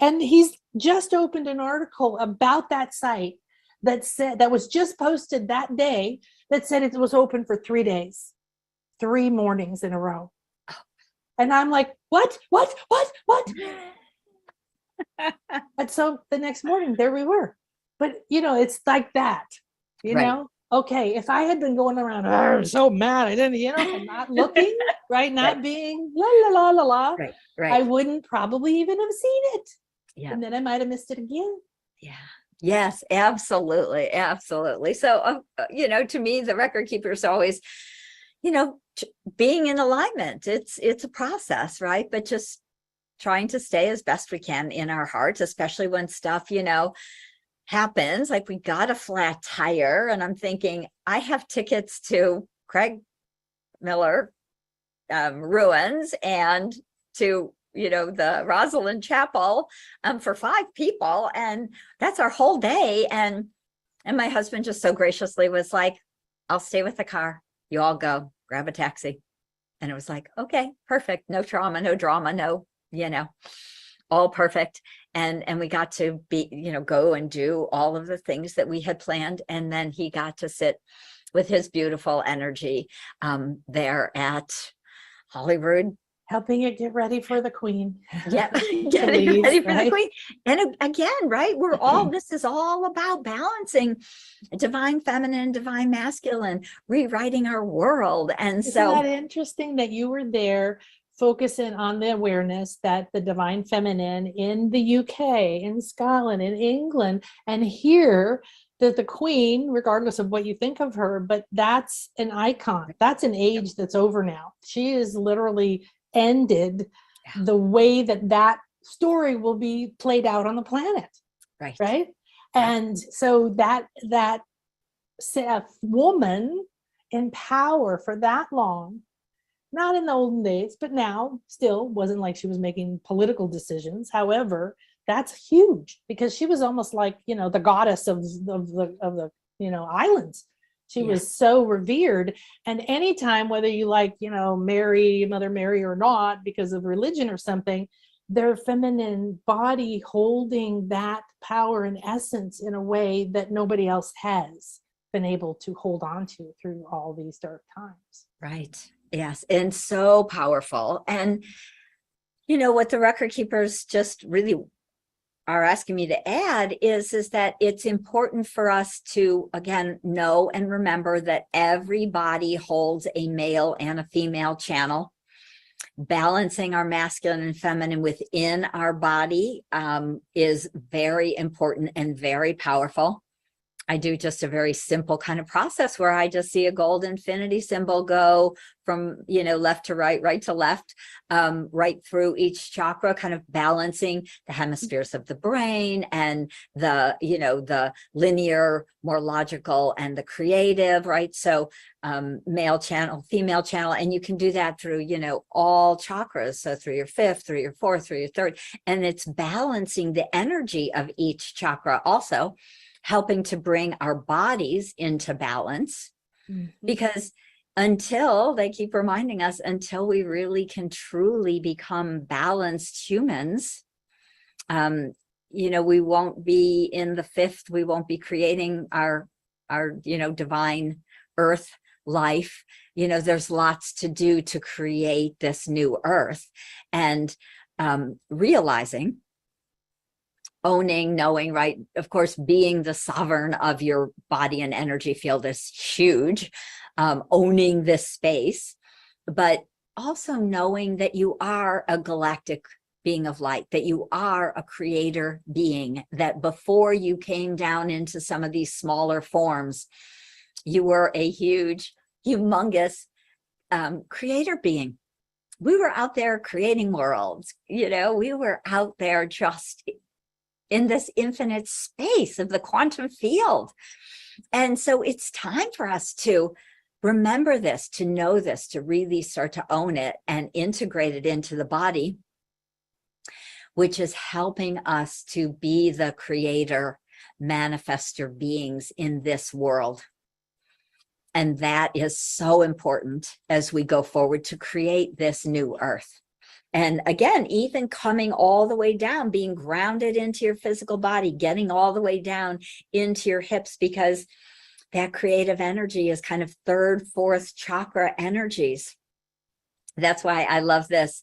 And he's just opened an article about that site that was just posted that day that said it was open for 3 days, 3 mornings in a row. And I'm like, what? And so the next morning, there we were. But, it's like that, know? Okay, if I had been going around, I'm so mad, I didn't, and not looking, right? Not being la, la, la, la, la. Right. I wouldn't probably even have seen it. Yeah. And then I might have missed it again. Yeah. Yes, absolutely. So, to me, the record keeper is always, being in alignment. It's a process, right? But just trying to stay as best we can in our hearts, especially when stuff, happens. Like we got a flat tire, and I'm thinking, I have tickets to Craig Miller ruins and to the Rosalind Chapel for 5 people, and that's our whole day. And my husband just so graciously was like, I'll stay with the car, you all go grab a taxi. And it was like, okay, perfect, no trauma, no drama, no, all perfect. And we got to be, go and do all of the things that we had planned. And then he got to sit with his beautiful energy there at Hollywood, helping it get ready for the queen. Yeah, getting ready for the queen. And again, right, this is all about balancing divine feminine, divine masculine, rewriting our world. And Isn't so that interesting that you were there focusing on the awareness that the divine feminine in the UK, in Scotland, in England, and here, that the queen, regardless of what you think of her, but that's an icon. That's an age that's over now. She is literally ended the way that story will be played out on the planet. Right. And so that woman in power for that long, not in the olden days, but now still wasn't like she was making political decisions. However, that's huge because she was almost like, the goddess of the islands. She was so revered. And anytime, whether you like, Mother Mary or not, because of religion or something, their feminine body holding that power and essence in a way that nobody else has been able to hold on to through all these dark times. Right. Yes. And so powerful. And, what the record keepers just really are asking me to add is that it's important for us to, again, know and remember that every body holds a male and a female channel. Balancing our masculine and feminine within our body is very important and very powerful. I do just a very simple kind of process where I just see a gold infinity symbol go from, left to right, right to left, right through each chakra, kind of balancing the hemispheres of the brain and the linear, more logical, and the creative, right? So male channel, female channel, and you can do that through, all chakras. So through your fifth, through your fourth, through your third, and it's balancing the energy of each chakra, also helping to bring our bodies into balance. Because until, they keep reminding us, until we really can truly become balanced humans, we won't be in the fifth, we won't be creating our divine earth life. There's lots to do to create this new earth. And realizing, owning, knowing, right? Of course, being the sovereign of your body and energy field is huge, owning this space, but also knowing that you are a galactic being of light, that you are a creator being, that before you came down into some of these smaller forms, you were a huge, humongous creator being. We were out there creating worlds, we were out there just in this infinite space of the quantum field. And so it's time for us to remember this, to know this, to really start to own it and integrate it into the body, which is helping us to be the creator, manifester beings in this world. And that is so important as we go forward to create this new earth. And again, even coming all the way down, being grounded into your physical body, getting all the way down into your hips, because that creative energy is kind of third, fourth chakra energies. That's why I love this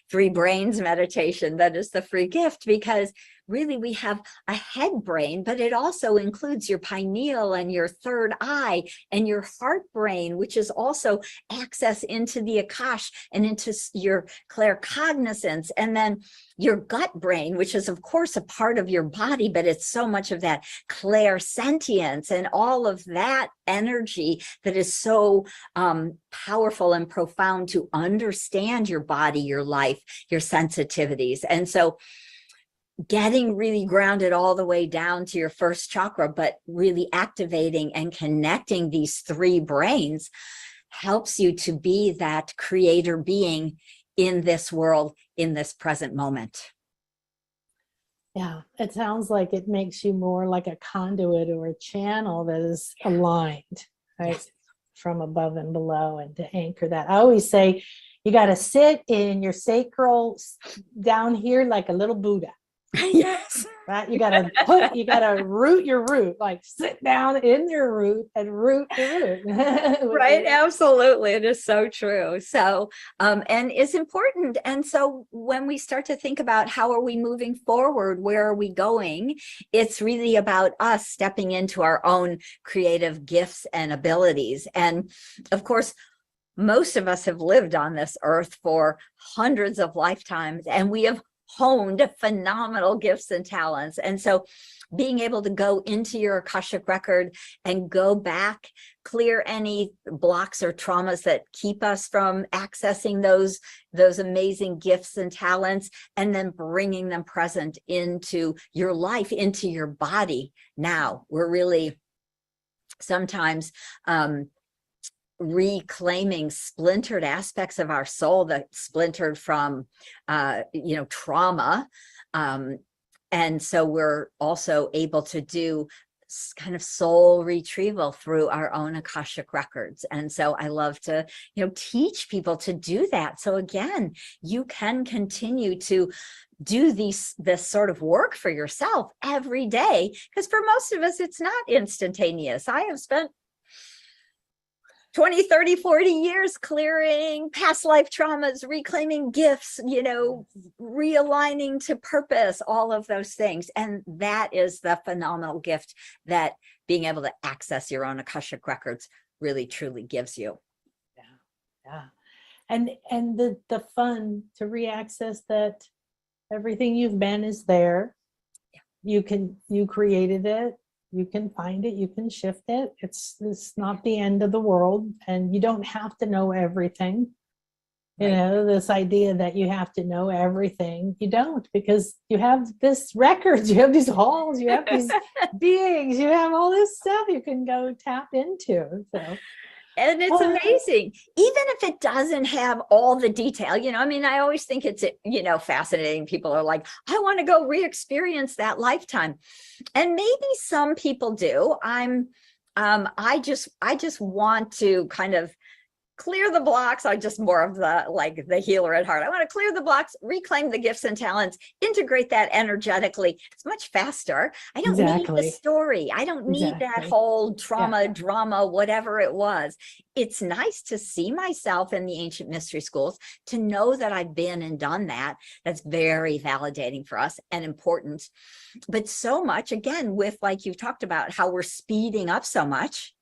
three brains meditation. That is the free gift, because really we have a head brain, but it also includes your pineal and your third eye and your heart brain, which is also access into the Akasha and into your claircognizance, and then your gut brain, which is of course a part of your body, but it's so much of that clairsentience and all of that energy that is so powerful and profound to understand your body, your life, your sensitivities. And so getting really grounded all the way down to your first chakra, but really activating and connecting these three brains helps you to be that creator being in this world, in this present moment. Yeah, it sounds like it makes you more like a conduit or a channel that is aligned, right? Yes. From above and below, and to anchor that. I always say you got to sit in your sacral down here like a little Buddha. Yes. Right? You got to root your root, like sit down in your root and root the root. Right. Absolutely. It is so true. So, and it's important. And so when we start to think about how are we moving forward, where are we going? It's really about us stepping into our own creative gifts and abilities. And of course, most of us have lived on this earth for hundreds of lifetimes, and we have honed phenomenal gifts and talents. And so being able to go into your Akashic record and go back, clear any blocks or traumas that keep us from accessing those amazing gifts and talents, and then bringing them present into your life, into your body. Now we're really sometimes reclaiming splintered aspects of our soul that splintered from trauma, and so we're also able to do kind of soul retrieval through our own Akashic records. And so I love to teach people to do that, so again you can continue to do this sort of work for yourself every day, because for most of us it's not instantaneous. I have spent 20, 30, 40 years clearing past life traumas, reclaiming gifts, realigning to purpose, all of those things. And that is the phenomenal gift that being able to access your own Akashic records really, truly gives you. Yeah. and the fun to reaccess that everything you've been is there. You created it, you can find it, you can shift it. It's not the end of the world, and you don't have to know everything. You know, this idea that you have to know everything, you don't, because you have this records, you have these halls, you have these beings, you have all this stuff you can go tap into. So, and it's amazing, even if it doesn't have all the detail, you know, I mean, I always think it's, you know, fascinating. People are like, I want to go re-experience that lifetime. And maybe some people do. I just want to kind of clear the blocks. I'm just more of the healer at heart. I want to clear the blocks, reclaim the gifts and talents, integrate that energetically. It's much faster. I don't need the story. I don't need that whole trauma, drama, whatever it was. It's nice to see myself in the ancient mystery schools, to know that I've been and done that. That's very validating for us and important. But so much, again, with, like you've talked about, how we're speeding up so much.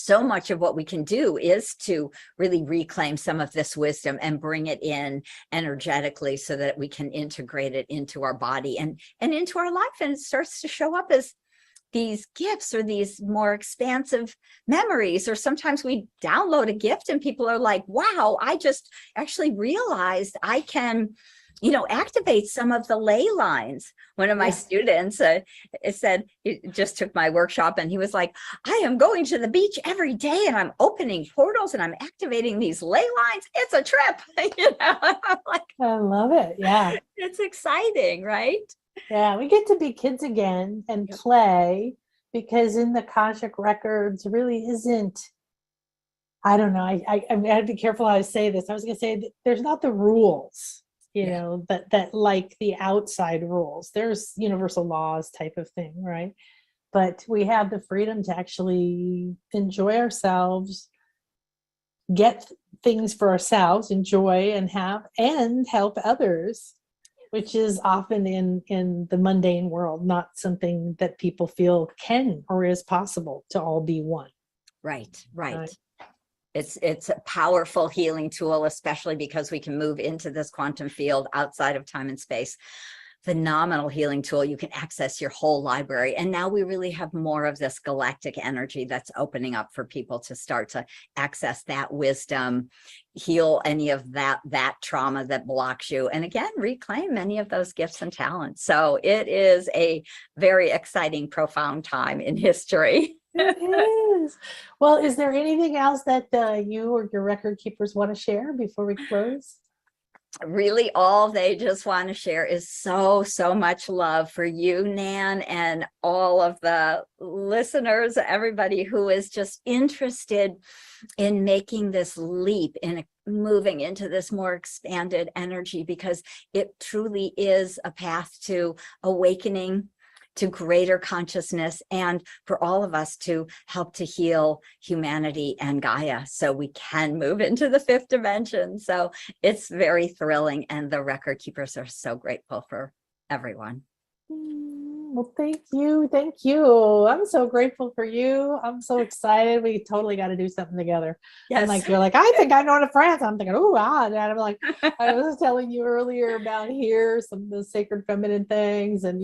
So much of what we can do is to really reclaim some of this wisdom and bring it in energetically so that we can integrate it into our body and into our life. And it starts to show up as these gifts or these more expansive memories. Or sometimes we download a gift and people are like, wow, I just actually realized I can, you know, activate some of the ley lines. One of my students said, he just took my workshop and he was like, I am going to the beach every day and I'm opening portals and I'm activating these ley lines. It's a trip. You know, I'm like, I love it. Yeah. It's exciting, right? Yeah. We get to be kids again and play, because in the Akashic Records really isn't, I don't know. I have to be careful how I say this. I was going to say there's not the rules. You know, that like the outside rules. There's universal laws type of thing, right? But we have the freedom to actually enjoy ourselves, get things for ourselves, enjoy and help others, which is often in the mundane world, not something that people feel can or is possible to all be one. Right. It's a powerful healing tool, especially because we can move into this quantum field outside of time and space. Phenomenal healing tool. You can access your whole library. And now we really have more of this galactic energy that's opening up for people to start to access that wisdom, heal any of that trauma that blocks you. And again, reclaim many of those gifts and talents. So it is a very exciting, profound time in history. It is. Well, is there anything else that you or your record keepers want to share before we close? Really, all they just want to share is so much love for you, Nan, and all of the listeners, everybody who is just interested in making this leap, in moving into this more expanded energy, because it truly is a path to awakening, to greater consciousness, and for all of us to help to heal humanity and Gaia so we can move into the fifth dimension. So it's very thrilling, and the record keepers are so grateful for everyone. Well, thank you. I'm so grateful for you. I'm so excited. We totally got to do something together. Yes. And like, you're like, I think I'm going to France. I'm thinking, oh, and I'm like, I was telling you earlier about here, some of the sacred feminine things, and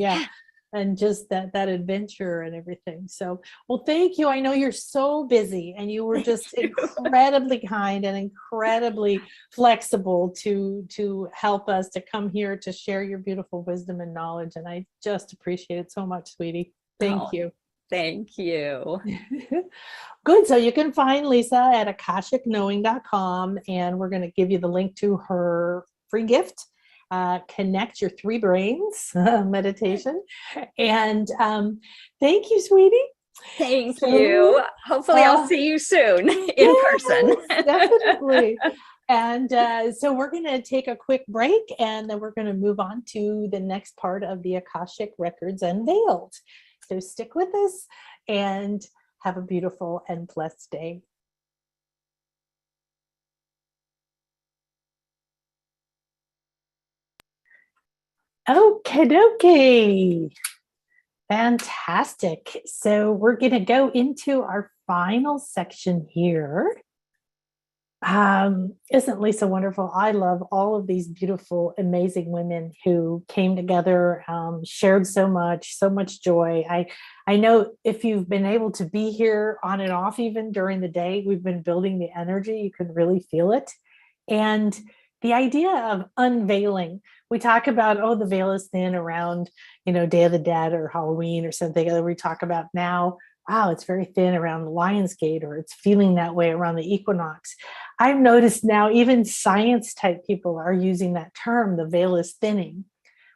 and just that adventure and everything. So, well, thank you. I know you're so busy, and you were just incredibly kind and incredibly flexible to help us to come here to share your beautiful wisdom and knowledge. And I just appreciate it so much, sweetie. Thank you. Thank you. Good. So you can find Lisa at akashicknowing.com, and we're going to give you the link to her free gift, Connect Your Three Brains meditation. And thank you, sweetie. Thank you. Hopefully I'll see you soon in person. Definitely. And so we're going to take a quick break, and then we're going to move on to the next part of the Akashic Records Unveiled. So stick with us and have a beautiful and blessed day. Okay. Fantastic. So we're going to go into our final section here. Isn't Lisa wonderful? I love all of these beautiful, amazing women who came together, shared so much joy. I know if you've been able to be here on and off, even during the day, we've been building the energy. You can really feel it. And the idea of unveiling, we talk about, oh, the veil is thin around, Day of the Dead or Halloween or something. And we talk about now, wow, it's very thin around the Lionsgate, or it's feeling that way around the equinox. I've noticed now even science type people are using that term, the veil is thinning.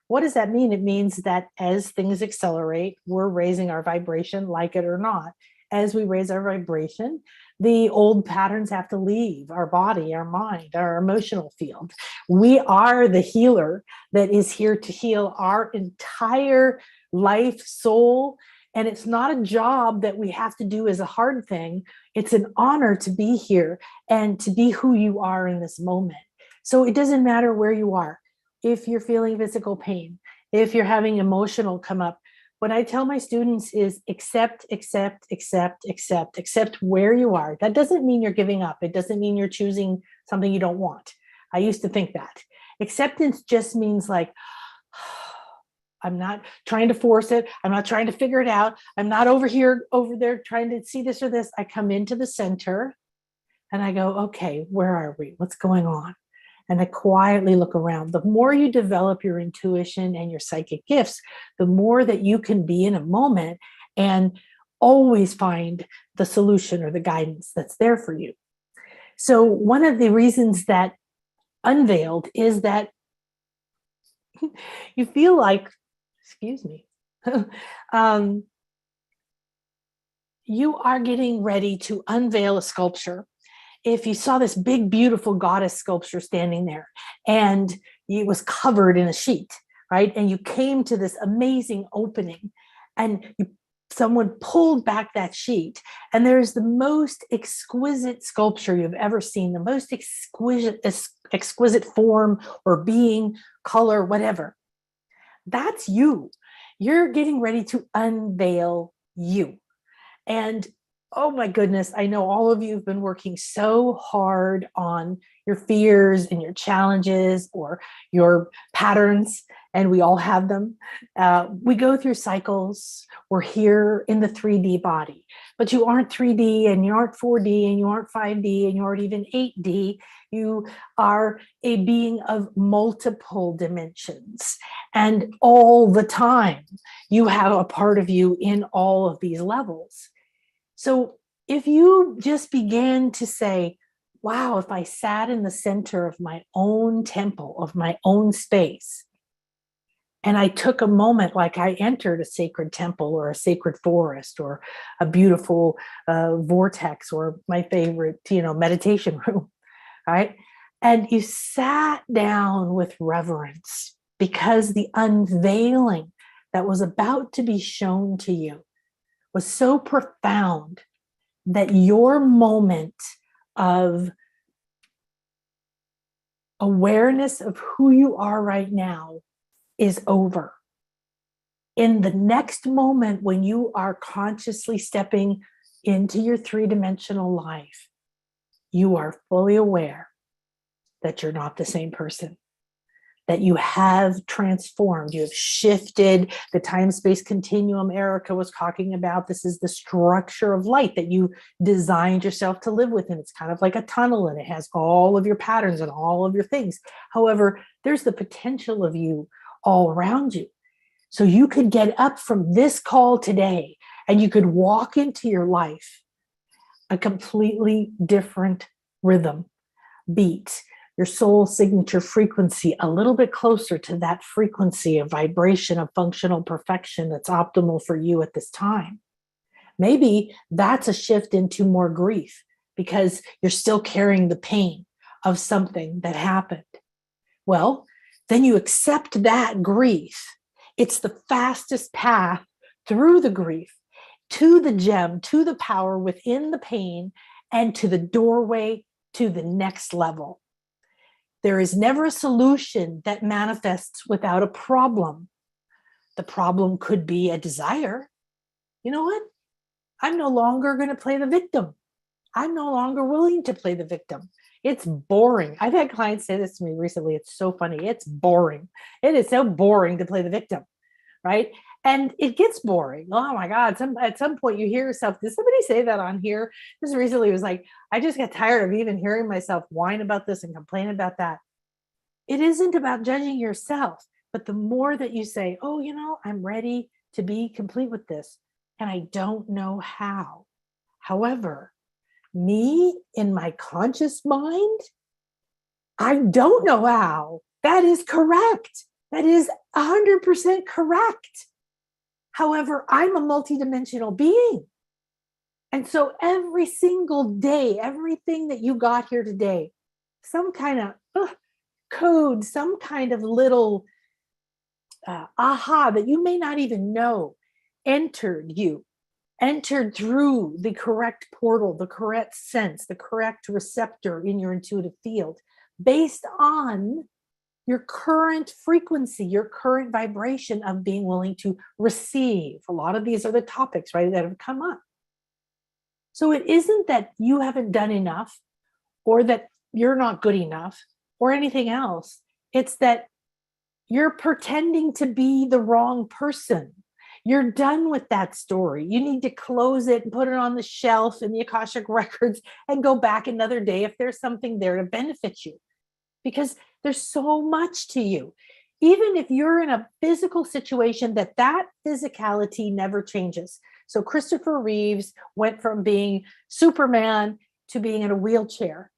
What does that mean? It means that as things accelerate, we're raising our vibration, like it or not. As we raise our vibration, the old patterns have to leave our body, our mind, our emotional field. We are the healer that is here to heal our entire life, soul. And it's not a job that we have to do as a hard thing. It's an honor to be here and to be who you are in this moment. So it doesn't matter where you are. If you're feeling physical pain, if you're having emotional come up, what I tell my students is accept where you are. That doesn't mean you're giving up. It doesn't mean you're choosing something you don't want. I used to think that. Acceptance just means like, I'm not trying to force it. I'm not trying to figure it out. I'm not over there trying to see this or this. I come into the center and I go, okay, where are we? What's going on? And I quietly look around. The more you develop your intuition and your psychic gifts, the more that you can be in a moment and always find the solution or the guidance that's there for you. So one of the reasons that Unveiled is that you feel like, excuse me, you are getting ready to unveil a sculpture. If you saw this big, beautiful goddess sculpture standing there and it was covered in a sheet, right? And you came to this amazing opening and someone pulled back that sheet and there's the most exquisite sculpture you've ever seen, the most exquisite form or being, color, whatever. That's you. You're getting ready to unveil you. And oh my goodness, I know all of you have been working so hard on your fears and your challenges or your patterns, and we all have them. We go through cycles. We're here in the 3D body, but you aren't 3D and you aren't 4D and you aren't 5D and you aren't even 8D. You are a being of multiple dimensions, and all the time you have a part of you in all of these levels. So if you just began to say, wow, if I sat in the center of my own temple, of my own space, and I took a moment, like I entered a sacred temple or a sacred forest or a beautiful vortex or my favorite, meditation room, right? And you sat down with reverence because the unveiling that was about to be shown to you was so profound that your moment of awareness of who you are right now is over. In the next moment, when you are consciously stepping into your three-dimensional life, you are fully aware that you're not the same person, that you have transformed, you have shifted the time-space continuum Erica was talking about. This is the structure of light that you designed yourself to live within. It's kind of like a tunnel and it has all of your patterns and all of your things. However, there's the potential of you all around you. So you could get up from this call today and you could walk into your life a completely different rhythm, beat, your soul signature frequency a little bit closer to that frequency of vibration of functional perfection that's optimal for you at this time. Maybe that's a shift into more grief because you're still carrying the pain of something that happened. Well, then you accept that grief. It's the fastest path through the grief to the gem, to the power within the pain, and to the doorway to the next level. There is never a solution that manifests without a problem. The problem could be a desire. You know what? I'm no longer going to play the victim. I'm no longer willing to play the victim. It's boring. I've had clients say this to me recently. It's so funny. It's boring. It is so boring to play the victim, right? And it gets boring. Oh my God. At some point you hear yourself, did somebody say that on here? Just recently, it was like, I just got tired of even hearing myself whine about this and complain about that. It isn't about judging yourself, but the more that you say, oh, you know, I'm ready to be complete with this, and I don't know how. However, me in my conscious mind, I don't know how. That is correct. That is 100% correct. However, I'm a multidimensional being. And so every single day, everything that you got here today, some kind of code, some kind of little aha that you may not even know entered through the correct portal, the correct sense, the correct receptor in your intuitive field, based on your current frequency, your current vibration of being willing to receive. A lot of these are the topics, right, that have come up. So it isn't that you haven't done enough or that you're not good enough or anything else. It's that you're pretending to be the wrong person. You're done with that story. You need to close it and put it on the shelf in the Akashic Records and go back another day if there's something there to benefit you. Because there's so much to you. Even if you're in a physical situation, that physicality never changes. So Christopher Reeves went from being Superman to being in a wheelchair.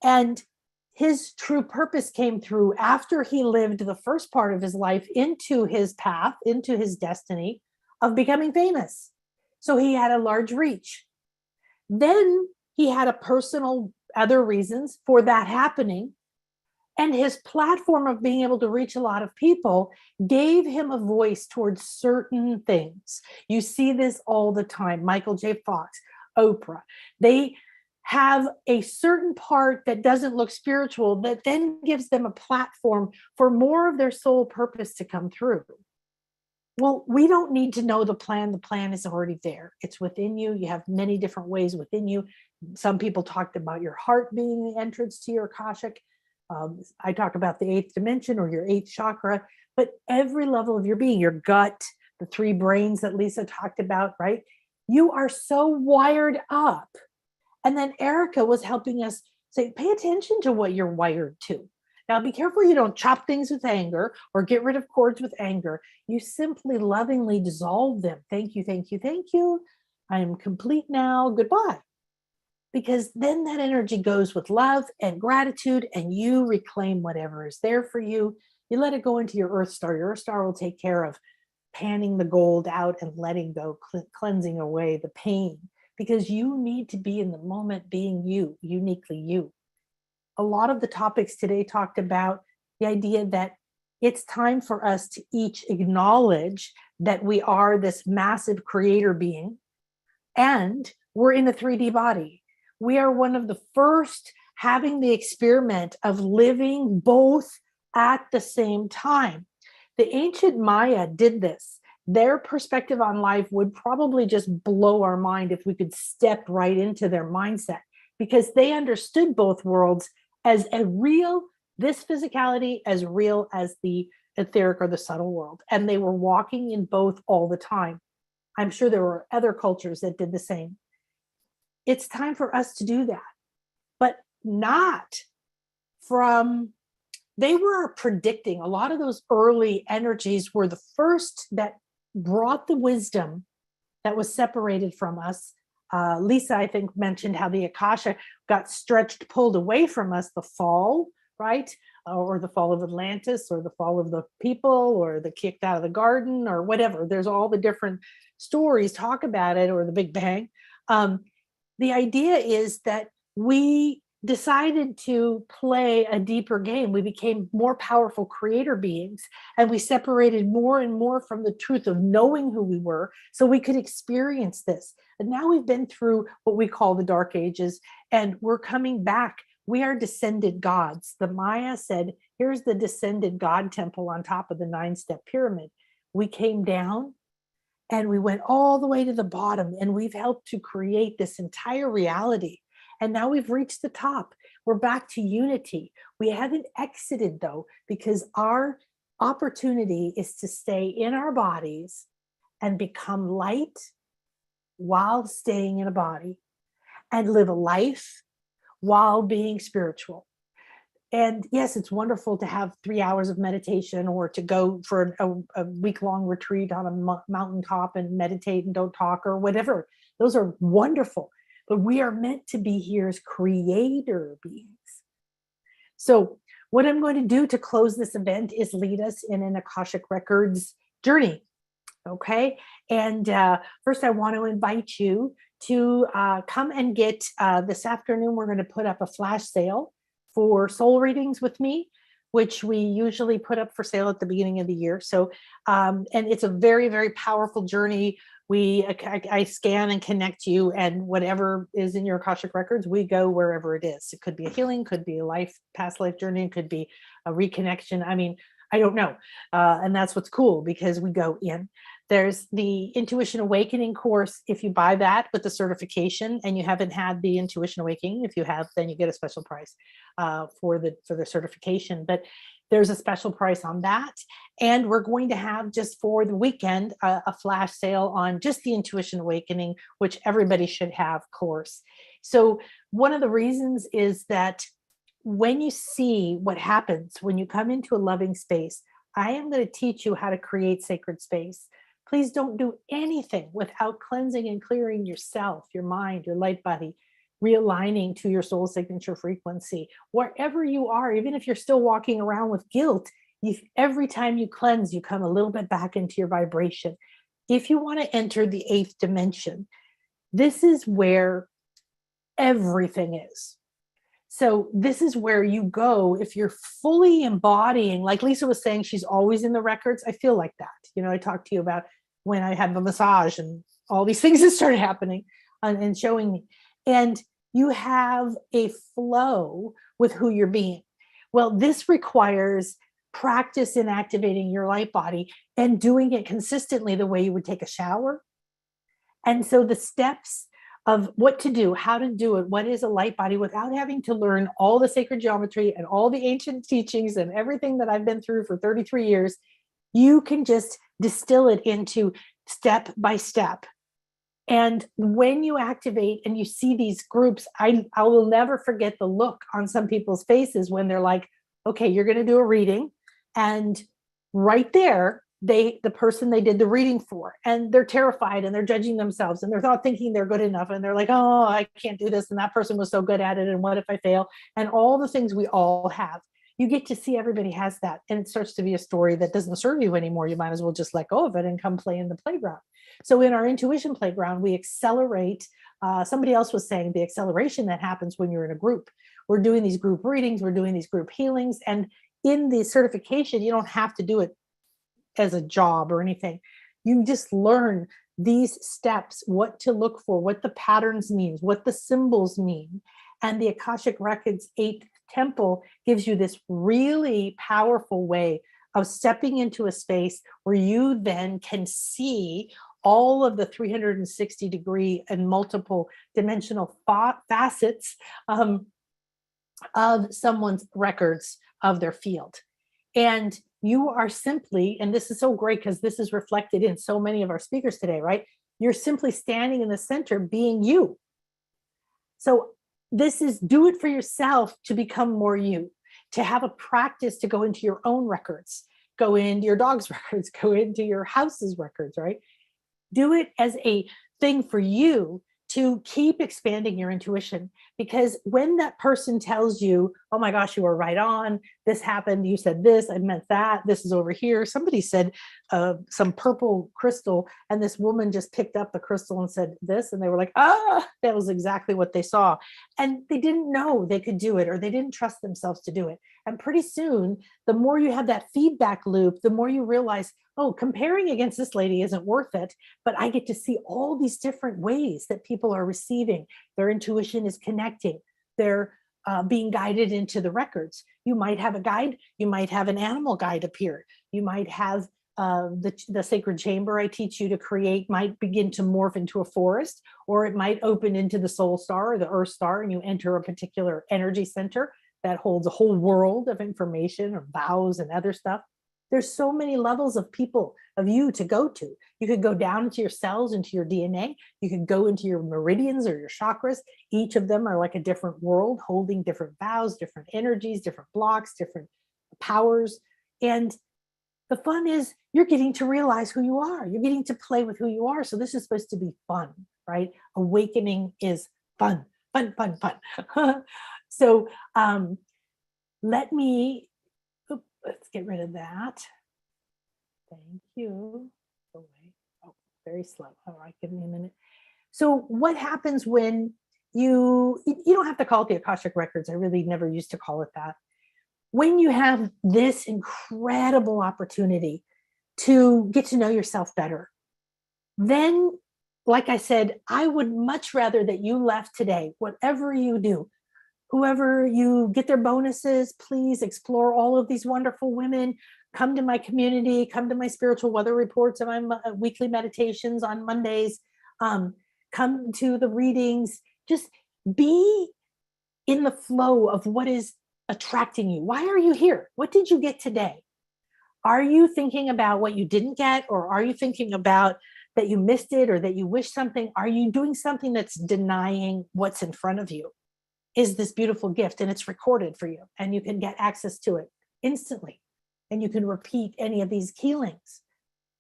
And his true purpose came through after he lived the first part of his life into his path, into his destiny of becoming famous. So he had a large reach. Then he had a personal other reasons for that happening. And his platform of being able to reach a lot of people gave him a voice towards certain things. You see this all the time. Michael J. Fox, Oprah, they have a certain part that doesn't look spiritual that then gives them a platform for more of their soul purpose to come through. Well, we don't need to know the plan. The plan is already there. It's within you. You have many different ways within you. Some people talked about your heart being the entrance to your Akashic. I talk about the 8th dimension or your 8th chakra, but every level of your being, your gut, the 3 brains that Lisa talked about, right? You are so wired up. And then Erica was helping us say, pay attention to what you're wired to. Now, be careful you don't chop things with anger or get rid of cords with anger. You simply lovingly dissolve them. Thank you, thank you, thank you. I am complete now. Goodbye. Because then that energy goes with love and gratitude, and you reclaim whatever is there for you. You let it go into your Earth Star. Your Earth Star will take care of panning the gold out and letting go, cleansing away the pain, because you need to be in the moment being you, uniquely you. A lot of the topics today talked about the idea that it's time for us to each acknowledge that we are this massive creator being, and we're in a 3D body. We are one of the first having the experiment of living both at the same time. The ancient Maya did this. Their perspective on life would probably just blow our mind if we could step right into their mindset, because they understood both worlds as a real, this physicality as real as the etheric or the subtle world. And they were walking in both all the time. I'm sure there were other cultures that did the same. It's time for us to do that, but not from, they were predicting, a lot of those early energies were the first that brought the wisdom that was separated from us. Lisa, I think, mentioned how the Akasha got stretched, pulled away from us, the fall, right? Or the fall of Atlantis, or the fall of the people, or the kicked out of the garden, or whatever. There's all the different stories talk about it, or the Big Bang. The idea is that we decided to play a deeper game. We became more powerful creator beings, and we separated more and more from the truth of knowing who we were so we could experience this. And now we've been through what we call the Dark Ages, and we're coming back. We are descended gods. The Maya said, here's the descended God temple on top of the 9-step pyramid. We came down And we went all the way to the bottom, and we've helped to create this entire reality. And now we've reached the top. We're back to unity. We haven't exited though, because our opportunity is to stay in our bodies and become light while staying in a body, and live a life while being spiritual. And yes, it's wonderful to have 3 hours of meditation, or to go for a week-long retreat on a mountaintop and meditate and don't talk, or whatever. Those are wonderful. But we are meant to be here as creator beings. So what I'm going to do to close this event is lead us in an Akashic Records journey. Okay. And first, I want to invite you to come and get this afternoon. We're going to put up a flash sale for soul readings with me, which we usually put up for sale at the beginning of the year. So, and it's a very, very powerful journey. I scan and connect you, and whatever is in your Akashic Records, we go wherever it is. It could be a healing, could be a past life journey, could be a reconnection. I mean, I don't know. And that's what's cool, because we go in. There's the Intuition Awakening course. If you buy that with the certification and you haven't had the Intuition Awakening, if you have, then you get a special price for the certification. But there's a special price on that. And we're going to have, just for the weekend, a flash sale on just the Intuition Awakening, which everybody should have course. So one of the reasons is that when you see what happens when you come into a loving space, I am going to teach you how to create sacred space. Please don't do anything without cleansing and clearing yourself, your mind, your light body, realigning to your soul signature frequency. Wherever you are, even if you're still walking around with guilt, every time you cleanse, you come a little bit back into your vibration. If you want to enter the 8th dimension, this is where everything is. So this is where you go if you're fully embodying, like Lisa was saying, she's always in the records. I feel like that. You know, I talked to you about when I had the massage and all these things that started happening and showing me. And you have a flow with who you're being. Well, this requires practice in activating your light body and doing it consistently the way you would take a shower. And so the steps of what to do, how to do it, what is a light body, without having to learn all the sacred geometry and all the ancient teachings and everything that I've been through for 33 years, you can just distill it into step by step. And when you activate and you see these groups, I will never forget the look on some people's faces when they're like, okay, you're going to do a reading. And right there, the person they did the reading for, and they're terrified and they're judging themselves and they're not thinking they're good enough. And they're like, oh, I can't do this. And that person was so good at it. And what if I fail? And all the things we all have. You get to see everybody has that. And it starts to be a story that doesn't serve you anymore. You might as well just let go of it and come play in the playground. So in our intuition playground, we accelerate. Somebody else was saying the acceleration that happens when you're in a group. We're doing these group readings. We're doing these group healings. And in the certification, you don't have to do it as a job or anything. You just learn these steps, what to look for, what the patterns mean, what the symbols mean. And the Akashic Records 8th temple gives you this really powerful way of stepping into a space where you then can see all of the 360 degree and multiple dimensional facets of someone's records of their field. And you are simply, and this is so great because this is reflected in so many of our speakers today, right? You're simply standing in the center being you. So this is do it for yourself to become more you, to have a practice to go into your own records, go into your dog's records, go into your house's records, right? Do it as a thing for you to keep expanding your intuition. Because when that person tells you, oh my gosh, you were right on, this happened, you said this, I meant that, this is over here. Somebody said some purple crystal, and this woman just picked up the crystal and said this, and they were like, that was exactly what they saw. And they didn't know they could do it, or they didn't trust themselves to do it. And pretty soon, the more you have that feedback loop, the more you realize, oh, comparing against this lady isn't worth it, but I get to see all these different ways that people are receiving. Their intuition is connecting. They're being guided into the records. You might have a guide. You might have an animal guide appear. You might have the sacred chamber I teach you to create might begin to morph into a forest, or it might open into the soul star or the earth star, and you enter a particular energy center that holds a whole world of information or vows and other stuff. There's so many levels of people, of you to go to. You could go down into your cells, into your DNA. You could go into your meridians or your chakras. Each of them are like a different world, holding different vows, different energies, different blocks, different powers. And the fun is you're getting to realize who you are. You're getting to play with who you are. So this is supposed to be fun, right? Awakening is fun, fun, fun, fun. So let's get rid of that. Thank you. Oh, very slow. All right, give me a minute. So what happens when you don't have to call it the Akashic Records. I really never used to call it that. When you have this incredible opportunity to get to know yourself better, then, like I said, I would much rather that you left today, whatever you do, whoever you get their bonuses, please explore all of these wonderful women. Come to my community, come to my spiritual weather reports and my weekly meditations on Mondays. Come to the readings. Just be in the flow of what is attracting you. Why are you here? What did you get today? Are you thinking about what you didn't get, or are you thinking about that you missed it or that you wish something? Are you doing something that's denying what's in front of you? Is this beautiful gift, and it's recorded for you, and you can get access to it instantly, and you can repeat any of these healings,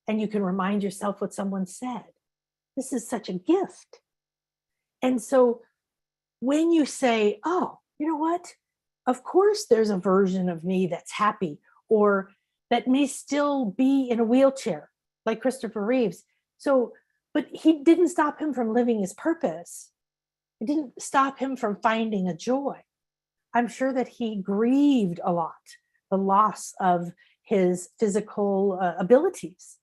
and you can remind yourself what someone said. This is such a gift. And so when you say, oh, you know what? Of course, there's a version of me that's happy, or that may still be in a wheelchair, like Christopher Reeves. So, but he didn't stop him from living his purpose. It didn't stop him from finding a joy. I'm sure that he grieved a lot, the loss of his physical abilities.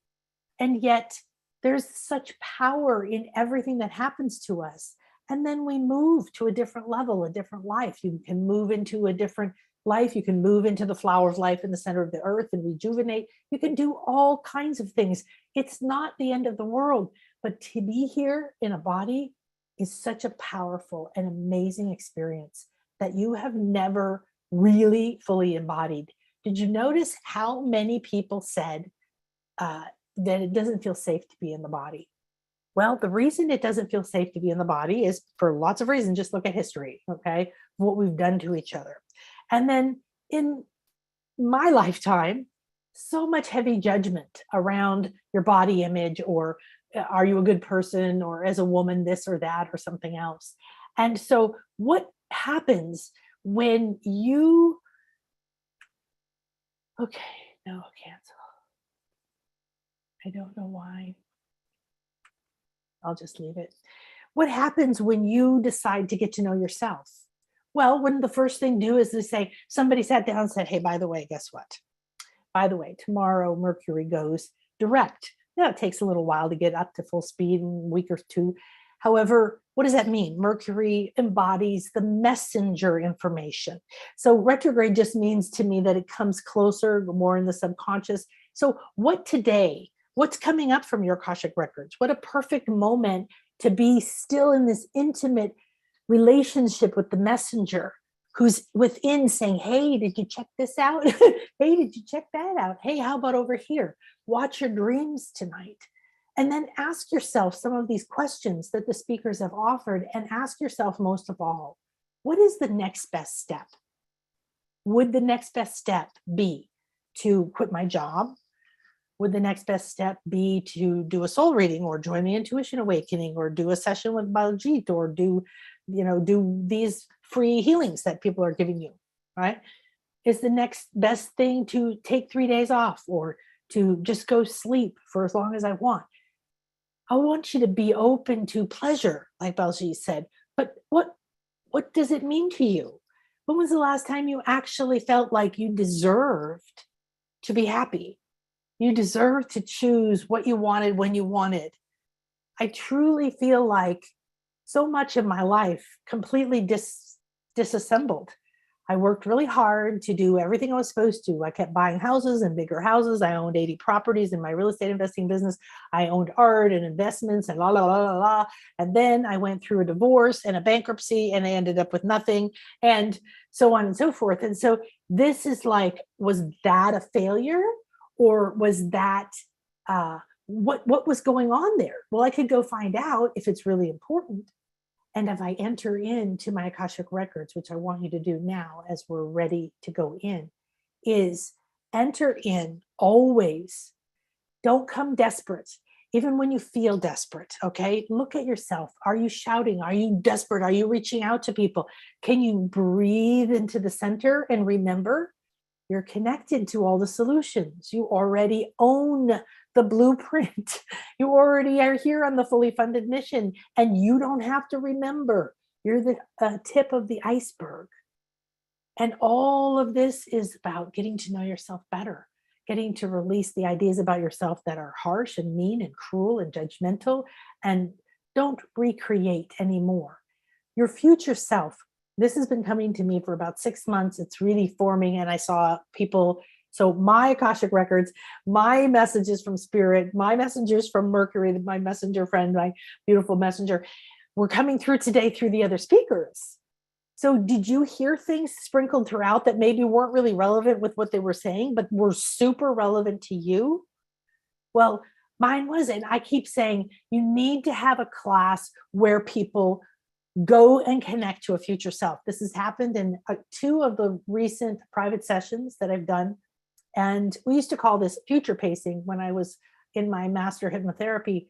And yet there's such power in everything that happens to us. And then we move to a different level, a different life. You can move into a different life. You can move into the flower of life in the center of the earth and rejuvenate. You can do all kinds of things. It's not the end of the world, but to be here in a body is such a powerful and amazing experience that you have never really fully embodied. Did you notice how many people said that it doesn't feel safe to be in the body? Well, the reason it doesn't feel safe to be in the body is for lots of reasons. Just look at history, okay? What we've done to each other. And then in my lifetime, so much heavy judgment around your body image, or are you a good person, or as a woman, this or that, or something else. And so what happens when you, okay, no, cancel. I don't know why. I'll just leave it. What happens when you decide to get to know yourself? Well, when the first thing to do is to say, somebody sat down and said, hey, by the way, guess what? By the way, tomorrow Mercury goes direct. Now, it takes a little while to get up to full speed, in a week or two. However, what does that mean? Mercury embodies the messenger information. So retrograde just means to me that it comes closer, more in the subconscious. So what today? What's coming up from your Akashic Records? What a perfect moment to be still in this intimate relationship with the messenger who's within, saying, hey, did you check this out? Hey, did you check that out? Hey, how about over here? Watch your dreams tonight. And then ask yourself some of these questions that the speakers have offered, and ask yourself, most of all, what is the next best step? Would the next best step be to quit my job? Would the next best step be to do a soul reading, or join the intuition awakening, or do a session with Baljit, or do these free healings that people are giving you, right? Is the next best thing to take 3 days off, or to just go sleep for as long as I want? I want you to be open to pleasure, like Baljit said, but what does it mean to you? When was the last time you actually felt like you deserved to be happy? You deserve to choose what you wanted when you wanted. I truly feel like so much of my life completely disassembled. I worked really hard to do everything I was supposed to. I kept buying houses and bigger houses. I owned 80 properties in my real estate investing business. I owned art and investments and la, la, la, la, la. And then I went through a divorce and a bankruptcy and I ended up with nothing and so on and so forth. And so this is like, was that a failure or was that, what was going on there? Well, I could go find out if it's really important. And if I enter into my Akashic Records, which I want you to do now as we're ready to go in, is enter in always. Don't come desperate, even when you feel desperate, okay? Look at yourself. Are you shouting? Are you desperate? Are you reaching out to people? Can you breathe into the center and remember you're connected to all the solutions. You already own the blueprint. You already are here on the fully funded mission and you don't have to remember. You're the tip of the iceberg. And all of this is about getting to know yourself better, getting to release the ideas about yourself that are harsh and mean and cruel and judgmental, and don't recreate anymore. Your future self, this has been coming to me for about 6 months. It's really forming, and I saw people. So my Akashic Records, my messages from Spirit, my messengers from Mercury, my messenger friend, my beautiful messenger, were coming through today through the other speakers. So did you hear things sprinkled throughout that maybe weren't really relevant with what they were saying, but were super relevant to you? Well, mine wasn't. I keep saying you need to have a class where people go and connect to a future self. This has happened in 2 of the recent private sessions that I've done. And we used to call this future pacing when I was in my master hypnotherapy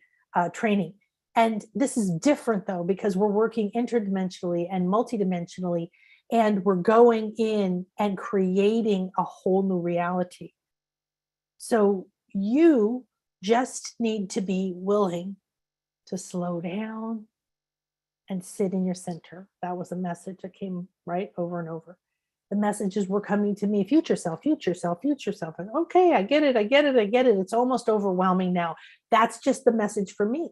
training. And this is different though, because we're working interdimensionally and multidimensionally, and we're going in and creating a whole new reality. So you just need to be willing to slow down and sit in your center. That was a message that came right over and over. The messages were coming to me, future self, future self, future self. And okay, I get it, I get it, I get it. It's almost overwhelming now. That's just the message for me.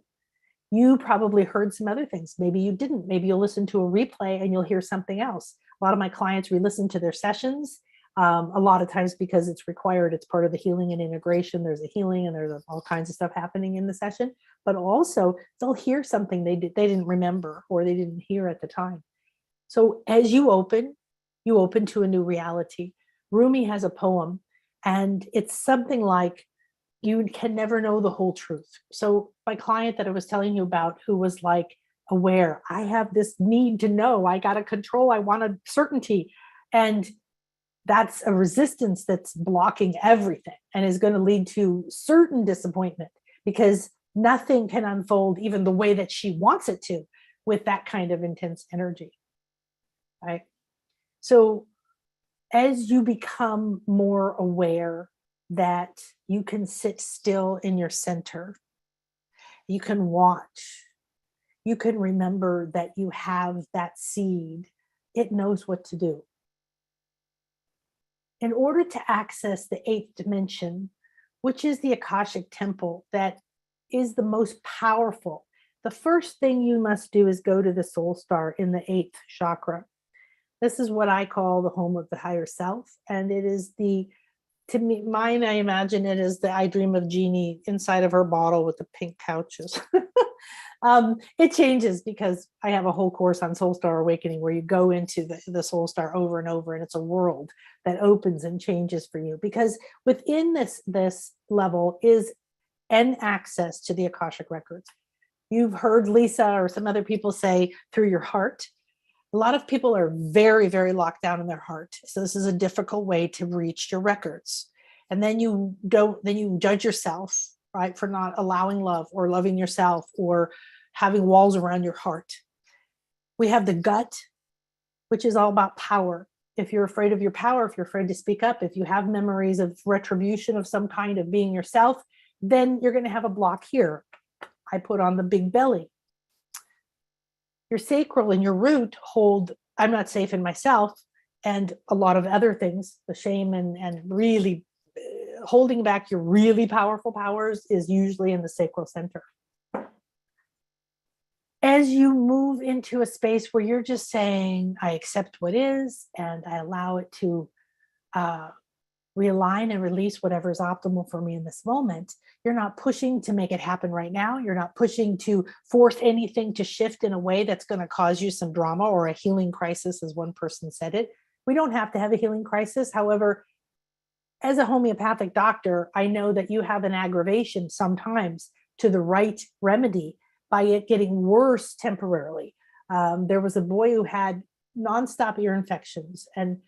You probably heard some other things. Maybe you didn't. Maybe you'll listen to a replay and you'll hear something else. A lot of my clients re-listen to their sessions. A lot of times because it's required, it's part of the healing and integration. There's a healing and there's all kinds of stuff happening in the session, but also they'll hear something they didn't remember or they didn't hear at the time. So as you open to a new reality. Rumi has a poem and it's something like, you can never know the whole truth. So my client that I was telling you about, who was like aware, I have this need to know, I got to control, I want a certainty. And that's a resistance that's blocking everything and is going to lead to certain disappointment because nothing can unfold even the way that she wants it to with that kind of intense energy, right? So as you become more aware that you can sit still in your center, you can watch, you can remember that you have that seed, it knows what to do. In order to access the 8th dimension, which is the Akashic temple that is the most powerful, the first thing you must do is go to the soul star in the 8th chakra. This is what I call the home of the higher self. And it is to me, mine, I imagine it is the I Dream of Jeannie inside of her bottle with the pink couches. It changes because I have a whole course on Soul Star Awakening where you go into the Soul Star over and over, and it's a world that opens and changes for you. Because within this level is an access to the Akashic Records. You've heard Lisa or some other people say through your heart. A lot of people are very, very locked down in their heart. So this is a difficult way to reach your records. And then you judge yourself, right, for not allowing love or loving yourself or having walls around your heart. We have the gut, which is all about power. If you're afraid of your power, if you're afraid to speak up, if you have memories of retribution of some kind of being yourself, then you're going to have a block here. I put on the big belly. Your sacral and your root hold, I'm not safe in myself, and a lot of other things, the shame and really holding back your really powerful powers is usually in the sacral center. as you move into a space where you're just saying, I accept what is, and I allow it to realign and release whatever is optimal for me in this moment, you're not pushing to make it happen right now. You're not pushing to force anything to shift in a way that's going to cause you some drama or a healing crisis, as one person said it. We don't have to have a healing crisis. However, as a homeopathic doctor, I know that you have an aggravation sometimes to the right remedy by it getting worse temporarily. There was a boy who had nonstop ear infections, and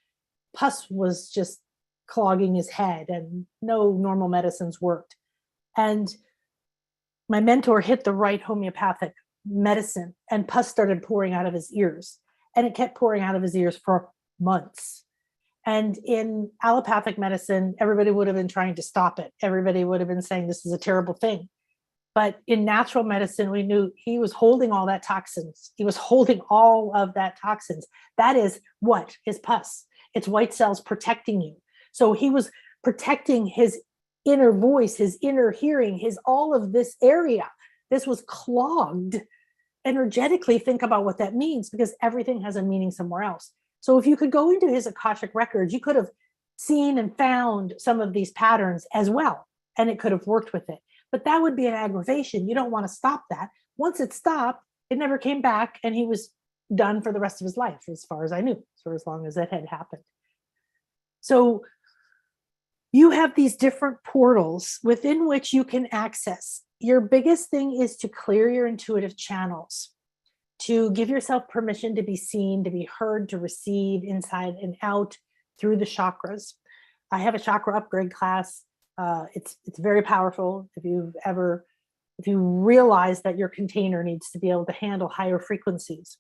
pus was just clogging his head, and no normal medicines worked. And my mentor hit the right homeopathic medicine, and pus started pouring out of his ears, and it kept pouring out of his ears for months. And in allopathic medicine, everybody would have been trying to stop it. Everybody would have been saying this is a terrible thing. But in natural medicine, we knew he was holding all that toxins. He was holding all of that toxins. That is what? His pus. It's white cells protecting you. So he was protecting his inner voice, his inner hearing, his all of this area. This was clogged energetically. Think about what that means, because everything has a meaning somewhere else. So if you could go into his Akashic records, you could have seen and found some of these patterns as well, and it could have worked with it. But that would be an aggravation. You don't want to stop that. Once it stopped, it never came back, and he was done for the rest of his life, as far as I knew, for as long as that had happened. So you have these different portals within which you can access. Your biggest thing is to clear your intuitive channels, to give yourself permission to be seen, to be heard, to receive inside and out through the chakras. I have a chakra upgrade class. It's very powerful. If you realize that your container needs to be able to handle higher frequencies.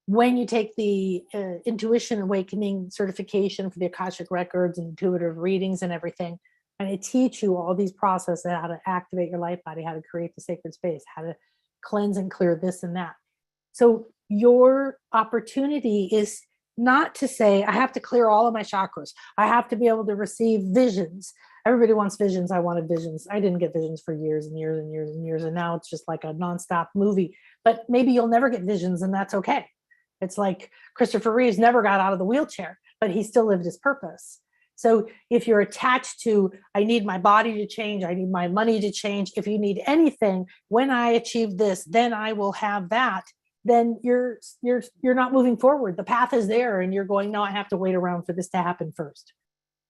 When you take the intuition awakening certification for the Akashic records and intuitive readings and everything, and I teach you all these processes, how to activate your light body, how to create the sacred space, how to cleanse and clear this and that. So your opportunity is not to say, I have to clear all of my chakras. I have to be able to receive visions. Everybody wants visions. I wanted visions. I didn't get visions for years and years and years and years. And now it's just like a nonstop movie. But maybe you'll never get visions, and that's okay. It's like Christopher Reeves never got out of the wheelchair, but he still lived his purpose. So if you're attached to, I need my body to change, I need my money to change, if you need anything, when I achieve this, then I will have that, then you're not moving forward. The path is there, and you're going, no, I have to wait around for this to happen first.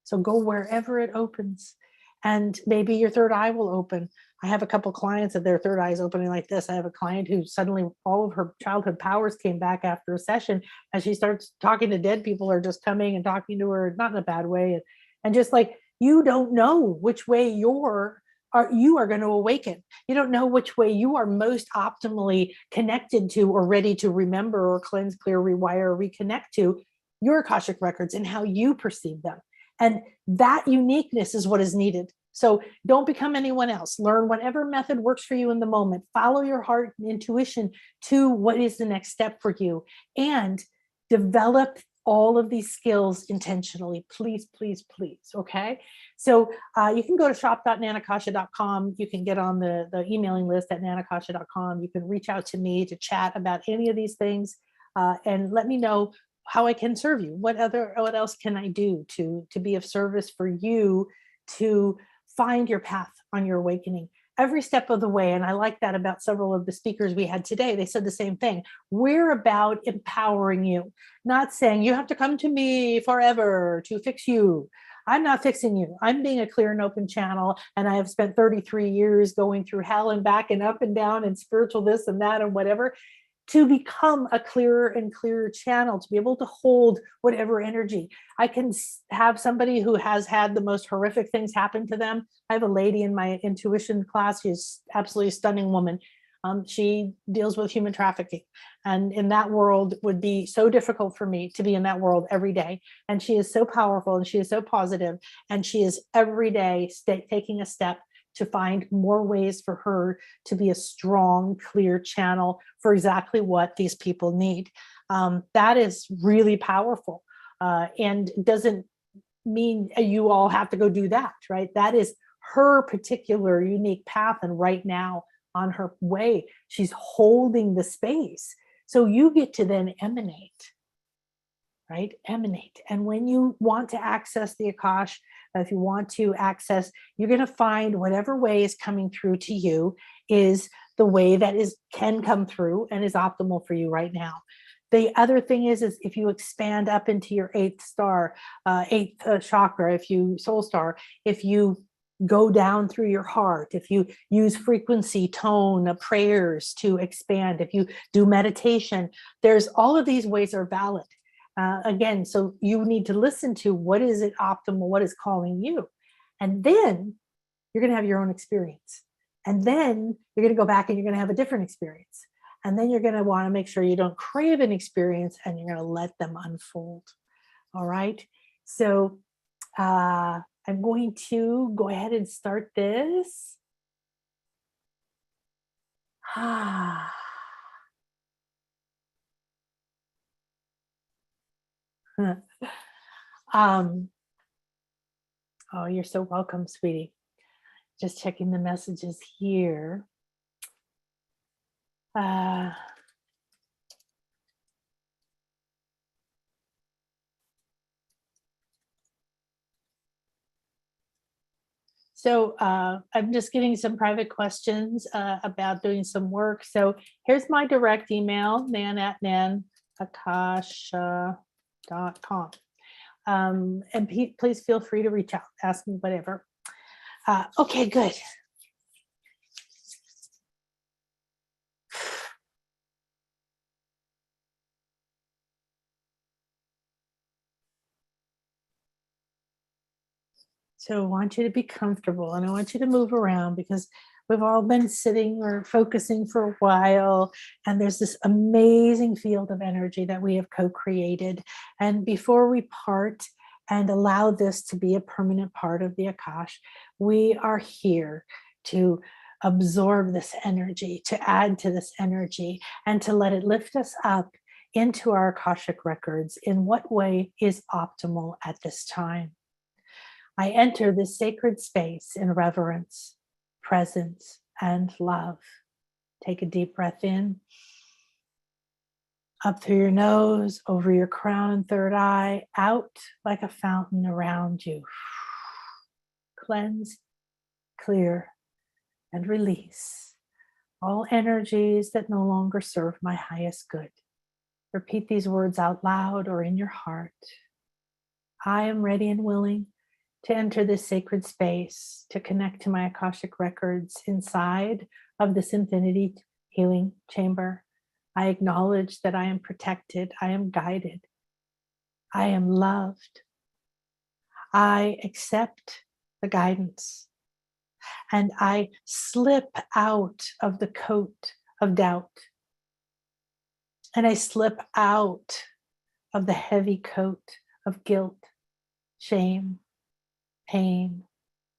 So go wherever it opens, and maybe your third eye will open. I have a couple clients that their third eye is opening like this. I have a client who suddenly all of her childhood powers came back after a session, as she starts talking to dead people, or just coming and talking to her, not in a bad way. And just like, you don't know which way you are going to awaken. You don't know which way you are most optimally connected to, or ready to remember, or cleanse, clear, rewire, reconnect to your Akashic records and how you perceive them. And that uniqueness is what is needed. So don't become anyone else. Learn whatever method works for you in the moment. Follow your heart and intuition to what is the next step for you, and develop all of these skills intentionally. Please, please, please. Okay. So you can go to shop.nanakasha.com. You can get on the emailing list at nanakasha.com. You can reach out to me to chat about any of these things, and let me know how I can serve you. What else can I do to be of service for you to find your path on your awakening every step of the way? And I like that about several of the speakers we had today. They said the same thing. We're about empowering you, not saying you have to come to me forever to fix you. I'm not fixing you. I'm being a clear and open channel. And I have spent 33 years going through hell and back and up and down and spiritual this and that and whatever, to become a clearer and clearer channel, to be able to hold whatever energy. I can have somebody who has had the most horrific things happen to them. I have a lady in my intuition class. She's absolutely a stunning woman. She deals with human trafficking. And in that world would be so difficult for me to be in that world every day. And she is so powerful, and she is so positive, and she is every day taking a step to find more ways for her to be a strong, clear channel for exactly what these people need. That is really powerful, and doesn't mean you all have to go do that, right? That is her particular unique path. And right now, on her way. She's holding the space. So you get to then emanate, right? Emanate. And when you want to access the Akash, if you want to access, you're going to find whatever way is coming through to you is the way that can come through and is optimal for you right now. The other thing is if you expand up into your eighth chakra, if you soul star, if you go down through your heart, if you use frequency, tone, prayers to expand, if you do meditation, there's all of these ways are valid. Again, so you need to listen to what is it optimal, what is calling you. And then you're going to have your own experience. And then you're going to go back and you're going to have a different experience. And then you're going to want to make sure you don't crave an experience and you're going to let them unfold. All right. So I'm going to go ahead and start this. Oh, you're so welcome, sweetie. Just checking the messages here. So I'm just getting some private questions about doing some work. So here's my direct email, nan@akasha.com. And please feel free to reach out, ask me whatever. Okay, good. So I want you to be comfortable and I want you to move around because we've all been sitting or focusing for a while, and there's this amazing field of energy that we have co-created. And before we part and allow this to be a permanent part of the Akash, we are here to absorb this energy, to add to this energy, and to let it lift us up into our Akashic records in what way is optimal at this time. I enter this sacred space in reverence, presence, and love. Take a deep breath in, up through your nose, over your crown and third eye, out like a fountain around you. Cleanse, clear, and release all energies that no longer serve my highest good. Repeat these words out loud or in your heart. I am ready and willing to enter this sacred space, to connect to my Akashic records inside of this infinity healing chamber. I acknowledge that I am protected, I am guided, I am loved. I accept the guidance, and I slip out of the coat of doubt, and I slip out of the heavy coat of guilt, shame, pain,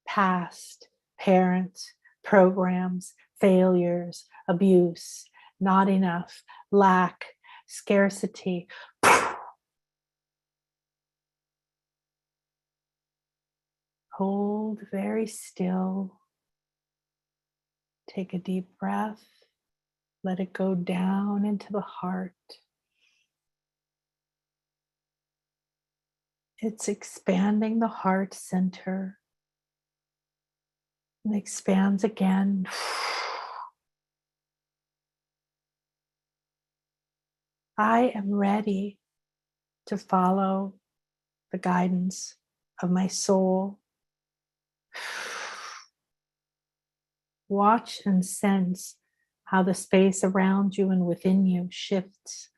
past, parents, programs, failures, abuse, not enough, lack, scarcity. Hold very still. Take a deep breath. Let it go down into the heart. It's expanding the heart center. And expands again. I am ready to follow the guidance of my soul. Watch and sense how the space around you and within you shifts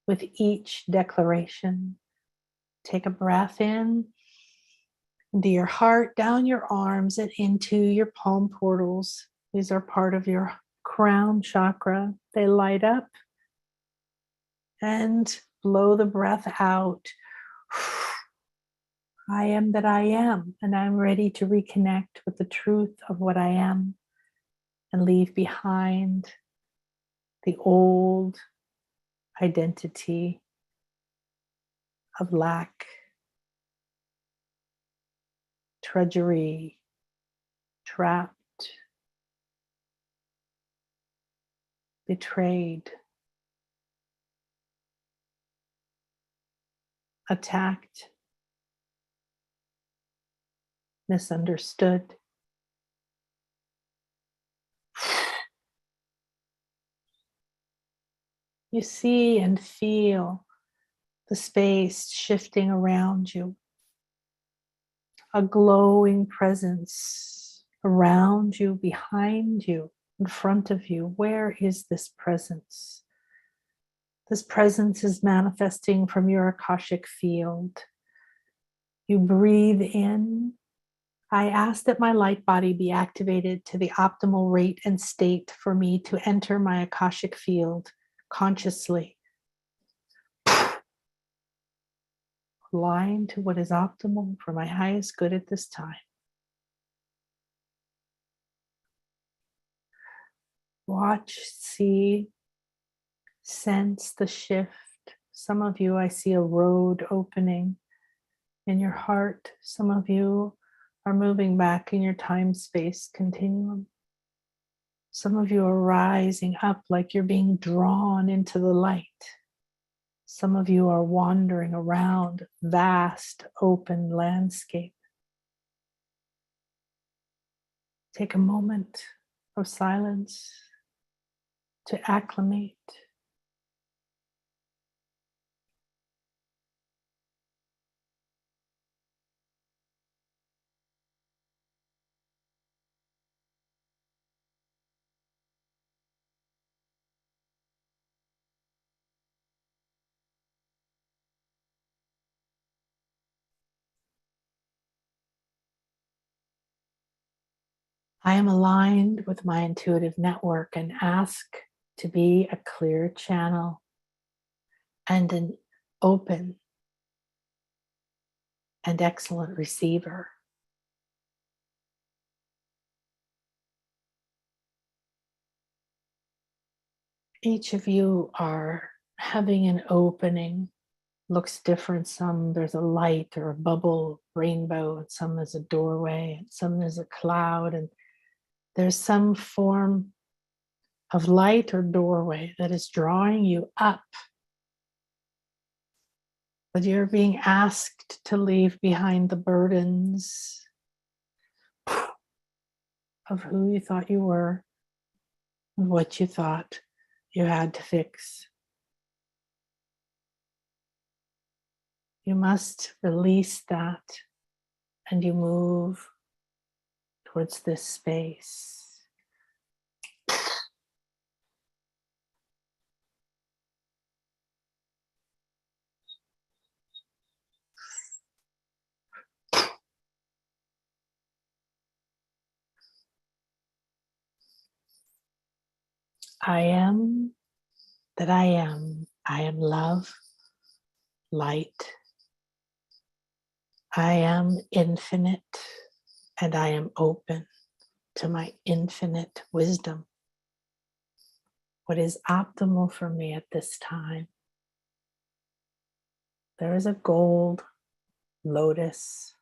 with each declaration. Take a breath in, into your heart, down your arms, and into your palm portals. These are part of your crown chakra. They light up, and blow the breath out. I am that I am, and I'm ready to reconnect with the truth of what I am and leave behind the old identity of lack, drudgery, trapped, betrayed, attacked, misunderstood. You see and feel the space shifting around you, a glowing presence around you, behind you, in front of you. Where is this presence? This presence is manifesting from your Akashic field. You breathe in. I ask that my light body be activated to the optimal rate and state for me to enter my Akashic field consciously. Aligned to what is optimal for my highest good at this time. Watch, see, sense the shift. Some of you, I see a road opening in your heart. Some of you are moving back in your time-space continuum. Some of you are rising up like you're being drawn into the light. Some of you are wandering around vast open landscape. Take a moment of silence to acclimate. I am aligned with my intuitive network and ask to be a clear channel and an open and excellent receiver. Each of you are having an opening. Looks different. Some there's a light or a bubble, rainbow, and some there's a doorway, and some there's a cloud, and there's some form of light or doorway that is drawing you up. But you're being asked to leave behind the burdens of who you thought you were and what you thought you had to fix. You must release that and you move towards this space. I am that I am. I am love, light. I am infinite and I am open to my infinite wisdom. What is optimal for me at this time? There is a gold lotus.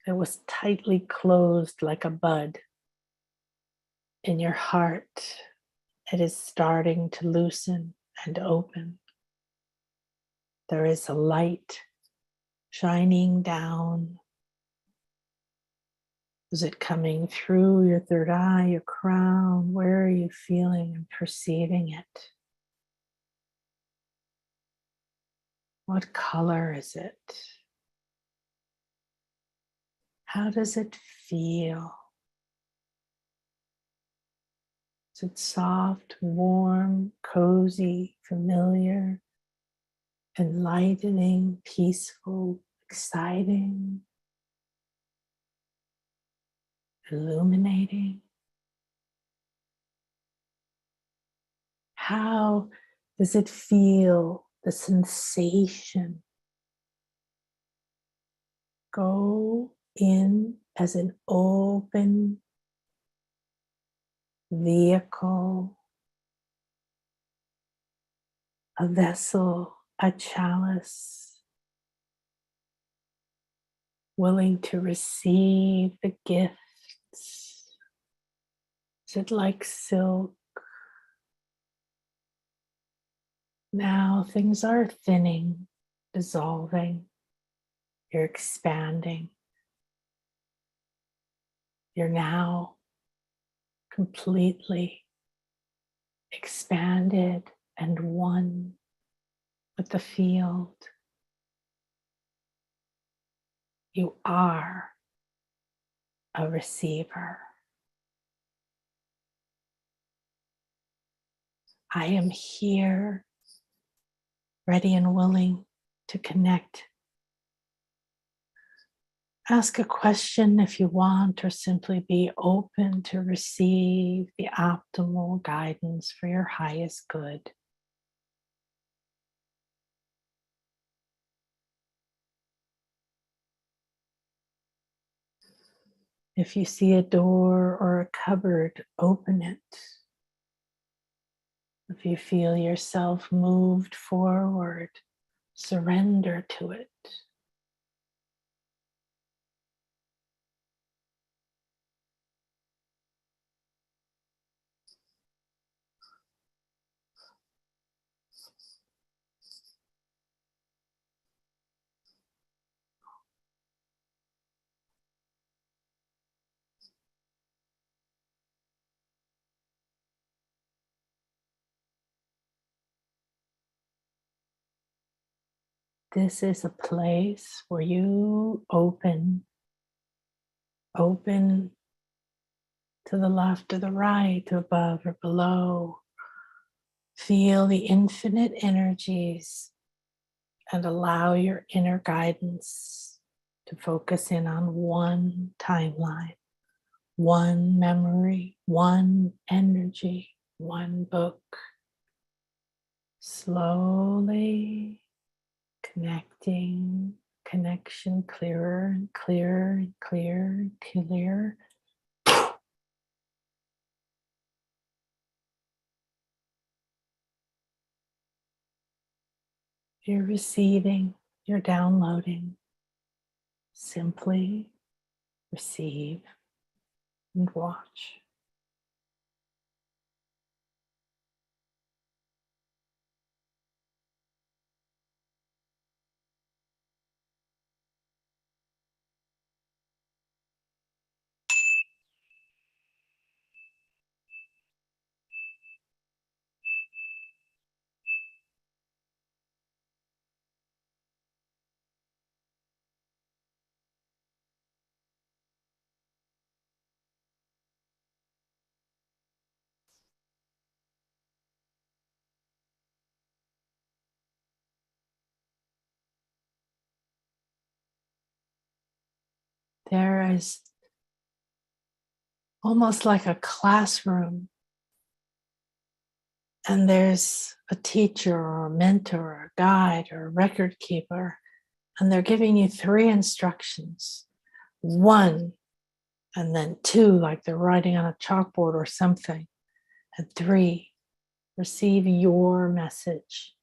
It was tightly closed like a bud. In your heart, it is starting to loosen and open. There is a light shining down. Is it coming through your third eye, your crown? Where are you feeling and perceiving it? What color is it? How does it feel? Is it soft, warm, cozy, familiar, enlightening, peaceful, exciting, illuminating? How does it feel, the sensation? Go in as an open vehicle, a vessel, a chalice, willing to receive the gifts. Is it like silk, Now things are thinning, dissolving. You're expanding. You're now completely expanded and one with the field. You are a receiver. I am here, ready and willing to connect. Ask a question if you want, or simply be open to receive the optimal guidance for your highest good. If you see a door or a cupboard, open it. If you feel yourself moved forward, surrender to it. This is a place where you open to the left or the right, above or below. Feel the infinite energies and allow your inner guidance to focus in on one timeline, one memory, one energy, one book. Slowly connecting, connection clearer and clearer and clearer and clearer. You're receiving, you're downloading. Simply receive and watch. There is almost like a classroom, and there's a teacher or a mentor or a guide or a record keeper, and they're giving you 3 instructions. 1, and then 2, like they're writing on a chalkboard or something, and 3, receive your message.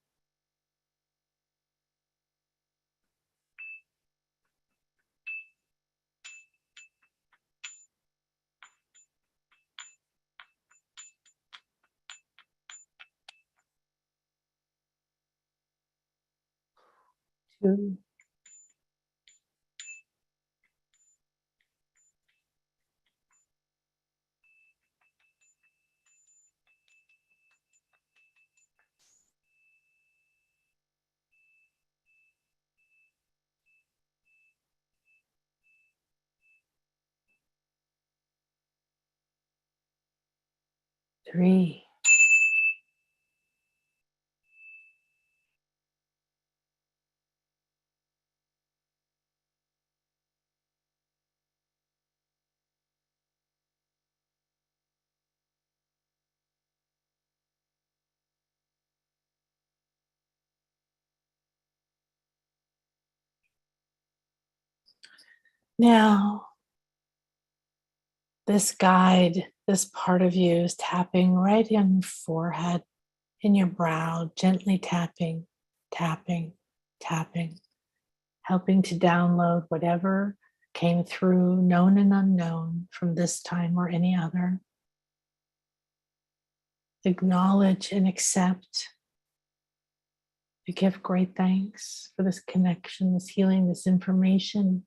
Two, 3. Now, this guide, this part of you is tapping right in your forehead, in your brow, gently tapping, tapping, tapping, helping to download whatever came through, known and unknown, from this time or any other. Acknowledge and accept I give great thanks for this connection, this healing, this information.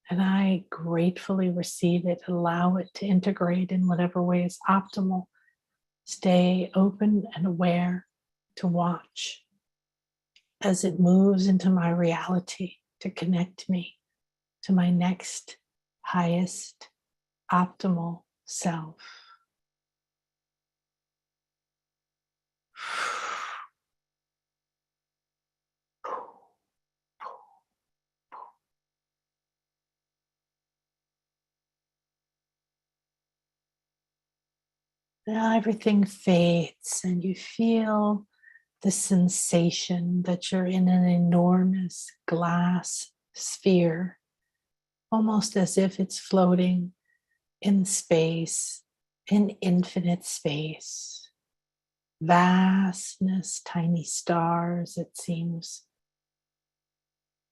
And I gratefully receive it, allow it to integrate in whatever way is optimal. Stay open and aware to watch as it moves into my reality to connect me to my next highest optimal self. Now everything fades and you feel the sensation that you're in an enormous glass sphere, almost as if it's floating in space, in infinite space. Vastness, tiny stars, it seems.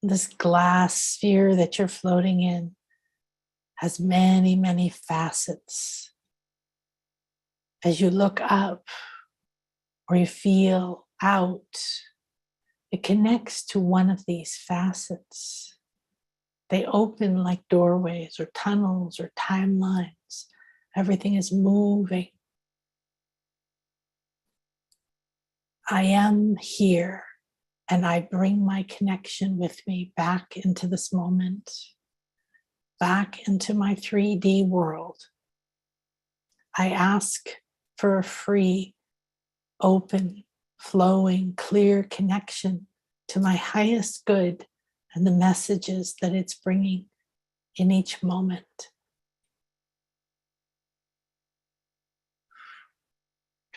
This glass sphere that you're floating in has many, many facets. As you look up or you feel out, it connects to one of these facets. They open like doorways or tunnels or timelines. Everything is moving. I am here and I bring my connection with me back into this moment, back into my 3D world. I ask for a free, open, flowing, clear connection to my highest good and the messages that it's bringing in each moment.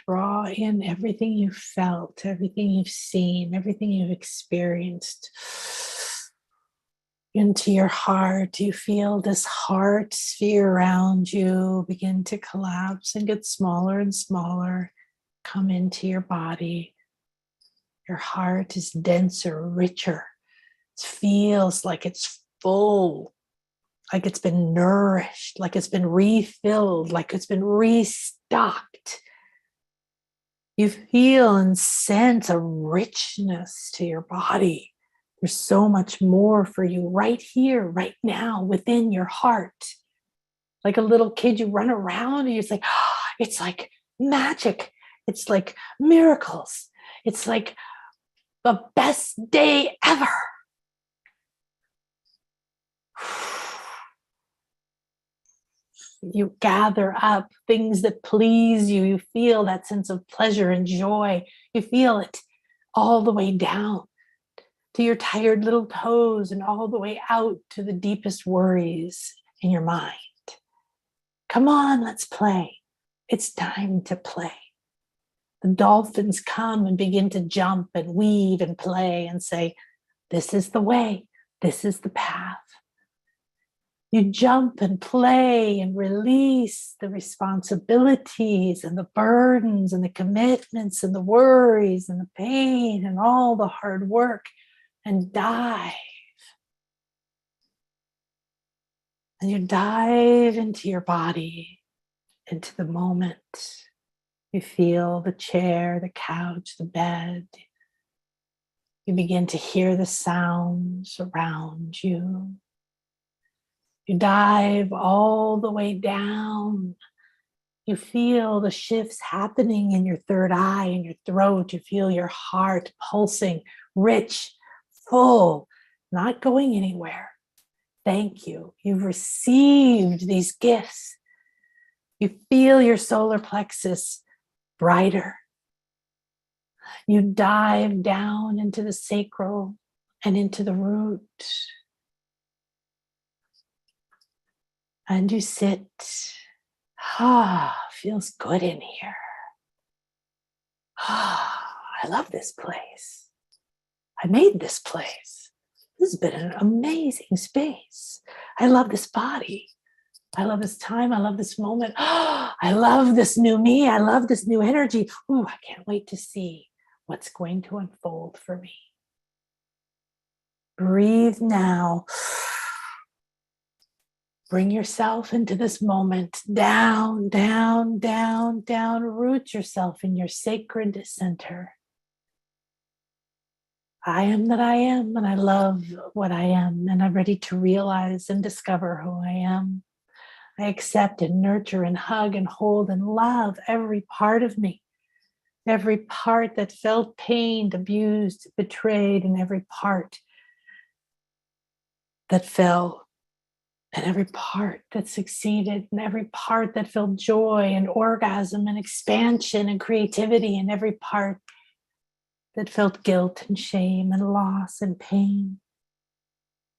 Draw in everything you've felt, everything you've seen, everything you've experienced into your heart. You feel this heart sphere around you begin to collapse and get smaller and smaller. Come into your body. Your heart is denser, richer. It feels like it's full, like it's been nourished, like it's been refilled, like it's been restocked. You feel and sense a richness to your body. There's so much more for you right here, right now, within your heart. Like a little kid, you run around and it's like, oh, it's like magic. It's like miracles. It's like the best day ever. You gather up things that please you. You feel that sense of pleasure and joy. You feel it all the way down to your tired little toes and all the way out to the deepest worries in your mind. Come on, let's play. It's time to play. The dolphins come and begin to jump and weave and play and say, this is the way, this is the path. You jump and play and release the responsibilities and the burdens and the commitments and the worries and the pain and all the hard work and dive. And you dive into your body, into the moment. You feel the chair, the couch, the bed. You begin to hear the sounds around you. You dive all the way down. You feel the shifts happening in your third eye, in your throat. You feel your heart pulsing, rich, full, not going anywhere. Thank you. You've received these gifts. You feel your solar plexus brighter. You dive down into the sacral and into the root. And you sit. Feels good in here. I love this place. I made this place. This has been an amazing space. I love this body. I love this time. I love this moment. I love this new me. I love this new energy. Ooh, I can't wait to see what's going to unfold for me. Breathe now. Bring yourself into this moment. Down, down, down, down. Root yourself in your sacred center. I am that I am, and I love what I am, and I'm ready to realize and discover who I am. I accept and nurture and hug and hold and love every part of me, every part that felt pained, abused, betrayed, and every part that fell, and every part that succeeded, and every part that felt joy and orgasm and expansion and creativity, and every part that felt guilt and shame and loss and pain.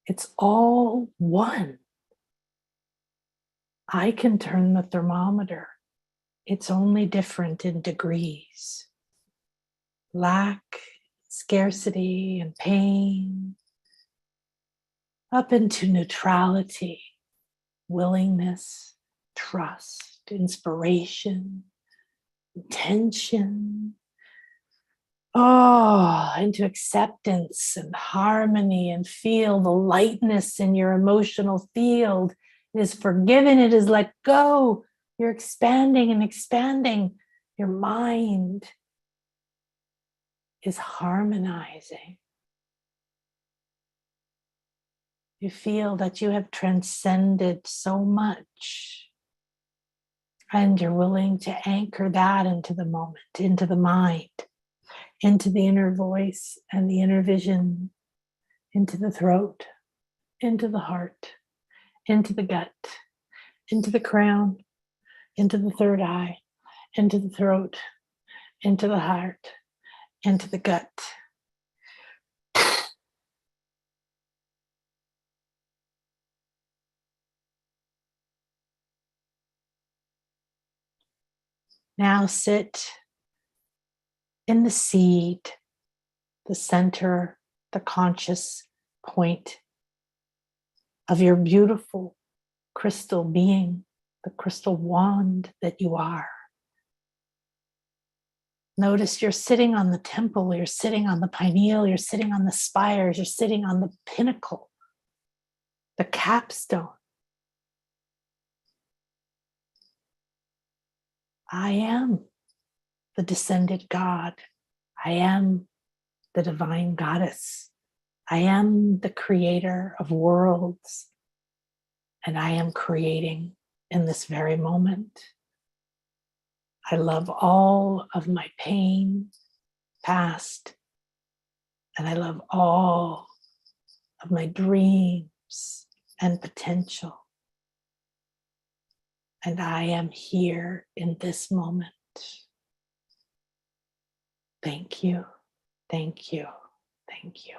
It's all one. I can turn the thermometer. It's only different in degrees. Lack, scarcity, and pain, up into neutrality, willingness, trust, inspiration, intention. Into acceptance and harmony, and feel the lightness in your emotional field. It is forgiven, it is let go. You're expanding and expanding. Your mind is harmonizing. You feel that you have transcended so much, and you're willing to anchor that into the moment, into the mind, into the inner voice and the inner vision, into the throat, into the heart, into the gut, into the crown, into the third eye, into the throat, into the heart, into the gut. Now sit in the seed, the center, the conscious point of your beautiful crystal being, the crystal wand that you are. Notice you're sitting on the temple, you're sitting on the pineal, you're sitting on the spires, you're sitting on the pinnacle, the capstone. I am the descended God. I am the divine goddess. I am the creator of worlds. And I am creating in this very moment. I love all of my pain, past, and I love all of my dreams and potential. And I am here in this moment. Thank you, thank you, thank you.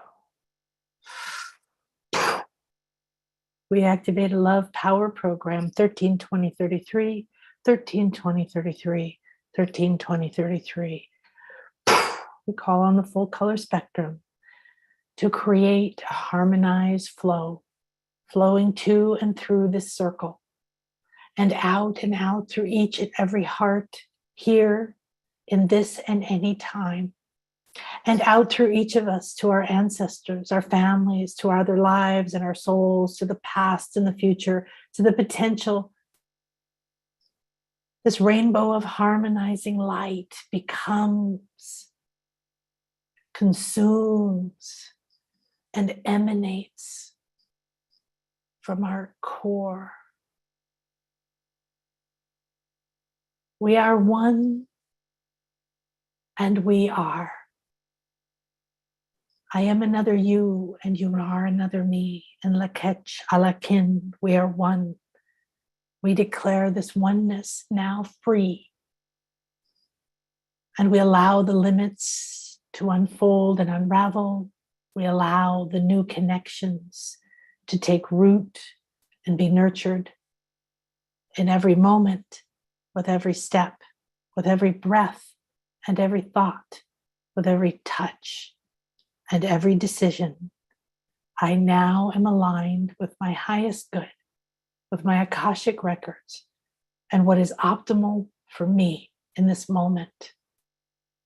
We activate a love power program 13-20-33, 13-20-33, 13-20-33. We call on the full color spectrum to create a harmonized flow, flowing to and through this circle, and out through each and every heart here in this and any time, and out through each of us to our ancestors, our families, to our other lives and our souls, to the past and the future, to the potential. This rainbow of harmonizing light becomes, consumes, and emanates from our core. We are one, and we are. I am another you, and you are another me. And Lakech Alakin, we are one. We declare this oneness now free. And we allow the limits to unfold and unravel. We allow the new connections to take root and be nurtured in every moment, with every step, with every breath, and every thought, with every touch, and every decision. I now am aligned with my highest good, with my Akashic Records, and what is optimal for me in this moment.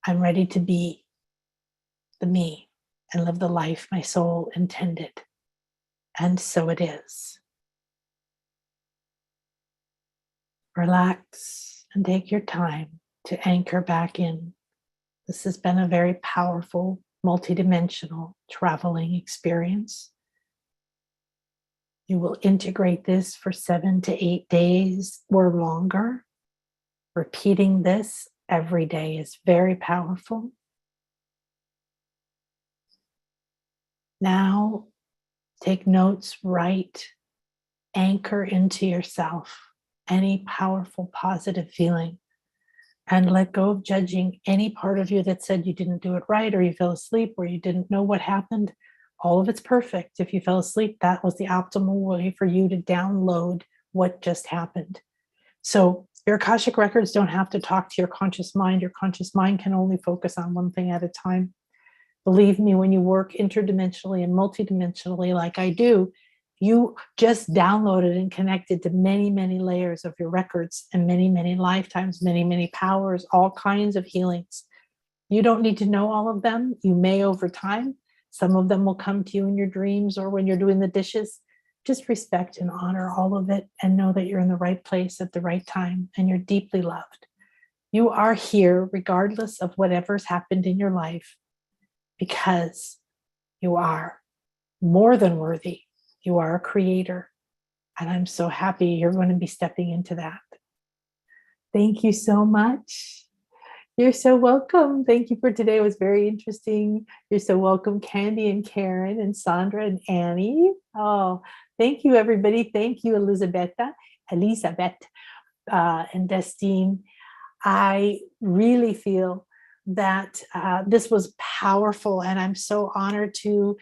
I'm ready to be the me and live the life my soul intended. And so it is. Relax and take your time to anchor back in. This has been a very powerful multidimensional traveling experience. You will integrate this for 7 to 8 days or longer. Repeating this every day is very powerful. Now, take notes, write, anchor into yourself any powerful, positive feeling, and let go of judging any part of you that said you didn't do it right, or you fell asleep, or you didn't know what happened. All of it's perfect. If you fell asleep, that was the optimal way for you to download what just happened. So your Akashic records don't have to talk to your conscious mind. Your conscious mind can only focus on one thing at a time. Believe me, when you work interdimensionally and multidimensionally like I do, you just downloaded and connected to many, many layers of your records and many, many lifetimes, many, many powers, all kinds of healings. You don't need to know all of them. You may over time. Some of them will come to you in your dreams or when you're doing the dishes. Just respect and honor all of it and know that you're in the right place at the right time and you're deeply loved. You are here regardless of whatever's happened in your life because you are more than worthy. You are a creator. And I'm so happy you're going to be stepping into that. Thank you so much. You're so welcome. Thank you for today. It was very interesting. You're so welcome, Candy and Karen and Sandra and Annie. Oh, thank you, everybody. Thank you, Elizabeth, and Destine. I really feel that this was powerful, and I'm so honored to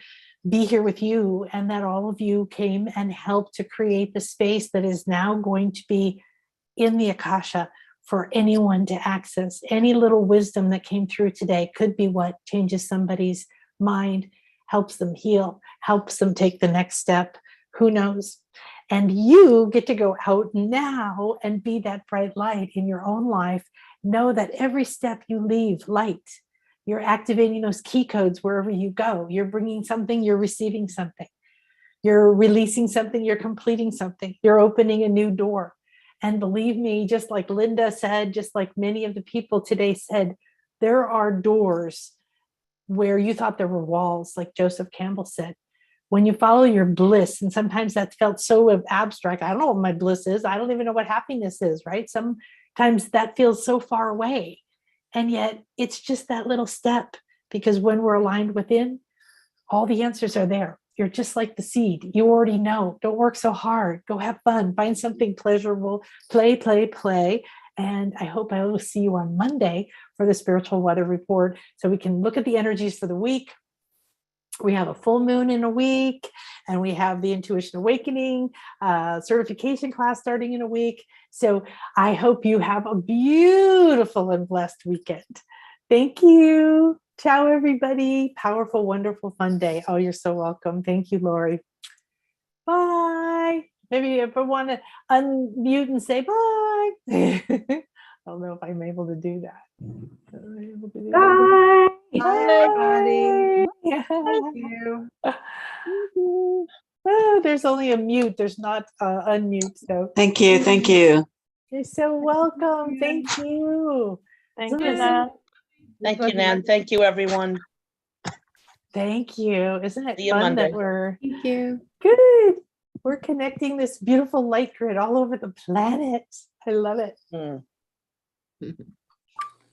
be here with you and that all of you came and helped to create the space that is now going to be in the Akasha for anyone to access. Any little wisdom that came through today could be what changes somebody's mind, helps them heal, helps them take the next step. Who knows? And you get to go out now and be that bright light in your own life. Know that every step you leave light. You're activating those key codes wherever you go. You're bringing something, you're receiving something. You're releasing something, you're completing something. You're opening a new door. And believe me, just like Linda said, just like many of the people today said, there are doors where you thought there were walls, like Joseph Campbell said. When you follow your bliss, and sometimes that felt so abstract. I don't know what my bliss is. I don't even know what happiness is, right? Sometimes that feels so far away. And yet it's just that little step, because when we're aligned within, all the answers are there. You're just like the seed. You already know. Don't work so hard. Go have fun. Find something pleasurable. Play. And I hope I will see you on Monday for the spiritual weather report, so we can look at the energies for the week. We have a full moon in a week, and we have the Intuition Awakening certification class starting in a week. So I hope you have a beautiful and blessed weekend. Thank you. Ciao, everybody. Powerful, wonderful, fun day. Oh, you're so welcome. Thank you, Lori. Bye. Maybe if I want to unmute and say bye. I don't know if I'm able to do that. Bye. Bye. Thank you. Oh, there's only a mute. There's not unmute. So Thank you. Thank you. you're so welcome. Thank you. Thank Isn't you, it Nan. Thank you, Nan. Thank you, everyone. Thank you. Isn't it See you fun that Monday. we're Thank you. good? We're connecting this beautiful light grid all over the planet. I love it.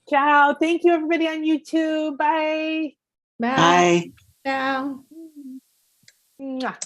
Ciao. Thank you, everybody on YouTube. Bye. Bye. Bye. Ciao. Mwah.